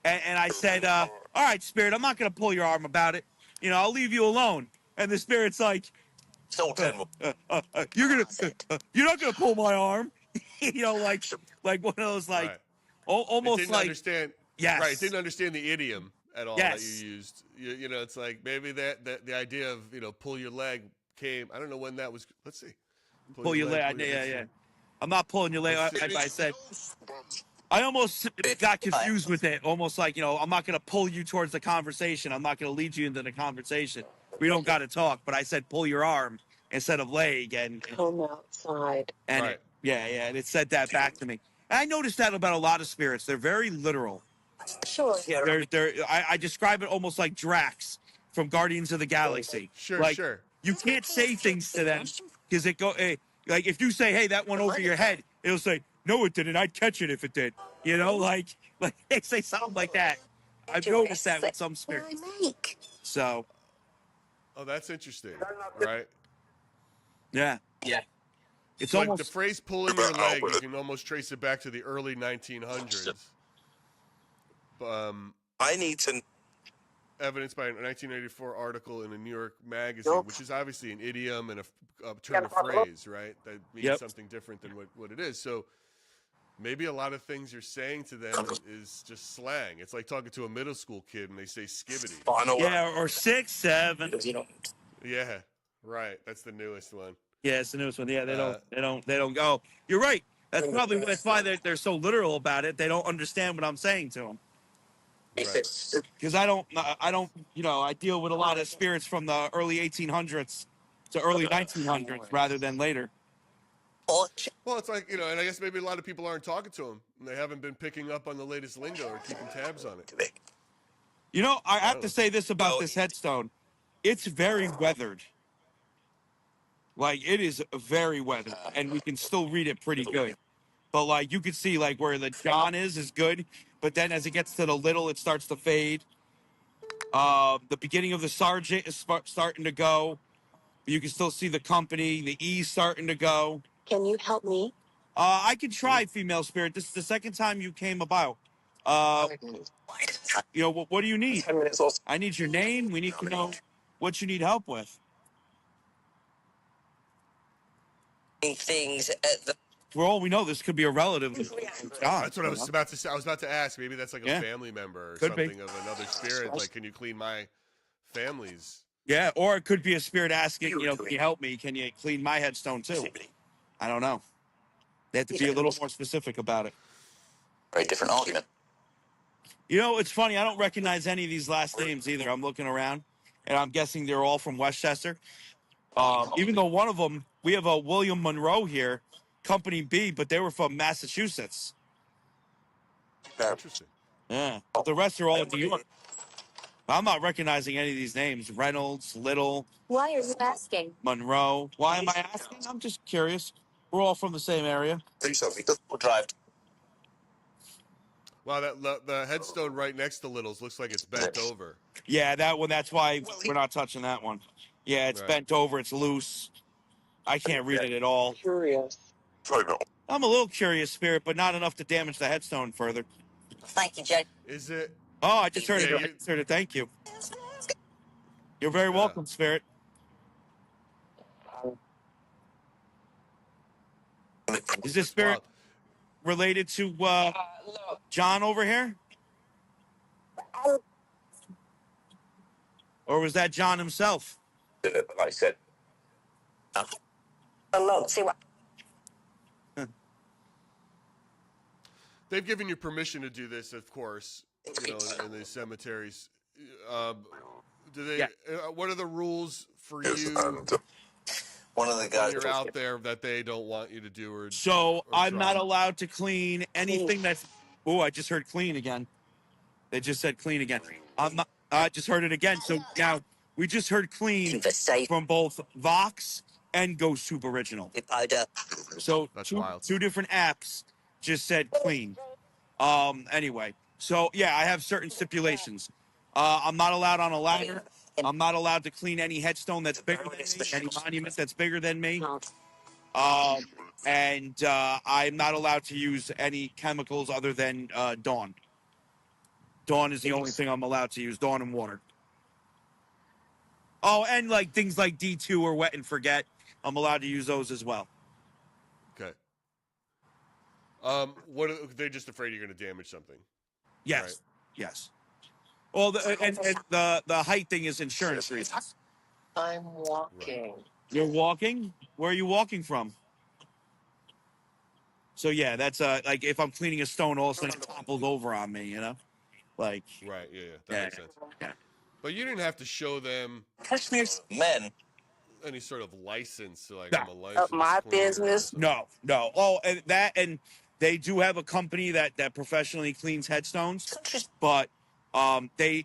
I said, all right, spirit, I'm not going to pull your arm about it. I'll leave you alone. And the spirit's like, you're not gonna pull my arm. Like one of those almost it didn't like understand. Yes. Right. It didn't understand the idiom at all that you used. It's like maybe that the idea of pull your leg came. I don't know when that was. Let's see. Pull your leg. Yeah. I'm not pulling your leg. I said, I almost got confused with it. Almost like, I'm not going to pull you towards the conversation. I'm not going to lead you into the conversation. We don't got to talk. But I said, pull your arm instead of leg. And Come outside. and Right. and it said that back to me. And I noticed that about a lot of spirits. They're very literal. Sure. I describe it almost like Drax from Guardians of the Galaxy. Sure, like, sure. You can't say things to them because like if you say, "Hey, that went over your head," it'll say, "No, it didn't. I'd catch it if it did." Like they say something like that. I've noticed that with some spirits. So, Oh, that's interesting. Right. yeah. It's Like almost the phrase "pulling your leg," you can almost trace it back to the early 1900s. I need to. Evidenced by a 1984 article in a New York magazine, which is obviously an idiom and a turn of phrase, right? That means something different than what it is. So maybe a lot of things you're saying to them is just slang. It's like talking to a middle school kid and they say skibbity. or 6, 7. Yeah, right. That's the newest one. Yeah, it's the newest one. Yeah, they don't go. You're right. That's probably why they're so literal about it. They don't understand what I'm saying to them. Because I don't, I deal with a lot of spirits from the early 1800s to early 1900s rather than later. Well, it's like, and I guess maybe a lot of people aren't talking to them and they haven't been picking up on the latest lingo or keeping tabs on it. I have to say this about this headstone. It's very weathered. Like, it is very weathered, and we can still read it pretty good. But, like, you can see, like, where the John is good, but then as it gets to the little, it starts to fade. The beginning of the Sergeant is starting to go. You can still see the company. The E's starting to go. Can you help me? I can try, female spirit. This is the second time you came about. What do you need? I need your name. We need to know what you need help with. Things at the. For all we know, this could be a relative. That's what I was about to say. I was about to ask. Maybe that's like a family member or Could something be. of another spirit. Like, can you clean my family's? Yeah, or it could be a spirit asking, can you help me? Can you clean my headstone too? I don't know. They have to be a little more specific about it. Very different argument. It's funny. I don't recognize any of these last names either. I'm looking around, and I'm guessing they're all from Westchester. Even though one of them, we have a William Monroe here, Company B, but they were from Massachusetts. Interesting. Yeah, but the rest are all in New York. I'm not recognizing any of these names. Reynolds, Little. Why are you asking? Monroe. Why am I asking? I'm just curious. We're all from the same area. We'll drive. Wow, the headstone right next to Little's looks like it's bent over. Yeah, that one. That's why we're not touching that one. Yeah, it's bent over. It's loose. I can't read it at all. Curious. I'm a little curious, spirit, but not enough to damage the headstone further. Thank you, Jay. Is it? Oh, I just heard it. Yeah, I just heard it. Thank you. You're very welcome, spirit. Is this spirit related to John over here? Or was that John himself? I said. Look, see what. They've given you permission to do this, of course, in the cemeteries. Do they? What are the rules for you? One of the guys when you're out there that they don't want you to do, or I'm not allowed to clean anything that's. Oh, I just heard clean again. They just said clean again. I just heard it again. So now we just heard clean from both Vox and Ghost Tube Original. So two different apps just said clean. Anyway, so yeah, I have certain stipulations. I'm not allowed on a ladder. I'm not allowed to clean any headstone that's bigger than me, any monument that's bigger than me. And I'm not allowed to use any chemicals other than Dawn. Dawn is the only thing I'm allowed to use, Dawn and water. Oh, and like things like D2 or wet and forget, I'm allowed to use those as well. Okay. What are they just afraid you're going to damage something? Yes. Right. Yes. Well, the height thing is insurance reasons. I'm walking. You're walking? Where are you walking from? So yeah, that's like if I'm cleaning a stone, all of a sudden it topples over on me, you know, like Right. Yeah. That yeah, makes sense. yeah. But you didn't have to show them Kashmir's men. any sort of license, so like No. I'm a licensed My cleaner or business. something. No. Oh, and they do have a company that professionally cleans headstones, but they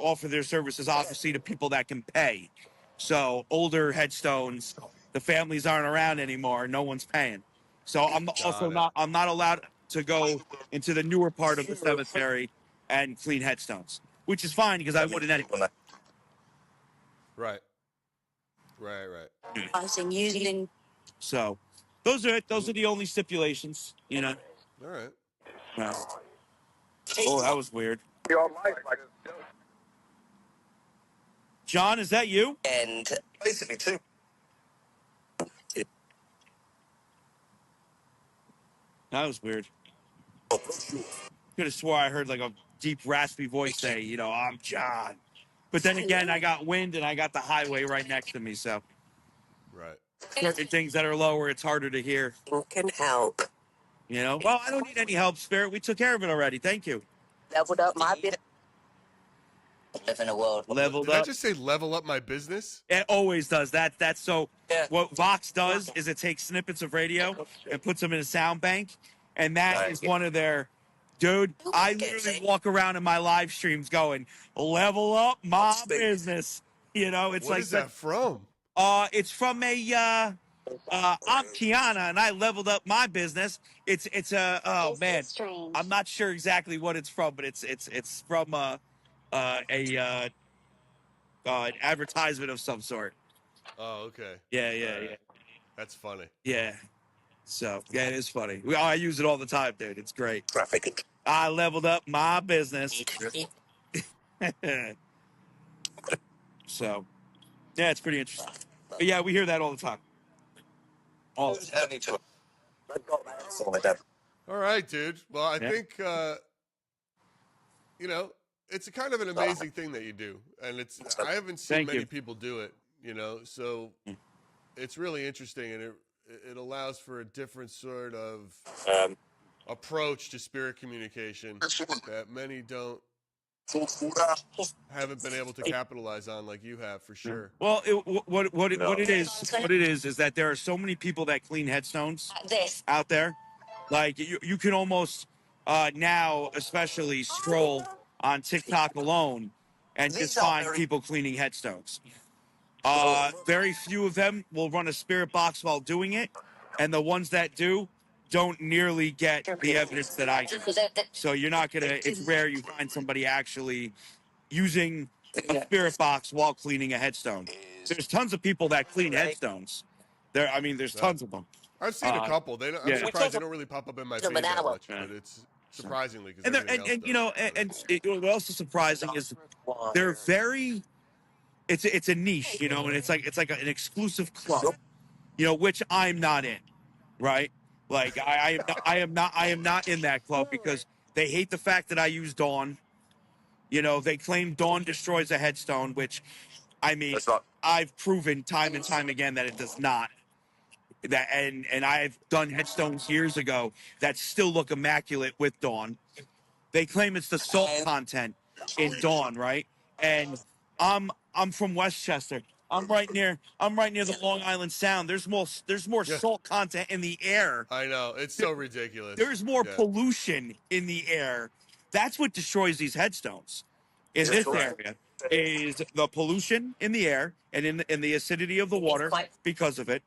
offer their services obviously to people that can pay. So older headstones, the families aren't around anymore. No one's paying. So I'm also Got it. I'm not allowed to go into the newer part of the cemetery and clean headstones, which is fine because I wouldn't anyway. Right. Right. I was using So those are the only stipulations, you know. All right. Yeah. Oh, that was weird. John, is that you? And basically too. That was weird. Could have swore I heard like a deep, raspy voice say, you know, I'm John. But then again, I got wind and I got the highway right next to me. So Right. certain things that are lower, it's harder to hear. Can help. You know, well, I don't need any help, Spirit. We took care of it already. Thank you. Leveled up my bit. Live in a world. Leveled Did I up. just say level up my business? It always does that. That's so. Yeah. What Vox does is it takes snippets of radio and puts them in a sound bank, and that is one of their. Dude, I literally walk around in my live streams going, "Level up my business." You know, it's What like is that from? It's from a. I'm Kiana, and I leveled up my business. It's a. Oh man, strange. I'm not sure exactly what it's from, but it's from an advertisement of some sort. Oh, okay. Yeah. That's funny. Yeah. So yeah, it is funny. I use it all the time, dude. It's great. Graphic. I leveled up my business. So yeah, it's pretty interesting. But yeah, we hear that all the time. All the time. All right, dude. Well, I Yeah. think you know, it's a kind of an amazing thing that you do, and I haven't seen Thank many you. people do it. You know, so it's really interesting, and it allows for a different sort of approach to spirit communication that many haven't been able to capitalize on like you have for sure. Well, what it is that there are so many people that clean headstones this. out there. Like you can almost now, especially scroll on TikTok alone and just find people cleaning headstones. Very few of them will run a spirit box while doing it, and the ones that do don't nearly get the evidence that I do. So you're not gonna. It's rare you find somebody actually using a spirit box while cleaning a headstone. There's tons of people that clean headstones. There's tons of them. I've seen a couple. I'm yeah. surprised they don't really pop up in my feed that much, but it's surprisingly because And you know, what else is surprising is they're very. It's a niche, you know, and it's like an exclusive club, you know, which I'm not in, right? Like I am not in that club because they hate the fact that I use Dawn. You know, they claim Dawn destroys a headstone, which, I mean, I've proven time and time again that it does not. That and I've done headstones years ago that still look immaculate with Dawn. They claim it's the salt content in Dawn, right? And I'm from Westchester. I'm right near the Long Island Sound. There's more salt content in the air. I know, it's so ridiculous. There's more pollution in the air. That's what destroys these headstones in this area is the pollution in the air and in the acidity of the water because of it,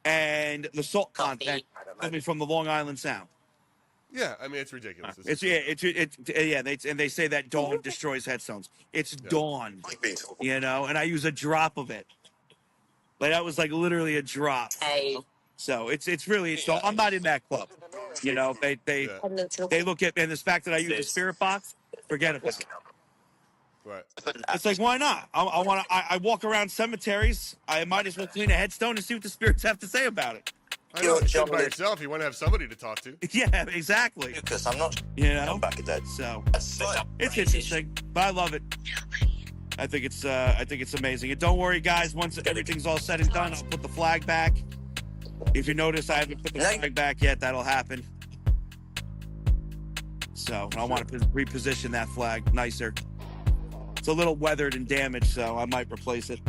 and the salt content coming from the Long Island Sound. Yeah, I mean it's ridiculous. They say that Dawn destroys headstones. It's Dawn, you know, and I use a drop of it. Like that was like literally a drop. So it's Dawn. I'm not in that club. You know, they look at, and the fact that I use a spirit box, forget about it. Right. It's like, why not? I walk around cemeteries. I might as well clean a headstone and see what the spirits have to say about it. I know, you're by yourself. You want to have somebody to talk to. Yeah, exactly. Because I'm not. You know, I'm back at that. so it's interesting, but I love it. I think it's amazing. And don't worry, guys. Once everything's all said and done, I'll put the flag back. If you notice, I haven't put the flag back yet. That'll happen. So I want to reposition that flag nicer. It's a little weathered and damaged, so I might replace it.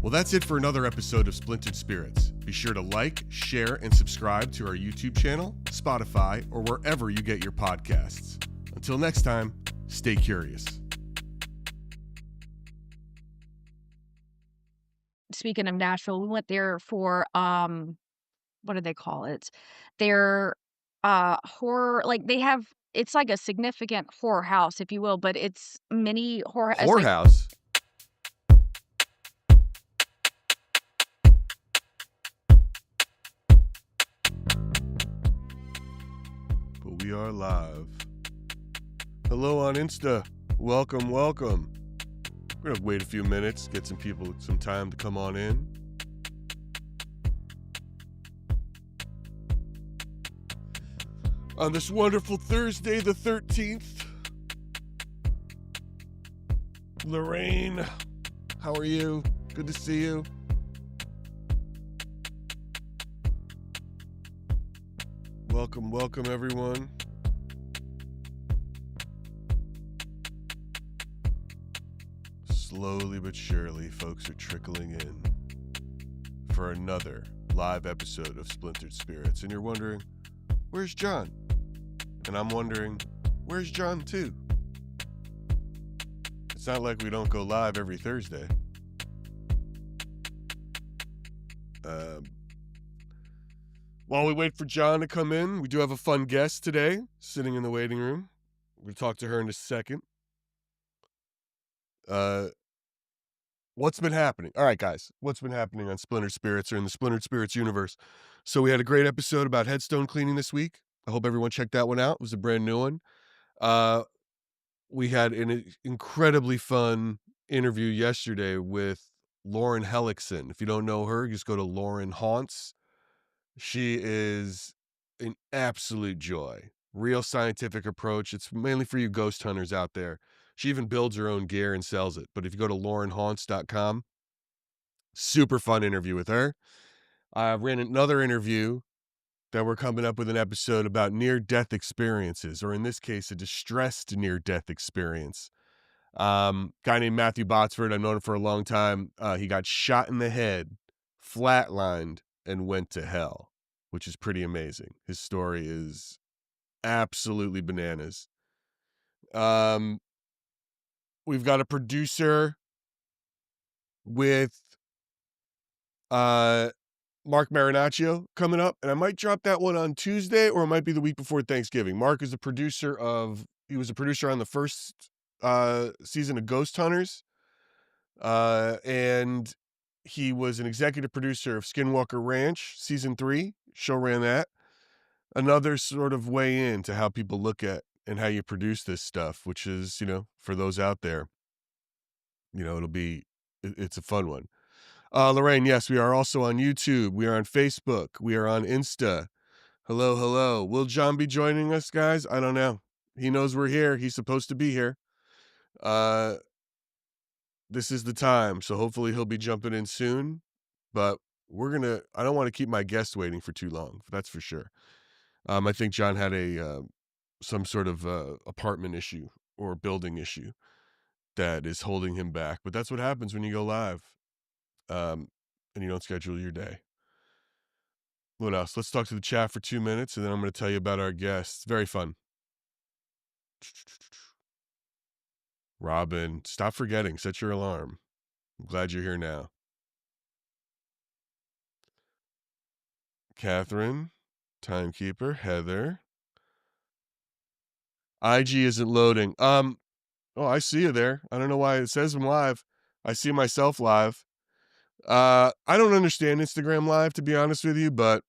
Well, that's it for another episode of Splintered Spirits. Be sure to like, share, and subscribe to our YouTube channel, Spotify, or wherever you get your podcasts. Until next time, stay curious. Speaking of Nashville, we went there for what do they call it? Their horror, like they have, it's like a significant horror house, if you will, but it's mini horror. It's like, Whorehouse? But we are live. Hello on Insta. Welcome, welcome. We're gonna wait a few minutes, get some people some time to come on in. On this wonderful Thursday, the 13th. Lorraine, how are you? Good to see you. Welcome, welcome everyone. Slowly but surely, folks are trickling in for another live episode of Splintered Spirits. And you're wondering, where's John? And I'm wondering, where's John too? It's not like we don't go live every Thursday. While we wait for John to come in, we do have a fun guest today sitting in the waiting room. We'll talk to her in a second. What's been happening? All right, guys. What's been happening on Splintered Spirits or in the Splintered Spirits universe? So we had a great episode about headstone cleaning this week. I hope everyone checked that one out. It was a brand new one. We had an incredibly fun interview yesterday with Lauren Hellickson. If you don't know her, just go to Lauren Haunts. She is an absolute joy. Real scientific approach. It's mainly for you ghost hunters out there. She even builds her own gear and sells it. But if you go to laurenhaunts.com, super fun interview with her. I ran another interview that we're coming up with an episode about near-death experiences, or in this case, a distressed near-death experience. Guy named Matthew Botsford, I've known him for a long time. He got shot in the head, flatlined, and went to hell, which is pretty amazing. His story is absolutely bananas. We've got a producer with Mark Marinaccio coming up, and I might drop that one on Tuesday, or it might be the week before Thanksgiving. Mark is he was a producer on the first season of Ghost Hunters, and he was an executive producer of Skinwalker Ranch season 3. Show ran that. Another sort of way into how people look at and how you produce this stuff, which is, for those out there, it's a fun one. Lorraine, yes, we are also on YouTube. We are on Facebook. We are on Insta. Hello, hello. Will John be joining us, guys? I don't know. He knows we're here. He's supposed to be here. This is the time, so hopefully he'll be jumping in soon. But I don't want to keep my guests waiting for too long. That's for sure. I think John had some sort of apartment issue or building issue that is holding him back. But that's what happens when you go live, and you don't schedule your day. What else? Let's talk to the chat for 2 minutes, and then I'm going to tell you about our guests. Very fun. Robin, stop forgetting. Set your alarm. I'm glad you're here now. Catherine, Timekeeper, Heather. IG isn't loading. Oh, I see you there. I don't know why it says I'm live. I see myself live. I don't understand Instagram Live, to be honest with you, but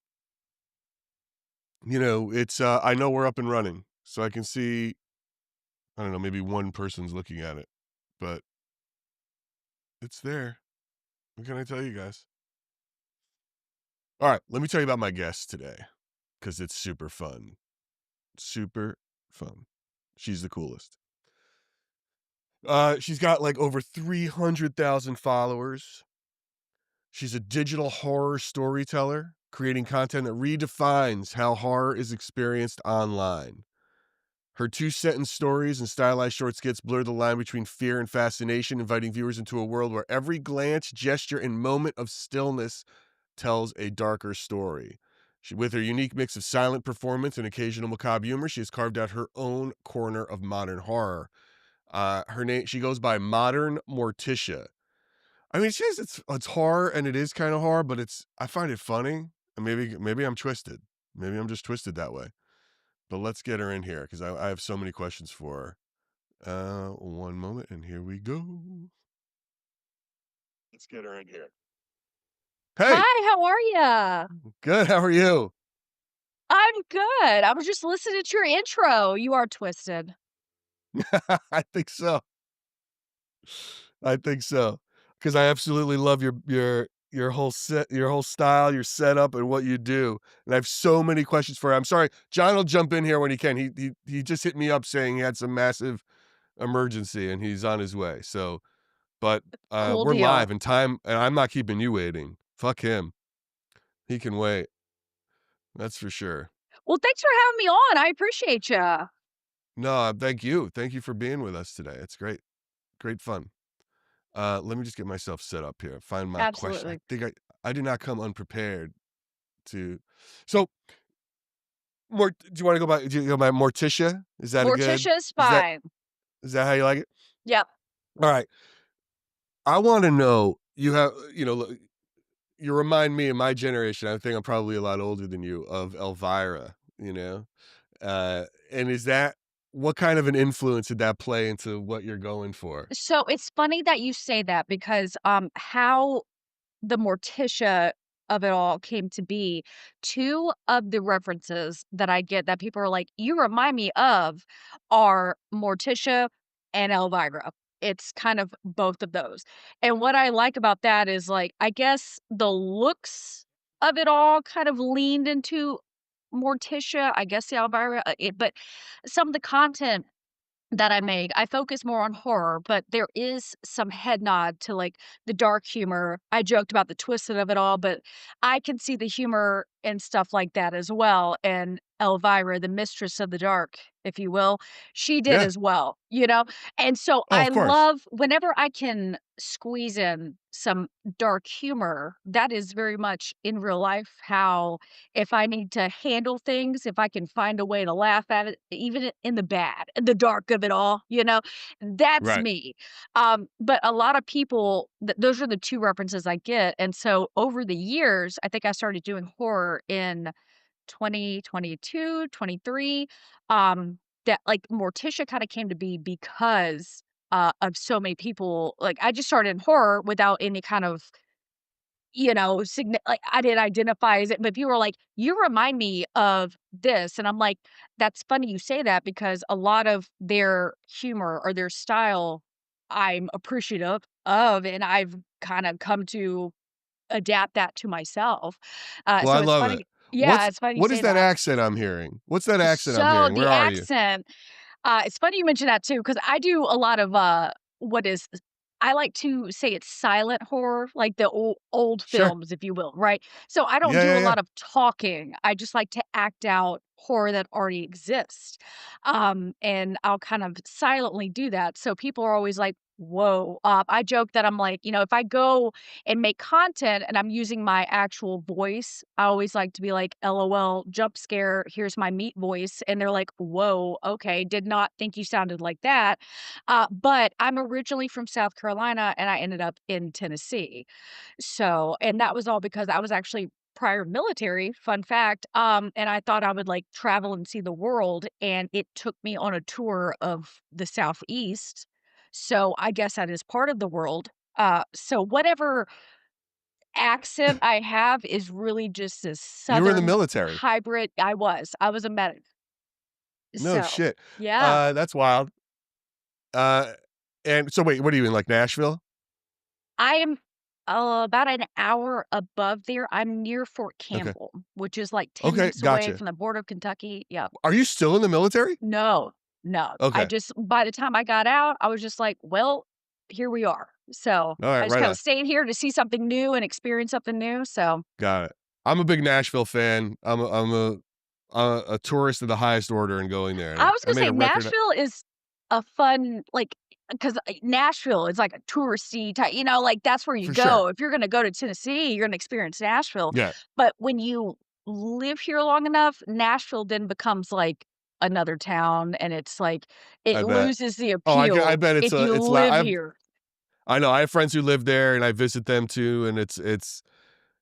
it's I know we're up and running, so I can see, I don't know, maybe one person's looking at it, but it's there. What can I tell you guys? All right, let me tell you about my guest today, because it's super fun. Super fun. She's the coolest. She's got like over 300,000 followers. She's a digital horror storyteller, creating content that redefines how horror is experienced online. Her two-sentence stories and stylized short skits blur the line between fear and fascination, inviting viewers into a world where every glance, gesture, and moment of stillness tells a darker story. With her unique mix of silent performance and occasional macabre humor, she has carved out her own corner of modern horror. Her name, she goes by Modern Morticia. I mean, she says it's horror, and it is kind of horror, but I find it funny. And maybe I'm twisted. Maybe I'm just twisted that way. But let's get her in here because I have so many questions for her. One moment, and here we go. Let's get her in here. Hey, Hi, how are ya? good. How are you? I'm good. I was just listening to your intro. You are twisted. I think so. I think so. Because I absolutely love your whole set, your whole style, your setup, and what you do. And I have so many questions for you. I'm sorry, John will jump in here when he can. He just hit me up saying he had some massive emergency and he's on his way. So, but Cool we're deal. live in time, and I'm not keeping you waiting. Fuck him. He can wait. That's for sure. Well, thanks for having me on. I appreciate ya. No, thank you. Thank you for being with us today. It's great. Great fun. Let me just get myself set up here. Find my question. Absolutely. I think I did not come unprepared to. So, do you want to go by? Do you go by Morticia? Is that a good? Morticia's Is that fine. is that how you like it? Yep. All right. I want to know. You have, look, you remind me of my generation. I think I'm probably a lot older than you, of Elvira. And is that, what kind of an influence did that play into what you're going for? So it's funny that you say that because how the Morticia of it all came to be, two of the references that I get that people are like, "You remind me of," are Morticia and Elvira. It's kind of both of those. And what I like about that is, like, I guess the looks of it all kind of leaned into Morticia, I guess the Elvira, but some of the content that I make, I focus more on horror, but there is some head nod to, like, the dark humor. I joked about the twisted of it all, but I can see the humor and stuff like that as well, and Elvira, the mistress of the dark, if you will, she did Yeah. as well, you know? And so Oh, I of course. love whenever I can squeeze in some dark humor, that is very much in real life how if I need to handle things, if I can find a way to laugh at it, even in the bad, in the dark of it all, that's Right. me. But a lot of people, those are the two references I get. And so over the years, I think I started doing horror in 2022, 23. That like Morticia kind of came to be because of so many people. Like I just started in horror without any kind of like, I didn't identify as it, but people were like, "You remind me of this," and I'm like, "That's funny you say that because a lot of their humor or their style, I'm appreciative of, and I've kind of come to adapt that to myself." Well, I So it's love it. funny. Yeah, it's funny you What is say that that. accent I'm hearing? What's that accent I'm So hearing? the Where are you? accent it's funny you mention that too, because I do a lot of, what is I like to say it's silent horror, like the old Sure. films, if you will, right? So I don't Yeah, do yeah, a yeah. lot of talking. I just like to act out horror that already exists. And I'll kind of silently do that. So people are always like, whoa. I joke that I'm like, if I go and make content and I'm using my actual voice, I always like to be like, LOL, jump scare, here's my meat voice. And they're like, whoa, okay, did not think you sounded like that. But I'm originally from South Carolina and I ended up in Tennessee. So, and that was all because I was actually prior military, fun fact. And I thought I would like travel and see the world. And it took me on a tour of the Southeast. So I guess that is part of the world. So whatever accent I have is really just a You were in the Southern military. hybrid. I was a medic. No So shit. yeah, That's wild. Uh, and so wait, what are you in, like, Nashville? I am about an hour above there. I'm near Fort Okay. Campbell, which is like 10 Okay, minutes away gotcha. from the border of Kentucky. Yeah. Are you still in the military? No, no. I Okay. just by the time I got out, I was just like, "Well, here we are." So All I right, just right kind on. of stayed here to see something new and experience something new. So Got it. I'm a big Nashville fan. I'm a tourist of the highest order in going there, and I was I gonna made say a record. Nashville is a fun, like, because Nashville is like a touristy type, like that's where you For sure. go. If you're gonna go to Tennessee, you're gonna experience Nashville. Yeah. But when you live here long enough, Nashville then becomes like another town, and it's like it I bet. loses the Oh, I appeal bet if you it's loud. live here. I know I have friends who live there, and I visit them too, and it's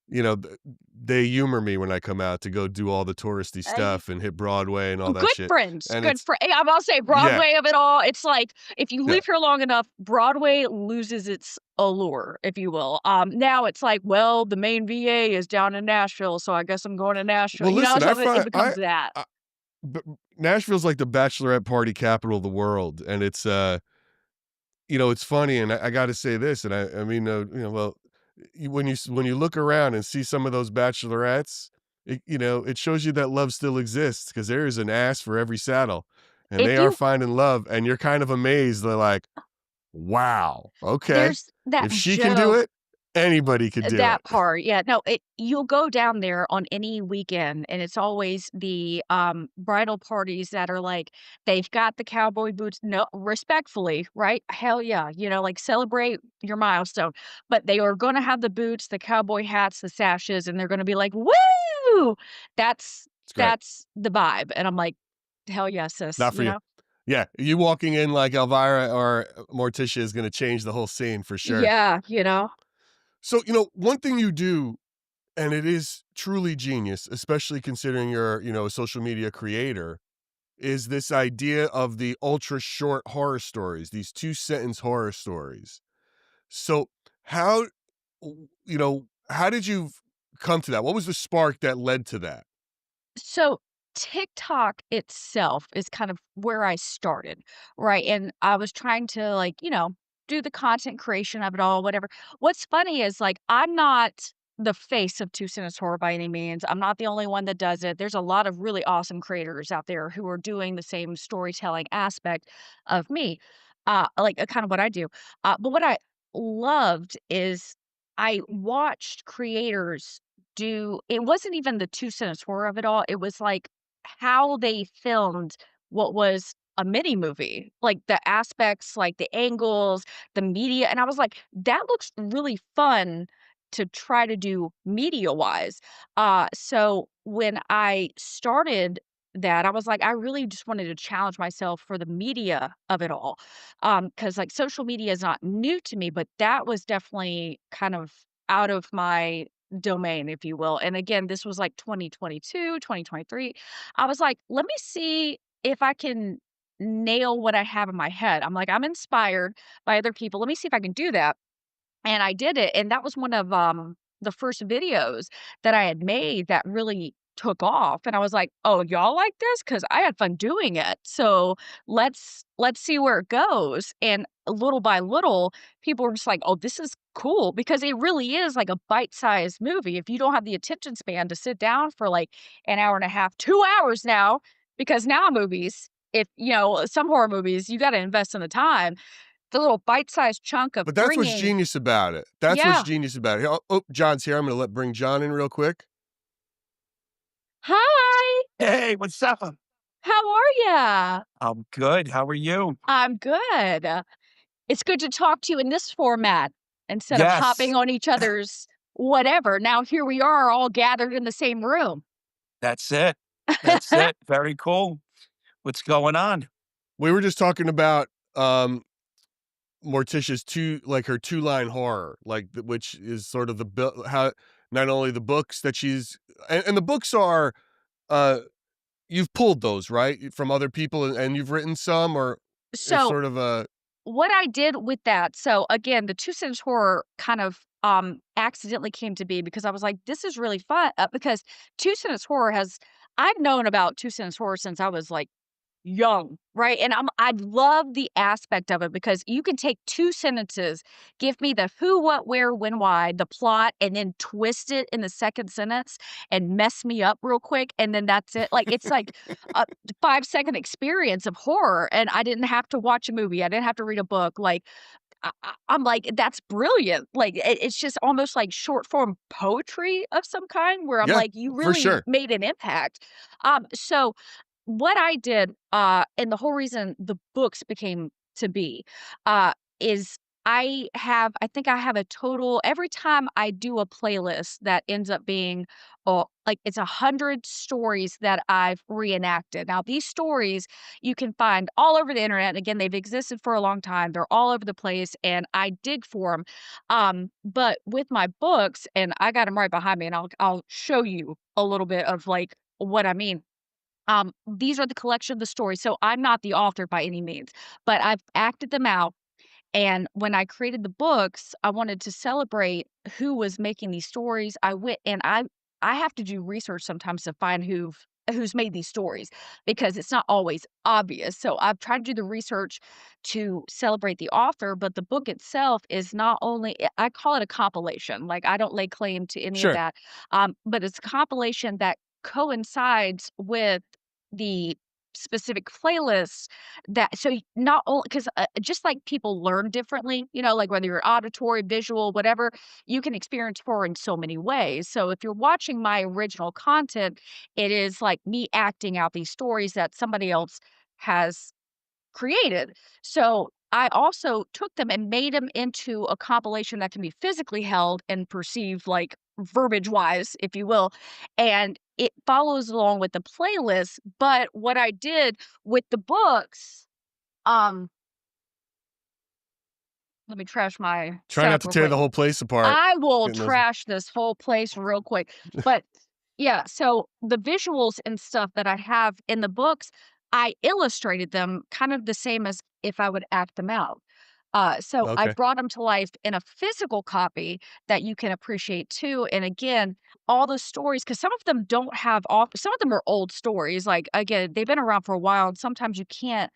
you know th- they humor me when I come out to go do all the touristy Uh, stuff and hit Broadway and all that Good shit. friends, And good it's friend. I'm gonna say yeah, Broadway of it all. It's like if you yeah. live here long enough, Broadway loses its allure, if you will. Now it's like, well, the main VA is down in Nashville, so I guess I'm going to Nashville. Well, listen, I So it find becomes that. I b- Nashville's like the bachelorette party capital of the world, and it's it's funny, and I got to say this, and I mean, well, when you look around and see some of those bachelorettes, it shows you that love still exists because there is an ass for every saddle, and If they are you finding love, and you're kind of amazed. They're like, wow, okay, There's that if she can do joke. it, anybody could do That it. part, yeah, no, you'll go down there on any weekend, and it's always the, bridal parties that are like, they've got the cowboy boots no, respectfully, right? Hell yeah, like, celebrate your milestone, but they are gonna have the boots, the cowboy hats, the sashes, and they're gonna be like, "Woo!" That's It's great. that's the vibe, and I'm like, "Hell yeah, sis," Not for you. Yeah, you walking in like Elvira or Morticia is going to change the whole scene for sure. Yeah, So, one thing you do, and it is truly genius, especially considering you're, a social media creator, is this idea of the ultra short horror stories, these 2 sentence horror stories. So, how, how did you come to that? What was the spark that led to that? So TikTok itself is kind of where I started, right? And I was trying to like, do the content creation of it all, whatever. What's funny is like I'm not the face of Two Sentence Horror by any means. I'm not the only one that does it. There's a lot of really awesome creators out there who are doing the same storytelling aspect of me, like kind of what I do. But what I loved is I watched creators do it wasn't even the two-sentence horror of it all, it was, like, how they filmed what was a mini movie, like, the aspects, like, the angles, the media, and I was like, "That looks really fun to try to do media-wise." So when I started that, I was like, I really just wanted to challenge myself for the media of it all, because like, social media is not new to me, but that was definitely kind of out of my domain, if you will. And again, this was like 2022, 2023. I was like, let me see if I can nail what I have in my head. I'm like, I'm inspired by other people. Let me see if I can do that. And I did it, and that was one of, the first videos that I had made that really took off, and I was like, "Oh, y'all like this? Because I had fun doing it, so let's see where it goes." And little by little, people were just like, "Oh, this is cool," because it really is like a bite-sized movie. If you don't have the attention span to sit down for, like, an hour and a half, 2 hours now, because now movies, if some horror movies, you gotta invest in the time, the little bite-sized chunk of But that's what's bringing. genius about it. That's what's Yeah. genius about it. Oh, John's here. I'm going to bring John in real quick. Hi, Hey, what's up? how are ya? I'm good. How are you? I'm good. It's good to talk to you in this format instead of Yes, hopping on each other's whatever. Now here we are all gathered in the same room. that's it. That's it. Very cool. What's going on? We were just talking about Morticia's her 2-line horror, which is sort of how not only the books that she's and the books are you've pulled those, right? From other people and you've written some, or it's So sort of a what I did with that, so again, the two sentence horror kind of accidentally came to be because I was like, this is really fun because two sentence horror I've known about two sentence horror since I was like young, right? And I love the aspect of it because you can take two sentences, give me the who, what, where, when, why, the plot, and then twist it in the second sentence and mess me up real quick, and then that's it. Like it's like a 5-second experience of horror, and I didn't have to watch a movie, I didn't have to read a book. Like I'm like, "That's brilliant." Like, it's just almost like short form poetry of some kind where I'm Yeah, like, "You for really sure. made an impact." So what I did, and the whole reason the books became to be, is I think I have a total every time I do a playlist that ends up being, like it's 100 stories that I've reenacted. Now, these stories you can find all over the internet. Again, they've existed for a long time. They're all over the place, and I dig for them. But with my books, and I got them right behind me, and I'll show you a little bit of like what I mean. These are the collection of the stories. So I'm not the author by any means, but I've acted them out. And when I created the books, I wanted to celebrate who was making these stories. I went and I have to do research sometimes to find who's made these stories because it's not always obvious. So I've tried to do the research to celebrate the author, but the book itself is not only I call it a compilation. Like I don't lay claim to any of Sure. that. But it's a compilation that coincides with the specific playlists that so not only because just like people learn differently, like whether you're auditory, visual, whatever, you can experience horror in so many ways. So if you're watching my original content, it is like me acting out these stories that somebody else has created. So I also took them and made them into a compilation that can be physically held and perceived like verbiage wise, if you will. And it follows along with the playlist. But what I did with the books, um, let me trash my Try not setup to real tear quick. the whole place apart. I will Getting those. trash this whole place real quick. But yeah, so the visuals and stuff that I have in the books, I illustrated them kind of the same as if I would act them out. So I Okay. brought them to life in a physical copy that you can appreciate too. And again, all the stories, because some of them don't have all, some of them are old stories. Like again, they've been around for a while, and sometimes you can't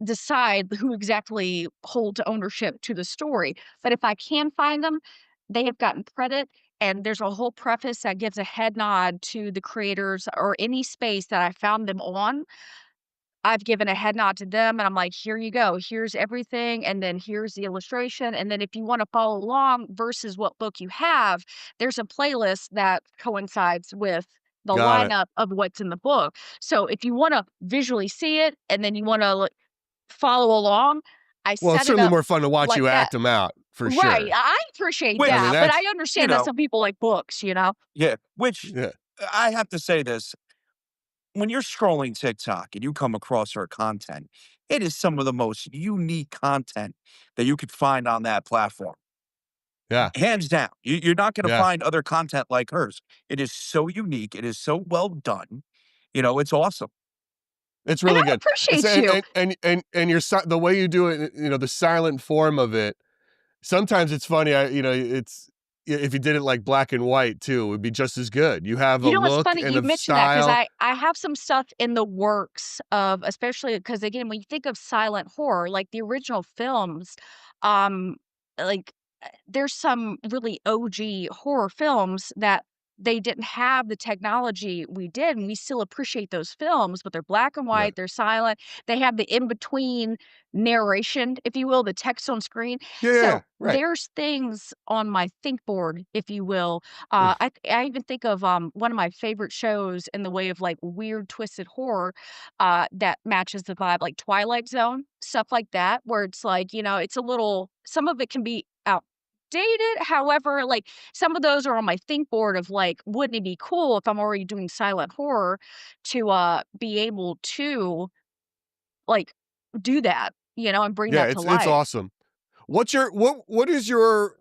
decide who exactly holds ownership to the story. But if I can find them, they have gotten credit. And there's a whole preface that gives a head nod to the creators or any space that I found them on. I've given a head nod to them and I'm like, here you go. Here's everything. And then here's the illustration. And then if you want to follow along versus what book you have, there's a playlist that coincides with the Got it. lineup of what's in the book. So if you want to visually see it and then you want to follow along, I Well, it's set it certainly up more fun to watch like you that. act them out for Right, sure. I appreciate I mean, Which, that, but I that's you understand that know, some people like books. yeah, which yeah, I have to say this when you're scrolling TikTok and you come across her content, it is some of the most unique content that you could find on that platform. yeah, Hands down. You're not going to yeah. find other content like hers. It is so unique. It is so well done. It's awesome. It's And I really good. It's appreciate you. and the way you do it, the silent form of it. Sometimes it's funny. It's if you did it like black and white too, it would be just as good. You have a You know what's look funny? and You a mentioned that because style. I have some stuff in the works of especially because again, when you think of silent horror, like the original films, um, like, there's some really OG horror films that they didn't have the technology we did, and we still appreciate those films, but they're black and Yeah, white, they're silent, they have the in-between narration, if you will, the text on screen. yeah, yeah, yeah. So, Right. there's things on my think board, if you will, I even think of, one of my favorite shows in the way of, like, weird twisted horror, that matches the vibe, like Twilight Zone, stuff like that, where it's like, it's a little some of it can be outdated, however, like, some of those are on my think board of, like, wouldn't it be cool if I'm already doing silent horror to, be able to, like, do that, and bring Yeah, that to it's life. awesome. What is your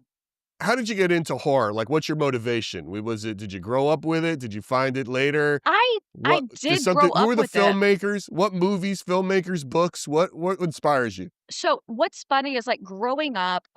how did you get into horror? Like, what's your motivation? Was it? Did you grow up with it? Did you find it later? I What does did grow something? Who up are the with it. filmmakers? What movies, filmmakers, books? What inspires you? So, what's funny is, like, growing up,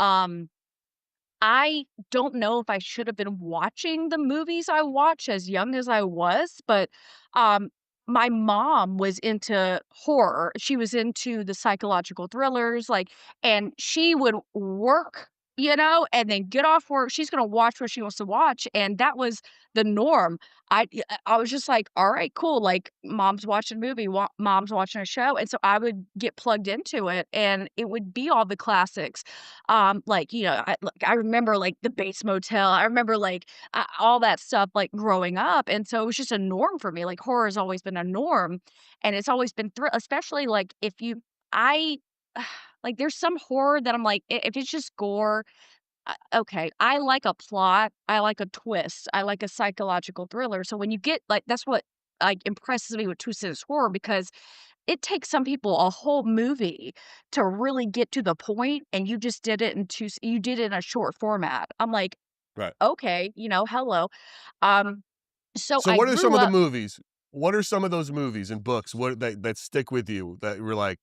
I don't know if I should have been watching the movies I watched as young as I was, but, um, my mom was into horror. She was into the psychological thrillers, like and she would work and then get off work. She's gonna watch what she wants to watch, and that was the norm. I was just like, "All right, cool." Like, mom's watching a movie, mom's watching a show, and so I would get plugged into it, and it would be all the classics. Like, I remember like the Bates Motel. I remember like all that stuff like growing up, and so it was just a norm for me. Like horror has always been a norm, and it's always been especially like I like there's some horror that I'm like, if it's just gore, okay. I like a plot, I like a twist, I like a psychological thriller. So when you get like that's what like impresses me with twisted horror because it takes some people a whole movie to really get to the point, and you just did it you did it in a short format. I'm like, Right. okay, hello. Um, so So I what are some grew of the up. movies? What are some of those movies and books that stick with you that were like,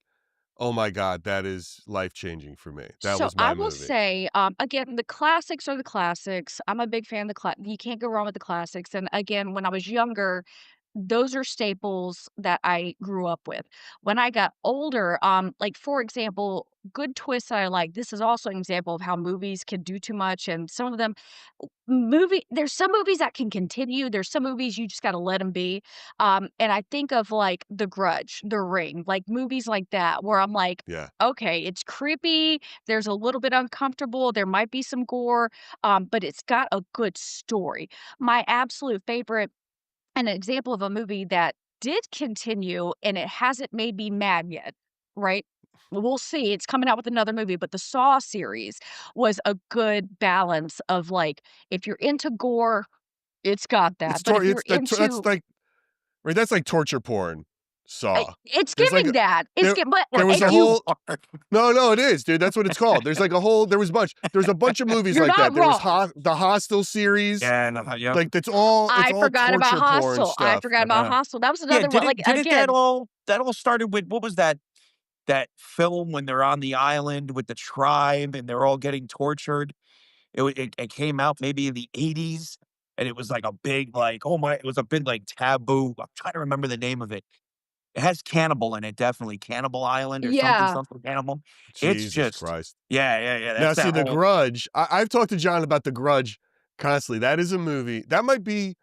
"Oh my god, that is life-changing for me. That So was I my will movie." say, again, the classics are the classics. I'm a big fan of you can't go wrong with the classics. And again, when I was younger, those are staples that I grew up with. When I got older, like for example, good twists that I like. This is also an example of how movies can do too much, and some of them there's some movies that can continue. There's some movies you just got to let them be. And I think of like The Grudge, The Ring, like movies like that where I'm like, Yeah. okay, it's creepy. There's a little bit uncomfortable. There might be some gore, but it's got a good story. My absolute favorite, an example of a movie that did continue and it hasn't made me mad yet, right? We'll see. It's coming out with another movie, but the Saw series was a good balance of like, if you're into gore, it's got that. But if you're That's into like right, that's like torture porn, Saw. it's There's like giving that. there But there was if a you whole No, it is, dude. That's what it's called. There's like a whole there's a bunch of movies you're like not that. There was wrong. the Hostel series. Yeah, no, yep. Like it's I all forgot about torture porn Hostel. I stuff. forgot about Hostel. That was Yeah, another one. Like didn't again, that all started with what was that film when they're on the island with the tribe and they're all getting tortured? It came out maybe in the 80s, and it was like a big, like, oh my, it was a big, like, taboo. I'm trying to remember the name of it. It has cannibal in it, definitely. Cannibal Island or something, yeah. something cannibal. It's Jesus just Christ. yeah, Now that's see that The whole Grudge. I've talked to John about The Grudge constantly. That is a movie. That might be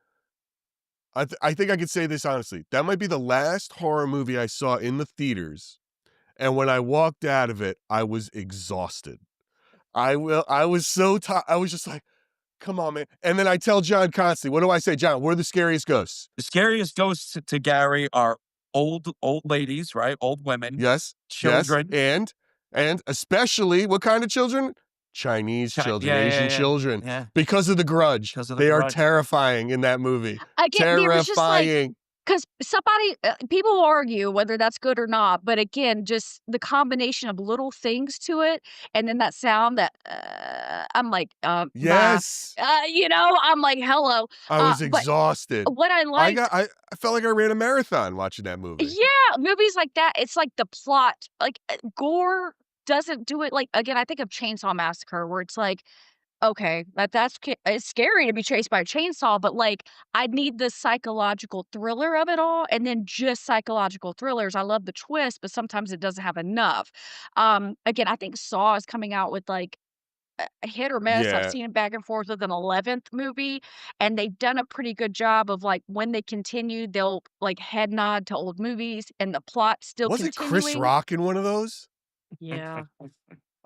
I think I could say this honestly. That might be the last horror movie I saw in the theaters. And when I walked out of it, I was exhausted. I was so tired. I was just like, come on, man. And then I tell John constantly, what do I say? John, we're the scariest ghosts. the scariest ghosts to Gary are old ladies, right? Old women, Yes, yes. children. And especially what kind of children? Chinese children, Asian children. Yeah, Because of The Grudge. because of the They are grudge. terrifying in that movie. Again, there was just like Terrifying. because people will argue whether that's good or not, but again, just the combination of little things to it, and then that sound that I'm like, bah, Yes. I'm like, hello. I was But exhausted. what I liked, I felt like I ran a marathon watching that movie. yeah, movies like that, it's like the plot, like gore doesn't do it. Like again, I think of Chainsaw Massacre, where it's like, okay, it's scary to be chased by a chainsaw, but, like, I need the psychological thriller of it all, and then just psychological thrillers. I love the twist, but sometimes it doesn't have enough. Again, I think Saw is coming out with, like, a hit or miss. I've Yeah. seen it back and forth with an 11th movie, and they've done a pretty good job of, like, when they continue, they'll, like, head nod to old movies, and the plot still Was it Chris continuing. Rock in one of those? Yeah.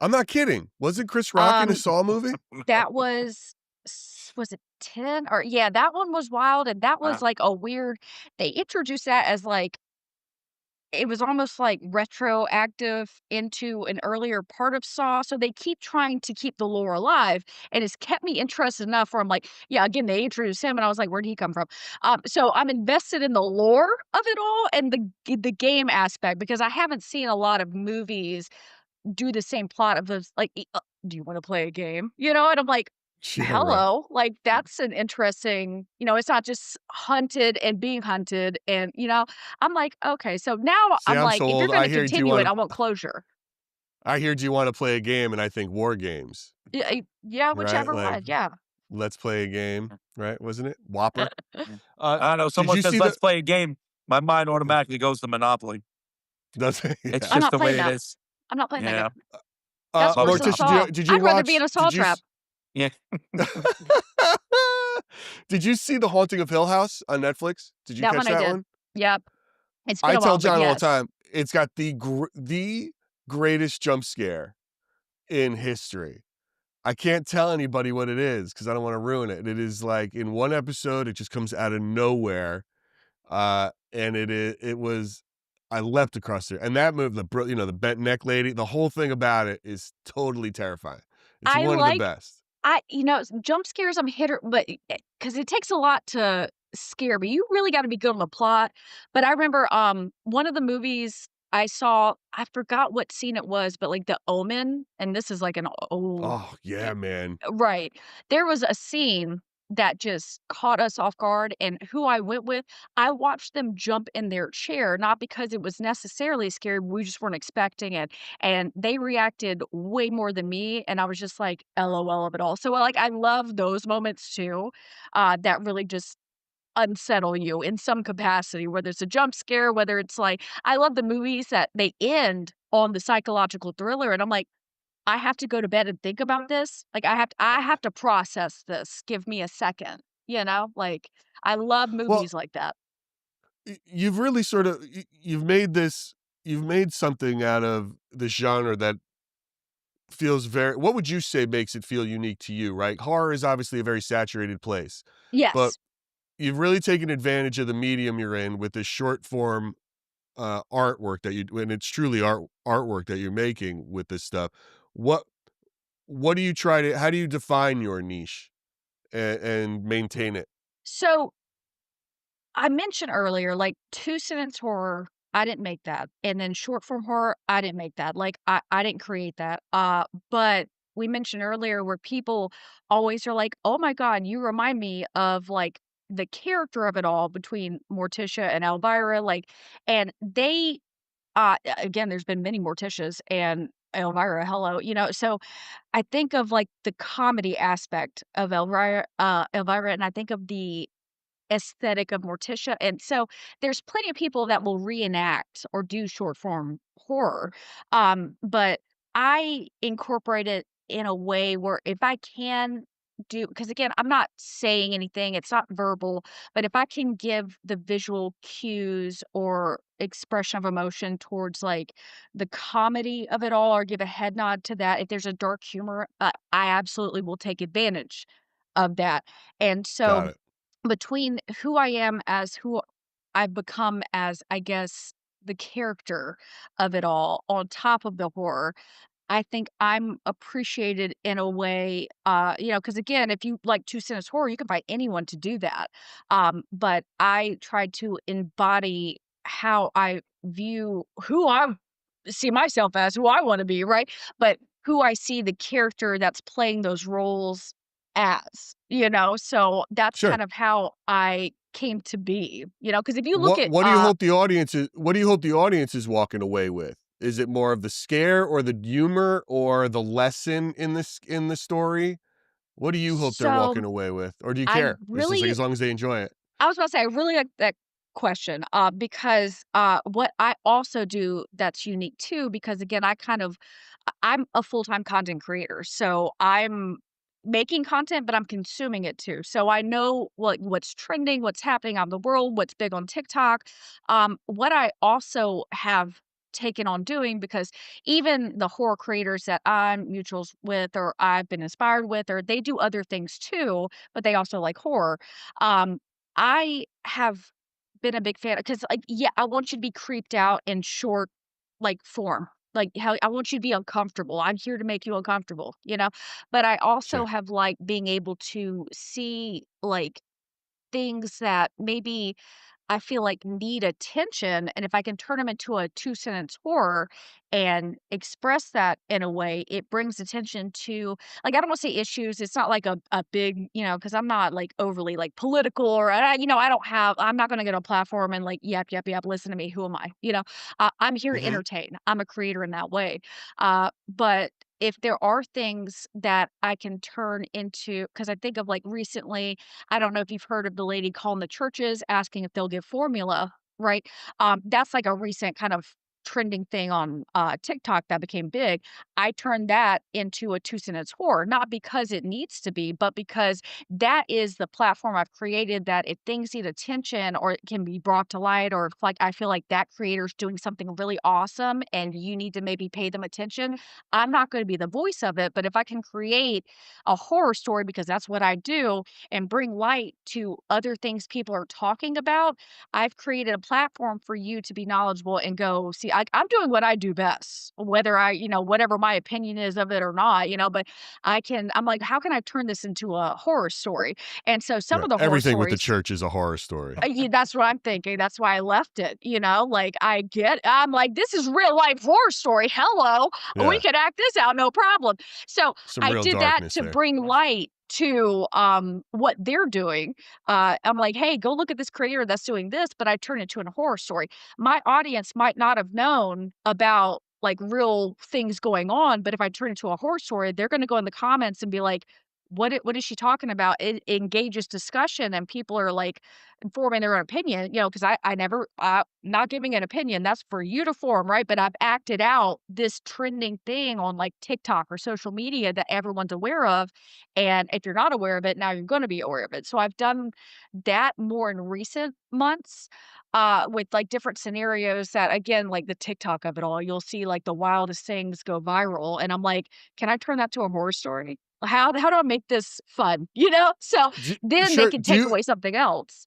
I'm not kidding. Was it Chris Rock in a Um Saw movie? That was it 10? Or yeah, that one was wild, and that was, Wow. like, a weird they introduced that as, like it was almost, like, retroactive into an earlier part of Saw, so they keep trying to keep the lore alive, and it's kept me interested enough where I'm like, yeah, again, they introduced him, and I was like, "Where'd he come from?" So I'm invested in the lore of it all and the game aspect because I haven't seen a lot of movies do the same plot of those like, "Do you wanna play a game?" And I'm like, Yeah, right. "Hello." Like, that's an interesting it's not just hunted and being hunted and, I'm like, "Okay." So now See, I'm I'm like, so if you're old. gonna continue it, I want closure. I hear do you wanna play a game, and I think war games, Yeah, right? whichever Like, one, yeah. let's play a game, right? Wasn't it? Whopper? I don't know. Did Someone you says, see the "Let's play a game." My mind automatically goes to Monopoly. does It's I'm yeah. just not the playing way it that. is. I'm not playing that Yeah. game. That's worse than Morticia, Saw. did you I'd rather be in watch? a Saw trap. Yeah. Did you see The Haunting of Hill House on Netflix? Did you That catch one I that did. one? Yep. It's been I a tell while, but John all the yes. time, it's got the greatest jump scare in history. I can't tell anybody what it is because I don't want to ruin it. It is like in one episode, it just comes out of nowhere, and it was I leapt across there, and that move, the bent neck lady, the whole thing about it is totally terrifying. It's I one of the like best. jump scares, I'm hitter, but because it takes a lot to scare me. You really got to be good on the plot. But I remember one of the movies I saw, I forgot what scene it was, but like The Omen, and this is like an old Oh yeah, man. right. There was a scene that just caught us off guard, and who I went with, I watched them jump in their chair, not because it was necessarily scary, we just weren't expecting it, and they reacted way more than me, and I was just like, LOL of it all. So, like, I love those moments too, that really just unsettle you in some capacity, whether it's a jump scare, whether it's like I love the movies that they end on the psychological thriller, and I'm like, I have to go to bed and think about this. Like, I have to process this. Give me a second, you know? Like, I love Well, movies like that. you've really sort of you've made something out of this genre that feels very what would you say makes it feel unique to you, right? Horror is obviously a very saturated place, but Yes. you've really taken advantage of the medium you're in with this short form artwork that you and it's truly artwork that you're making with this stuff. What what do you try to how do you define your niche and maintain it? So, I mentioned earlier, like, two-sentence horror, I didn't make that, and then short form horror, I didn't make that. Like, I didn't create that, but we mentioned earlier where people always are like, "Oh my god, you remind me of, like, the character of it all between Morticia and Elvira," like, and they again, there's been many Morticias and Elvira, hello, so I think of, like, the comedy aspect of Elvira, and I think of the aesthetic of Morticia, and so there's plenty of people that will reenact or do short form horror, but I incorporate it in a way where if I can do because again, I'm not saying anything, it's not verbal, but if I can give the visual cues or expression of emotion towards, like, the comedy of it all or give a head nod to that, if there's a dark humor, I absolutely will take advantage of that, and so Got it. between who I am as who I've become as, I guess, the character of it all on top of the horror, I think I'm appreciated in a way, because again, if you like two-sentence horror, you can find anyone to do that. But I try to embody how I view who I see myself as, who I wanna be, right? But who I see the character that's playing those roles as, So that's Sure. kind of how I came to be, because if you look at, What do you hope the audience is what do you hope the audience is walking away with? Is it more of the scare or the humor or the lesson in the story? What do you hope they're so walking away with? Or do you I care? It's just like really as long as they enjoy it. I was about to say, I really like that question, because, what I also do that's unique too, because again, I'm a full-time content creator, so I'm making content, but I'm consuming it too. So I know what's trending, what's happening out in the world, what's big on TikTok. What I also have taken on doing because even the horror creators that I'm mutuals with or I've been inspired with, or they do other things too, but they also like horror. Um, I have been a big fan because, like, yeah, I want you to be creeped out in short, like, form. Like, how I want you to be uncomfortable. I'm here to make you uncomfortable, But I also Sure. have liked being able to see, like, things that maybe I feel like need attention, and if I can turn them into a two-sentence horror and express that in a way, it brings attention to like, I don't wanna say issues, it's not like a big, because 'cause I'm not, like, overly, like, political or I'm not gonna get on a platform and, like, "Yap, yap, yap, listen to me, who am I?" I'm here to Mhm. entertain, I'm a creator in that way, but if there are things that I can turn into, because I think of, like, recently I don't know if you've heard of the lady calling the churches asking if they'll give formula, right? That's like a recent kind of trending thing on TikTok that became big, I turned that into a two-sentence horror, not because it needs to be, but because that is the platform I've created that if things need attention or it can be brought to light, or if like I feel like that creator's doing something really awesome and you need to maybe pay them attention, I'm not going to be the voice of it. But if I can create a horror story, because that's what I do, and bring light to other things people are talking about, I've created a platform for you to be knowledgeable and go, see, I'm doing what I do best, whether whatever my opinion is of it or not, but I'm like, how can I turn this into a horror story? And so some Yeah, of the horror everything with the stories, church is a horror story. yeah, that's what I'm thinking. That's why I left it, like I'm like, this is real life horror story. Hello. We Yeah, could act this out, no problem. So some I real did that darkness to there. bring light to what they're doing. I'm like, hey, go look at this creator that's doing this, but I turn it into a horror story. My audience might not have known about like real things going on, but if I turn it into a horror story, they're gonna go in the comments and be like, what is she talking about? It engages discussion and people are like forming their own opinion, because I never, not giving an opinion, that's for you to form, right? But I've acted out this trending thing on like TikTok or social media that everyone's aware of. And if you're not aware of it, now you're going to be aware of it. So I've done that more in recent months, with like different scenarios that, again, like the TikTok of it all, you'll see like the wildest things go viral. And I'm like, can I turn that to a horror story? How do I make this fun? So Do, then they sure. can take away something else.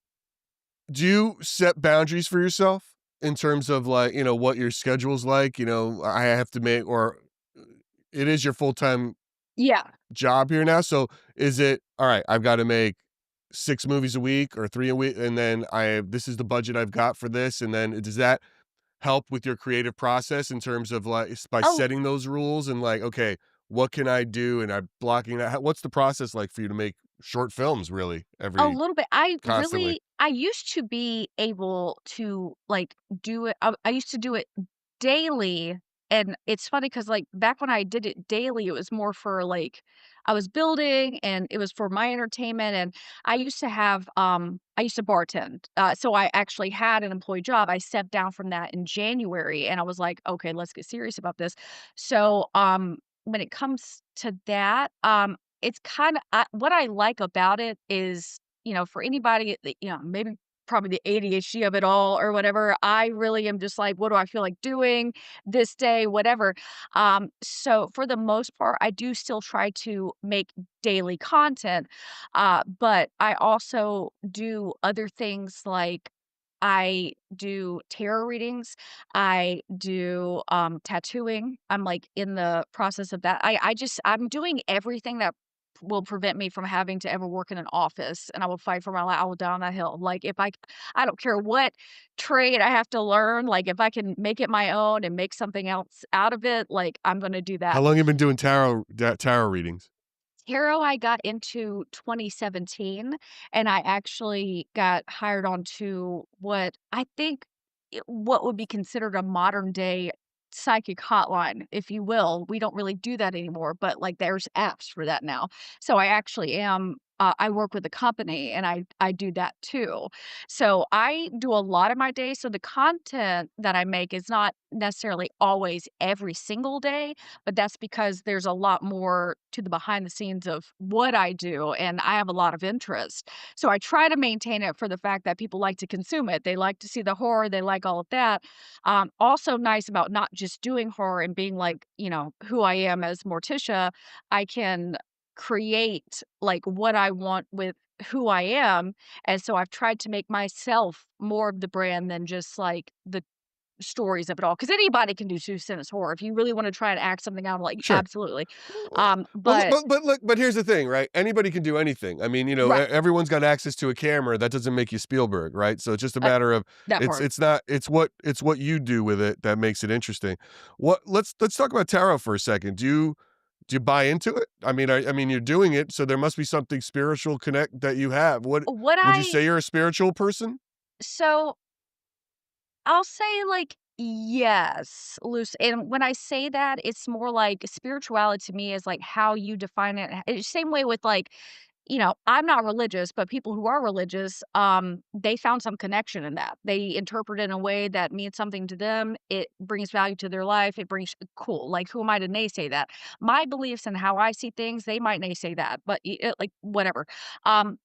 Do you set boundaries for yourself in terms of like, what your schedule's like? I have to make, or it is your full-time Yeah. job here now. So is it, all right, I've got to make 6 movies a week or 3 a week, and then this is the budget I've got for this. And then does that help with your creative process in terms of like by Oh, setting those rules and like, okay, what can I do? And I'm blocking that. What's the process like for you to make short films really a every little bit. constantly? I used to be able to like do it. I used to do it daily. And it's funny because like back when I did it daily, it was more for like I was building and it was for my entertainment. And I used to bartend. So I actually had an employee job. I stepped down from that in January and I was like, okay, let's get serious about this. So when it comes to that, it's kind of what I like about it is, for anybody that, maybe probably the ADHD of it all or whatever, I really am just like, what do I feel like doing this day, whatever. So for the most part, I do still try to make daily content, but I also do other things like I do tarot readings. I do tattooing. I'm like in the process of that. I'm doing everything that will prevent me from having to ever work in an office, and I will fight for my life. I will die on that hill. Like I don't care what trade I have to learn. Like if I can make it my own and make something else out of it, like I'm gonna do How that. long you been doing tarot readings? Tarot I got into 2017, and I actually got hired onto what I think what would be considered a modern day psychic hotline, if you will. We don't really do that anymore, but like there's apps for that now. So I actually am. I work with a company and I do that too. So I do a lot of my day. So the content that I make is not necessarily always every single day, but that's because there's a lot more to the behind the scenes of what I do, and I have a lot of interest. So I try to maintain it for the fact that people like to consume it. They like to see the horror, they like all of that. Also nice about not just doing horror and being like, who I am as Morticia, I can create like what I want with who I am. And so I've tried to make myself more of the brand than just like the stories of it all, because anybody can do two-sentence horror. If you really wanna try and act something out, like, Sure. absolutely. Well, But but look, but here's the thing, right? Anybody can do anything. I mean, right, everyone's got access to a camera. That doesn't make you Spielberg, right? So it's just a uh, matter of that it's part. it's not it's what you do with it that makes it interesting. Let's talk about tarot for a second. Do you buy into it? I mean, you're doing it, so there must be something spiritual connect that you have. What What would you I say you're a spiritual person? so I'll say, like, yes, loose, and when I say that, it's more like spirituality to me is, like, how you define it. Same way with, like, I'm not religious, but people who are religious, they found some connection in that. They interpret it in a way that means something to them. It brings value to their life. It brings cool. Like, who am I to naysay that? My beliefs and how I see things, they might naysay that, but like whatever. Um,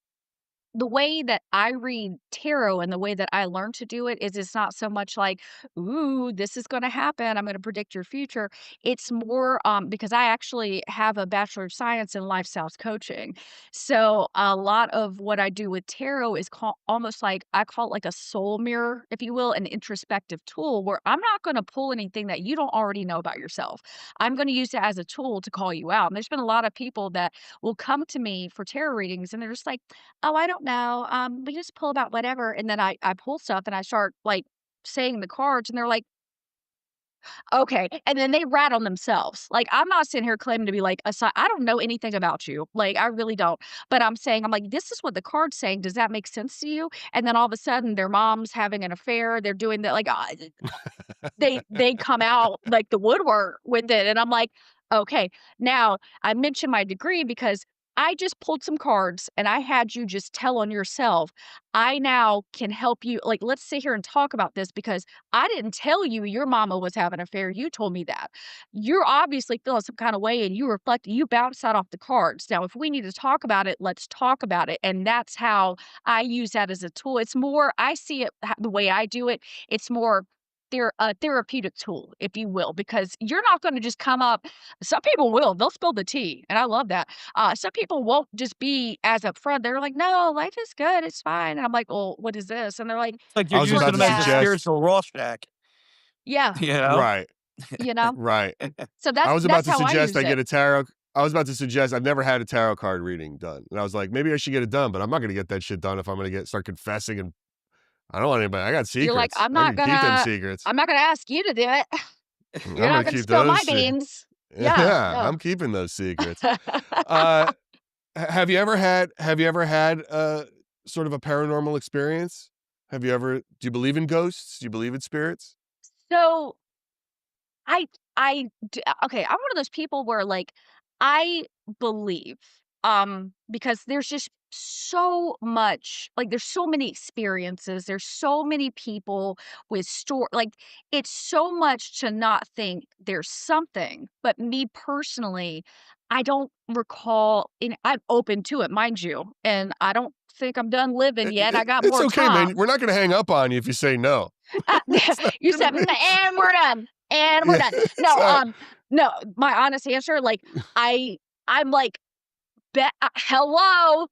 the way that I read tarot and the way that I learned to do it is it's not so much like, ooh, this is going to happen. I'm going to predict your future. It's more because I actually have a Bachelor of Science in Life Styles Coaching. So a lot of what I do with tarot is almost like I call it like a soul mirror, if you will, an introspective tool where I'm not going to pull anything that you don't already know about yourself. I'm going to use it as a tool to call you out. And there's been a lot of people that will come to me for tarot readings and they're just like, "Oh, I don't know. We just pull about whatever." And then I pull stuff and I start like saying the cards and they're like, "Okay." And then they rat on themselves. Like, I'm not sitting here claiming to be like I don't know anything about you. Like, I really don't. But I'm like, this is what the card's saying. Does that make sense to you? And then all of a sudden their mom's having an affair. They're doing that like they come out like the woodwork with it, and I'm like, "Okay." Now, I mentioned my degree because I just pulled some cards, and I had you just tell on yourself. I now can help you like, let's sit here and talk about this because I didn't tell you your mama was having an affair, you told me that. You're obviously feeling some kinda way, and you bounced that off the cards. Now, if we need to talk about it, let's talk about it, and that's how I use that as a tool. It's more I see it the way I do it, it's more a therapeutic tool, if you will, because you're not gonna just come up some people will, they'll spill the tea, and I love that. Some people won't just be as upfront, they're like, "No, life is good, it's fine," and I'm like, "Well, what is this?" And they're like, It's like I you're was "Well, using about them to as a yeah, suggest. spiritual Rorschach, yeah," you know? Right, you know? right. So I was about that's to how I suggest use I get it. a tarot. I was about to suggest I've never had a tarot card reading done, and I was like, maybe I should get it done, but I'm not going to get that shit done if I'm going to start confessing, and I don't want anybody. I got You're like, secrets. I can keep them secrets. I'm not gonna ask you to do it. I'm You're going not to gonna keep spill my those. beans." Yeah, Yeah, no. I'm keeping those secrets. Uh, have you ever had sort of a paranormal experience? Do you believe in ghosts? Do you believe in spirits? So I okay, I'm one of those people where, like, I believe, because there's just so much like, there's so many experiences, there's so many people with like, it's so much to not think there's something, but me personally, I don't recall and I'm open to it, mind you, and I don't think I'm done living yet, I got It's more okay, man. time. We're not going to hang up on you if you say no. Uh, It's not you going said, to be. "And we're done, and we're Yeah, done." it's No, no, my honest answer, like, I'm like, hello,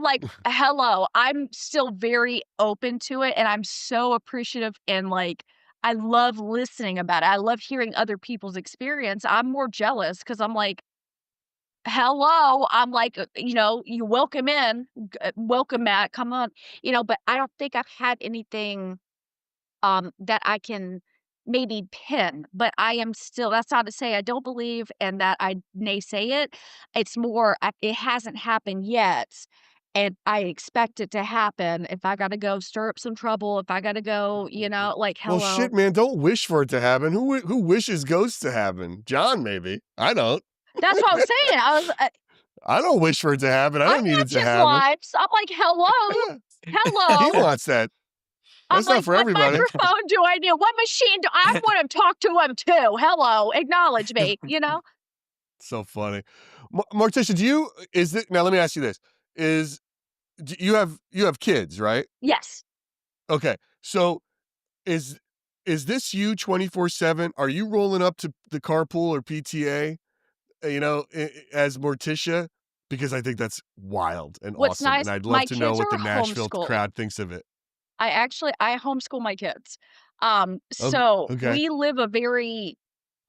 like, hello. I'm still very open to it, and I'm so appreciative and, like, I love listening about it. I love hearing other people's experience. I'm more jealous because 'cause I'm like, hello. I'm like, "You welcome in, welcome, Matt, come on," but I don't think I've had anything that I can maybe pin, but I am still that's not to say I don't believe and that I naysay it. It's more it hasn't happened yet, and I expect it to happen. If I gotta go stir up some trouble, if I gotta go, like, Well, hello. shit, man. Don't wish for it to happen. Who wishes ghosts to happen? John, maybe. I don't. That's what I'm saying. I don't wish for it to happen. I I don't need it watch to his happen. lives. I'm like, hello, Yeah, he hello. wants that. I'm That's not like, for what everybody. microphone do I need? What machine do I want to talk to him too? Hello, acknowledge me. So funny. Morticia, now let me ask you this. You have kids, right? Yes. Okay. So is this you 24/7? Are you rolling up to the carpool or PTA, as Morticia? Because I think that's wild and What's awesome, and nice, I'd love my to know kids what the are Nashville homeschooled. crowd thinks of it. I homeschool my kids. Oh, So okay. we live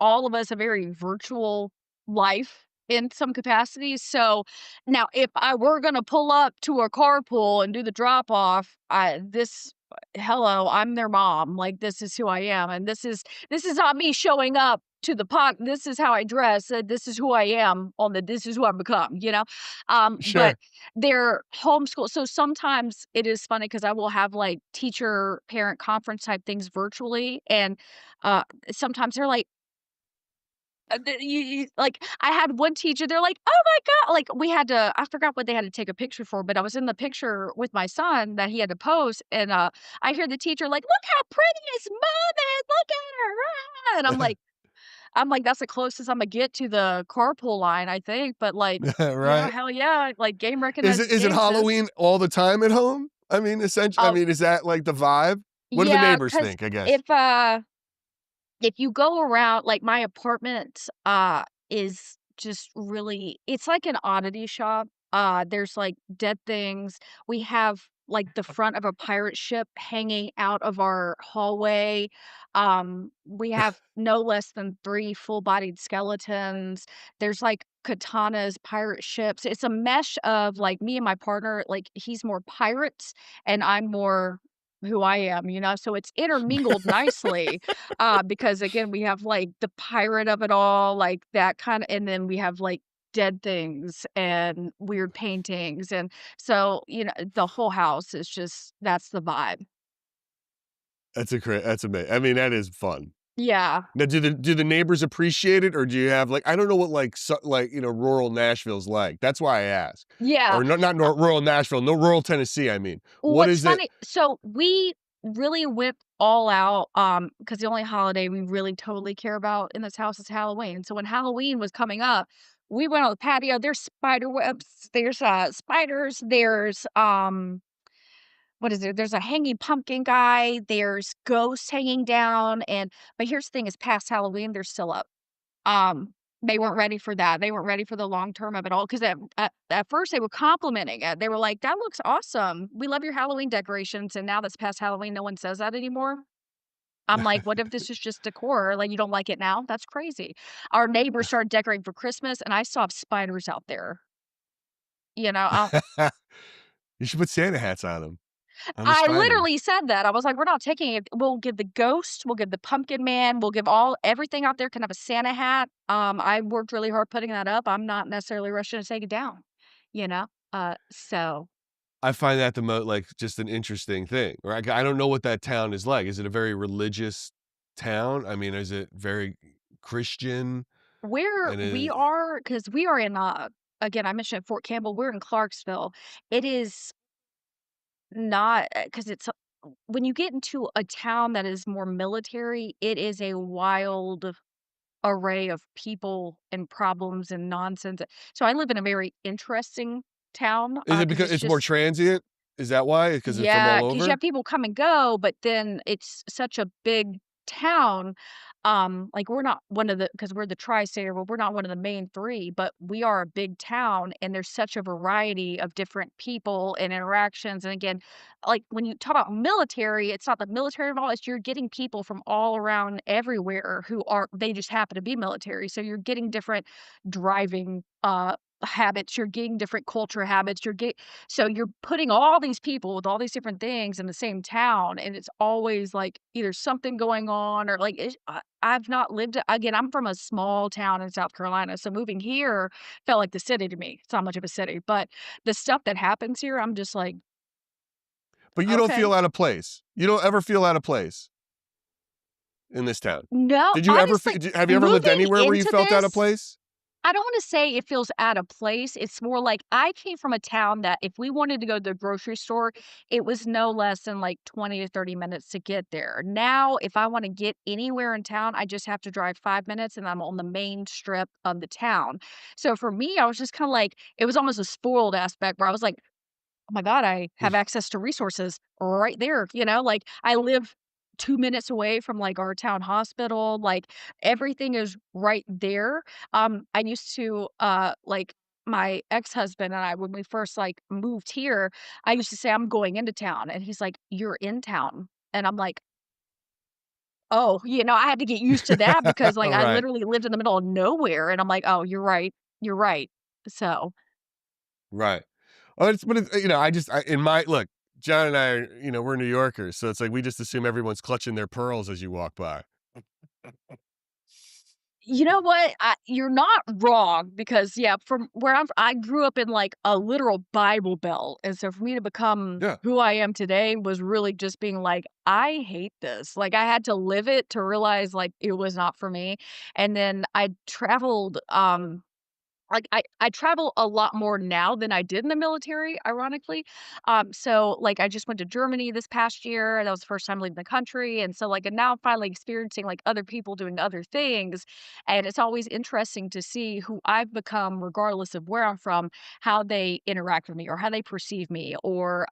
all of us a very virtual life in some capacities. So now if I were gonna pull up to a carpool and do the drop off, hello, I'm their mom. Like, this is who I am. And this is not me showing up to the pot. This is how I dress. This is who I am this is who I've become. But Sure. they're homeschool. So sometimes it is funny because I will have like teacher parent conference type things virtually. And sometimes they're like, like, I had one teacher, they're like, "Oh my god," like, we had to I forgot what they had to take a picture for, but I was in the picture with my son that he had to pose, and, I hear the teacher like, "Look how pretty his mom is, look at her, ah," and I'm like, "That's the closest Imma get to the carpool line, I think," but, like, Right? hell yeah, like, game Is recognizes it game, sis. Halloween all the time at home? I mean, I Oh, mean, is that like the vibe? What do the yeah, neighbors because think, I guess? if, if you go around like, my apartment, is just really it's like an oddity shop. There's, like, dead things. We have, like, the front of a pirate ship hanging out of our hallway. We have no less than 3 full-bodied skeletons. There's, like, katanas, pirate ships. It's a mesh of, like, me and my partner, like, he's more pirates, and I'm more who I am, you know? So it's intermingled nicely. Because again, we have, like, the pirate of it all, like, that kinda and then we have, like, dead things and weird paintings, and so, the whole house is just that's the vibe. That's amazing. I mean, that is fun. Yeah. Now, do the neighbors appreciate it, or do you have, like I don't know what, like, like, rural Nashville's like. That's why I ask. Yeah. Or not rural Nashville, no, rural Tennessee, I mean. What What's is it? funny so we really went all out, because the only holiday we really totally care about in this house is Halloween. So when Halloween was coming up, we went on the patio, there's spider webs, there's, spiders, there's, what is there? There's a hanging pumpkin guy, there's ghosts hanging down, but here's the thing, is past Halloween, they're still up. Um, they weren't ready for that. They weren't ready for the long term of it all 'cause at first they were complimenting it. They were like, "That looks awesome. We love your Halloween decorations," and now that's past Halloween, no one says that anymore. I'm like, "What if this is just decor? Like, you don't like it now? That's crazy." Our neighbors started decorating for Christmas, and I still have spiders out there. You know, You should put Santa hats on them, on the I spiders. literally said that. I was like, "We're not taking it. We'll give the ghost, we'll give the pumpkin man, we'll give all everything out there can have a Santa hat." I worked really hard putting that up. I'm not necessarily rushing to take it down, you know? So I find that like, just an interesting thing, right? I don't know what that town is like. Is it a very religious town? I mean, is it very Christian? where And we it are, because we are in, again, I mentioned Fort Campbell, we're in Clarksville. It is not, because it's when you get into a town that is more military, it is a wild array of people and problems and nonsense. So I live in a very interesting town, is it because because it's it's more just transient? Is that why? Because it's from yeah, all because you over? have people come and go, but then it's such a big town. Like we're not one of the because we're the tri-state area, we're not one of the main 3, but we are a big town and there's such a variety of different people and interactions. And again, like when you talk about military, it's not the military involved, it's you're getting people from all around everywhere who are they just happen to be military. So you're getting different driving habits, you're getting different culture habits, so you're putting all these people with all these different things in the same town, and it's always, like, either something going on or, like, I've not lived again, I'm from a small town in South Carolina, so moving here felt like the city to me. It's not much of a city, but the stuff that happens here, I'm just like, But you don't "Okay." feel out of place. You don't ever feel out of place in this town. No, Did you ever honestly, have you ever lived moving anywhere where you into felt out of this place? I don't wanna say it feels out of place, it's more like I came from a town that if we wanted to go to the grocery store, it was no less than, like, 20 to 30 minutes to get there. Now, if I wanna get anywhere in town, I just have to drive 5 minutes, and I'm on the main strip of the town. So, for me, I was just kinda like it was almost a spoiled aspect where I was like, "Oh my god, I have access to resources right there," like, I live 2 minutes away from, like, our town hospital, like, everything is right there. I used to, like, my ex-husband and I, when we first, like, moved here, I used to say, "I'm going into town," and he's like, "You're in town," and I'm like, "Oh," I had to get used to that because, like, I Right, literally lived in the middle of nowhere, and I'm like, "Oh, you're right." So right. Oh, I just in my look, John and I are, we're New Yorkers, so it's like we just assume everyone's clutching their pearls as you walk by. You know what? You're not wrong because, yeah, from where I grew up in, like, a literal Bible Belt, and so for me to become Yeah. who I am today was really just being like, "I hate this." Like, I had to live it to realize, like, it was not for me, and then I traveled, like, I travel a lot more now than I did in the military, ironically. So, like, I just went to Germany this past year, and that was the first time leaving the country, and so, like, and now I'm finally experiencing, like, other people doing other things, and it's always interesting to see who I've become regardless of where I'm from, how they interact with me or how they perceive me or,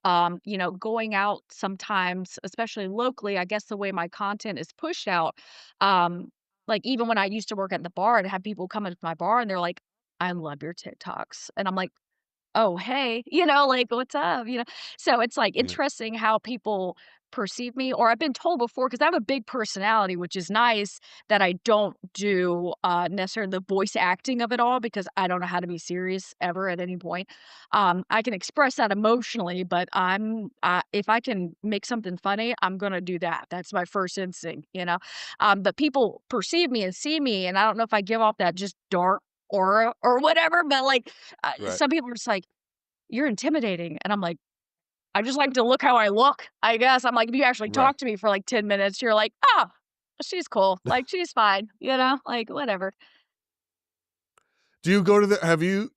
going out sometimes, especially locally, I guess the way my content is pushed out, um, like, even when I used to work at the bar and have people come into my bar and they're like, I love your TikToks. And I'm like, "Oh, hey," like, "What's up?" So it's, like, Yeah. interesting how people perceive me, or I've been told before because I have a big personality, which is nice that I don't do, necessarily the voice acting of it all because I don't know how to be serious ever at any point. I can express that emotionally, but if I can make something funny, I'm gonna do that. That's my first instinct. But people perceive me and see me, and I don't know if I give off that just dark aura or whatever, but, like, Right. some people are just like, "You're intimidating," and I'm like, "I just like to look how I look, I guess." I'm like, if you actually Right. talk to me for, like, 10 minutes, you're like, "Oh, she's cool, like, she's fine," like, whatever. Do you go to the have you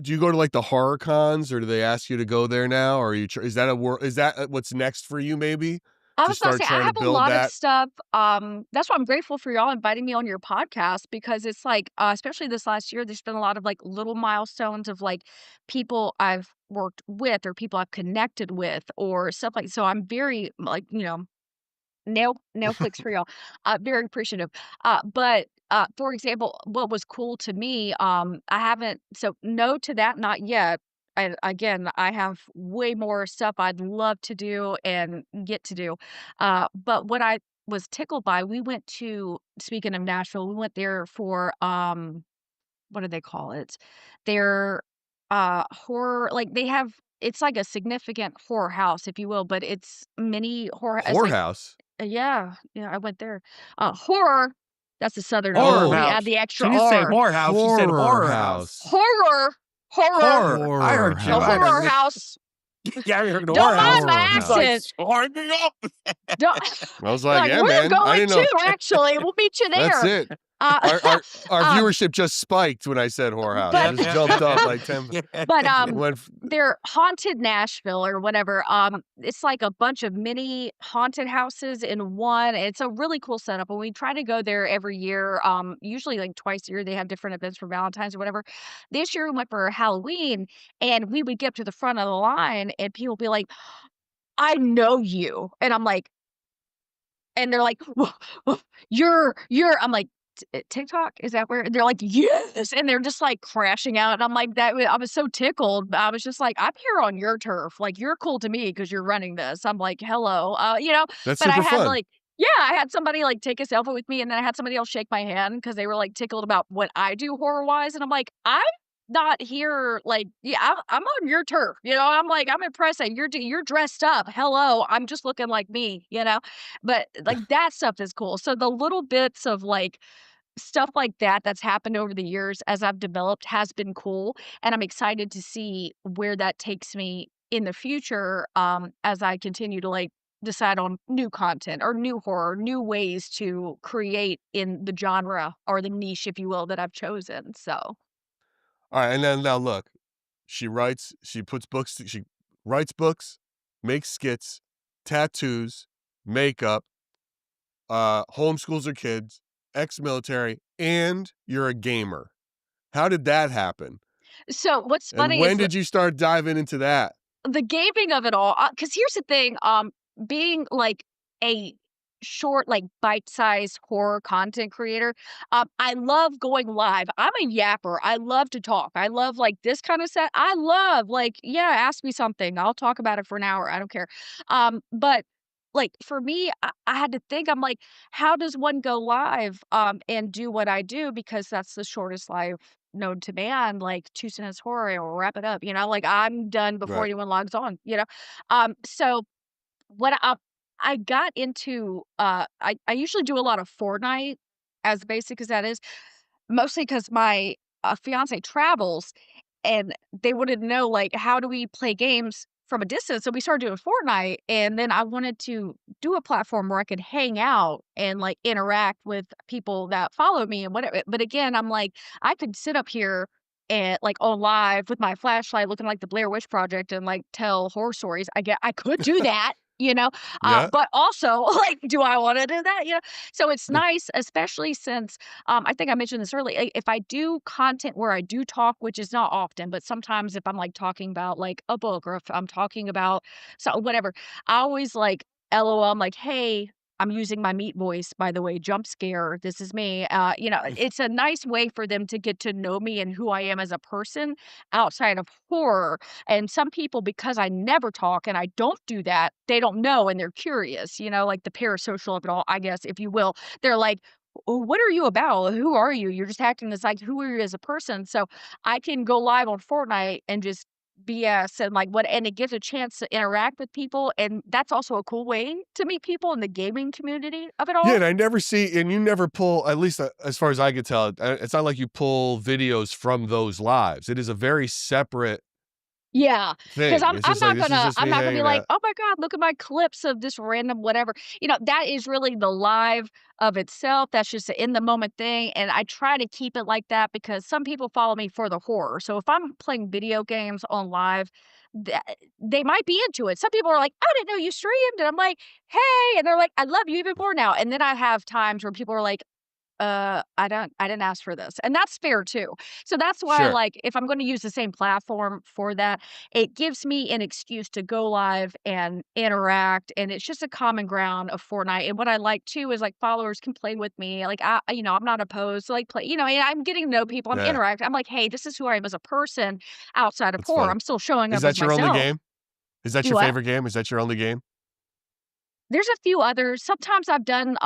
do you go to, like, the horror cons, or do they ask you to go there now, or are you is that is that, what's next for you maybe? I To was about to start say, I trying to have a build lot of that? stuff, that's why I'm grateful for y'all inviting me on your podcast because it's like, especially this last year, there's been a lot of, like, little milestones of, like, people I've worked with or people I've connected with or stuff like so I'm very, like, nail clicks for y'all. Very appreciative. But for example, what was cool to me, I haven't so no to that, not yet. And again, I have way more stuff I'd love to do and get to do. But what I was tickled by, we went to speaking of Nashville, we went there for what do they call it? Their horror like they have it's like a significant horror house, if you will, but it's mini horror it's like Whorehouse? yeah, I went there. Horror, that's the Southern O. Horror Oh, We add house. the She extra didn't say R. whorehouse. She said horror horror house. house. Horror, horror, Horror. I Horror heard you. the I horror heard house. house. it. Yeah, I heard Don't mind whorehouse. Horror my He's like, accent. house. sign me up. Don't I was They're like, like, "Yeah, "We're man. I going didn't too, know." actually. We'll meet you That's there." it. Uh, Our um, viewership just spiked when I said whorehouse. but It just jumped up like 10 But, went f they're haunted Nashville or whatever, it's like a bunch of mini haunted houses in one. It's a really cool setup, and we try to go there every year, usually, like, twice a year, they have different events for Valentine's or whatever. This year, we went for Halloween, and we would get up to the front of the line, and people would be like, "I know you," and I'm like and they're like, you're" I'm like, TikTok? Is that where" they're like, "Yes," and they're just, like, crashing out, and I'm like, I was so tickled. I was just like, "I'm here on your turf, like, you're cool to me because 'cause you're running this." I'm like, "Hello," That's but I super had, fun. like yeah, I had somebody, like, take a selfie with me, and then I had somebody else shake my hand because they were, like, tickled about what I do horror-wise, and I'm like, "I'm not here, like yeah, I'm on your turf," I'm like, "I'm impressed that you're dressed up. Hello, I'm just looking like me?" But, like, that stuff is cool. So the little bits of, like, stuff like that that's happened over the years as I've developed has been cool, and I'm excited to see where that takes me in the future, as I continue to, like, decide on new content or new horror, new ways to create in the genre or the niche, if you will, that I've chosen, so Alright, and then now look, she writes books, makes skits, tattoos, makeup, homeschools her kids, ex-military, and you're a gamer. How did that happen? So, what's And funny when is did you start diving into that? the gaming of it all, because here's the thing, being, like, a short, like, bite-sized horror content creator, I love going live. I'm a yapper. I love to talk. I love, like, this kinda set I love, like, yeah, ask me something. I'll talk about it for an hour. I don't care. But, like, for me, I had to think, I'm like, "How does one go live, and do what I do?" Because that's the shortest live known to man, like 2 sentence horror or wrap it up, like I'm done before Right. anyone logs on. So what I got into I usually do a lot of Fortnite as basic as that is, mostly because my fiance travels, and they wanted to know, like, how do we play games from a distance? So we started doing Fortnite, and then I wanted to do a platform where I could hang out and, like, interact with people that follow me and whatever. But again, I'm like, I could sit up here and, like, on live with my flashlight looking like the Blair Witch Project and, like, tell horror stories. I could do that, you know? Yeah. But also, like, do I wanna do that, you know? So it's nice, especially since, I think I mentioned this earlier, if I do content where I do talk, which is not often, but sometimes if I'm, like, talking about, like, a book, or if I'm talking about whatever, I always, like, LOL, I'm like, "Hey, I'm using my meat voice, by the way, jump scare, this is me." It's a nice way for them to get to know me and who I am as a person outside of horror. And some people, because I never talk and I don't do that, they don't know and they're curious, like the parasocial of it all, I guess, if you will. They're like, "Oh, what are you about? Who are you? You're just acting as like, who are you as a person?" So I can go live on Fortnite and just BS and like what, and it gives a chance to interact with people. And that's also a cool way to meet people in the gaming community of it Yeah, all. and you never pull, at least as far as I can tell, it's not like you pull videos from those lives. It is a very separate Yeah, because thing. I'm It's I'm just like, not this is gonna just I'm me not gonna be hanging like, out. "Oh my god, look at my clips of this random whatever." That is really the live of itself. That's just an in the moment thing, and I try to keep it like that because some people follow me for the horror. So if I'm playing video games on live, tha they might be into it. Some people are like, "I didn't know you streamed," and I'm like, "Hey," and they're like, "I love you even more now." And then I have times where people are like, I didn't ask for this." And that's fair too. So that's why, Sure. like, if I'm gonna use the same platform for that, it gives me an excuse to go live and interact, and it's just a common ground of Fortnite. And what I like too is, like, followers can play with me. Like, I'm not opposed to, like, play, and I'm getting to know people, I'm Yeah, interacting. I'm like, "Hey, this is who I am as a person outside of that's horror. funny. I'm still showing Is up as that your only myself." game? Is that Do your what? favorite game? Is that your only game? There's a few others. Sometimes I've done,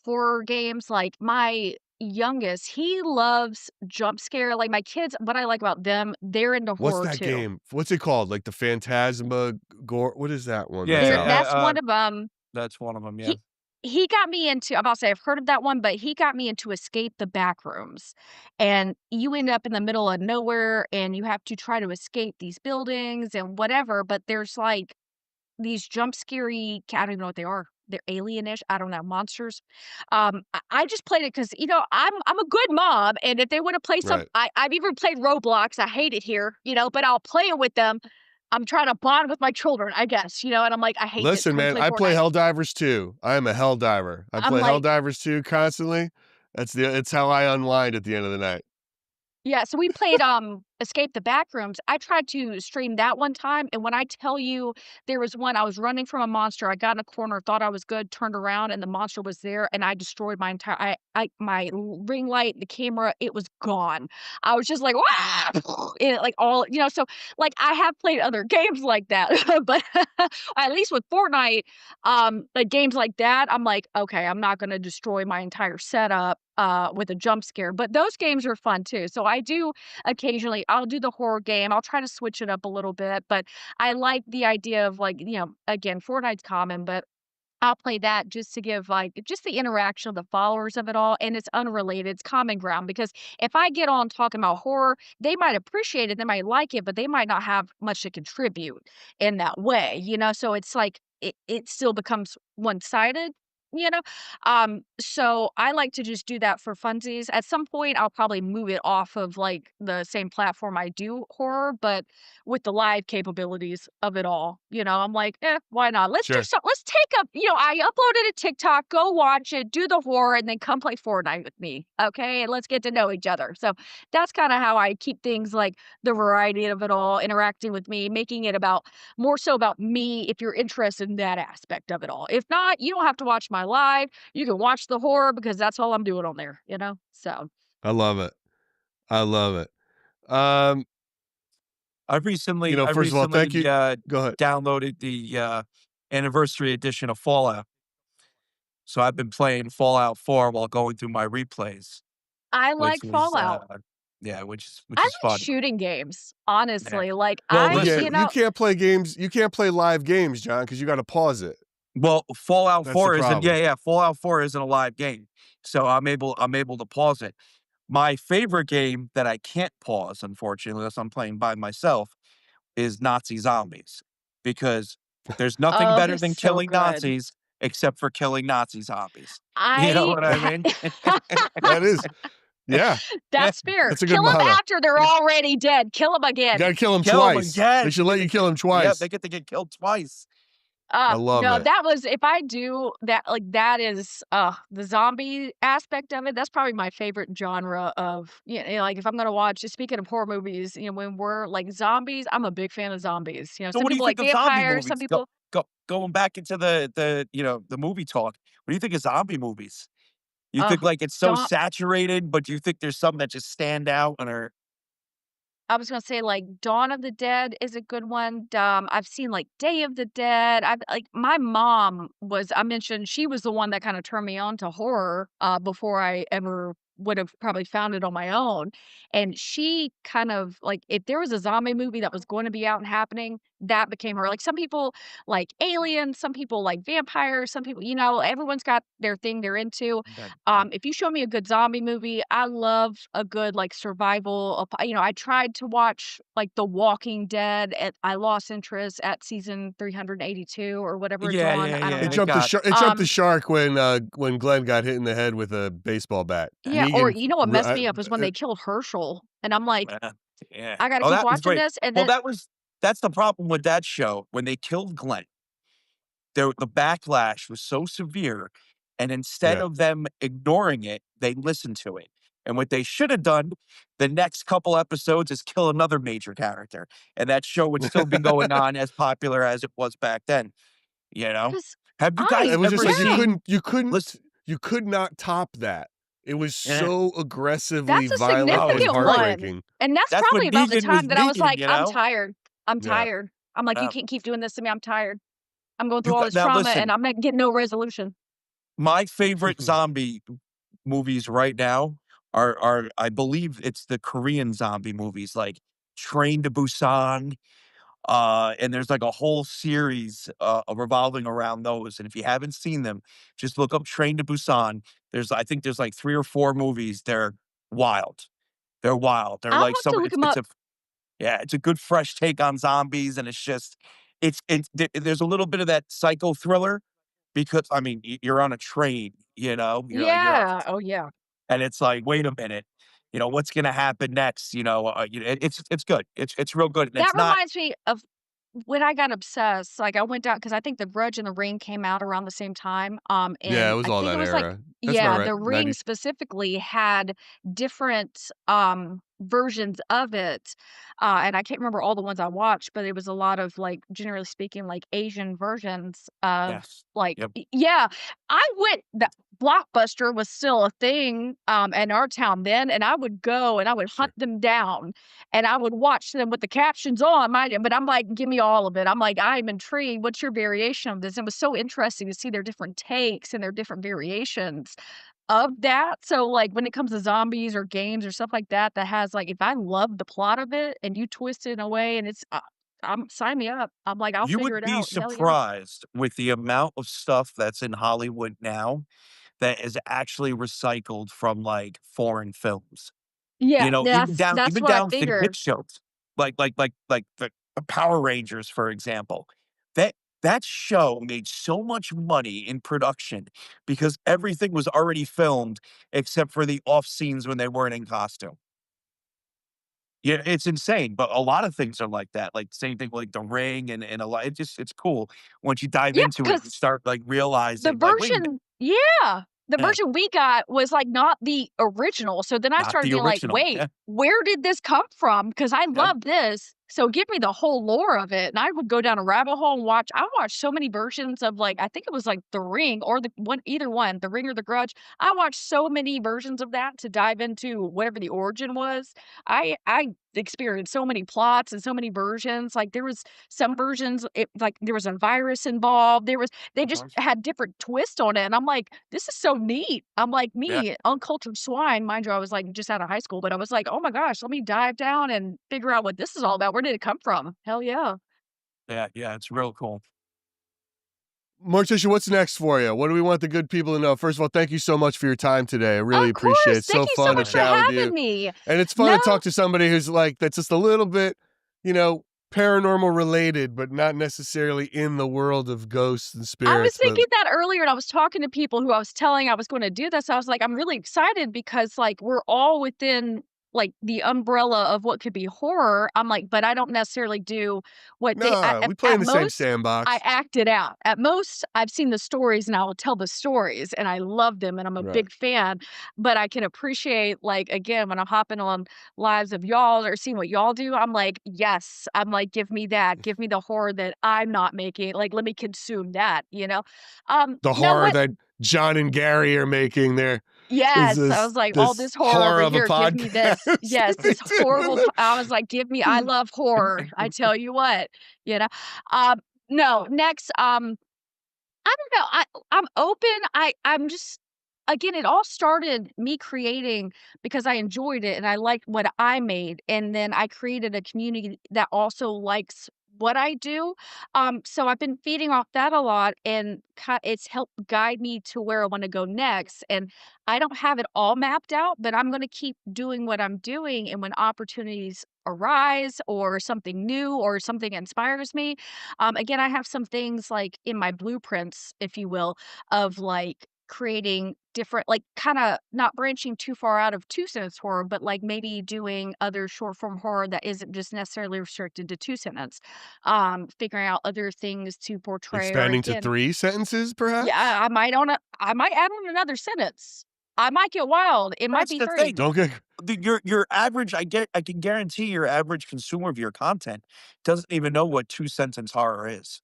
horror games. Like my youngest, he loves jump scare. Like my kids, what I like about them, they're into What's horror that too. game? What's it called? Like the Phantasma Gore? What is that one that's Yeah, There, out? that's one of them. that's one of them. Yeah. He got me into. I'm about to say I've heard of that one, but he got me into Escape the Backrooms, and you end up in the middle of nowhere, and you have to try to escape these buildings and whatever. But there's like these jump scary, I don't even know what they are. They're alienish, I don't know, monsters. I just played it because I'm a good mom, and if they wanna play some, Right. I've even played Roblox. I hate it here, but I'll play it with them. I'm trying to bond with my children, I guess, and I'm like, "I hate this. Listen, Can we man, play I play Fortnite?" Helldivers too. I am a Helldiver. I I'm play like, Helldivers 2 constantly. It's how I unwind at the end of the night. yeah, so we played, Escape the Backrooms. I tried to stream that one time, and when I tell you there was one, I was running from a monster, I got in a corner, thought I was good, turned around, and the monster was there, and I destroyed my entire my ring light, the camera, it was gone. I was just like, "Wah!" And, like, all so, like, I have played other games like that, but at least with Fortnite, like, games like that, I'm like, "Okay, I'm not gonna destroy my entire setup, with a jump scare," but those games are fun too. So I do occasionally I'll do the horror game, I'll try to switch it up a little bit, but I like the idea of, like, again, Fortnite's common, but I'll play that just to give, like, just the interaction of the followers of it all, and it's unrelated, it's common ground, because if I get on talking about horror, they might appreciate it, they might like it, but they might not have much to contribute in that way? So it's like it still becomes one-sided, you know? So I like to just do that for funsies. At some point, I'll probably move it off of, like, the same platform I do horror, but with the live capabilities of it all. I'm like, why not? Let's do Sure. some let's take up, I uploaded a TikTok, go watch it, do the horror, and then come play Fortnite with me. Okay. And let's get to know each other. So that's kind of how I keep things like the variety of it all, interacting with me, making it about more so about me if you're interested in that aspect of it all. If not, you don't have to watch my live. You can watch the horror because that's all I'm doing on there. So I love it. I love it. Um, I've recently, I first of all, thank recently you. Go ahead. downloaded the anniversary edition of Fallout, so I've been playing Fallout 4 while going through my replays, I which like was Fallout. yeah, which I is like fun. shooting games, Yeah. honestly. Like Well, Well, yeah, listen, you can't play games. You can't play live games, John, because you got to pause it. well, Fallout That's the 4 isn't. Yeah, problem. yeah. Fallout 4 isn't a live game. So I'm able to pause it. My favorite game that I can't pause, unfortunately, unless I'm playing by myself, is Nazi zombies because there's nothing Oh, better it's than so killing good. Nazis except for killing Nazi zombies. You know I what I mean? That is, yeah, That's fair. that's a good Kill them motto. after they're already dead. Kill them You again. gotta kill him Kill them twice. They again. should let you kill him Yeah, twice. they get to get killed twice. I love No, it. that was if I do that, like, that is, the zombie aspect of it, that's probably my favorite genre of, like, if I'm gonna watch speaking of horror movies, when we're, like, zombies, I'm a big fan of zombies. So Some what do you people think like of zombie vampires, some movies? Go people go going back into the movie talk. What do you think of zombie movies? You ugh, think like it's so don't saturated, but do you think there's some that just stand out and are I was gonna say, like, Dawn of the Dead is a good one. I've seen, like, Day of the Dead. My mom was I mentioned she was the one that kinda turned me on to horror, before I ever would have probably found it on my own, and she kind of like, if there was a zombie movie that was going to be out and happening, that became her. Like, some people like aliens, some people like vampires, some people everyone's got their thing they're into. that? Yeah. If you show me a good zombie movie, I love a good, like, survival of I tried to watch, like, The Walking Dead, and I lost interest at season 382 or whatever it's Yeah, on, yeah, I don't yeah. It know. It jumped the got shark. It jumped the Um, shark when Glenn got hit in the head with a baseball bat. yeah, or Negan, you know what messed me up was when they killed Herschel, and I'm like, yeah, yeah. "I gotta Oh, keep that was watching great. this," and Well, then that's the problem with that show. When they killed Glenn, the backlash was so severe, and instead yeah, of them ignoring it, they listened to it. And what they should have done the next couple episodes is kill another major character, and that show would still be going on as popular as it was back then. You know? 'cause Have you guys it was just ever like yeah, seen? Listen, you could not top that. It was yeah. so aggressively that's a violent Oh, and it's significant great. one, heartbreaking. and that's That's probably when about the Negan was time that I was Negan. like, You "I'm know? tired. I'm Yeah, tired." I'm like, "You Uh, can't keep doing this to me, I'm tired. I'm going you through all got this now. trauma, and Listen, I'm not getting no resolution." my favorite zombie movies right now are I believe it's the Korean zombie movies like Train to Busan. And there's like a whole series revolving around those. And if you haven't seen them, just look up Train to Busan. I think there's like 3 or 4 movies. They're wild. They're wild. They're I'll like have to some. look It's him it's up. a yeah. It's a good fresh take on zombies, and there's a little bit of that psycho thriller because I mean you're on a train. You're on, Yeah. Oh, yeah. and it's like wait a minute. What's gonna happen next? It's good. It's real good, and That it's not. reminds me of when I got obsessed, like, I went down because I think The Grudge and The Ring came out around the same time, yeah, it and was I all think it that was, like era. That's about yeah, right. The Ring 90. specifically had different, versions of it, and I can't remember all the ones I watched, but it was a lot of, like, generally speaking, like, Asian versions of, Yes. like Yep. yeah, I went the Blockbuster was still a thing, in our town then, and I would go and I would hunt Sure. them down and I would watch them with the captions on, mind you, but I'm like, "Give me all of it." I'm like, "I'm intrigued. What's your variation of this?" It was so interesting to see their different takes and their different variations of that. So, like, when it comes to zombies or games or stuff like that, that has, like if I love the plot of it and you twist it in a way and it's sign me up. I'm like, "I'll You figure would it be out." Hell yeah. surprised with the amount of stuff that's in Hollywood now that is actually recycled from, like, foreign films. Yeah, Even that's down that's even what I down to figured. hit shows, like the Power Rangers, for example. That that show made so much money in production because everything was already filmed except for the off scenes when they weren't in costume. Yeah, it's insane, but a lot of things are like that, like, same thing with, like, The Ring and a lot it's cool. Once you dive Yeah, into it, you because start, like, the realizing, like, "Wait a minute." version yeah. The Yeah, version we got was, like, not the original, so then I not started the being like, original. "Wait, Yeah, where did this come from? Because I yep, love this, so give me the whole lore of it," and I would go down a rabbit hole and I watched so many versions of, like I think it was, like, The Ring or the one either one, The Ring or The Grudge. I watched so many versions of that to dive into whatever the origin was. I experienced so many plots and so many versions, like, there was some versions, like, there was a virus involved, they of just course. had different twist on it, and I'm like, "This is so neat." I'm like, Yeah, me, uncultured swine, mind you, I was, like, just out of high school, but I was like, "Oh my gosh, let me dive down and figure out what this is all about. Where did it come from?" Hell yeah. yeah, it's real cool. Morticia, what's next for you? What do we want the good people to know? First of all, thank you so much for your time today. I really Of appreciate it. course. It's Thank so you so fun to much for chat with you. having me. And it's fun No, to talk to somebody who's like, that's just a little bit, paranormal related, but not necessarily in the world of ghosts and I was spirits. But thinking that earlier, and I was talking to people who I was telling I was going to do this. I was like, I'm really excited because like we're all within like the umbrella of what could be horror. I'm like, but I don't necessarily do what they nah, we play in at the same most I sandbox. act it out. At most, I've seen the stories and I will tell the stories and I love them and I'm a Right. big fan. But I can appreciate like again when I'm hopping on lives of y'all or seeing what y'all do, I'm like, yes. I'm like, give me that. Give me the horror that I'm not making. Like, let me consume that, you know? The Now horror what that John and Gary are making there is yes, I was this like, "All this this horror over horror of a here, give me podcast this." Yes, that they this do horrible with I was like, "Give me I love horror, I tell you what," you know? Um, no, next, I don't know. I'm open. I'm just again, it all started me creating because I enjoyed it and I liked what I made, and then I created a community that also likes what I do. So I've been feeding off that a lot, and it's helped guide me to where I want to go next. And I don't have it all mapped out, but I'm going to keep doing what I'm doing. And when opportunities arise, or something new, or something inspires me, again, I have some things like in my blueprints, if you will, of like creating different, like kind of not branching too far out of two sentence horror, but like maybe doing other short form horror that isn't just necessarily restricted to two sentence. Figuring out other things to portray, or expanding to again, 3 sentences, perhaps. yeah, I might add on another sentence. I might get wild. It might That's be the three. thing. Don't get Your average, I can guarantee your average consumer of your content doesn't even know what two-sentence horror is.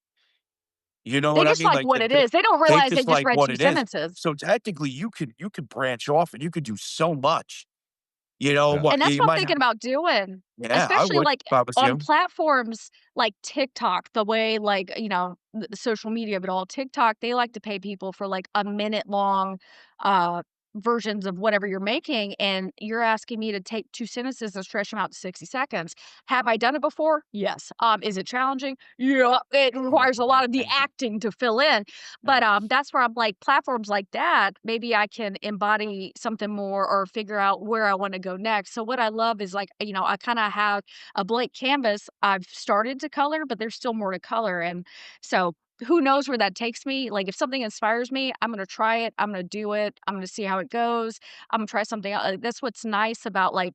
You know They what I just mean? like Like, what it is. They don't they realize they just just like read what two it is. sentences. So technically, you could branch off and you could do so much. You know yeah. what? And that's You what I'm might thinking have. about doing, Yeah, I especially, would like, if I was on you. platforms like TikTok, the way, like, the social media of it all. TikTok, they like to pay people for, like, a minute long, uh, versions of whatever you're making, and you're asking me to take 2 sentences and stretch them out to 60 seconds. Have I done it before? Yes. Is it challenging? Yeah. It requires a lot of the acting to fill in, but, that's where I'm like, platforms like that, maybe I can embody something more or figure out where I wanna go next. So what I love is, like, I kinda have a blank canvas. I've started to color, but there's still more to color, and so who knows where that takes me. Like, if something inspires me, I'm gonna try it, I'm gonna do it, I'm gonna see how it goes, I'm gonna try something else. That's what's nice about, like,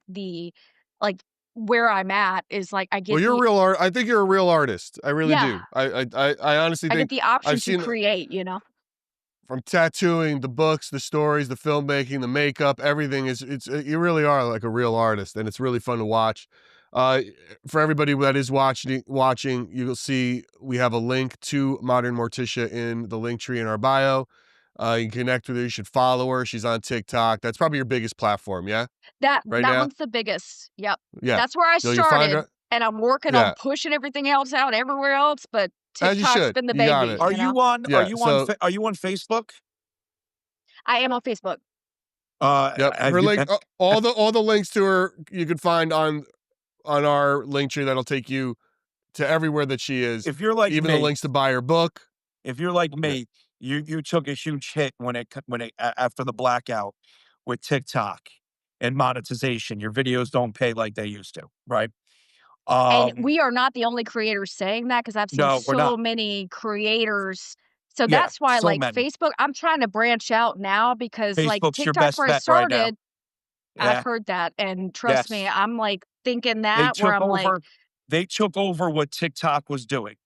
where I'm at is, like, I Well, get you're a the real art. I think you're a real artist. I really yeah, do. I honestly I get think the option I've to seen create, you know? from tattooing, the books, the stories, the filmmaking, the makeup, everything is you really are like a real artist, and it's really fun to watch. Uh, for everybody that is watching, you'll see we have a link to Modern Morticia in the link tree in our bio. You can connect with her. You should follow her. She's on TikTok. That's probably your biggest platform, yeah, right That now. one's the biggest. Yep. Yeah, That's where I you'll find started, her. and I'm working on Yeah, pushing everything else out everywhere else, but as you TikTok's should. been the You got baby, it. Are you know? you on? Are Yeah. you on? So, Are you on Facebook? I am on Facebook. yep. Have Her you? link, all the links to her you can find on our link tree that'll take you to everywhere that she is, If you're like even the me, links to buy her book. if you're like Yeah. me, you took a huge hit after the blackout with TikTok and monetization. Your videos don't pay like they used to, right? And Um, we are not the only creators saying that because 'cause I've seen no, we're so not. many creators. So Yeah, that's why, so like, many. Facebook, I'm trying to branch out now because, like, Facebook's your TikTok's best where I bet right now. started. I've Yeah. heard that, and trust me, Yes. I'm, like, thinking They that where took I'm like, over they took over what TikTok was doing.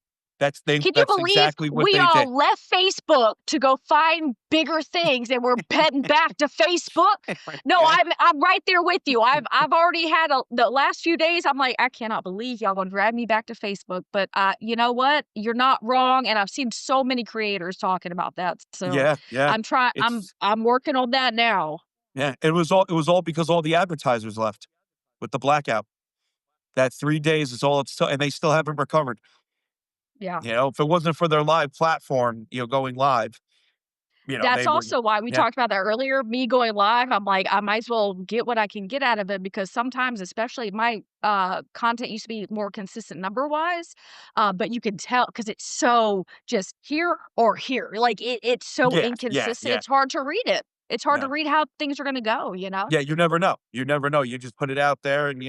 can you That's believe exactly what we they did. all left Facebook to go find bigger things and we're heading back to Facebook? No, Yeah. I'm right there with you. I've already had the last few days. I'm like, I cannot believe y'all gonna drag me back to Facebook. But you know what? You're not wrong, and I've seen so many creators talking about that. So Yeah, yeah. I'm trying. It's I'm working on that now. yeah, it was all because all the advertisers left with the blackout. That 3 days is all it's still and they still haven't recovered. Yeah. If it wasn't for their live platform, going live, That's they were, also why we yeah, talked about that earlier. Me going live, I'm like, I might as well get what I can get out of it because sometimes, especially my content used to be more consistent number wise, but you can tell because it's so just here or here. Like it's so yeah, yeah, inconsistent. yeah. It's hard to read it. It's hard to No. read how things are going to go. You know? Yeah, you never know. You never know. You just put it out there and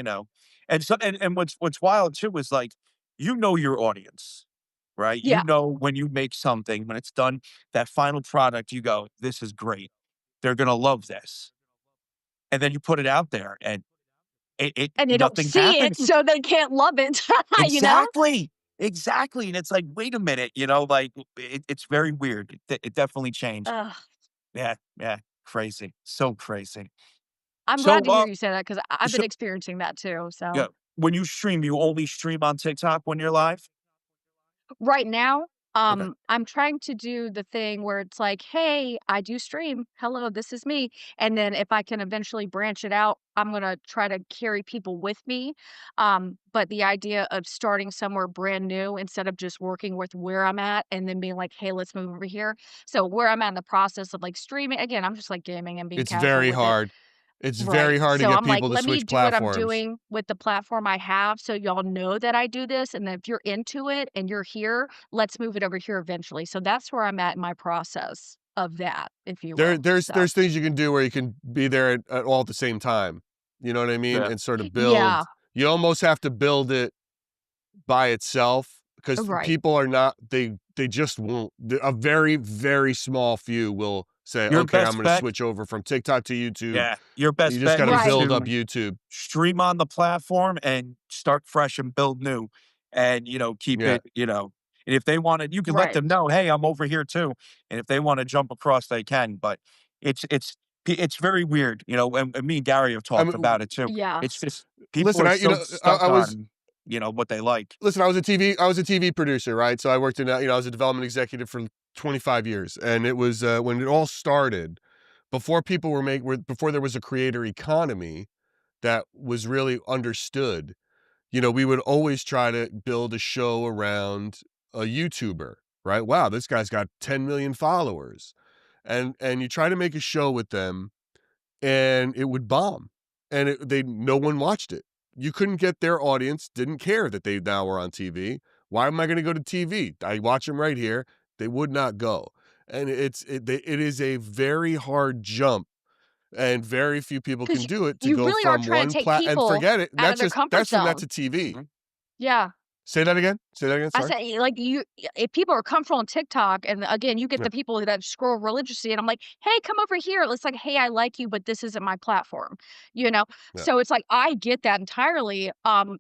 and so and what's wild too is like your audience, right? You Yeah, know when you make something, when it's done, that final product, you go, this is great. They're gonna love this. And then you put it out there and it and they don't nothing see it, happens. so they can't love it. You know? Exactly. Exactly. And it's like, wait a minute, like it's very weird. It definitely changed. Ugh. Yeah, yeah. Crazy. So crazy. I'm So glad to hear you say that because I've been so experiencing that too. yeah. So. When you stream, you only stream on TikTok when you're live? Right now, Okay. I'm trying to do the thing where it's like, "Hey, I do stream. Hello, this is me." And then if I can eventually branch it out, I'm gonna try to carry people with me. But the idea of starting somewhere brand new instead of just working with where I'm at and then being like, "Hey, let's move over here." So where I'm at in the process of like streaming, again, I'm just like gaming and being It's casual very with it. hard. It's very Right. hard to So get I'm like, people to let me switch do what I'm platforms. doing with the platform I have so y'all know that I do this. And then if you're into it and you're here, let's move it over here eventually. So that's where I'm at in my process of that, if you There will. there's So there's things you can do where you can be there at all at the same time. You know what I mean? Yeah. And sort of yeah, build. You almost have to build it by itself because right. people are not they just won't. A very very small few will say, Your "Okay, I'm best going to bet, switch over from TikTok to YouTube." yeah, your You best just got bet to is Right. build up to YouTube. stream on the platform and start fresh and build new and, keep Yeah. it, and if they wanna you can let them Right. know, "Hey, I'm over here too," and if they wanna jump across, they can, but it's very weird, and me and Gary have I talked mean, about it too. Yeah. It's just people listen, are I so I stuck was on, what they like. listen, I was a TV producer, right? So I worked in, I was a development executive for 25 years, and it was when it all started, before people before there was a creator economy that was really understood. We would always try to build a show around a YouTuber, right? Wow, this guy's got 10 million followers, and you try to make a show with them, and it would bomb, and no one watched it. You couldn't get their audience, didn't care that they now were on TV. Why am I going to go to TV? I watch them right here. They would not go, and it is a very hard jump, and very few people can Because do it to you go really are from trying to one take and people forget it. And out of their comfort that's zone. a TV. Mhm. Yeah. Say that again. Say that again. I Sorry. said, like, if people are comfortable on TikTok, and again, you get Yeah. the people that scroll religiously, and I'm like, hey, come over here. It's like, hey, I like you, but this isn't my platform, you know? Yeah. So it's like, I get that entirely.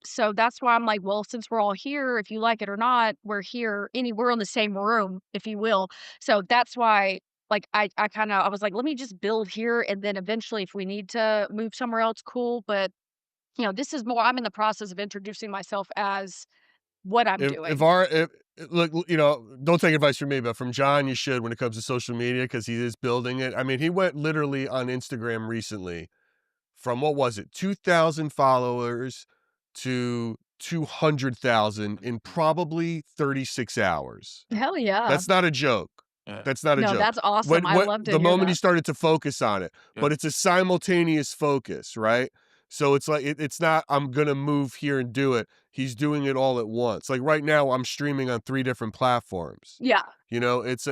So that's why I'm like, well, since we're all here, if you like it or not, we're here. We're in the same room, if you will. So that's why, like, I was like, let me just build here. And then eventually, if we need to move somewhere else, cool. But, this is more, I'm in the process of introducing myself as what I'm If doing. our if look, don't take advice from me, but from John, you should when it comes to social media because he is building it. I mean, he went literally on Instagram recently from what was it, 2,000 followers to 200,000 in probably 36 hours. Hell yeah. That's not a joke. Yeah, That's not a No, joke. that's awesome. I When love to the hear moment he that. started to focus on it, yeah. but it's a simultaneous focus, right? So it's like it's not I'm gonna move here and do it. He's doing it all at once. Like right now, I'm streaming on 3 different platforms. Yeah. It's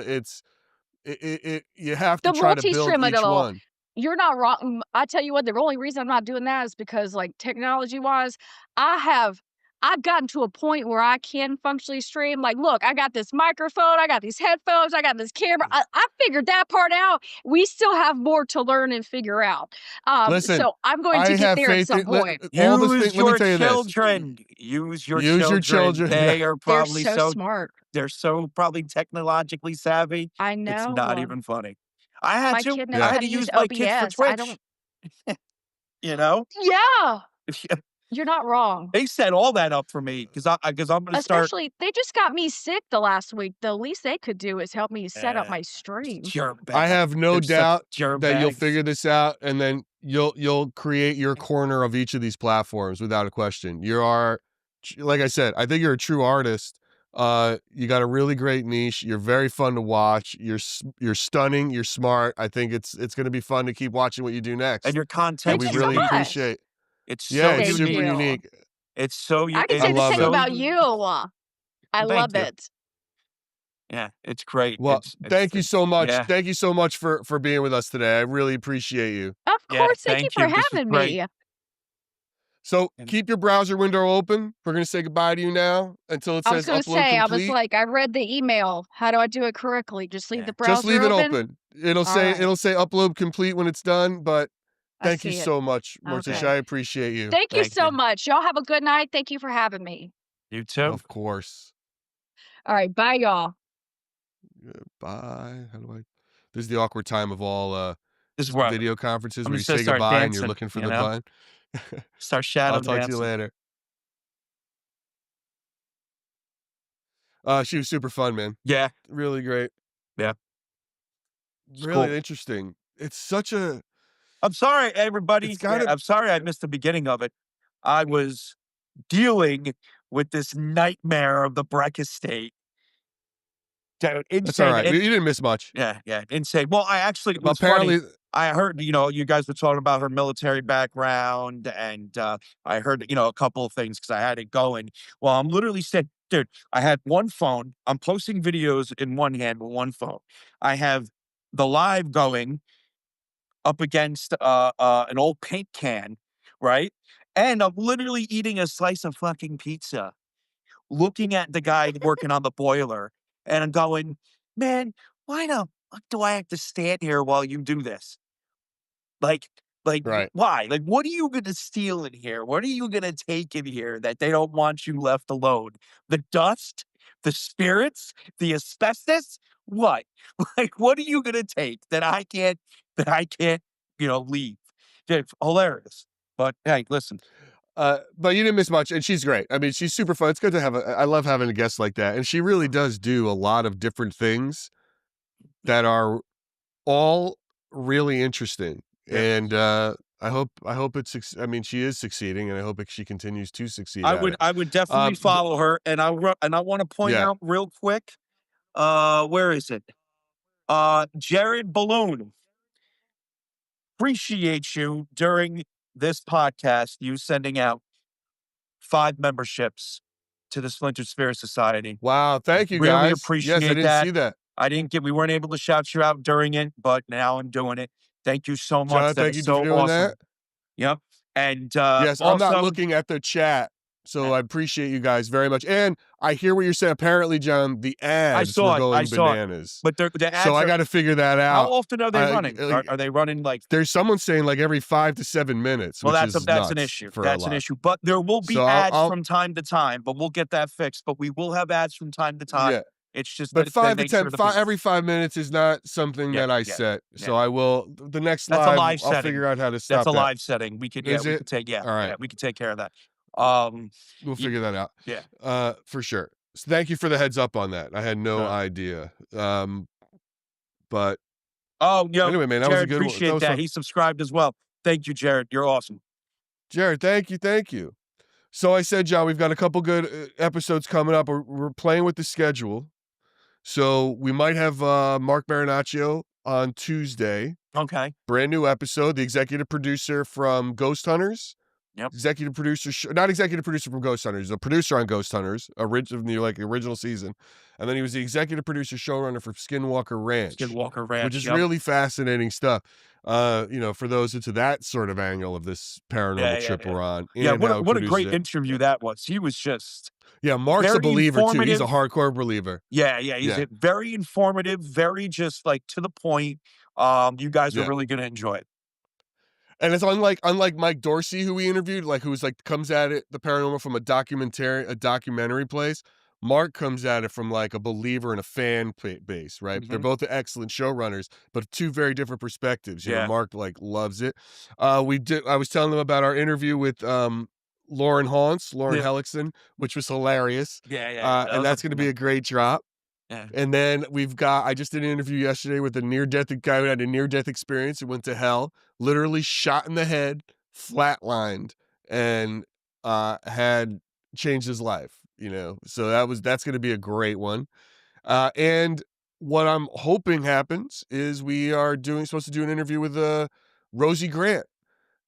you have to The try to build multi-stream of it each all. one. You're not wrong. I tell you what, the only reason I'm not doing that is because, like, technology-wise, I've gotten to a point where I can functionally stream. Like, look, I got this microphone, I got these headphones, I got this camera. I figured that part out. We still have more to learn and figure out. Listen, So I'm going I to get have there at faith some in point. all this thing. Use Let me your tell you this. children. Use your Use your children. children. Yeah. They are They're probably so smart. they're so probably technologically savvy. I It's not know. even funny. I had My to. kid knows I Yeah. how had to to use use my kids for OBS. I Twitch. don't. You know, Yeah, you're not wrong. they set all that up for me because I'm gonna start. Especially, they just got me sick the last week. The least they could do is help me set up Uh, my stream. germ I bag. have no They're such doubt germ that you'll bags. figure this out, and then you'll create your corner of each of these platforms without a question. Like I said, I think you're a true artist. You got a really great niche. You're very fun to watch. You're stunning. You're smart. I think it's going to be fun to keep watching what you do next. And your And content we Thank you is so really unique. much. appreciate. It's Yeah, so it's Thank super unique. you. unique. It's so I can I say the love same it. about you. I Thank love you. it. Yeah, it's great. Well, thank you so much. Yeah. Thank you so much for being with us today. I really appreciate you. Of Yeah, course, thank you thank for you. This was having great. me. So And keep your browser window open. We're going to say goodbye to you now until it I was says gonna upload say, I was complete. like, I read the email. How do I do it correctly? Just leave Yeah. the Just browser leave it open? open. It'll All say right. upload complete when it's done, but I thank you see it. so much, Morticia. Okay. I appreciate you. Thank you Thank so you. much. Y'all have a good night. Thank you for having me. You too. Of course. All right, bye, y'all. Bye. How do I? This is the awkward time of all This is where video conferences I'm where you just gonna say start goodbye and you're dancing, looking for you the know? button. Start shadow I'll talk to you dancing. later. She was super fun, man. Yeah. Really great. Yeah. It's Really cool. interesting. It's such a. I'm sorry, everybody. It's gotta. I'm sorry I missed the beginning of it. I was dealing with this nightmare of the Breck estate. Dude, That's all insane. right. You didn't miss much. Yeah, insane. Well, I actually, it was funny. Apparently, I heard, you guys were talking about her military background, and I heard, a couple of things because I had it going. Well, I'm literally saying, dude, I had one phone. I'm posting videos in one hand with one phone. I have the live going up against an old paint can, right? And I'm literally eating a slice of fucking pizza, looking at the guy working on the boiler, and I'm going, man, why the fuck do I have to stand here while you do this? Like, right. why? Like, what are you gonna steal in here? What are you gonna take in here that they don't want you left alone? The dust, the spirits, the asbestos? What? Like, what are you gonna take that I can't, leave? It's hilarious. But hey, listen. But you didn't miss much, and she's great. I mean, she's super fun. It's good to have I love having a guest like that, and she really does do a lot of different things that are all really interesting. Yeah. And I hope it's. I mean, she is succeeding, and I hope she continues to succeed. I would definitely follow her, and I want to point Yeah. out real quick. Where is it? Jared Balloon. Appreciate you during this podcast. You sending out 5 memberships to the Splintered Spirit Society. Wow, thank you Really guys. appreciate Yes, I didn't that. see that. We weren't able to shout you out during it, but now I'm doing it. Thank you so much. John, That thank is you so for doing awesome. that. Yep. And Yes, I'm not also, looking at the chat, so I appreciate you guys very much. And I hear what you're saying. Apparently, John, the ads were going bananas. But the ads So I got to figure that how out. often are they running? Are they running like? There's someone saying like every 5 to 7 minutes, Well, which that's is that's an nuts issue. for a That's an lot. issue. But there will be So ads I'll from time to time. But we'll get that fixed. But we will have ads from time to time. Yeah. It's just But the 5 to nature 10, of the beast. every 5 minutes is not something that I set. So I will, the next That's a live, live I'll setting. figure out how to stop That's a that. live setting. We could, Is we it? could take, All right. we could take care of that. We'll figure that out. Yeah. For sure. So thank you for the heads up on that. I had no idea. But anyway, man, that was a Jared, good one. appreciate that. Fun. He subscribed as well. Thank you, Jared. You're awesome. Jared, thank you. So I said, John, we've got a couple good episodes coming up. We're playing with the schedule. So we might have Mark Marinaccio on Tuesday. Okay. Brand new episode. The executive producer from Ghost Hunters. Yep. Executive producer, not executive producer from Ghost Hunters, a producer on Ghost Hunters, original season. And then he was the executive producer, showrunner for Skinwalker Ranch. Which is really fascinating stuff. For those into that sort of angle of this paranormal trip we're on. Yeah, And how he what a produces great it. interview that was. He was just Mark's a very believer too. He's a informative. hardcore believer. Yeah, he's very informative, very just like to the point. You guys are really gonna enjoy it. And it's unlike Mike Dorsey, who we interviewed, who's comes at it, the paranormal, from a documentary place. Mark comes at it from a believer and a fan base, right? Mm-hmm. They're both excellent showrunners, but 2 very different perspectives. Mark loves it. I was telling them about our interview with Lauren Hellickson, which was hilarious. And that's going to be a great drop. Yeah. And then I just did an interview yesterday with a guy who had a near-death experience who went to hell, literally shot in the head, flatlined, and had changed his life. So that's going to be a great one. And what I'm hoping happens is we are supposed to do an interview with Rosie Grant.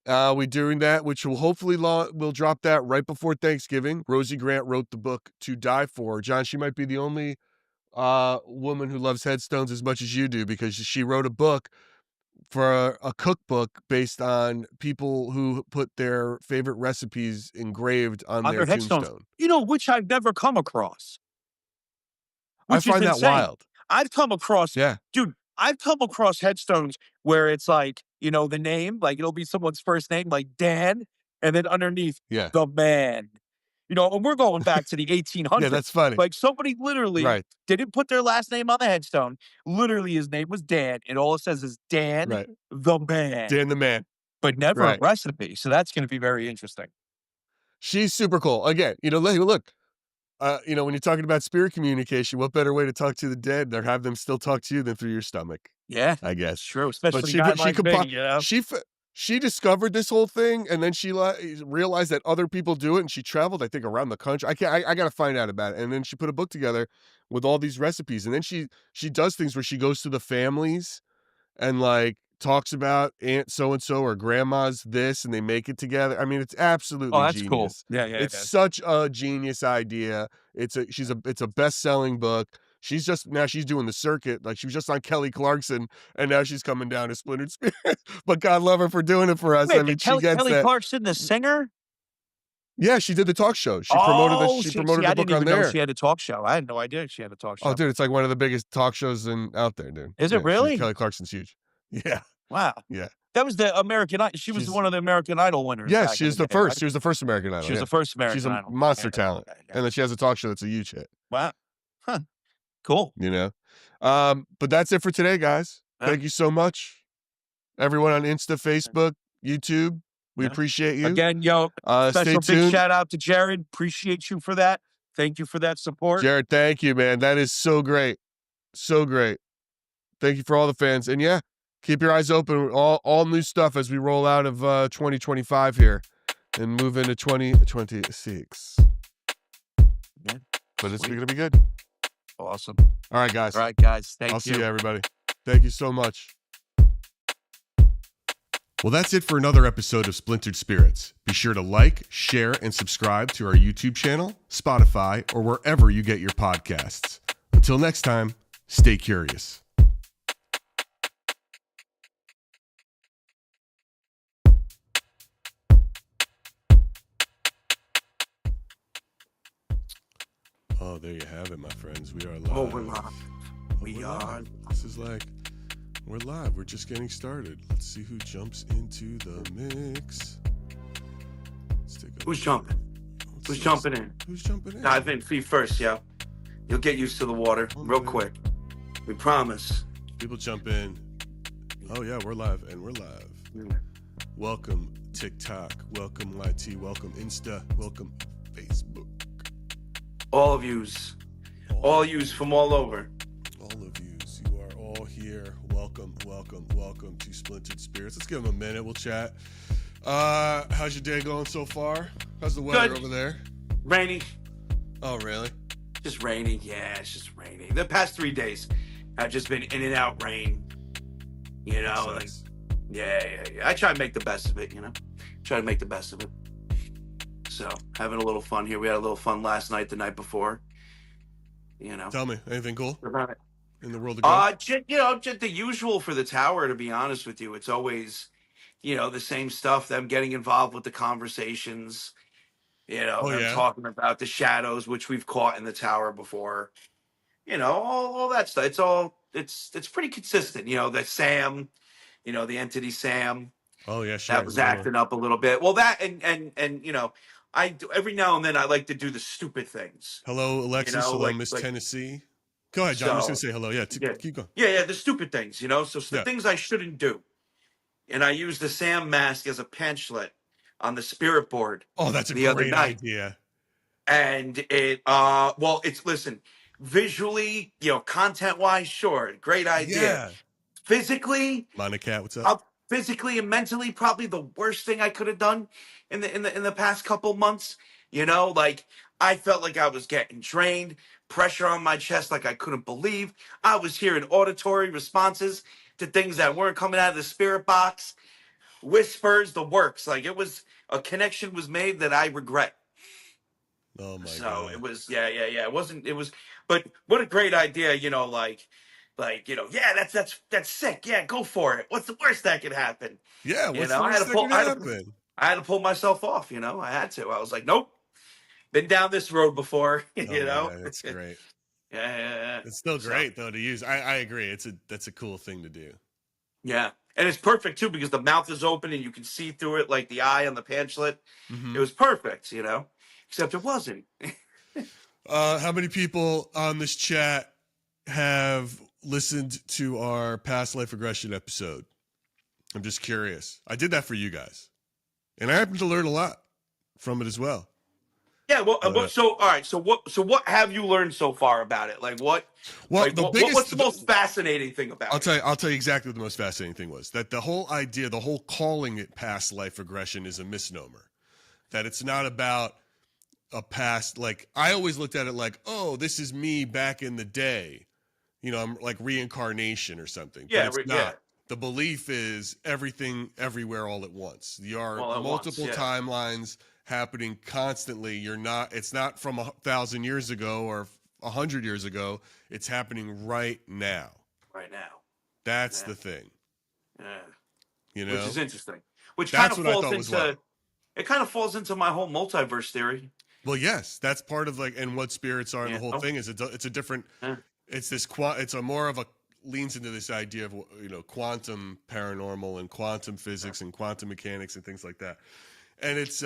We're doing that, which will hopefully we'll drop that right before Thanksgiving. Rosie Grant wrote the book To Die For. John, she might be the only woman who loves headstones as much as you do, because she wrote a book for a cookbook based on people who put their favorite recipes engraved on their headstones, tombstone. which I've never come across. I Which is find that insane. wild. I've come across Yeah. dude, I've come across headstones where it's like, the name, like it'll be someone's first name, like Dan, and then underneath, Yeah. the man. And we're going back to the 1800s. Yeah, that's funny. Like somebody literally Right. didn't put their last name on the headstone. Literally, his name was Dan, and all it says is Dan, Right. the man. Dan the man. But never Right. a recipe. So that's going to be very interesting. She's super cool. Again, look, when you're talking about spirit communication, what better way to talk to the dead or have them still talk to you than through your stomach? Yeah, I guess. it's true. But Especially a guy like me, she discovered this whole thing, and then she realized that other people do it, and she traveled, I think, around the country. I got to find out about it. And then she put a book together with all these recipes, and then she does things where she goes to the families and like talks about aunt so-and-so or grandma's this, and they make it together. I mean, it's absolutely that's genius. cool. Yeah. It's such a genius idea. It's a best-selling book. She's doing the circuit. Like, she was just on Kelly Clarkson, and now she's coming down to Splintered Spirits. But God love her for doing it for us. Wait, I mean, Kelly Clarkson, the singer? Yeah, she did the talk show. She promoted the book I on didn't even there. know she had a talk show. I had no idea she had a talk show. Oh, dude, it's like one of the biggest talk shows out there, dude. Is it really? Kelly Clarkson's huge. Yeah. Wow. Yeah. That was the American Idol. She was one of the American Idol winners. Yeah, she was the first. Right? She was the first American Idol. She was the first American Idol. She's a Idol. monster talent. Yeah. And then she has a talk show that's a huge hit. Wow. Huh. Cool. But that's it for today, guys. Thank you so much. Everyone on Insta, Facebook, YouTube. We appreciate you. Again, special big shout out to Jared. Appreciate you for that. Thank you for that support. Jared, thank you, man. That is so great. So great. Thank you for all the fans. And yeah, keep your eyes open. All new stuff as we roll out of 2025 here and move into 2026. Yeah. But it's going to be good. Awesome. All right, guys. Thank you. I'll see you, everybody. Thank you so much. Well, that's it for another episode of Splintered Spirits. Be sure to like, share, and subscribe to our YouTube channel, Spotify, or wherever you get your podcasts. Until next time, stay curious. Oh, there you have it, my friends. We are live. Oh, we're live. We are. This is like, we're live. We're just getting started. Let's see who jumps into the mix. Who's jumping? Who's jumping in? Who's jumping in? Dive in feet first, yo. You'll get used to the water real quick. We promise. People jump in. Oh, yeah, we're live, and we're live. Yeah. Welcome, TikTok. Welcome, YT. Welcome, Insta. Welcome, Facebook. All of yous. All yous from all over. All of yous. You are all here. Welcome, welcome, welcome to Splintered Spirits. Let's give them a minute. We'll chat. How's your day going so far? How's the weather over there? Rainy. Oh, really? Just rainy. Yeah, it's just rainy. The past 3 days have just been in and out rain. Like, yeah. I try to make the best of it, Try to make the best of it. So, having a little fun here. We had a little fun last night, the night before. Tell me, anything cool in the world of God? Just the usual for the tower, to be honest with you. It's always, the same stuff, them getting involved with the conversations, them talking about the shadows, which we've caught in the tower before, all that stuff. It's pretty consistent, that Sam, the entity Sam. Oh yeah, sure. That was acting up a little bit. Well, that and I do, every now and then I like to do the stupid things. Hello, Alexis. Hello, Miss Tennessee. Go ahead, John. I'm just gonna say hello. Yeah, keep going. Yeah, the stupid things, So the things I shouldn't do. And I used the Sam mask as a pamphlet on the spirit board. Oh, that's a great idea. And listen, visually, content wise, sure, great idea. Yeah. Physically, Monica, what's up? Physically and mentally, probably the worst thing I could have done in the past couple months. Like I felt like I was getting drained, pressure on my chest like I couldn't believe. I was hearing auditory responses to things that weren't coming out of the spirit box, whispers, the works. Like it was a connection was made that I regret. Oh my So it God. was, yeah. It wasn't, it was, but what a great idea, yeah, that's sick. Yeah, go for it. What's the worst that could happen? Yeah, You what's know, the worst that could happen? I had to pull myself off. I had to. I was like, nope, been down this road before. Oh man, that's Yeah, great. yeah. It's still So great though to use. I agree. That's a cool thing to do. yeah, and it's perfect too because the mouth is open and you can see through it like the eye on the pamphlet. It Mm-hmm. was perfect, except it wasn't. How many people on this chat have listened to our past life regression episode? I'm just curious. I did that for you guys, and I happened to learn a lot from it as well. Yeah, well, so all right, so what have you learned so far about it? Like what? Well, Like the what's the most fascinating thing about it? I'll tell you exactly what the most fascinating thing was. That the whole idea, the whole calling it past life regression is a misnomer. That it's not about a past, like I always looked at it like, oh, this is me back in the day. I'm like reincarnation or something. Yeah, But it's not. yeah. The belief is everything everywhere all at once. There are All at multiple once, yeah. timelines happening constantly. It's not from 1,000 years ago or 100 years ago. It's happening right now. Right now. That's Yeah. the thing. Yeah. Which is interesting. Which That's kind of what I falls thought was wild. it kind of falls into my whole multiverse theory. Well, yes, that's part of and what spirits are. And the whole Oh. thing is it's a different. Yeah. It's this it's a more of a leans into this idea of quantum paranormal and quantum physics and quantum mechanics and things like that. And it's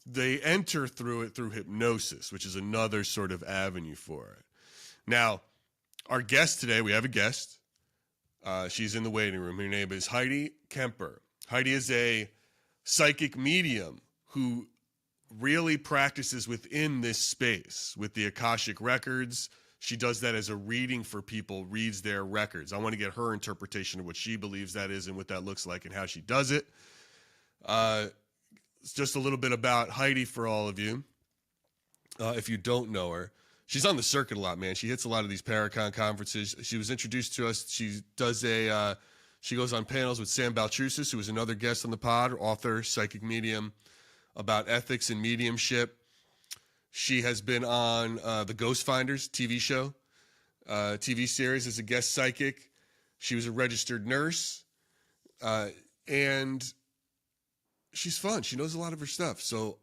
they enter through it through hypnosis, which is another sort of avenue for it. Now, our guest today, we have a guest. She's in the waiting room. Her name is Heidi Kemper. Heidi is a psychic medium who really practices within this space with the Akashic records. She does that as a reading for people, reads their records. I want to get her interpretation of what she believes that is and what that looks like and how she does it. It's just a little bit about Heidi for all of you. If you don't know her, she's on the circuit a lot, man. She hits a lot of these Paracon conferences. She was introduced to us. She goes on panels with Sam Baltrusis, who was another guest on the pod, author, psychic medium, about ethics and mediumship. She has been on the Ghost Finders TV show, TV series as a guest psychic. She was a registered nurse, and she's fun. She knows a lot of her stuff. So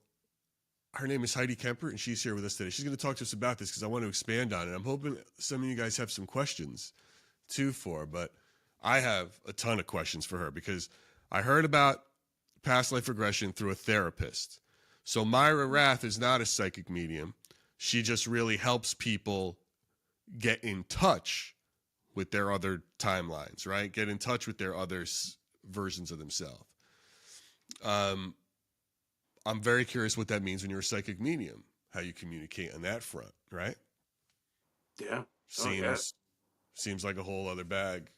her name is Heidi Kemper, and she's here with us today. She's going to talk to us about this because I want to expand on it. I'm hoping some of you guys have some questions, too, for her. But I have a ton of questions for her because I heard about past life regression through a therapist. So Myra Rath is not a psychic medium. She just really helps people get in touch with their other timelines, right? Get in touch with their other versions of themselves. I'm very curious what that means when you're a psychic medium, how you communicate on that front, right? Yeah. Seems like a whole other bag.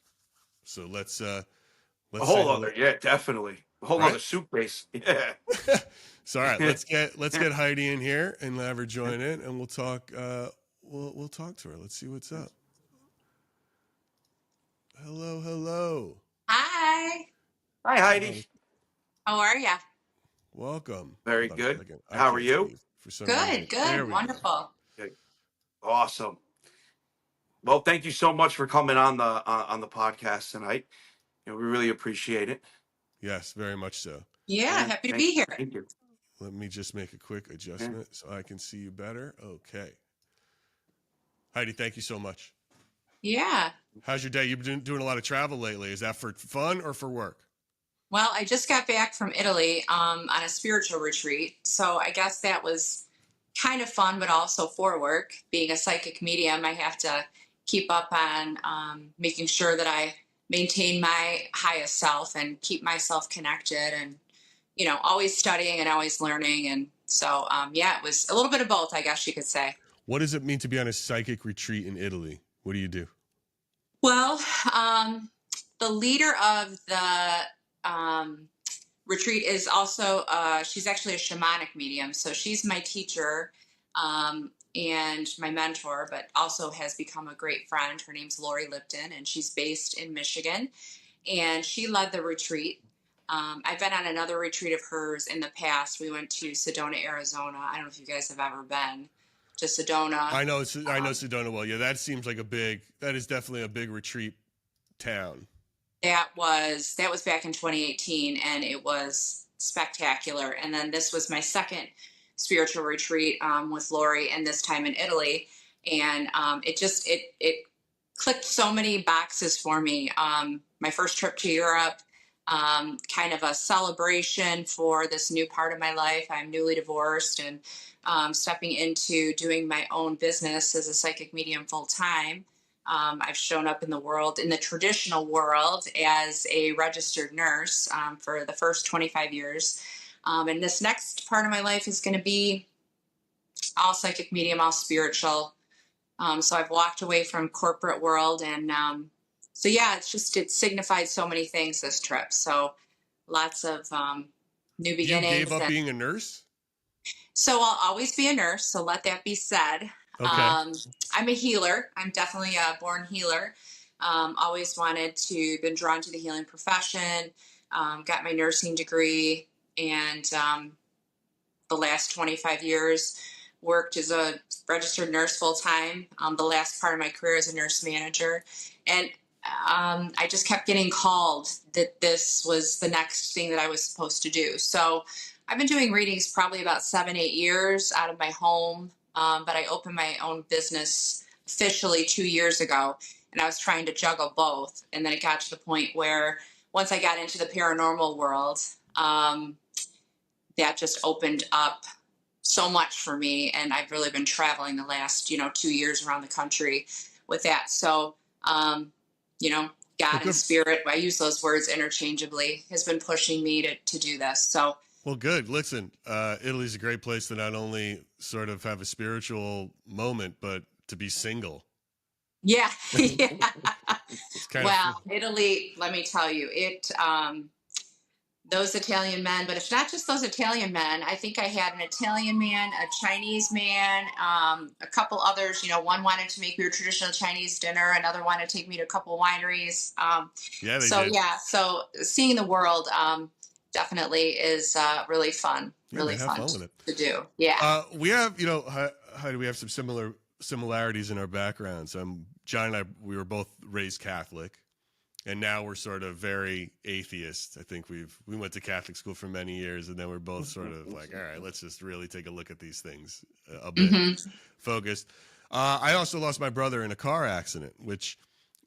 So let's a whole other, yeah, definitely. A whole Right? other soup base. Yeah. So all right, let's get Heidi in here and have her join in, and we'll talk. We'll talk to her. Let's see what's up. Hello. Hi. Hi, Heidi. How are ya? Welcome. Very good. How are you? For some reason. Good. Wonderful. Okay. Awesome. Well, thank you so much for coming on the podcast tonight. We really appreciate it. Yes, very much so. Yeah, happy to be here. Thank you. Let me just make a quick adjustment so I can see you better. Okay. Heidi, thank you so much. Yeah. How's your day? You've been doing a lot of travel lately. Is that for fun or for work? Well, I just got back from Italy on a spiritual retreat. So I guess that was kind of fun, but also for work. Being a psychic medium, I have to keep up on making sure that I maintain my highest self and keep myself connected and, always studying and always learning. And so, it was a little bit of both, I guess you could say. What does it mean to be on a psychic retreat in Italy? What do you do? Well, the leader of the retreat is also, she's actually a shamanic medium. So she's my teacher and my mentor, but also has become a great friend. Her name's Lori Lipton, and she's based in Michigan. And she led the retreat. I've been on another retreat of hers in the past. We went to Sedona, Arizona. I don't know if you guys have ever been to Sedona. I know Sedona well. Yeah, that seems like that is definitely a big retreat town. That was back in 2018, and it was spectacular. And then this was my second spiritual retreat with Lori, and this time in Italy. And it clicked so many boxes for me. My first trip to Europe, kind of a celebration for this new part of my life. I'm newly divorced and stepping into doing my own business as a psychic medium full time. I've shown up in the world, in the traditional world, as a registered nurse for the first 25 years. And this next part of my life is going to be all psychic medium, all spiritual. So I've walked away from corporate world. And so, yeah, it signified so many things, this trip. So lots of new beginnings. You gave up being a nurse? So I'll always be a nurse. So let that be said. Okay. I'm a healer. I'm definitely a born healer. Always been drawn to the healing profession, got my nursing degree, and the last 25 years worked as a registered nurse full time. The last part of my career as a nurse manager. And I just kept getting called that this was the next thing that I was supposed to do. So I've been doing readings probably about 7-8 years out of my home. But I opened my own business officially 2 years ago, and I was trying to juggle both. And then it got to the point where once I got into the paranormal world, that just opened up so much for me. And I've really been traveling the last, 2 years around the country with that. So, God and spirit, I use those words interchangeably, has been pushing me to do this. So, well, good. Listen, Italy's a great place to not only sort of have a spiritual moment, but to be single. Yeah. Yeah. Well, Italy, let me tell you, those Italian men, but it's not just those Italian men. I think I had an Italian man, a Chinese man, a couple others. One wanted to make me a traditional Chinese dinner. Another wanted to take me to a couple wineries. So seeing the world, definitely is really fun. Really fun with it. to do. Yeah. We have, Heidi, we have some similarities in our backgrounds. John and I, we were both raised Catholic, and now we're sort of very atheist. I think we went to Catholic school for many years, and then we're both sort of like, all right, let's just really take a look at these things a bit focused. I also lost my brother in a car accident, which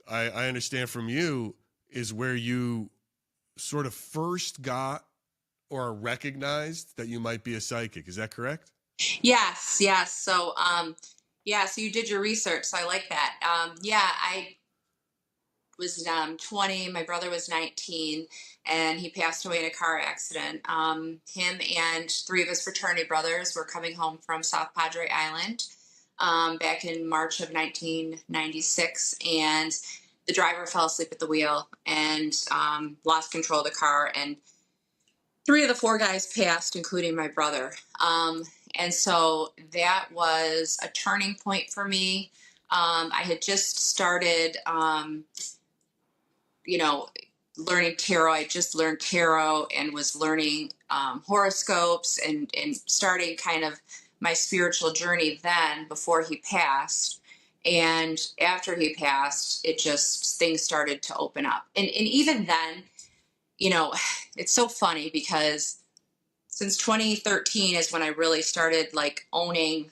I understand from you is where you sort of first got or recognized that you might be a psychic. Is that correct? Yes. So, so you did your research. So I like that. I was 20. My brother was 19, and he passed away in a car accident. Him and 3 of his fraternity brothers were coming home from South Padre Island back in March of 1996, and the driver fell asleep at the wheel and lost control of the car, and 3 of the 4 guys passed, including my brother. And so that was a turning point for me. I had just started, learning tarot. I just learned tarot and was learning horoscopes and starting kind of my spiritual journey then before he passed. And after he passed, things started to open up. And even then, it's so funny because since 2013 is when I really started like owning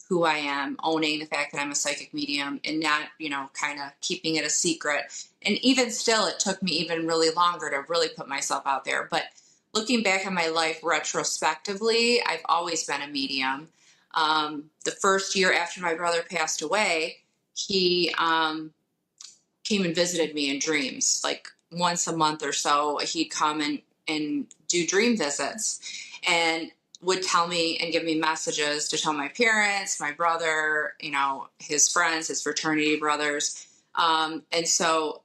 who I am, owning the fact that I'm a psychic medium and not, kind of keeping it a secret. And even still, it took me even really longer to really put myself out there. But looking back on my life retrospectively, I've always been a medium. The first year after my brother passed away, he came and visited me in dreams. Like once a month or so, he'd come and do dream visits and would tell me and give me messages to tell my parents, my brother, his friends, his fraternity brothers. And so,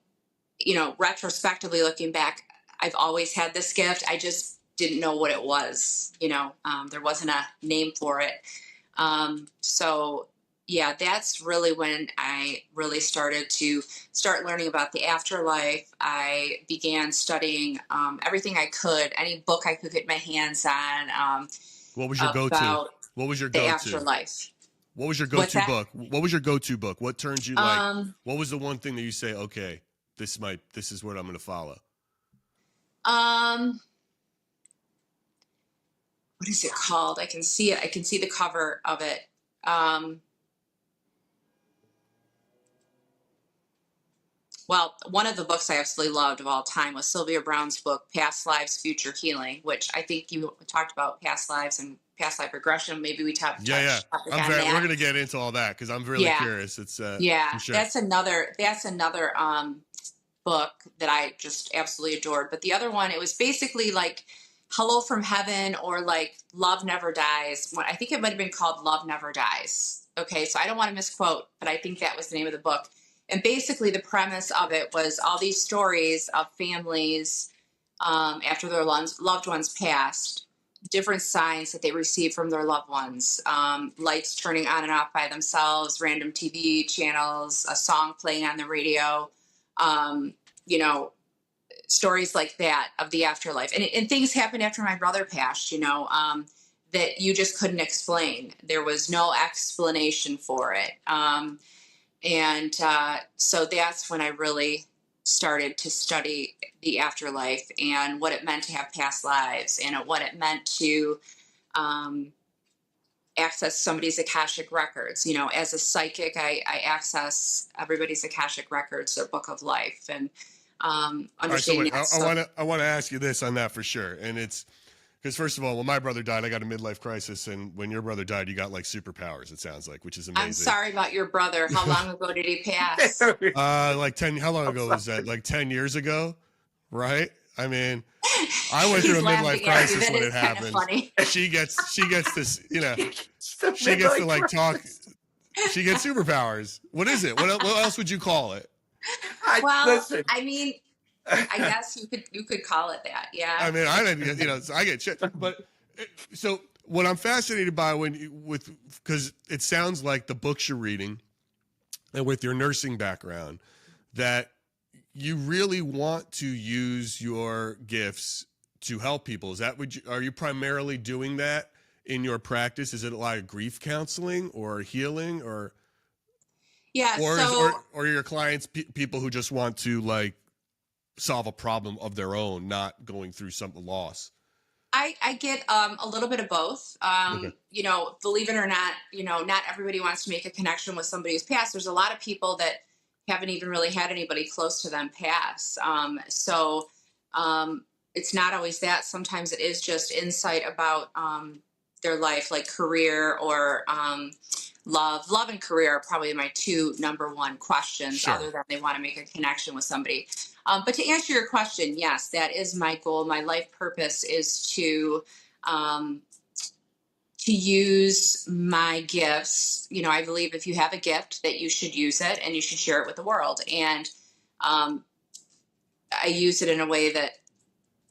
retrospectively looking back, I've always had this gift. I just didn't know what it was. There wasn't a name for it. So yeah, that's really when I really started to start learning about the afterlife. I began studying everything I could, any book I could get my hands on What was your go-to? about What was your the go-to? afterlife. What was your What's go-to that? book? What was your go-to book? What turns you like? What was the one thing that you say, okay, this is what I'm going to follow? What is it called? I can see it. I can see the cover of it. Well, one of the books I absolutely loved of all time was Sylvia Browne's book, Past Lives, Future Healing, which I think you talked about past lives and past life regression. Maybe we touched Yeah. topic I'm on very. that. We're going to get into all that because I'm really curious. It's yeah, for sure. that's another book that I just absolutely adored. But the other one, it was basically like Hello from Heaven or like Love Never Dies. I think it might have been called Love Never Dies. Okay, so I don't want to misquote, but I think that was the name of the book. And basically the premise of it was all these stories of families after their loved ones passed, different signs that they received from their loved ones, lights turning on and off by themselves, random TV channels, a song playing on the radio, stories like that of the afterlife. And things happened after my brother passed, that you just couldn't explain. There was no explanation for it. So that's when I really started to study the afterlife and what it meant to have past lives and what it meant to access somebody's Akashic records. As a psychic, I access everybody's Akashic records, their book of life, and understanding. All right, so I want to ask you this on that for sure, and it's because first of all, when my brother died, I got a midlife crisis, and when your brother died, you got like superpowers. It sounds like, which is amazing. I'm sorry about your brother. How long ago did he pass? Like 10. How long ago was that? Like 10 years ago, right? I mean, I went through a midlife crisis when it happened. Funny. She gets this, she gets to like talk. She gets superpowers. What is it? What else would you call it? I mean, I guess you could call it that. Yeah. I mean, I didn't, so I get shit. But so what I'm fascinated by because it sounds like the books you're reading and with your nursing background that you really want to use your gifts to help people. Is that are you primarily doing that in your practice? Is it a lot of grief counseling or healing or? Yeah. Or your clients, people who just want to like solve a problem of their own, not going through some loss? I get a little bit of both. Okay. Believe it or not, not everybody wants to make a connection with somebody who's passed. There's a lot of people that haven't even really had anybody close to them pass. It's not always that. Sometimes it is just insight about their life, like career or love. Love and career are probably my two number one questions, sure, other than they want to make a connection with somebody. But to answer your question, yes, that is my goal. My life purpose is to use my gifts. I believe if you have a gift that you should use it and you should share it with the world. And I use it in a way that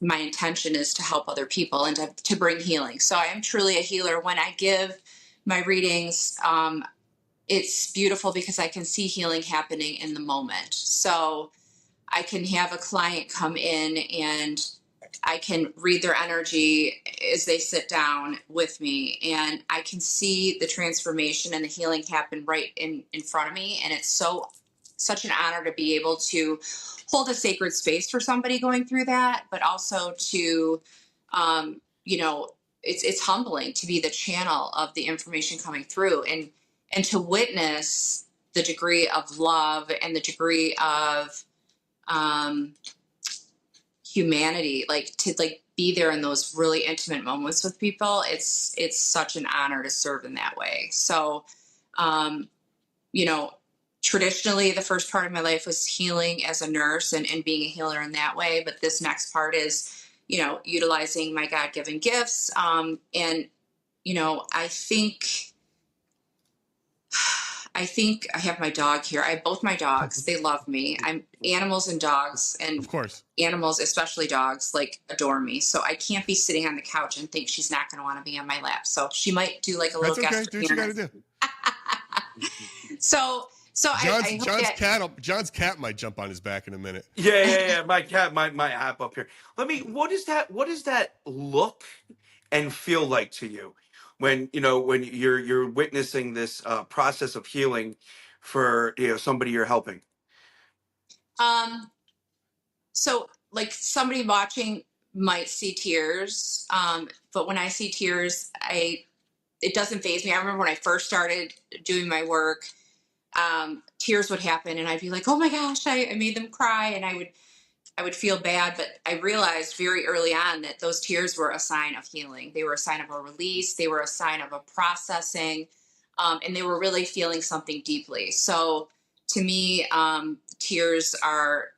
my intention is to help other people and to bring healing. So I am truly a healer. When I give my readings, it's beautiful because I can see healing happening in the moment. So I can have a client come in and I can read their energy as they sit down with me, and I can see the transformation and the healing happen right in front of me. And it's such an honor to be able to hold a sacred space for somebody going through that, but also to, it's humbling to be the channel of the information coming through and to witness the degree of love and the degree of humanity, to be there in those really intimate moments with people. It's such an honor to serve in that way. So, traditionally the first part of my life was healing as a nurse and being a healer in that way. But this next part is, utilizing my God-given gifts. I think I have my dog here. I have both my dogs. They love me. I'm animals and dogs, Of and course. animals, especially dogs, like adore me. So I can't be sitting on the couch and think she's not going to want to be on my lap. So she might do like a little That's okay. guest Do what you got to appearance. do. So I hope that John's cat might jump on his back in a minute. Yeah. My cat, my app up here. What does that look and feel like to you when when you're witnessing this process of healing for somebody you're helping? um so like somebody watching might see tears, but when I see tears, it doesn't faze me. I remember when I first started doing my work, tears would happen and I'd be like, oh my gosh, I made them cry, and I would feel bad. But I realized very early on that those tears were a sign of healing. They were a sign of a release. They were a sign of a processing, and they were really feeling something deeply. So to me, tears are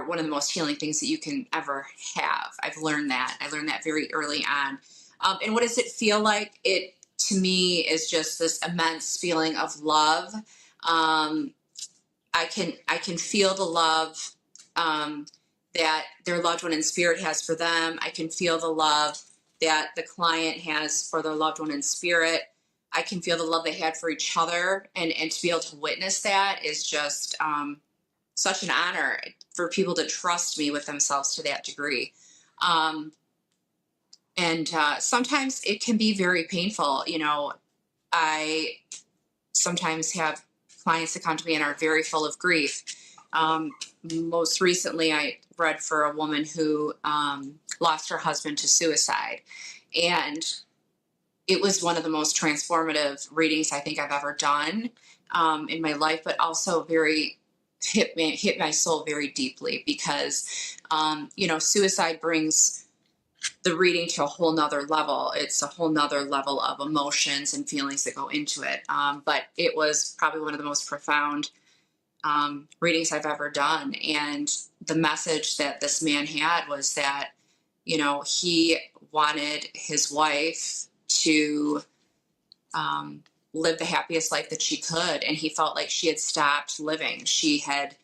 one of the most healing things that you can ever have. I've learned that. I learned that very early on. And what does it feel like? It, to me, is just this immense feeling of love. I can feel the love that their loved one in spirit has for them. I can feel the love that the client has for their loved one in spirit. I can feel the love they had for each other, and to be able to witness that is just such an honor for people to trust me with themselves to that degree. And sometimes it can be very painful. I sometimes have clients that come to me and are very full of grief. Most recently, I read for a woman who lost her husband to suicide. And it was one of the most transformative readings I think I've ever done in my life, but also hit my soul very deeply because, suicide brings the reading to a whole nother level. It's a whole nother level of emotions and feelings that go into it. But it was probably one of the most profound readings I've ever done. And the message that this man had was that, he wanted his wife to live the happiest life that she could. And he felt like she had stopped living. She had,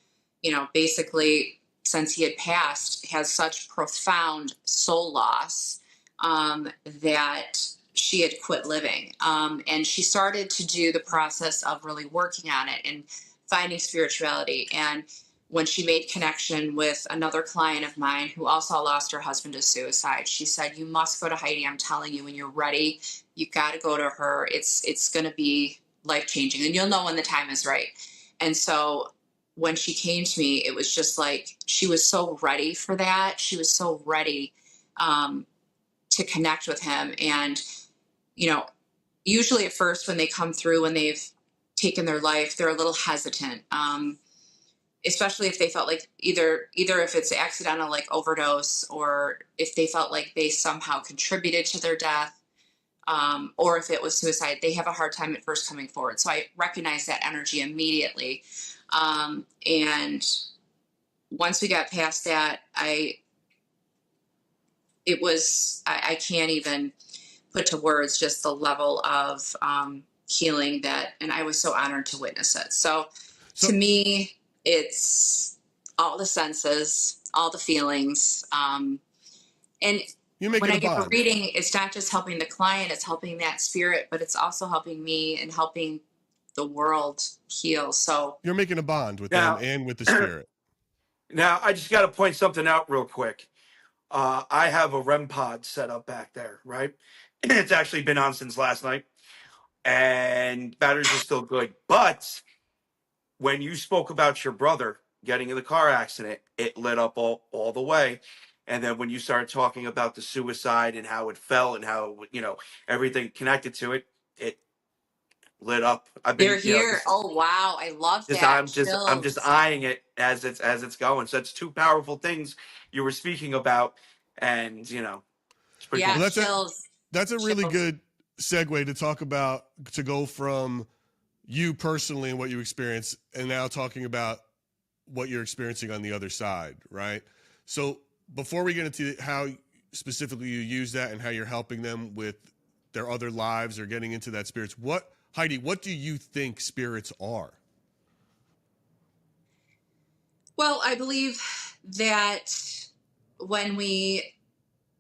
basically, since he had passed, has such profound soul loss that she had quit living. And she started to do the process of really working on it and finding spirituality. And when she made connection with another client of mine who also lost her husband to suicide, she said, you must go to Heidi. I'm telling you, when you're ready, you got to go to her. It's going to be life-changing, and you'll know when the time is right. And so when she came to me, it was just like she was so ready for that. She was so ready to connect with him. And, usually at first when they come through, when they've taken their life, they're a little hesitant, especially if they felt like either if it's accidental, like overdose, or if they felt like they somehow contributed to their death, or if it was suicide. They have a hard time at first coming forward. So I recognize that energy immediately. And once we got past that, I can't even put to words just the level of healing and I was so honored to witness it. So to me, it's all the senses, all the feelings. And when I give a reading, it's not just helping the client, it's helping that spirit, but it's also helping me and helping the world heal. So you're making a bond with them and with the spirit. Now, I just got to point something out real quick. I have a REM pod set up back there, right? It's actually been on since last night, and batteries are still good. But when you spoke about your brother getting in the car accident, it lit up all the way. And then when you started talking about the suicide and how it fell and how, everything connected to it, it lit up. They're here. Oh, wow. I love that. I'm just eyeing it as it's going. So it's two powerful things you were speaking about, and it's pretty cool. Well, that's a really good segue to talk about, to go from you personally and what you experience, and now talking about what you're experiencing on the other side, right? So before we get into how specifically you use that and how you're helping them with their other lives or getting into that spirits, what Heidi, what do you think spirits are? Well, I believe that when we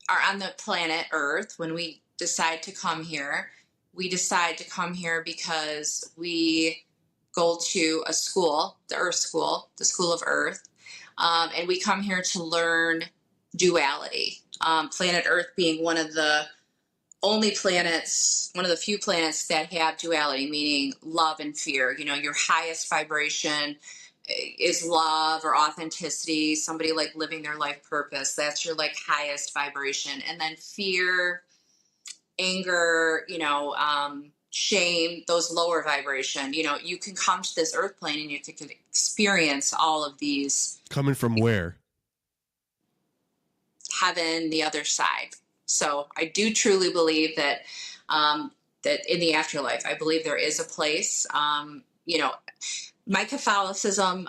are on the planet Earth, when we decide to come here, we decide to come here because we go to a school, the Earth School, the School of Earth, and we come here to learn duality. Planet Earth being one of the only planets, one of the few planets that have duality, meaning love and fear. You know, your highest vibration is love or authenticity, somebody like living their life purpose. That's your like highest vibration. And then fear, anger, shame, those lower vibration. You know, you can come to this earth plane and you can experience all of these. Coming from where? Heaven, the other side. So I do truly believe that that in the afterlife, I believe there is a place. My Catholicism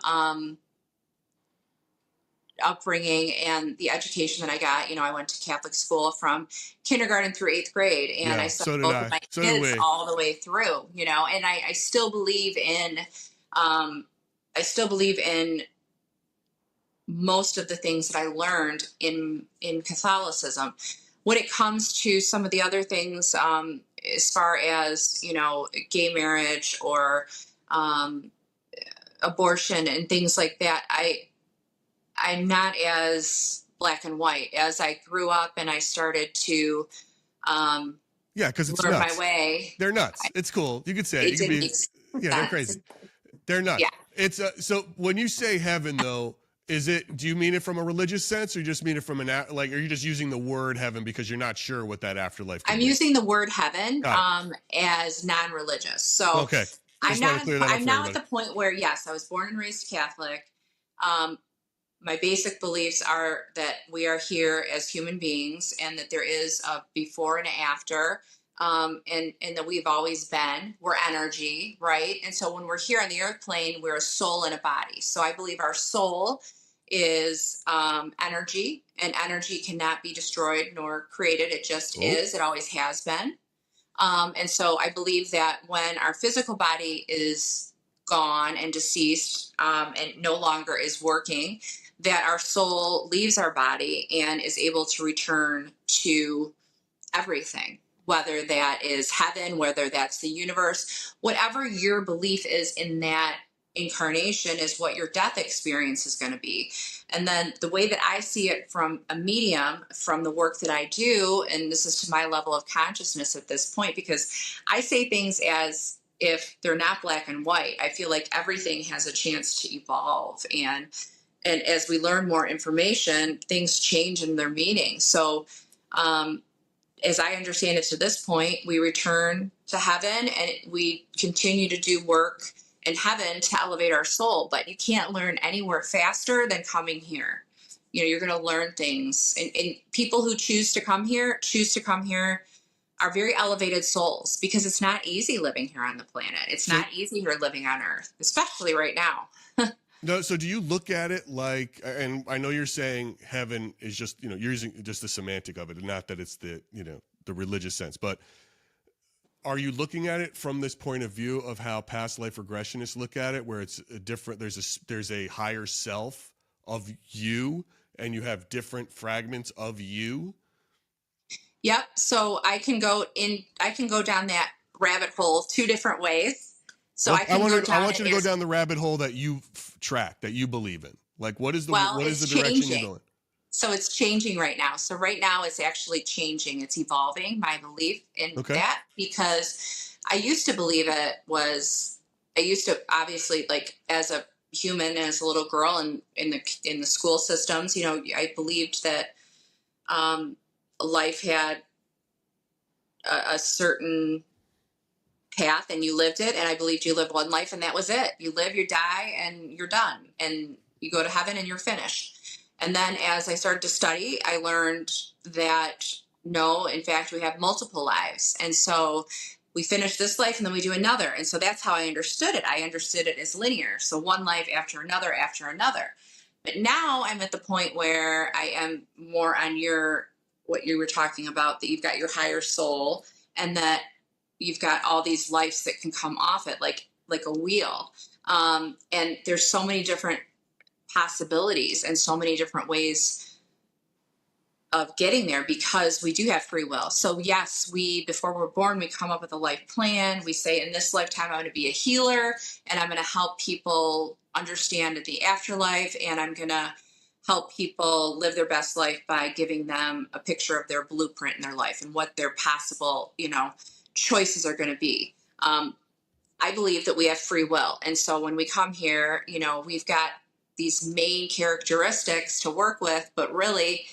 upbringing and the education that I got, I went to Catholic school from kindergarten through 8th grade, and I saw both of my kids all the way through. And I still believe in, most of the things that I learned in Catholicism. When it comes to some of the other things, as far as, gay marriage or abortion and things like that, I'm not as black and white. As I grew up and I started to because it's learn nuts. my way. They're nuts. It's cool. You could say it. You could be, they're crazy. They're nuts. Yeah. It's so when you say heaven, though, do you mean it from a religious sense, or you just mean it from are you just using the word heaven because you're not sure what that afterlife could be? Using the word heaven as non-religious. So okay. I'm now at the point where, yes, I was born and raised Catholic. My basic beliefs are that we are here as human beings and that there is a before and after, and that we've always been. We're energy, right? And so when we're here on the earth plane, we're a soul and a body. So I believe our soul is energy, and energy cannot be destroyed nor created. It just is. It always has been. And so I believe that when our physical body is gone and deceased and no longer is working, that our soul leaves our body and is able to return to everything, whether that is heaven, whether that's the universe, whatever your belief is in that incarnation is what your death experience is going to be. And then the way that I see it from a medium, from the work that I do, and this is to my level of consciousness at this point, because I say things as if they're not black and white. I feel like everything has a chance to evolve, and as we learn more information, things change in their meaning. So as I understand it to this point, we return to heaven and we continue to do work in heaven to elevate our soul. But you can't learn anywhere faster than coming here. You're going to learn things. And people who choose to come here are very elevated souls, because it's not easy living here on the planet. It's not easy here living on Earth, especially right now. No, so do you look at it like, and I know you're saying heaven is just, you're using just the semantic of it, and not that it's the religious sense, but are you looking at it from this point of view of how past life regressionists look at it, where it's a different, there's a higher self of you, and you have different fragments of you? Yep. So I can go down that rabbit hole two different ways. So I want you to go down the rabbit hole that you track, that you believe in. Like, what is the direction you're going? So it's changing right now. So right now it's actually changing. It's evolving, my belief in that, because I used to believe obviously, like, as a human, as a little girl, and in the school systems, I believed that life had a certain path and you lived it, and I believed you lived one life and that was it. You live, you die, and you're done, and you go to heaven and you're finished. And then as I started to study, I learned that no, in fact, we have multiple lives. And so we finish this life and then we do another. And so that's how I understood it. I understood it as linear. So one life after another after another. But now I'm at the point where I am more on what you were talking about, that you've got your higher soul, and that you've got all these lives that can come off it, like a wheel. And there's so many different possibilities and so many different ways of getting there, because we do have free will. So yes, before we're born, we come up with a life plan. We say, in this lifetime, I'm going to be a healer, and I'm going to help people understand the afterlife, and I'm going to help people live their best life by giving them a picture of their blueprint in their life and what their possible, choices are going to be. I believe that we have free will. And so when we come here, we've got these main characteristics to work with, but really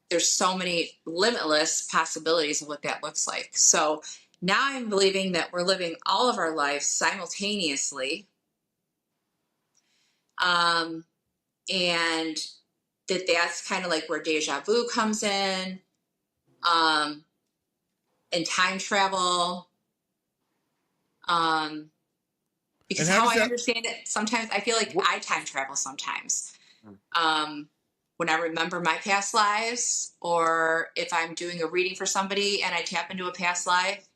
there's so many limitless possibilities of what that looks like. So now I'm believing that we're living all of our lives simultaneously. And that's kind of like where deja vu comes in, and time travel. Because how I understand it, sometimes I feel like I time travel sometimes. When I remember my past lives, or if I'm doing a reading for somebody and I tap into a past life,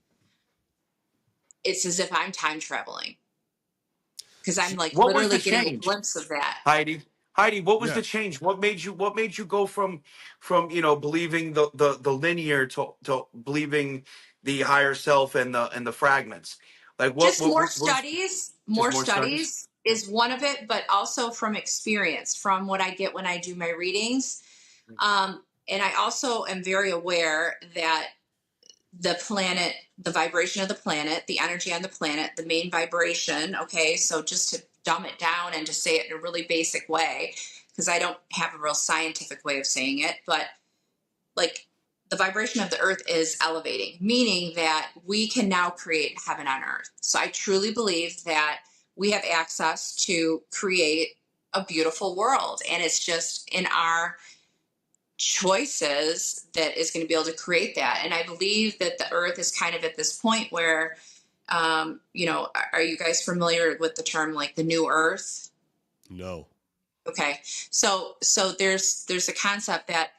it's as if I'm time traveling, because I'm like What was literally the getting a change, glimpse of that. Heidi, what was Yeah. the change? What made you go from believing the linear to believing the higher self and the fragments? Like Just more what was studies, just more more studies? studies is one of it, but also from experience, from what I get when I do my readings. And I also am very aware that the planet, the vibration of the planet, the energy on the planet, the main vibration. Okay. So just to dumb it down and to say it in a really basic way, because I don't have a real scientific way of saying it, but like the vibration of the earth is elevating, meaning that we can now create heaven on earth. So I truly believe that we have access to create a beautiful world, and it's just in our choices that is going to be able to create that. And I believe that the earth is kind of at this point where, are you guys familiar with the term like the new earth? No. Okay. So there's a concept that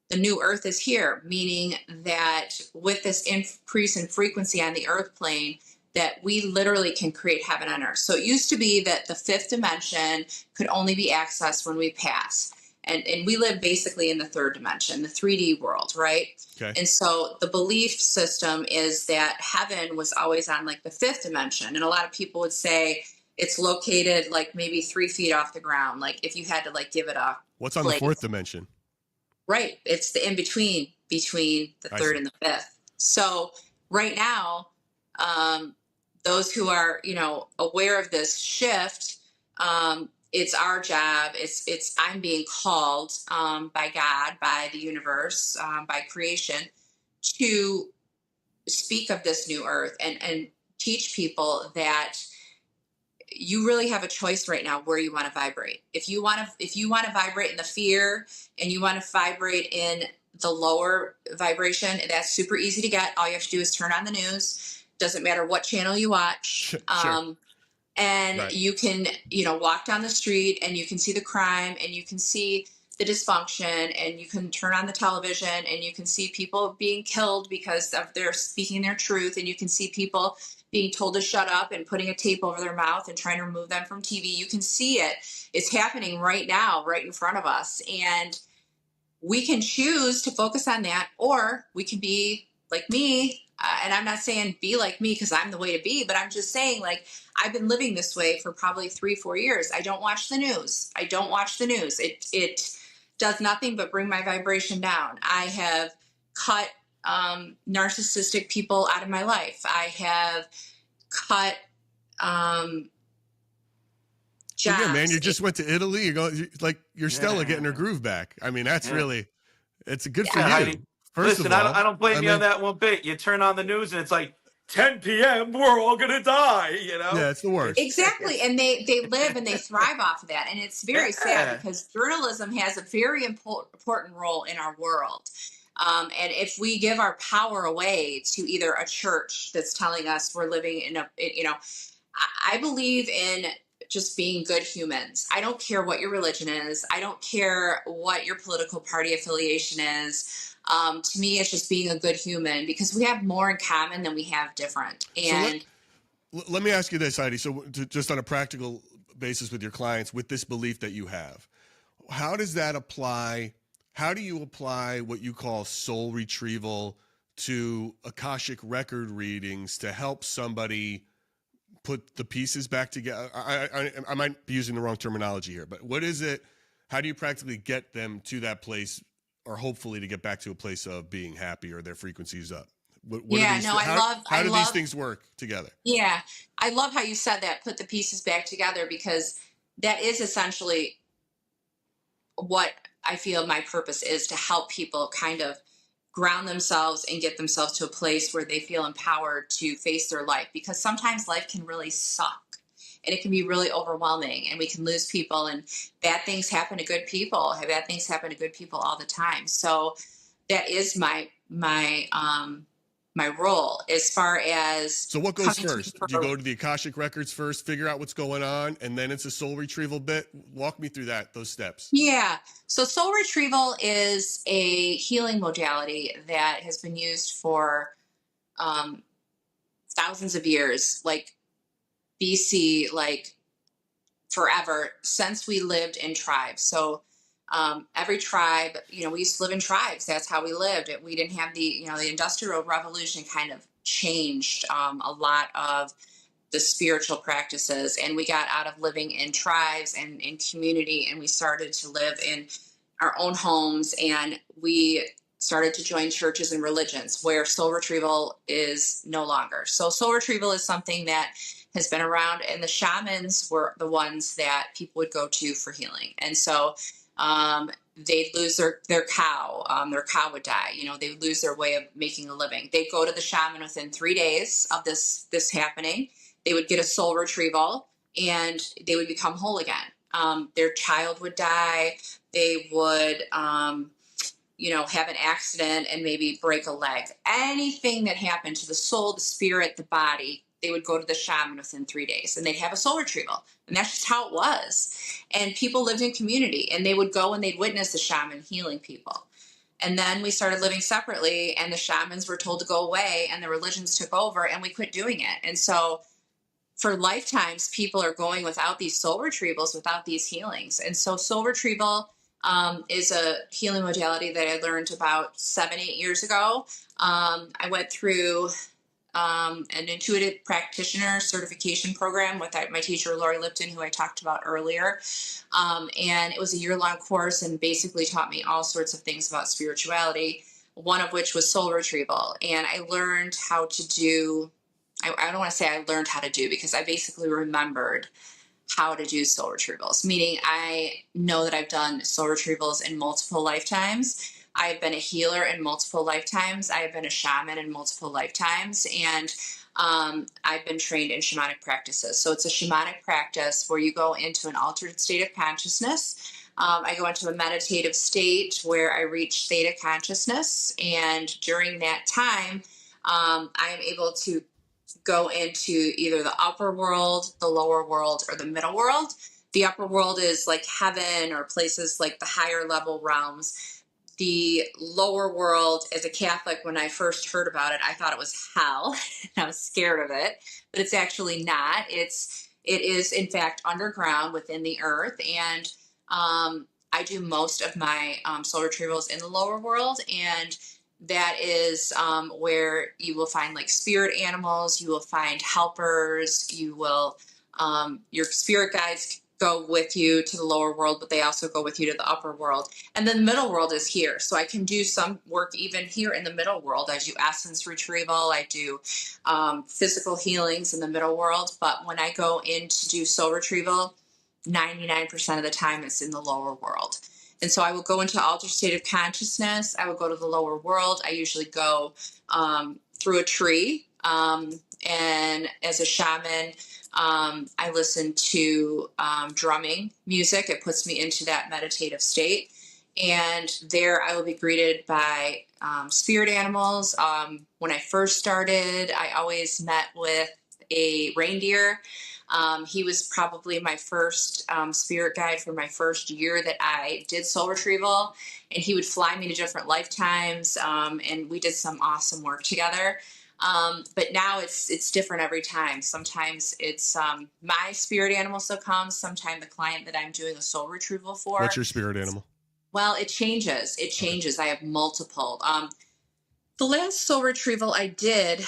the new earth is here, meaning that with this increase in frequency on the earth plane, that we literally can create heaven on earth. So it used to be that the fifth dimension could only be accessed when we pass. And we live basically in the third dimension, the 3D world, right? Okay. And so the belief system is that heaven was always on like the fifth dimension. And a lot of people would say it's located like maybe 3 feet off the ground. Like if you had to like give it a What's on place. the fourth dimension? Right. It's the in between the third and the fifth. So right now, those who are, aware of this shift, it's our job. I'm being called by God, by the universe, by creation, to speak of this new earth and teach people that you really have a choice right now where you want to vibrate. If you want to vibrate in the fear, and you want to vibrate in the lower vibration, that's super easy to get. All you have to do is turn on the news. Doesn't matter what channel you watch. Sure. And Right. you can, walk down the street and you can see the crime, and you can see the dysfunction, and you can turn on the television and you can see people being killed because of their speaking their truth. And you can see people being told to shut up and putting a tape over their mouth and trying to remove them from TV. You can see it. It's happening right now, right in front of us. And we can choose to focus on that, or we can be like me. And I'm not saying be like me because I'm the way to be, but I'm just saying, like, I've been living this way for probably 3-4 years. I don't watch the news. It does nothing but bring my vibration down. I have cut narcissistic people out of my life. I have cut jobs. Well, yeah, man, you just went to Italy. You're going you're Stella getting her groove back. I mean, that's really, it's good for you. Heidi, First listen, of all, I don't blame you on that one bit. You turn on the news and it's like 10 p.m. We're all gonna die. Yeah, it's the worst. Exactly. And they live and they thrive off of that. And it's very sad because journalism has a very important role in our world. And if we give our power away to either a church that's telling us we're living in I believe in just being good humans. I don't care what your religion is. I don't care what your political party affiliation is. To me, it's just being a good human, because we have more in common than we have different. And let me ask you this, Heidi. So just on a practical basis with your clients, with this belief that you have, how does that apply? How do you apply what you call soul retrieval to Akashic record readings to help somebody put the pieces back together? I might be using the wrong terminology here, but what is it? How do you practically get them to that place, or hopefully to get back to a place of being happy or their frequencies up? How do these things work together? Yeah, I love how you said that, put the pieces back together, because that is essentially what I feel my purpose is, to help people kind of ground themselves and get themselves to a place where they feel empowered to face their life, because sometimes life can really suck and it can be really overwhelming, and we can lose people, and bad things happen to good people. Bad things happen to good people all the time. So that is my role, as far as. So what goes first? Do you go to the Akashic records first, figure out what's going on, and then it's a soul retrieval bit? Walk me through those steps. Yeah. So soul retrieval is a healing modality that has been used for thousands of years, like BC, like forever, since we lived in tribes. So every tribe, we used to live in tribes. That's how we lived. We didn't have the Industrial Revolution kind of changed a lot of the spiritual practices, and we got out of living in tribes and in community, and we started to live in our own homes, and we started to join churches and religions where soul retrieval is no longer. So soul retrieval is something that has been around, and the shamans were the ones that people would go to for healing. And so they'd lose their cow. Their cow would die. They would lose their way of making a living. They'd go to the shaman within 3 days of this happening. They would get a soul retrieval, and they would become whole again. Their child would die. They would, have an accident and maybe break a leg. Anything that happened to the soul, the spirit, the body, they would go to the shaman within 3 days, and they'd have a soul retrieval. And that's just how it was. And people lived in community, and they would go and they'd witness the shaman healing people. And then we started living separately, and the shamans were told to go away, and the religions took over, and we quit doing it. And so for lifetimes, people are going without these soul retrievals, without these healings. And so soul retrieval is a healing modality that I learned about 7-8 years ago. I went through an intuitive practitioner certification program with my teacher, Lori Lipton, who I talked about earlier. And it was a year-long course, and basically taught me all sorts of things about spirituality, one of which was soul retrieval. And I learned how to do, I don't want to say I learned how to do, because I basically remembered how to do soul retrievals, meaning I know that I've done soul retrievals in multiple lifetimes. I've been a healer in multiple lifetimes. I've been a shaman in multiple lifetimes. And I've been trained in shamanic practices. So it's a shamanic practice where you go into an altered state of consciousness. I go into a meditative state where I reach theta consciousness. And during that time, I am able to go into either the upper world, the lower world, or the middle world. The upper world is like heaven, or places like the higher level realms. The lower world, as a Catholic, when I first heard about it, I thought it was hell. And I was scared of it, but it's actually not. It is in fact underground within the earth. And I do most of my soul retrievals in the lower world. And that is where you will find like spirit animals, you will find helpers, you will, your spirit guides go with you to the lower world, but they also go with you to the upper world. And then the middle world is here. So I can do some work even here in the middle world. I do essence retrieval. I do physical healings in the middle world. But when I go in to do soul retrieval, 99% of the time it's in the lower world. And so I will go into altered state of consciousness. I will go to the lower world. I usually go through a tree. And as a shaman, I listen to drumming music. It puts me into that meditative state. And there I will be greeted by spirit animals. When I first started, I always met with a reindeer. He was probably my first spirit guide for my first year that I did soul retrieval, and he would fly me to different lifetimes, and we did some awesome work together. But now it's different every time. Sometimes it's my spirit animal still comes. Sometimes the client that I'm doing a soul retrieval for. What's your spirit animal? Well, it changes. It changes. Okay. I have multiple. The last soul retrieval I did.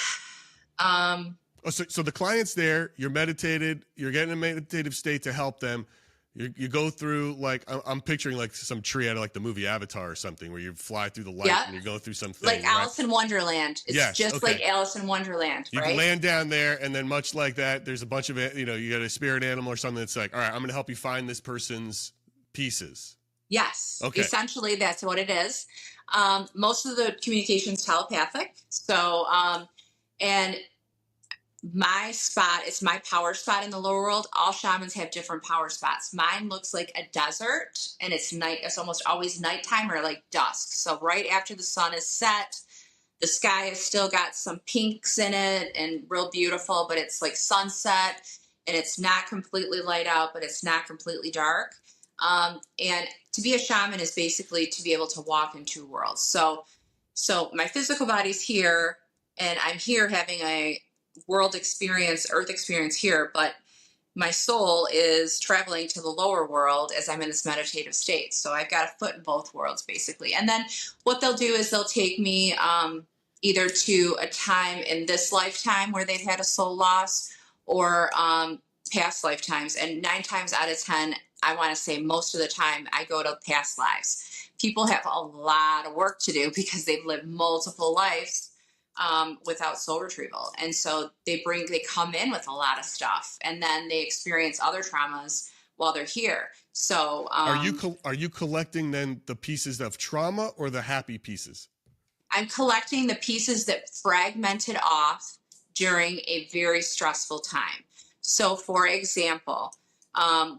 So the client's there. You're meditated. You're getting in a meditative state to help them. You go through, like, I'm picturing like some tree out of like the movie Avatar or something, where you fly through the light and you go through something. Like Alice in Wonderland. It's just like Alice in Wonderland, right? You land down there, and then much like that, there's a bunch of, you got a spirit animal or something that's like, all right, I'm going to help you find this person's pieces. Yes. Okay. Essentially, that's what it is. Most of the communication's telepathic. So, and my spot is my power spot in the lower world. All shamans have different power spots. Mine looks like a desert, and it's night. It's almost always nighttime or like dusk. So right after the sun is set, the sky has still got some pinks in it and real beautiful, but it's like sunset, and it's not completely light out, but it's not completely dark. And to be a shaman is basically to be able to walk in two worlds. So my physical body's here, and I'm here having a world experience, earth experience here, but my soul is traveling to the lower world as I'm in this meditative state. So I've got a foot in both worlds, basically. And then what they'll do is they'll take me either to a time in this lifetime where they've had a soul loss, or past lifetimes. And 9 times out of 10, I want to say most of the time, I go to past lives. People have a lot of work to do because they've lived multiple lives without soul retrieval. And so they come in with a lot of stuff, and then they experience other traumas while they're here. So are you collecting then the pieces of trauma or the happy pieces? I'm collecting the pieces that fragmented off during a very stressful time. So for example,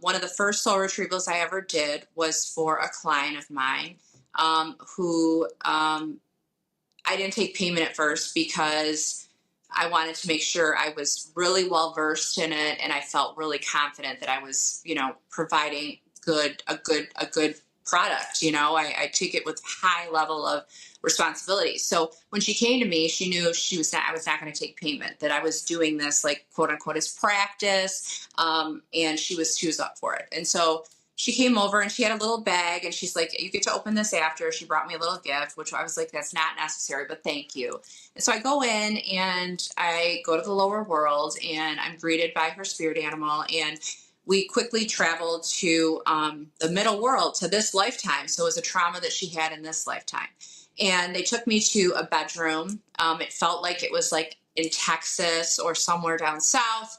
one of the first soul retrievals I ever did was for a client of mine who I didn't take payment at first because I wanted to make sure I was really well versed in it, and I felt really confident that I was, providing a good product. I take it with high level of responsibility. So when she came to me, she knew I was not going to take payment, that I was doing this like quote unquote as practice. And she was up for it. And so she came over and she had a little bag, and she's like, you get to open this after. She brought me a little gift, which I was like, that's not necessary, but thank you. And so I go in and I go to the lower world, and I'm greeted by her spirit animal, and we quickly traveled to the middle world, to this lifetime. So it was a trauma that she had in this lifetime. And they took me to a bedroom. It felt like it was like in Texas or somewhere down south.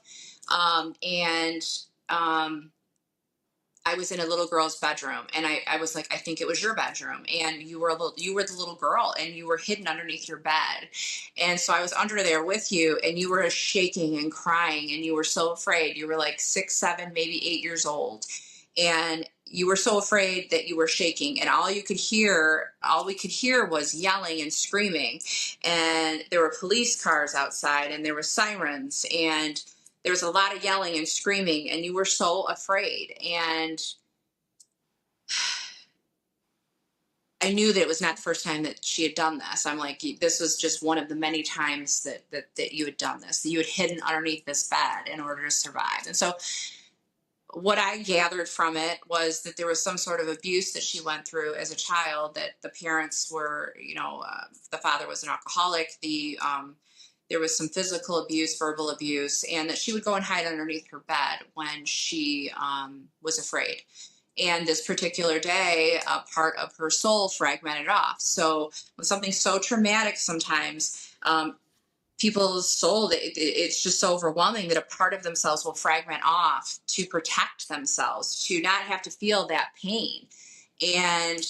I was in a little girl's bedroom, and I was like, I think it was your bedroom, and you were the little girl, and you were hidden underneath your bed. And so I was under there with you, and you were shaking and crying, and you were so afraid. You were like 6, 7, maybe 8 years old. And you were so afraid that you were shaking, and all we could hear was yelling and screaming. And there were police cars outside, and there were sirens, and there was a lot of yelling and screaming, and you were so afraid. And I knew that it was not the first time that she had done this. I'm like, this was just one of the many times that you had done this, that you had hidden underneath this bed in order to survive. And so what I gathered from it was that there was some sort of abuse that she went through as a child, that the parents were, the father was an alcoholic, there was some physical abuse, verbal abuse, and that she would go and hide underneath her bed when she was afraid. And this particular day, a part of her soul fragmented off. So when something's so traumatic, sometimes people's soul, it's just so overwhelming that a part of themselves will fragment off to protect themselves, to not have to feel that pain. And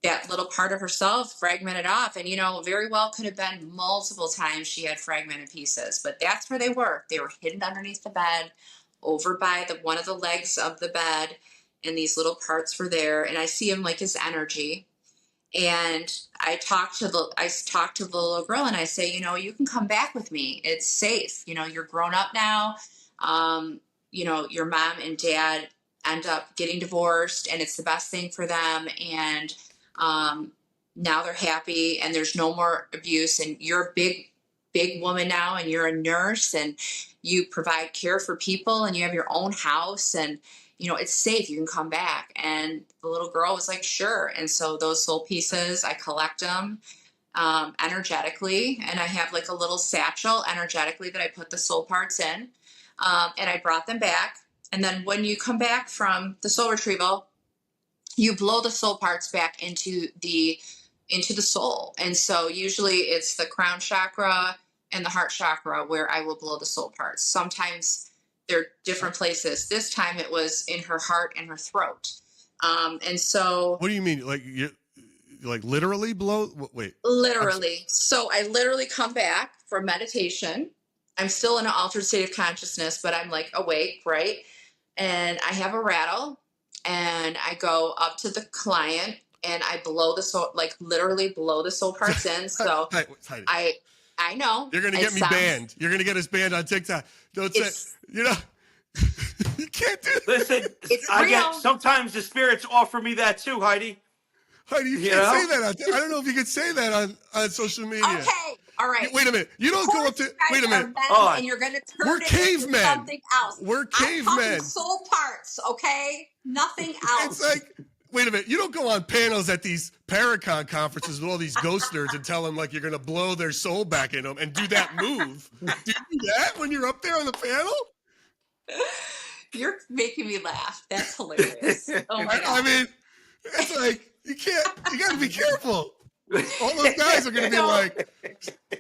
that little part of herself fragmented off. And, very well could have been multiple times she had fragmented pieces, but that's where they were. They were hidden underneath the bed, over by one of the legs of the bed, and these little parts were there. And I see them like as energy. And I talked to the little girl, and I say, you can come back with me. It's safe. You're grown up now. your mom and dad end up getting divorced and it's the best thing for them. And now they're happy and there's no more abuse, and you're a big woman now and you're a nurse and you provide care for people and you have your own house and it's safe, you can come back. And the little girl was like, sure. And so those soul pieces, I collect them energetically, and I have like a little satchel energetically that I put the soul parts in, and I brought them back. And then when you come back from the soul retrieval, you blow the soul parts back into the soul. And so usually it's the crown chakra and the heart chakra where I will blow the soul parts. Sometimes they're different places. This time it was in her heart and her throat. And so what do you mean? Like you like literally blow? Wait. Literally. So I literally come back from meditation. I'm still in an altered state of consciousness, but I'm like awake, right? And I have a rattle and I go up to the client and I blow the soul, like literally blow the soul parts in. So I know. You're going to get me banned. You're going to get us banned on TikTok. Don't say, you can't do that. Listen, I get, sometimes the spirits offer me that too, Heidi. Heidi, you can't say that. I don't know if you could say that on social media. Okay. All right. Wait a minute. You don't go up to, wait a minute. And you're going to turn it into something else. We're cavemen. I'm talking soul parts, okay? Nothing else. It's like, wait a minute. You don't go on panels at these Paracon conferences with all these ghost nerds and tell them like you're going to blow their soul back in them and do that move. Do you do that when you're up there on the panel? You're making me laugh. That's hilarious. Oh my God. I mean, it's like, you got to be careful. All those guys are going to be like,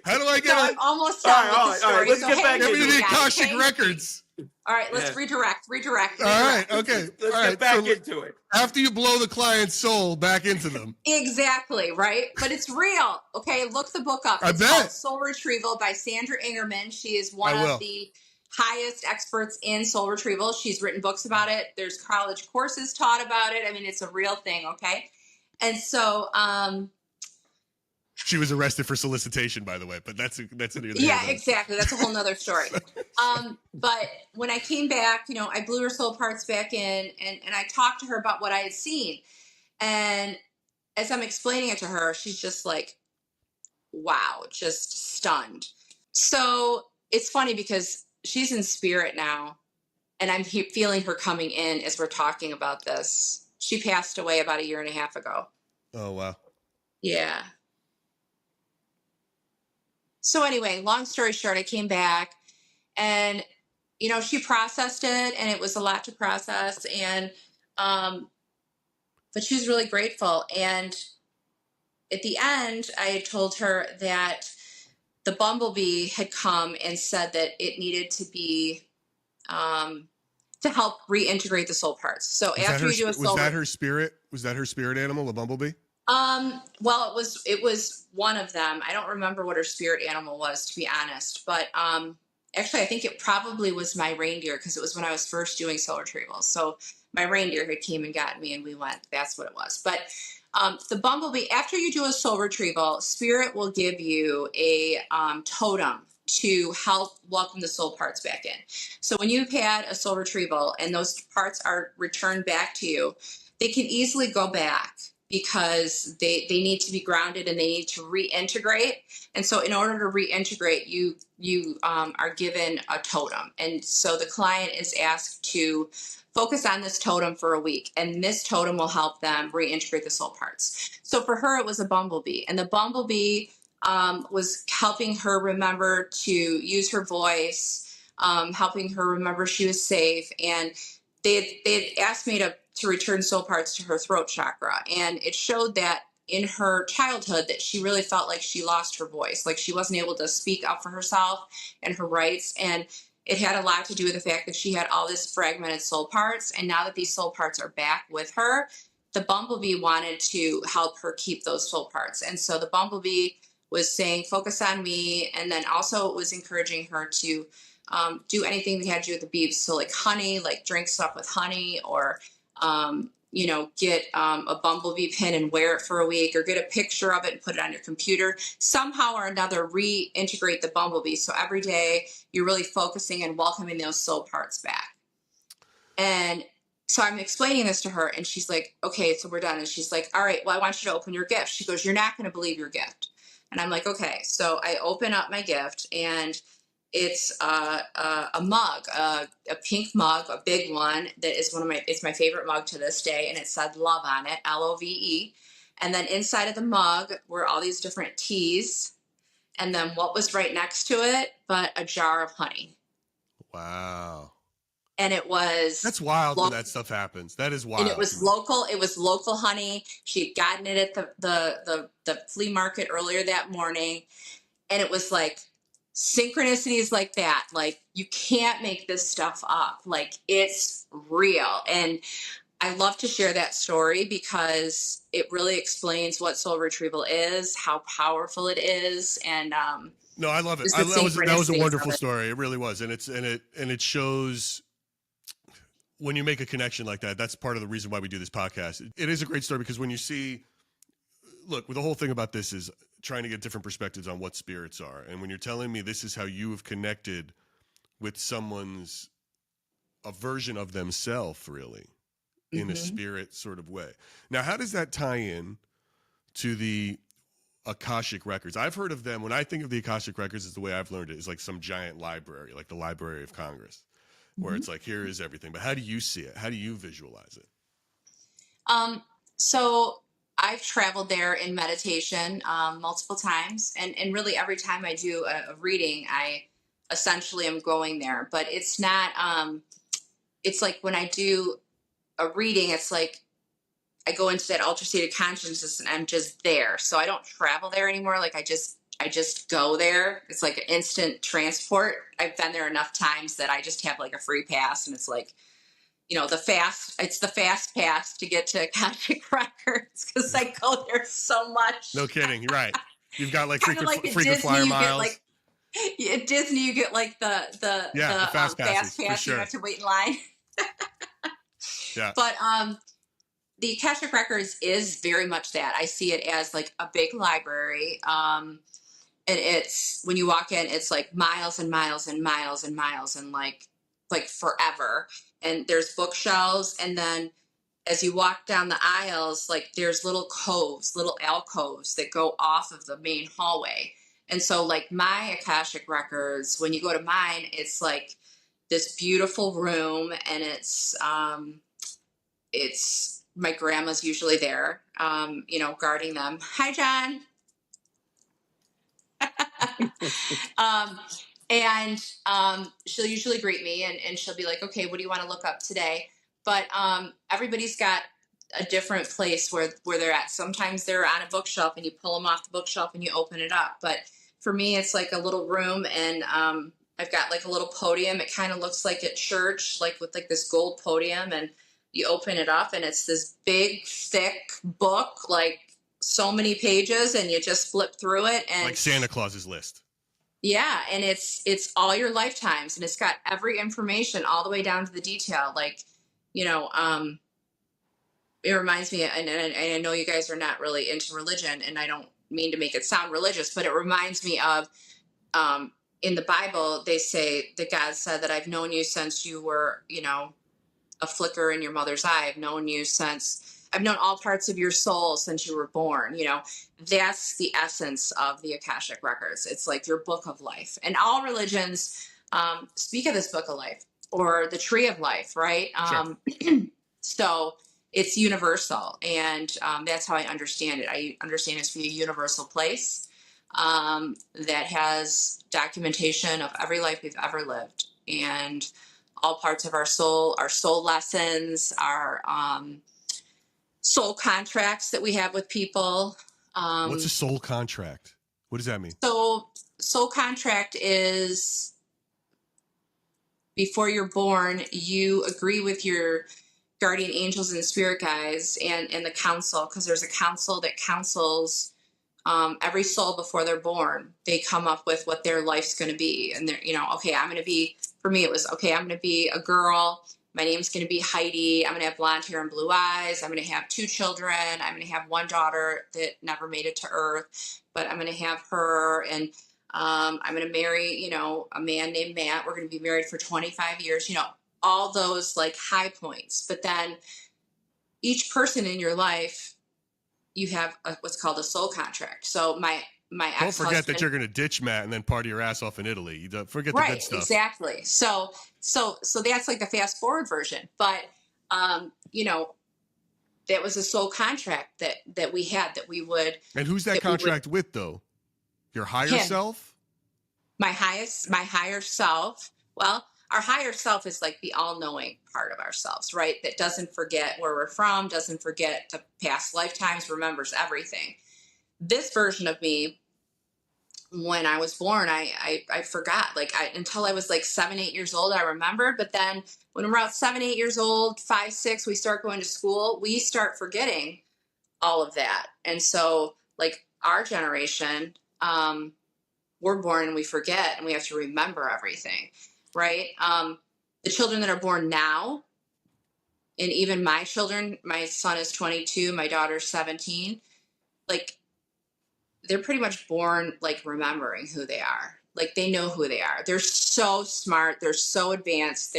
how do I get I'm almost done with the story. All right, let's get back into the Akashic Records. All right, let's redirect. All right, okay. Let's get back into it. After you blow the client's soul back into them. Exactly, right? But it's real. Okay, look the book up. It's called Soul Retrieval by Sandra Ingerman. She is one of the highest experts in soul retrieval. She's written books about it. There's college courses taught about it. I mean, it's a real thing, okay? And so she was arrested for solicitation, by the way, but that's exactly. That's a whole nother story. But when I came back, I blew her soul parts back in and I talked to her about what I had seen. And as I'm explaining it to her, she's just like, wow, just stunned. So it's funny because she's in spirit now and I'm feeling her coming in as we're talking about this. She passed away about 1.5 years ago. Oh, wow. Yeah. So anyway, long story short, I came back and, she processed it and it was a lot to process. And, but she was really grateful. And at the end, I had told her that the bumblebee had come and said that it needed to be, to help reintegrate the soul parts. So after you do a soul, was that her spirit? Was that her spirit animal, the bumblebee? Well, it was one of them. I don't remember what her spirit animal was, to be honest, but, actually I think it probably was my reindeer because it was when I was first doing soul retrieval. So my reindeer had came and got me and we went, that's what it was. But, the bumblebee, after you do a soul retrieval, spirit will give you a, totem to help welcome the soul parts back in. So when you've had a soul retrieval and those parts are returned back to you, they can easily go back because they need to be grounded and they need to reintegrate. And so in order to reintegrate, you are given a totem. And so the client is asked to focus on this totem for a week, and this totem will help them reintegrate the soul parts. So for her, it was a bumblebee, and the bumblebee was helping her remember to use her voice, helping her remember she was safe. And they had asked me to return soul parts to her throat chakra. And it showed that in her childhood that she really felt like she lost her voice, like she wasn't able to speak up for herself and her rights. And it had a lot to do with the fact that she had all this fragmented soul parts. And now that these soul parts are back with her, the bumblebee wanted to help her keep those soul parts. And so the bumblebee was saying, focus on me. And then also it was encouraging her to do anything that had to do with the bees. So like honey, like drink stuff with honey, or get a bumblebee pin and wear it for a week, or get a picture of it and put it on your computer. Somehow or another, reintegrate the bumblebee. So every day you're really focusing and welcoming those soul parts back. And so I'm explaining this to her, and she's like, okay, so we're done. And she's like, all right, well, I want you to open your gift. She goes, you're not going to believe your gift. And I'm like, okay. So I open up my gift, and it's a mug, a pink mug, a big one that is it's my favorite mug to this day. And it said love on it, LOVE. And then inside of the mug were all these different teas. And then what was right next to it but a jar of honey. Wow. And it was That's wild when that stuff happens. That is wild. And it was local. It was local honey. She had gotten it at the flea market earlier that morning. And it was like synchronicities like that. Like, you can't make this stuff up. Like, it's real. And I love to share that story because it really explains what soul retrieval is, how powerful it is. And no, I love it. That was a wonderful story. It really was. And it shows when you make a connection like that. That's part of the reason why we do this podcast. It is a great story because when you see, look, the whole thing about this is trying to get different perspectives on what spirits are. And when you're telling me this is how you have connected with someone's a version of themselves, really, in a spirit sort of way. Now, how does that tie in to the Akashic Records? I've heard of them. When I think of the Akashic Records, is the way I've learned it, is like some giant library, like the Library of Congress, where it's like, here is everything. But how do you see it? How do you visualize it? So I've traveled there in meditation multiple times, and really every time I do a reading, I essentially am going there. But it's not. It's like when I do a reading, it's like I go into that altered state of consciousness, and I'm just there. So I don't travel there anymore. Like I just go there. It's like an instant transport. I've been there enough times that I just have like a free pass, and it's like, it's the fast pass to get to Akashic Records because I go there so much. No kidding. You're right. You've got like frequent flyer miles. At Disney, you get like the fast pass. Sure. You have to wait in line. Yeah. But the Akashic Records is very much that. I see it as like a big library. And it's, when you walk in, it's like miles and miles and miles and miles and like forever. And there's bookshelves. And then as you walk down the aisles, like there's little coves, little alcoves that go off of the main hallway. And so like my Akashic Records, when you go to mine, it's like this beautiful room, and it's my grandma's usually there, guarding them. Hi, John. She'll usually greet me, and she'll be like, okay, what do you want to look up today? But everybody's got a different place where they're at. Sometimes they're on a bookshelf, and you pull them off the bookshelf and you open it up. But for me, it's like a little room, and I've got like a little podium. It kind of looks like at church, like with like this gold podium, and you open it up, and it's this big, thick book, like so many pages, and you just flip through it, and like Santa Claus's list. Yeah, and it's all your lifetimes, and it's got every information all the way down to the detail. Like, it reminds me, and I know you guys are not really into religion, and I don't mean to make it sound religious, but it reminds me of in the Bible, they say that God said that I've known you since you were, a flicker in your mother's eye. I've known all parts of your soul since you were born. That's the essence of the Akashic Records. It's like your book of life. And all religions speak of this book of life, or the tree of life, right? Sure. So it's universal. And that's how I understand it. I understand it's a universal place that has documentation of every life we've ever lived, and all parts of our soul lessons, our soul contracts that we have with people. What's a soul contract? What does that mean? So soul contract is, before you're born, you agree with your guardian angels and spirit guides and the council, because there's a council that counsels every soul before they're born. They come up with what their life's going to be. And they're, okay, for me, it was, okay, I'm going to be a girl. My name's going to be Heidi. I'm going to have blonde hair and blue eyes. I'm going to have 2 children. I'm going to have 1 daughter that never made it to Earth, but I'm going to have her. And I'm going to marry, a man named Matt. We're going to be married for 25 years. all those like high points. But then each person in your life, you have what's called a soul contract. So my Don't ex-husband, forget that you're going to ditch Matt and then party your ass off in Italy. You don't forget the good stuff. Exactly. So that's like the fast forward version. But you know, that was a soul contract that we had, that we would. And who's that contract with, though? Your higher self? My higher self. Well, our higher self is like the all-knowing part of ourselves, right? That doesn't forget where we're from, doesn't forget the past lifetimes, remembers everything. This version of me, when I was born, I forgot. Like until I was like 7, 8 years old, I remembered. But then when we're about 7, 8 years old, 5, 6, we start going to school, we start forgetting all of that. And so like our generation, we're born and we forget, and we have to remember everything, right? The children that are born now, and even my children, my son is 22, my daughter's 17, like they're pretty much born like remembering who they are. Like they know who they are. They're so smart. They're so advanced.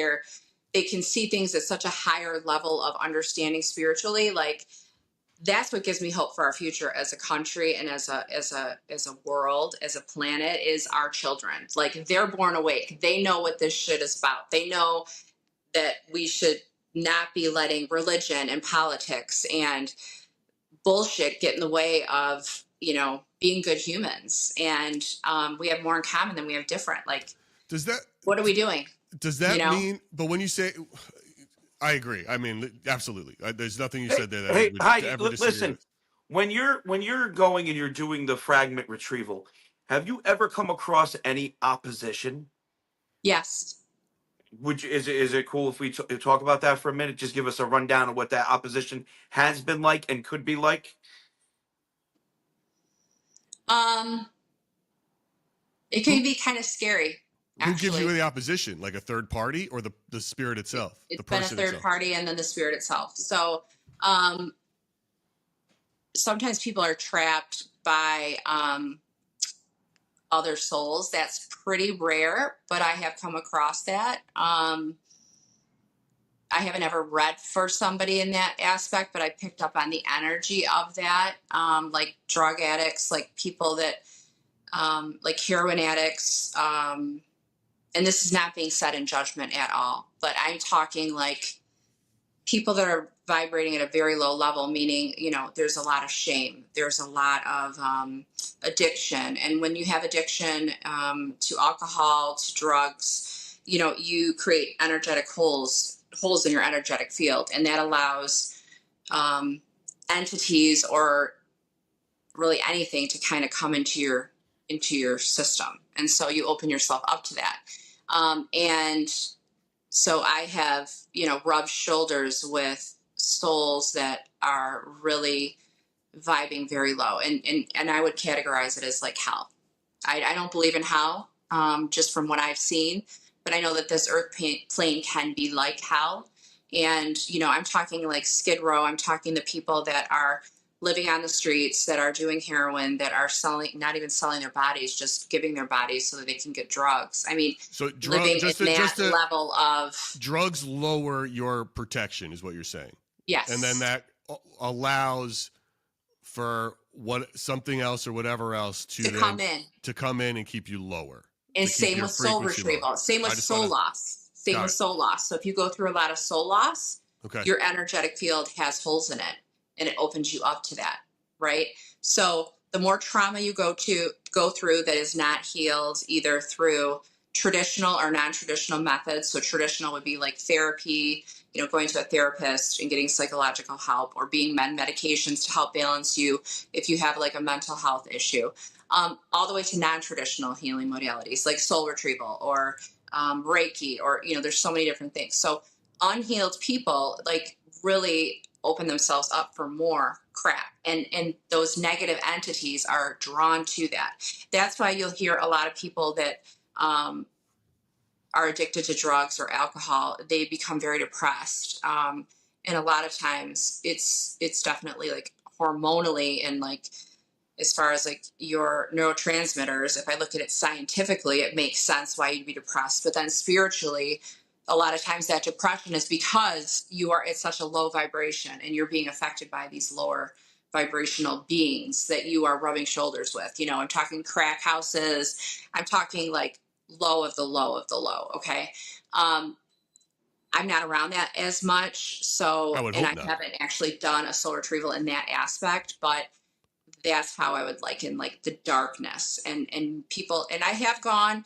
They can see things at such a higher level of understanding spiritually. Like that's what gives me hope for our future as a country and as a world, as a planet, is our children. Like they're born awake. They know what this shit is about. They know that we should not be letting religion and politics and bullshit get in the way of, you know, being good humans. And we have more in common than we have different. Like, what are we doing? Does that mean, but when you say, I agree. I mean, absolutely. There's nothing you said there that I would ever disagree listen. with. When you're going and you're doing the fragment retrieval, have you ever come across any opposition? Yes. Is it cool if we talk about that for a minute? Just give us a rundown of what that opposition has been like and could be like. It can be kind of scary. Who gives you the opposition? Like a third party or the spirit itself? It's been a third party and then the spirit itself. So sometimes people are trapped by other souls. That's pretty rare, but I have come across that. I haven't ever read for somebody in that aspect, but I picked up on the energy of that. Like drug addicts, like people that, like heroin addicts, and this is not being said in judgment at all, but I'm talking like people that are vibrating at a very low level, meaning, you know, there's a lot of shame. There's a lot of addiction. And when you have addiction to alcohol, to drugs, you know, you create energetic holes in your energetic field. And that allows entities or really anything to kind of come into your system. And so you open yourself up to that. And so I have, you know, rubbed shoulders with souls that are really vibing very low. And I would categorize it as like hell. I don't believe in hell, just from what I've seen, but I know that this earth plane can be like hell. And, you know, I'm talking like Skid Row. I'm talking the people that are living on the streets, that are doing heroin, that are not even selling their bodies, just giving their bodies so that they can get drugs. I mean, so living at that level of drugs lower your protection is what you're saying. Yes. And then that allows for something else or whatever else to come in and keep you lower. And same with soul retrieval. Same with soul loss. Same with soul loss. So if you go through a lot of soul loss, your energetic field has holes in it. And it opens you up to that, right? So the more trauma you go through that is not healed, either through traditional or non-traditional methods. So traditional would be like therapy, you know, going to a therapist and getting psychological help, or being medications to help balance you if you have like a mental health issue, all the way to non-traditional healing modalities like soul retrieval or Reiki, or, you know, there's so many different things. So unhealed people like really open themselves up for more crap, and those negative entities are drawn to that. That's why you'll hear a lot of people that are addicted to drugs or alcohol, they become very depressed, and a lot of times it's definitely like hormonally, and like as far as like your neurotransmitters, if I look at it scientifically, it makes sense why you'd be depressed. But then spiritually, a lot of times that depression is because you are at such a low vibration and you're being affected by these lower vibrational beings that you are rubbing shoulders with. I'm talking crack houses. I'm talking like low of the low of the low. Okay. I'm not around that as much. I So, would and hope I not. haven't actually done a soul retrieval in that aspect, but that's how I would liken like the darkness and people. And I have gone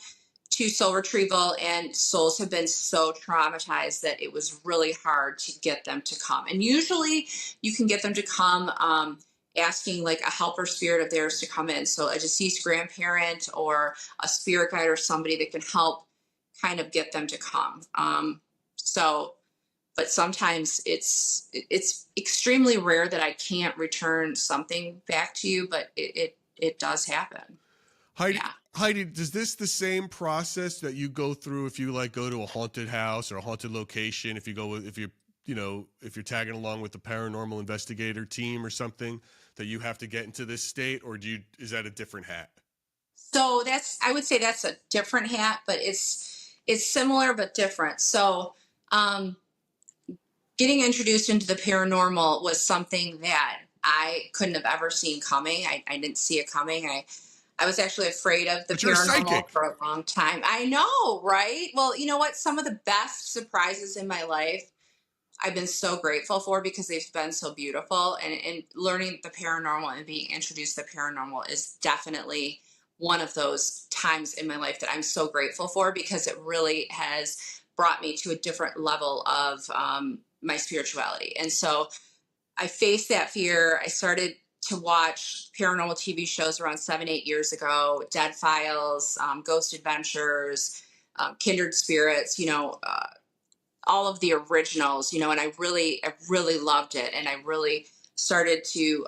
to soul retrieval, and souls have been so traumatized that it was really hard to get them to come. And usually you can get them to come asking like a helper spirit of theirs to come in. So a deceased grandparent or a spirit guide or somebody that can help kind of get them to come. So, but sometimes it's extremely rare that I can't return something back to you, but it does happen. Heidi, Yeah. Heidi, does this the same process that you go through if you like go to a haunted house or a haunted location? If you're tagging along with the paranormal investigator team or something, that you have to get into this state, or is that a different hat? So I would say that's a different hat, but it's similar but different. So, getting introduced into the paranormal was something that I couldn't have ever seen coming. I didn't see it coming. I was actually afraid of the But you're a paranormal psychic. for a long time. I know, right? Well, you know what? Some of the best surprises in my life I've been so grateful for because they've been so beautiful. And learning the paranormal and being introduced to the paranormal is definitely one of those times in my life that I'm so grateful for, because it really has brought me to a different level of my spirituality. And so I faced that fear. I started to watch paranormal TV shows around 7, 8 years ago: Dead Files, Ghost Adventures, Kindred Spirits, all of the originals, and I really loved it. And I really started to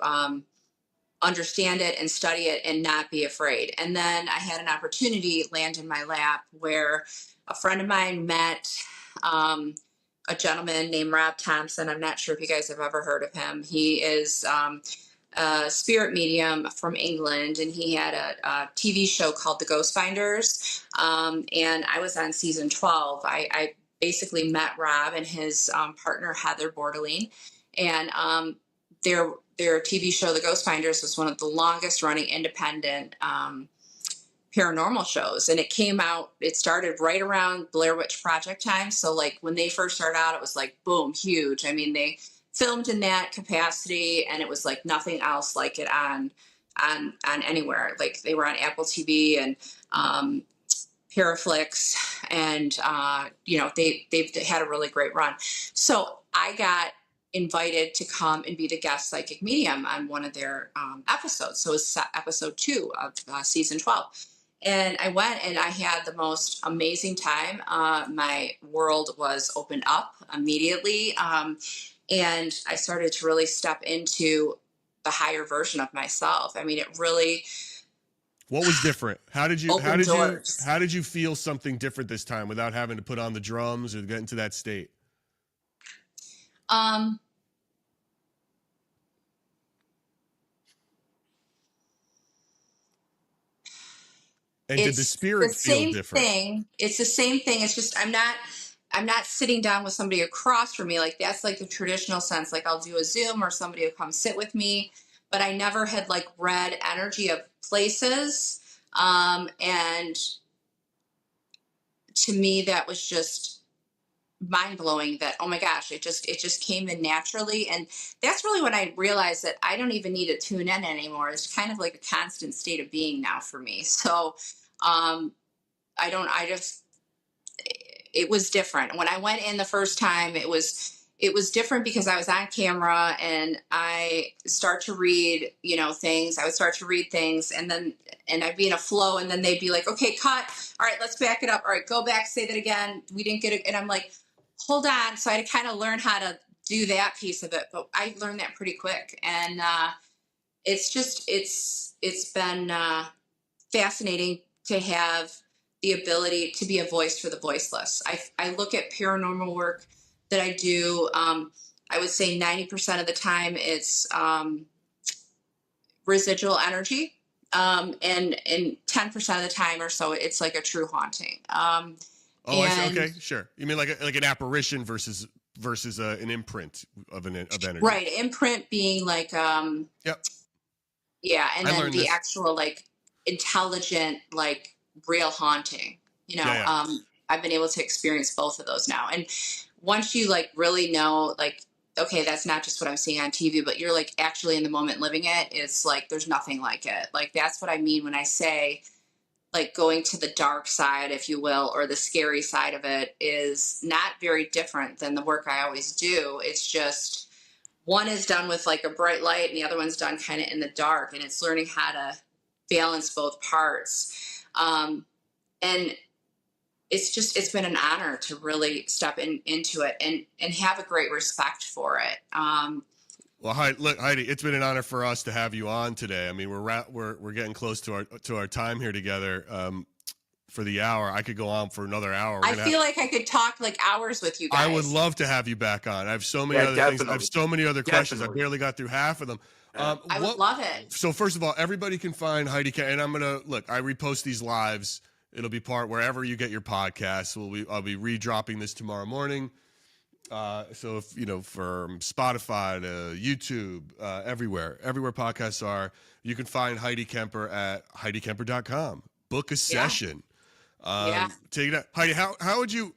understand it and study it and not be afraid. And then I had an opportunity land in my lap where a friend of mine met a gentleman named Rob Thompson. I'm not sure if you guys have ever heard of him. He is a spirit medium from England, and he had a TV show called The Ghost Finders. And I was on season 12. I basically met Rob and his partner, Heather Bordeline. And their TV show, The Ghost Finders, was one of the longest running independent paranormal shows. And it started right around Blair Witch Project time. So like when they first started out, it was like, boom, huge. I mean, they filmed in that capacity, and it was like nothing else like it on anywhere. Like they were on Apple TV and Paraflix, and they've had a really great run. So I got invited to come and be the guest psychic medium on one of their episodes. So it was episode 2 of season 12. And I went and I had the most amazing time. My world was opened up immediately. And I started to really step into the higher version of myself. I mean, it really, What was different? How did open doors. you feel something different this time without having to put on the drums or get into that state? And did the spirit feel different? It's the same thing. It's just I'm not sitting down with somebody across from me. Like that's like the traditional sense. Like I'll do a Zoom or somebody will come sit with me, but I never had like read energy of places. And to me, that was just mind blowing. That, oh my gosh, it just came in naturally. And that's really when I realized that I don't even need to tune in anymore. It's kind of like a constant state of being now for me. So it was different. When I went in the first time, it was different because I was on camera and I start to read, things. I would start to read things, and I'd be in a flow, and then they'd be like, okay, cut. All right, let's back it up. All right, go back, say that again. We didn't get it. And I'm like, hold on. So I had to kind of learn how to do that piece of it, but I learned that pretty quick. And it's been fascinating to have the ability to be a voice for the voiceless. I look at paranormal work that I do. I would say 90% of the time it's residual energy. And 10% of the time or so, it's like a true haunting. Oh, I see. Okay, sure. You mean like an apparition versus an imprint of energy. Right. Imprint being like, Yep. yeah. And I then learned the this. actual like intelligent, like real haunting, Yeah. I've been able to experience both of those now. And once you like really know, like, okay, that's not just what I'm seeing on TV, but you're like actually in the moment living it. It's like, there's nothing like it. Like, that's what I mean when I say like going to the dark side, if you will, or the scary side of it is not very different than the work I always do. It's just one is done with like a bright light and the other one's done kind of in the dark, and it's learning how to balance both parts. And it's been an honor to really step into it and have a great respect for it. Well, Heidi, it's been an honor for us to have you on today. I mean, we're getting close to our time here together for the hour. I could go on for another hour. I feel like I could talk like hours with you guys. I would love to have you back on. I have so many other things. I have so many other questions. I barely got through half of them. I would love it. So first of all, everybody can find Heidi, and I'm gonna look. I repost these lives. It'll be part wherever you get your podcasts. I'll be redropping this tomorrow morning. So if from Spotify to YouTube, everywhere podcasts are, you can find Heidi Kemper at HeidiKemper.com. Book a session. Take it out. Heidi, how would you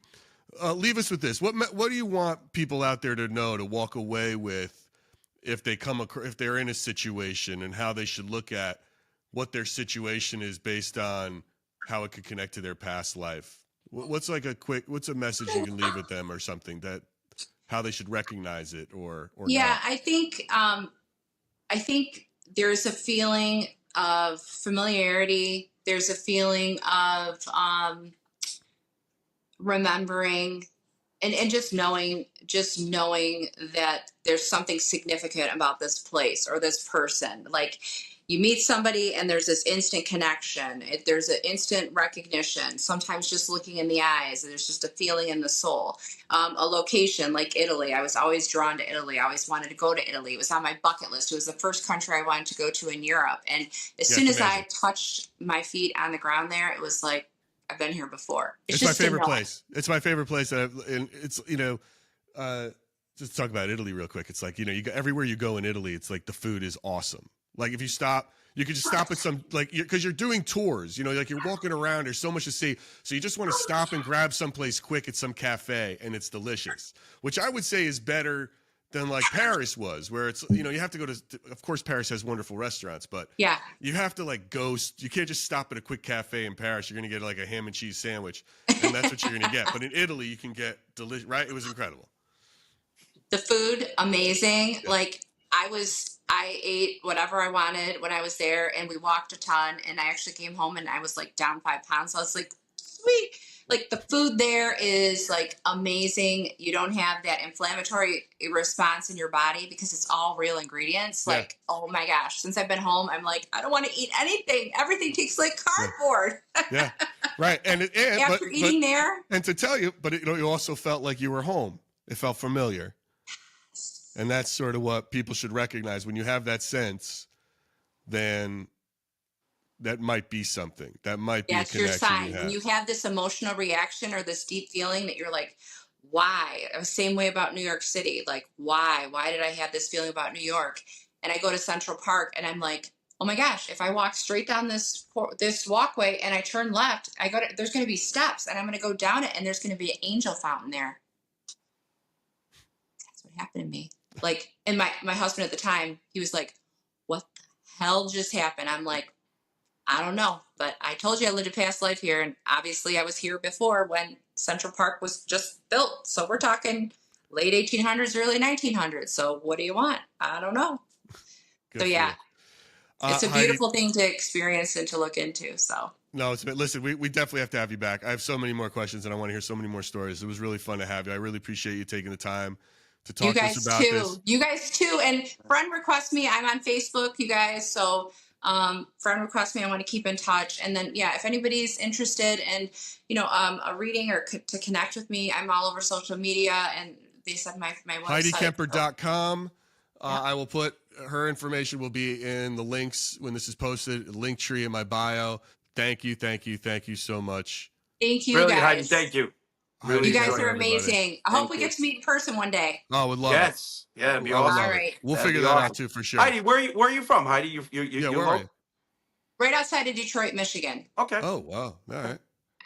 leave us with this? What do you want people out there to know, to walk away with, if they're in a situation, and how they should look at what their situation is based on how it could connect to their past life? What's a message you can leave with them, or something that how they should recognize it or not? I think there's a feeling of familiarity. There's a feeling of remembering and just knowing that there's something significant about this place or this person. Like, you meet somebody and there's this instant connection. There's an instant recognition. Sometimes just looking in the eyes, there's just a feeling in the soul. A location like Italy. I was always drawn to Italy. I always wanted to go to Italy. It was on my bucket list. It was the first country I wanted to go to in Europe. And as soon as I touched my feet on the ground there, it was like, I've been here before. It's my favorite place. It's my favorite place. It's just talk about Italy real quick. It's like, you go everywhere you go in Italy, it's like the food is awesome. Like, if you stop, you could just stop at some, like, because you're doing tours, like you're walking around, there's so much to see. So you just want to stop and grab someplace quick at some cafe, and it's delicious, which I would say is better than like Paris was, where it's, you have to go to, of course, Paris has wonderful restaurants, but you have to like you can't just stop at a quick cafe in Paris. You're going to get like a ham and cheese sandwich, and that's what you're going to get. But in Italy, you can get delicious, right? It was incredible. The food, amazing. Yeah. Like, I ate whatever I wanted when I was there, and we walked a ton, and I actually came home and I was like down 5 pounds. So I was like, sweet. Like, the food there is like amazing. You don't have that inflammatory response in your body because it's all real ingredients. Yeah. Like, oh my gosh, since I've been home, I'm like, I don't want to eat anything. Everything tastes like cardboard. Yeah. Right. And after eating there. And to tell you, but you also felt like you were home. It felt familiar. And that's sort of what people should recognize. When you have that sense, then that might be something. That might be a connection. That's your sign. When you have this emotional reaction or this deep feeling that you're like, why? Same way about New York City. Like, why? Why did I have this feeling about New York? And I go to Central Park and I'm like, oh my gosh, if I walk straight down this walkway and I turn left, there's going to be steps, and I'm going to go down it, and there's going to be an angel fountain there. That's what happened to me. Like, and my husband at the time, he was like, what the hell just happened? I'm like, I don't know, but I told you I lived a past life here, and obviously I was here before when Central Park was just built. So we're talking late 1800s, early 1900s. So what do you want? I don't know. Good, so yeah, it's a beautiful thing to experience and to look into. So no, listen, we definitely have to have you back. I have so many more questions, and I want to hear so many more stories. It was really fun to have you. I really appreciate you taking the time to talk to us about this. You guys too. And friend request me. I'm on Facebook, you guys. So friend request me. I want to keep in touch. And then, yeah, if anybody's interested in, a reading or to connect with me, I'm all over social media. And they said my website. HeidiKemper.com. I will put her information will be in the links when this is posted, link tree in my bio. Thank you so much. Thank you, really, guys. Heidi, thank you. Really You guys enjoyed are it. amazing. I hope Thank we you. get to meet in person one day. Oh, I would love it. Yes. Yeah, it'd be I would awesome. love All it. right. We'll That'd figure be that awesome. out too for sure. Heidi, where are you from? Heidi, Yeah, you where are you? Right outside of Detroit, Michigan. Okay. Oh, wow. All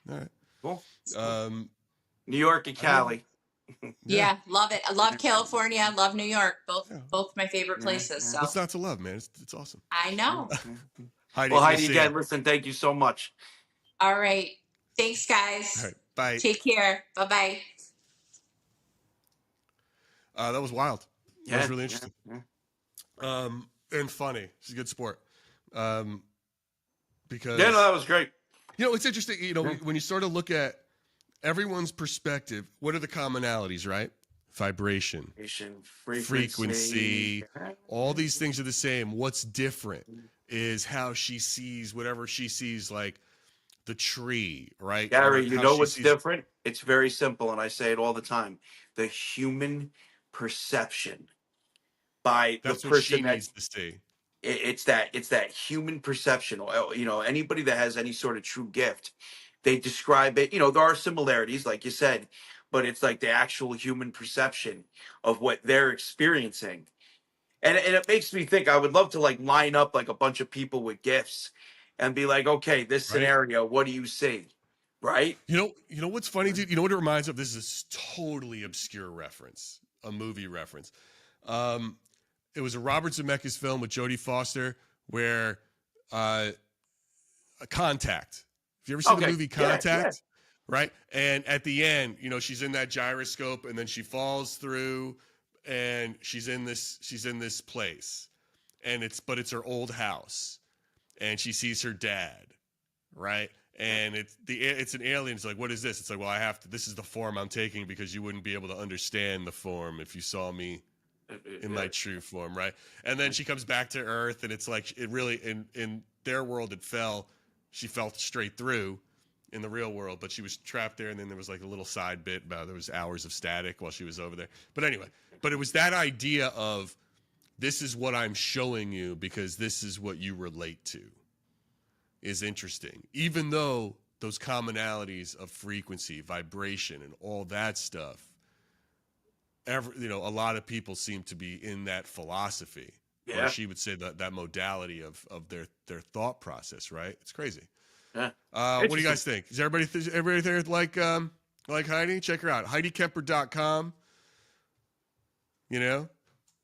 right. Cool. New New York and Cali. Yeah, love it. I love California. Love New York. Yeah. Both my favorite places. So What's not to love, man? It's awesome. I know. Heidi, Well, we'll Heidi, see again, ya. listen, thank you so much. All right. Thanks, guys. All right, bye. Take care. Bye bye. That was wild. That was really Yeah, interesting. yeah. And funny. She's a good sport. Because Yeah, no, that was great. it's interesting. When you sort of look at everyone's perspective, what are the commonalities, right? Vibration, frequency, all these things are the same. What's different is how she sees whatever she sees, like the tree, right? Gary, you How know she what's sees- different? It's very simple, and I say it all the time. The human perception by That's the what she person that needs to see. it's that human perception. Anybody that has any sort of true gift, they describe it. There are similarities, like you said, but it's like the actual human perception of what they're experiencing. And it makes me think I would love to like line up like a bunch of people with gifts and be like, okay, this Right. scenario, what do you see? Right? You know what's funny, dude? You know what it reminds me of? This is a totally obscure reference, a movie reference. It was a Robert Zemeckis film with Jodie Foster where Contact. Have you ever seen the movie Contact? Yeah. Right? And at the end, she's in that gyroscope and then she falls through and she's in this place. And it's her old house. And she sees her dad, right? And it's an alien. It's like, what is this? It's like, well, this is the form I'm taking because you wouldn't be able to understand the form if you saw me in my true form, right? And then she comes back to Earth, and it's like it really in their world she fell straight through in the real world, but she was trapped there, and then there was like a little side bit about there was hours of static while she was over there. But anyway, it was that idea of this is what I'm showing you because this is what you relate to is interesting, even though those commonalities of frequency, vibration, and all that stuff. A lot of people seem to be in that philosophy. Yeah. Or she would say that modality of their thought process, right? It's crazy. Yeah. What do you guys think? Is everybody there like Heidi? Check her out. HeidiKemper.com.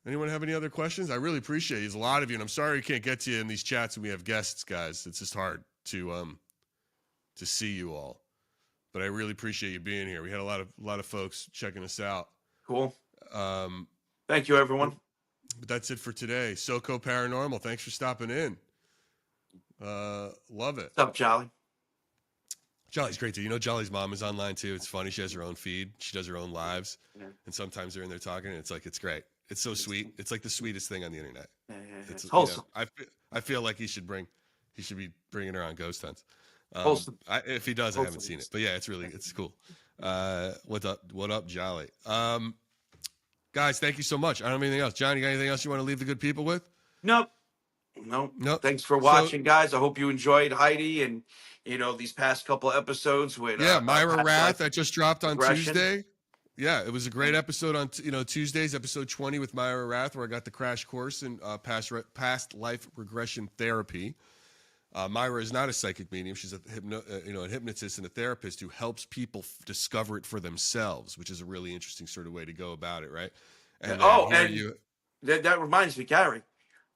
Anyone have any other questions? I really appreciate it. There's a lot of you, and I'm sorry we can't get to you in these chats when we have guests, guys. It's just hard to see you all. But I really appreciate you being here. We had a lot of folks checking us out. Cool. Thank you, everyone. But that's it for today. SoCo Paranormal, thanks for stopping in. Love it. What's up, Jolly? Jolly's great too. Jolly's mom is online too. It's funny. She has her own feed. She does her own lives. Yeah. And sometimes they're in there talking, and it's great. It's so sweet. It's like the sweetest thing on the internet. Yeah. It's wholesome. I feel like he should be bringing her on ghost hunts. Wholesome. If he does, I haven't seen it. But yeah, it's cool. What up, Jolly? Guys, thank you so much. I don't have anything else. John, you got anything else you want to leave the good people with? Nope. Thanks for watching, guys. I hope you enjoyed Heidi and these past couple episodes with Myra Rath that just dropped on regression. Tuesday. Yeah, it was a great episode on Tuesdays, episode 20 with Myra Rath, where I got the crash course in past life regression therapy. Myra is not a psychic medium; she's a hypnotist and a therapist who helps people discover it for themselves, which is a really interesting sort of way to go about it, right? And that reminds me, Gary.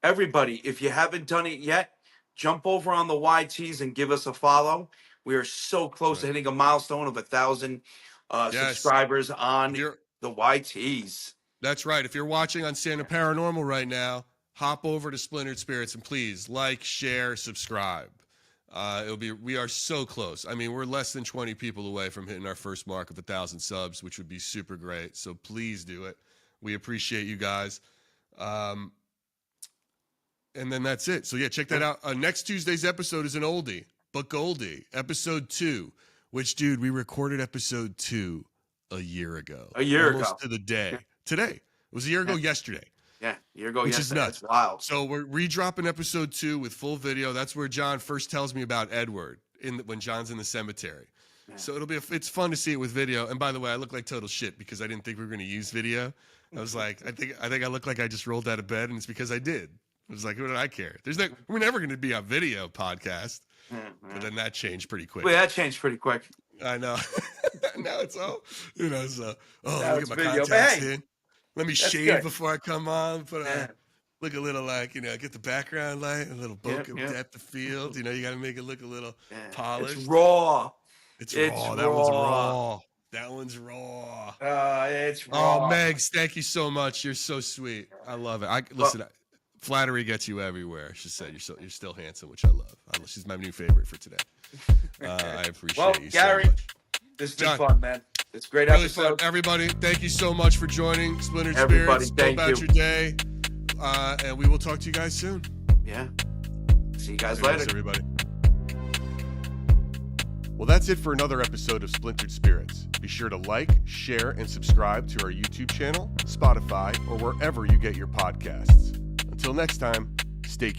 Everybody, if you haven't done it yet, jump over on the YTs and give us a follow. We are so close to hitting a milestone of 1,000 subscribers on the YTs. That's right. If you're watching on Santa Paranormal right now, hop over to Splintered Spirits and please like, share, subscribe. We are so close. I mean, we're less than 20 people away from hitting our first mark of 1,000 subs, which would be super great. So please do it. We appreciate you guys. And then that's it. So yeah, check that out. Next Tuesday's episode is an oldie, but goldie, episode 2, which, dude, we recorded episode 2 a year ago. Almost to the day. Yeah. Today. It was a year ago yesterday. Yeah, a year ago which yesterday. Is nuts. That's wild. So we're redropping episode 2 with full video. That's where John first tells me about Edward when John's in the cemetery. So it's fun to see it with video. And by the way, I look like total shit because I didn't think we were going to use video. I was like, I think I look like I just rolled out of bed, and it's because I did. I was like, what did I care? We're never going to be a video podcast. But then that changed pretty quick. Well, that changed pretty quick. I know. Now it's all, so, Now look it's at my video. contacts But hey, in. Let me shave good. before I come on. Look a little like, get the background light, a little bokeh depth of field. You got to make it look a little polished. It's raw. It's raw. That one's raw. That one's raw. It's raw. Oh, Megs, thank you so much. You're so sweet. I love it. Listen, flattery gets you everywhere. She said you're still handsome, which I love. She's my new favorite for today. I appreciate you Gary, so much. this has been fun, man. It's a great really episode. Fun. Everybody, thank you so much for joining Splintered Everybody, Spirits. thank Go about you. your day, and we will talk to you guys soon. Yeah. See you guys Thanks, later. everybody. Well, that's it for another episode of Splintered Spirits. Be sure to like, share, and subscribe to our YouTube channel, Spotify, or wherever you get your podcasts. Until next time, stay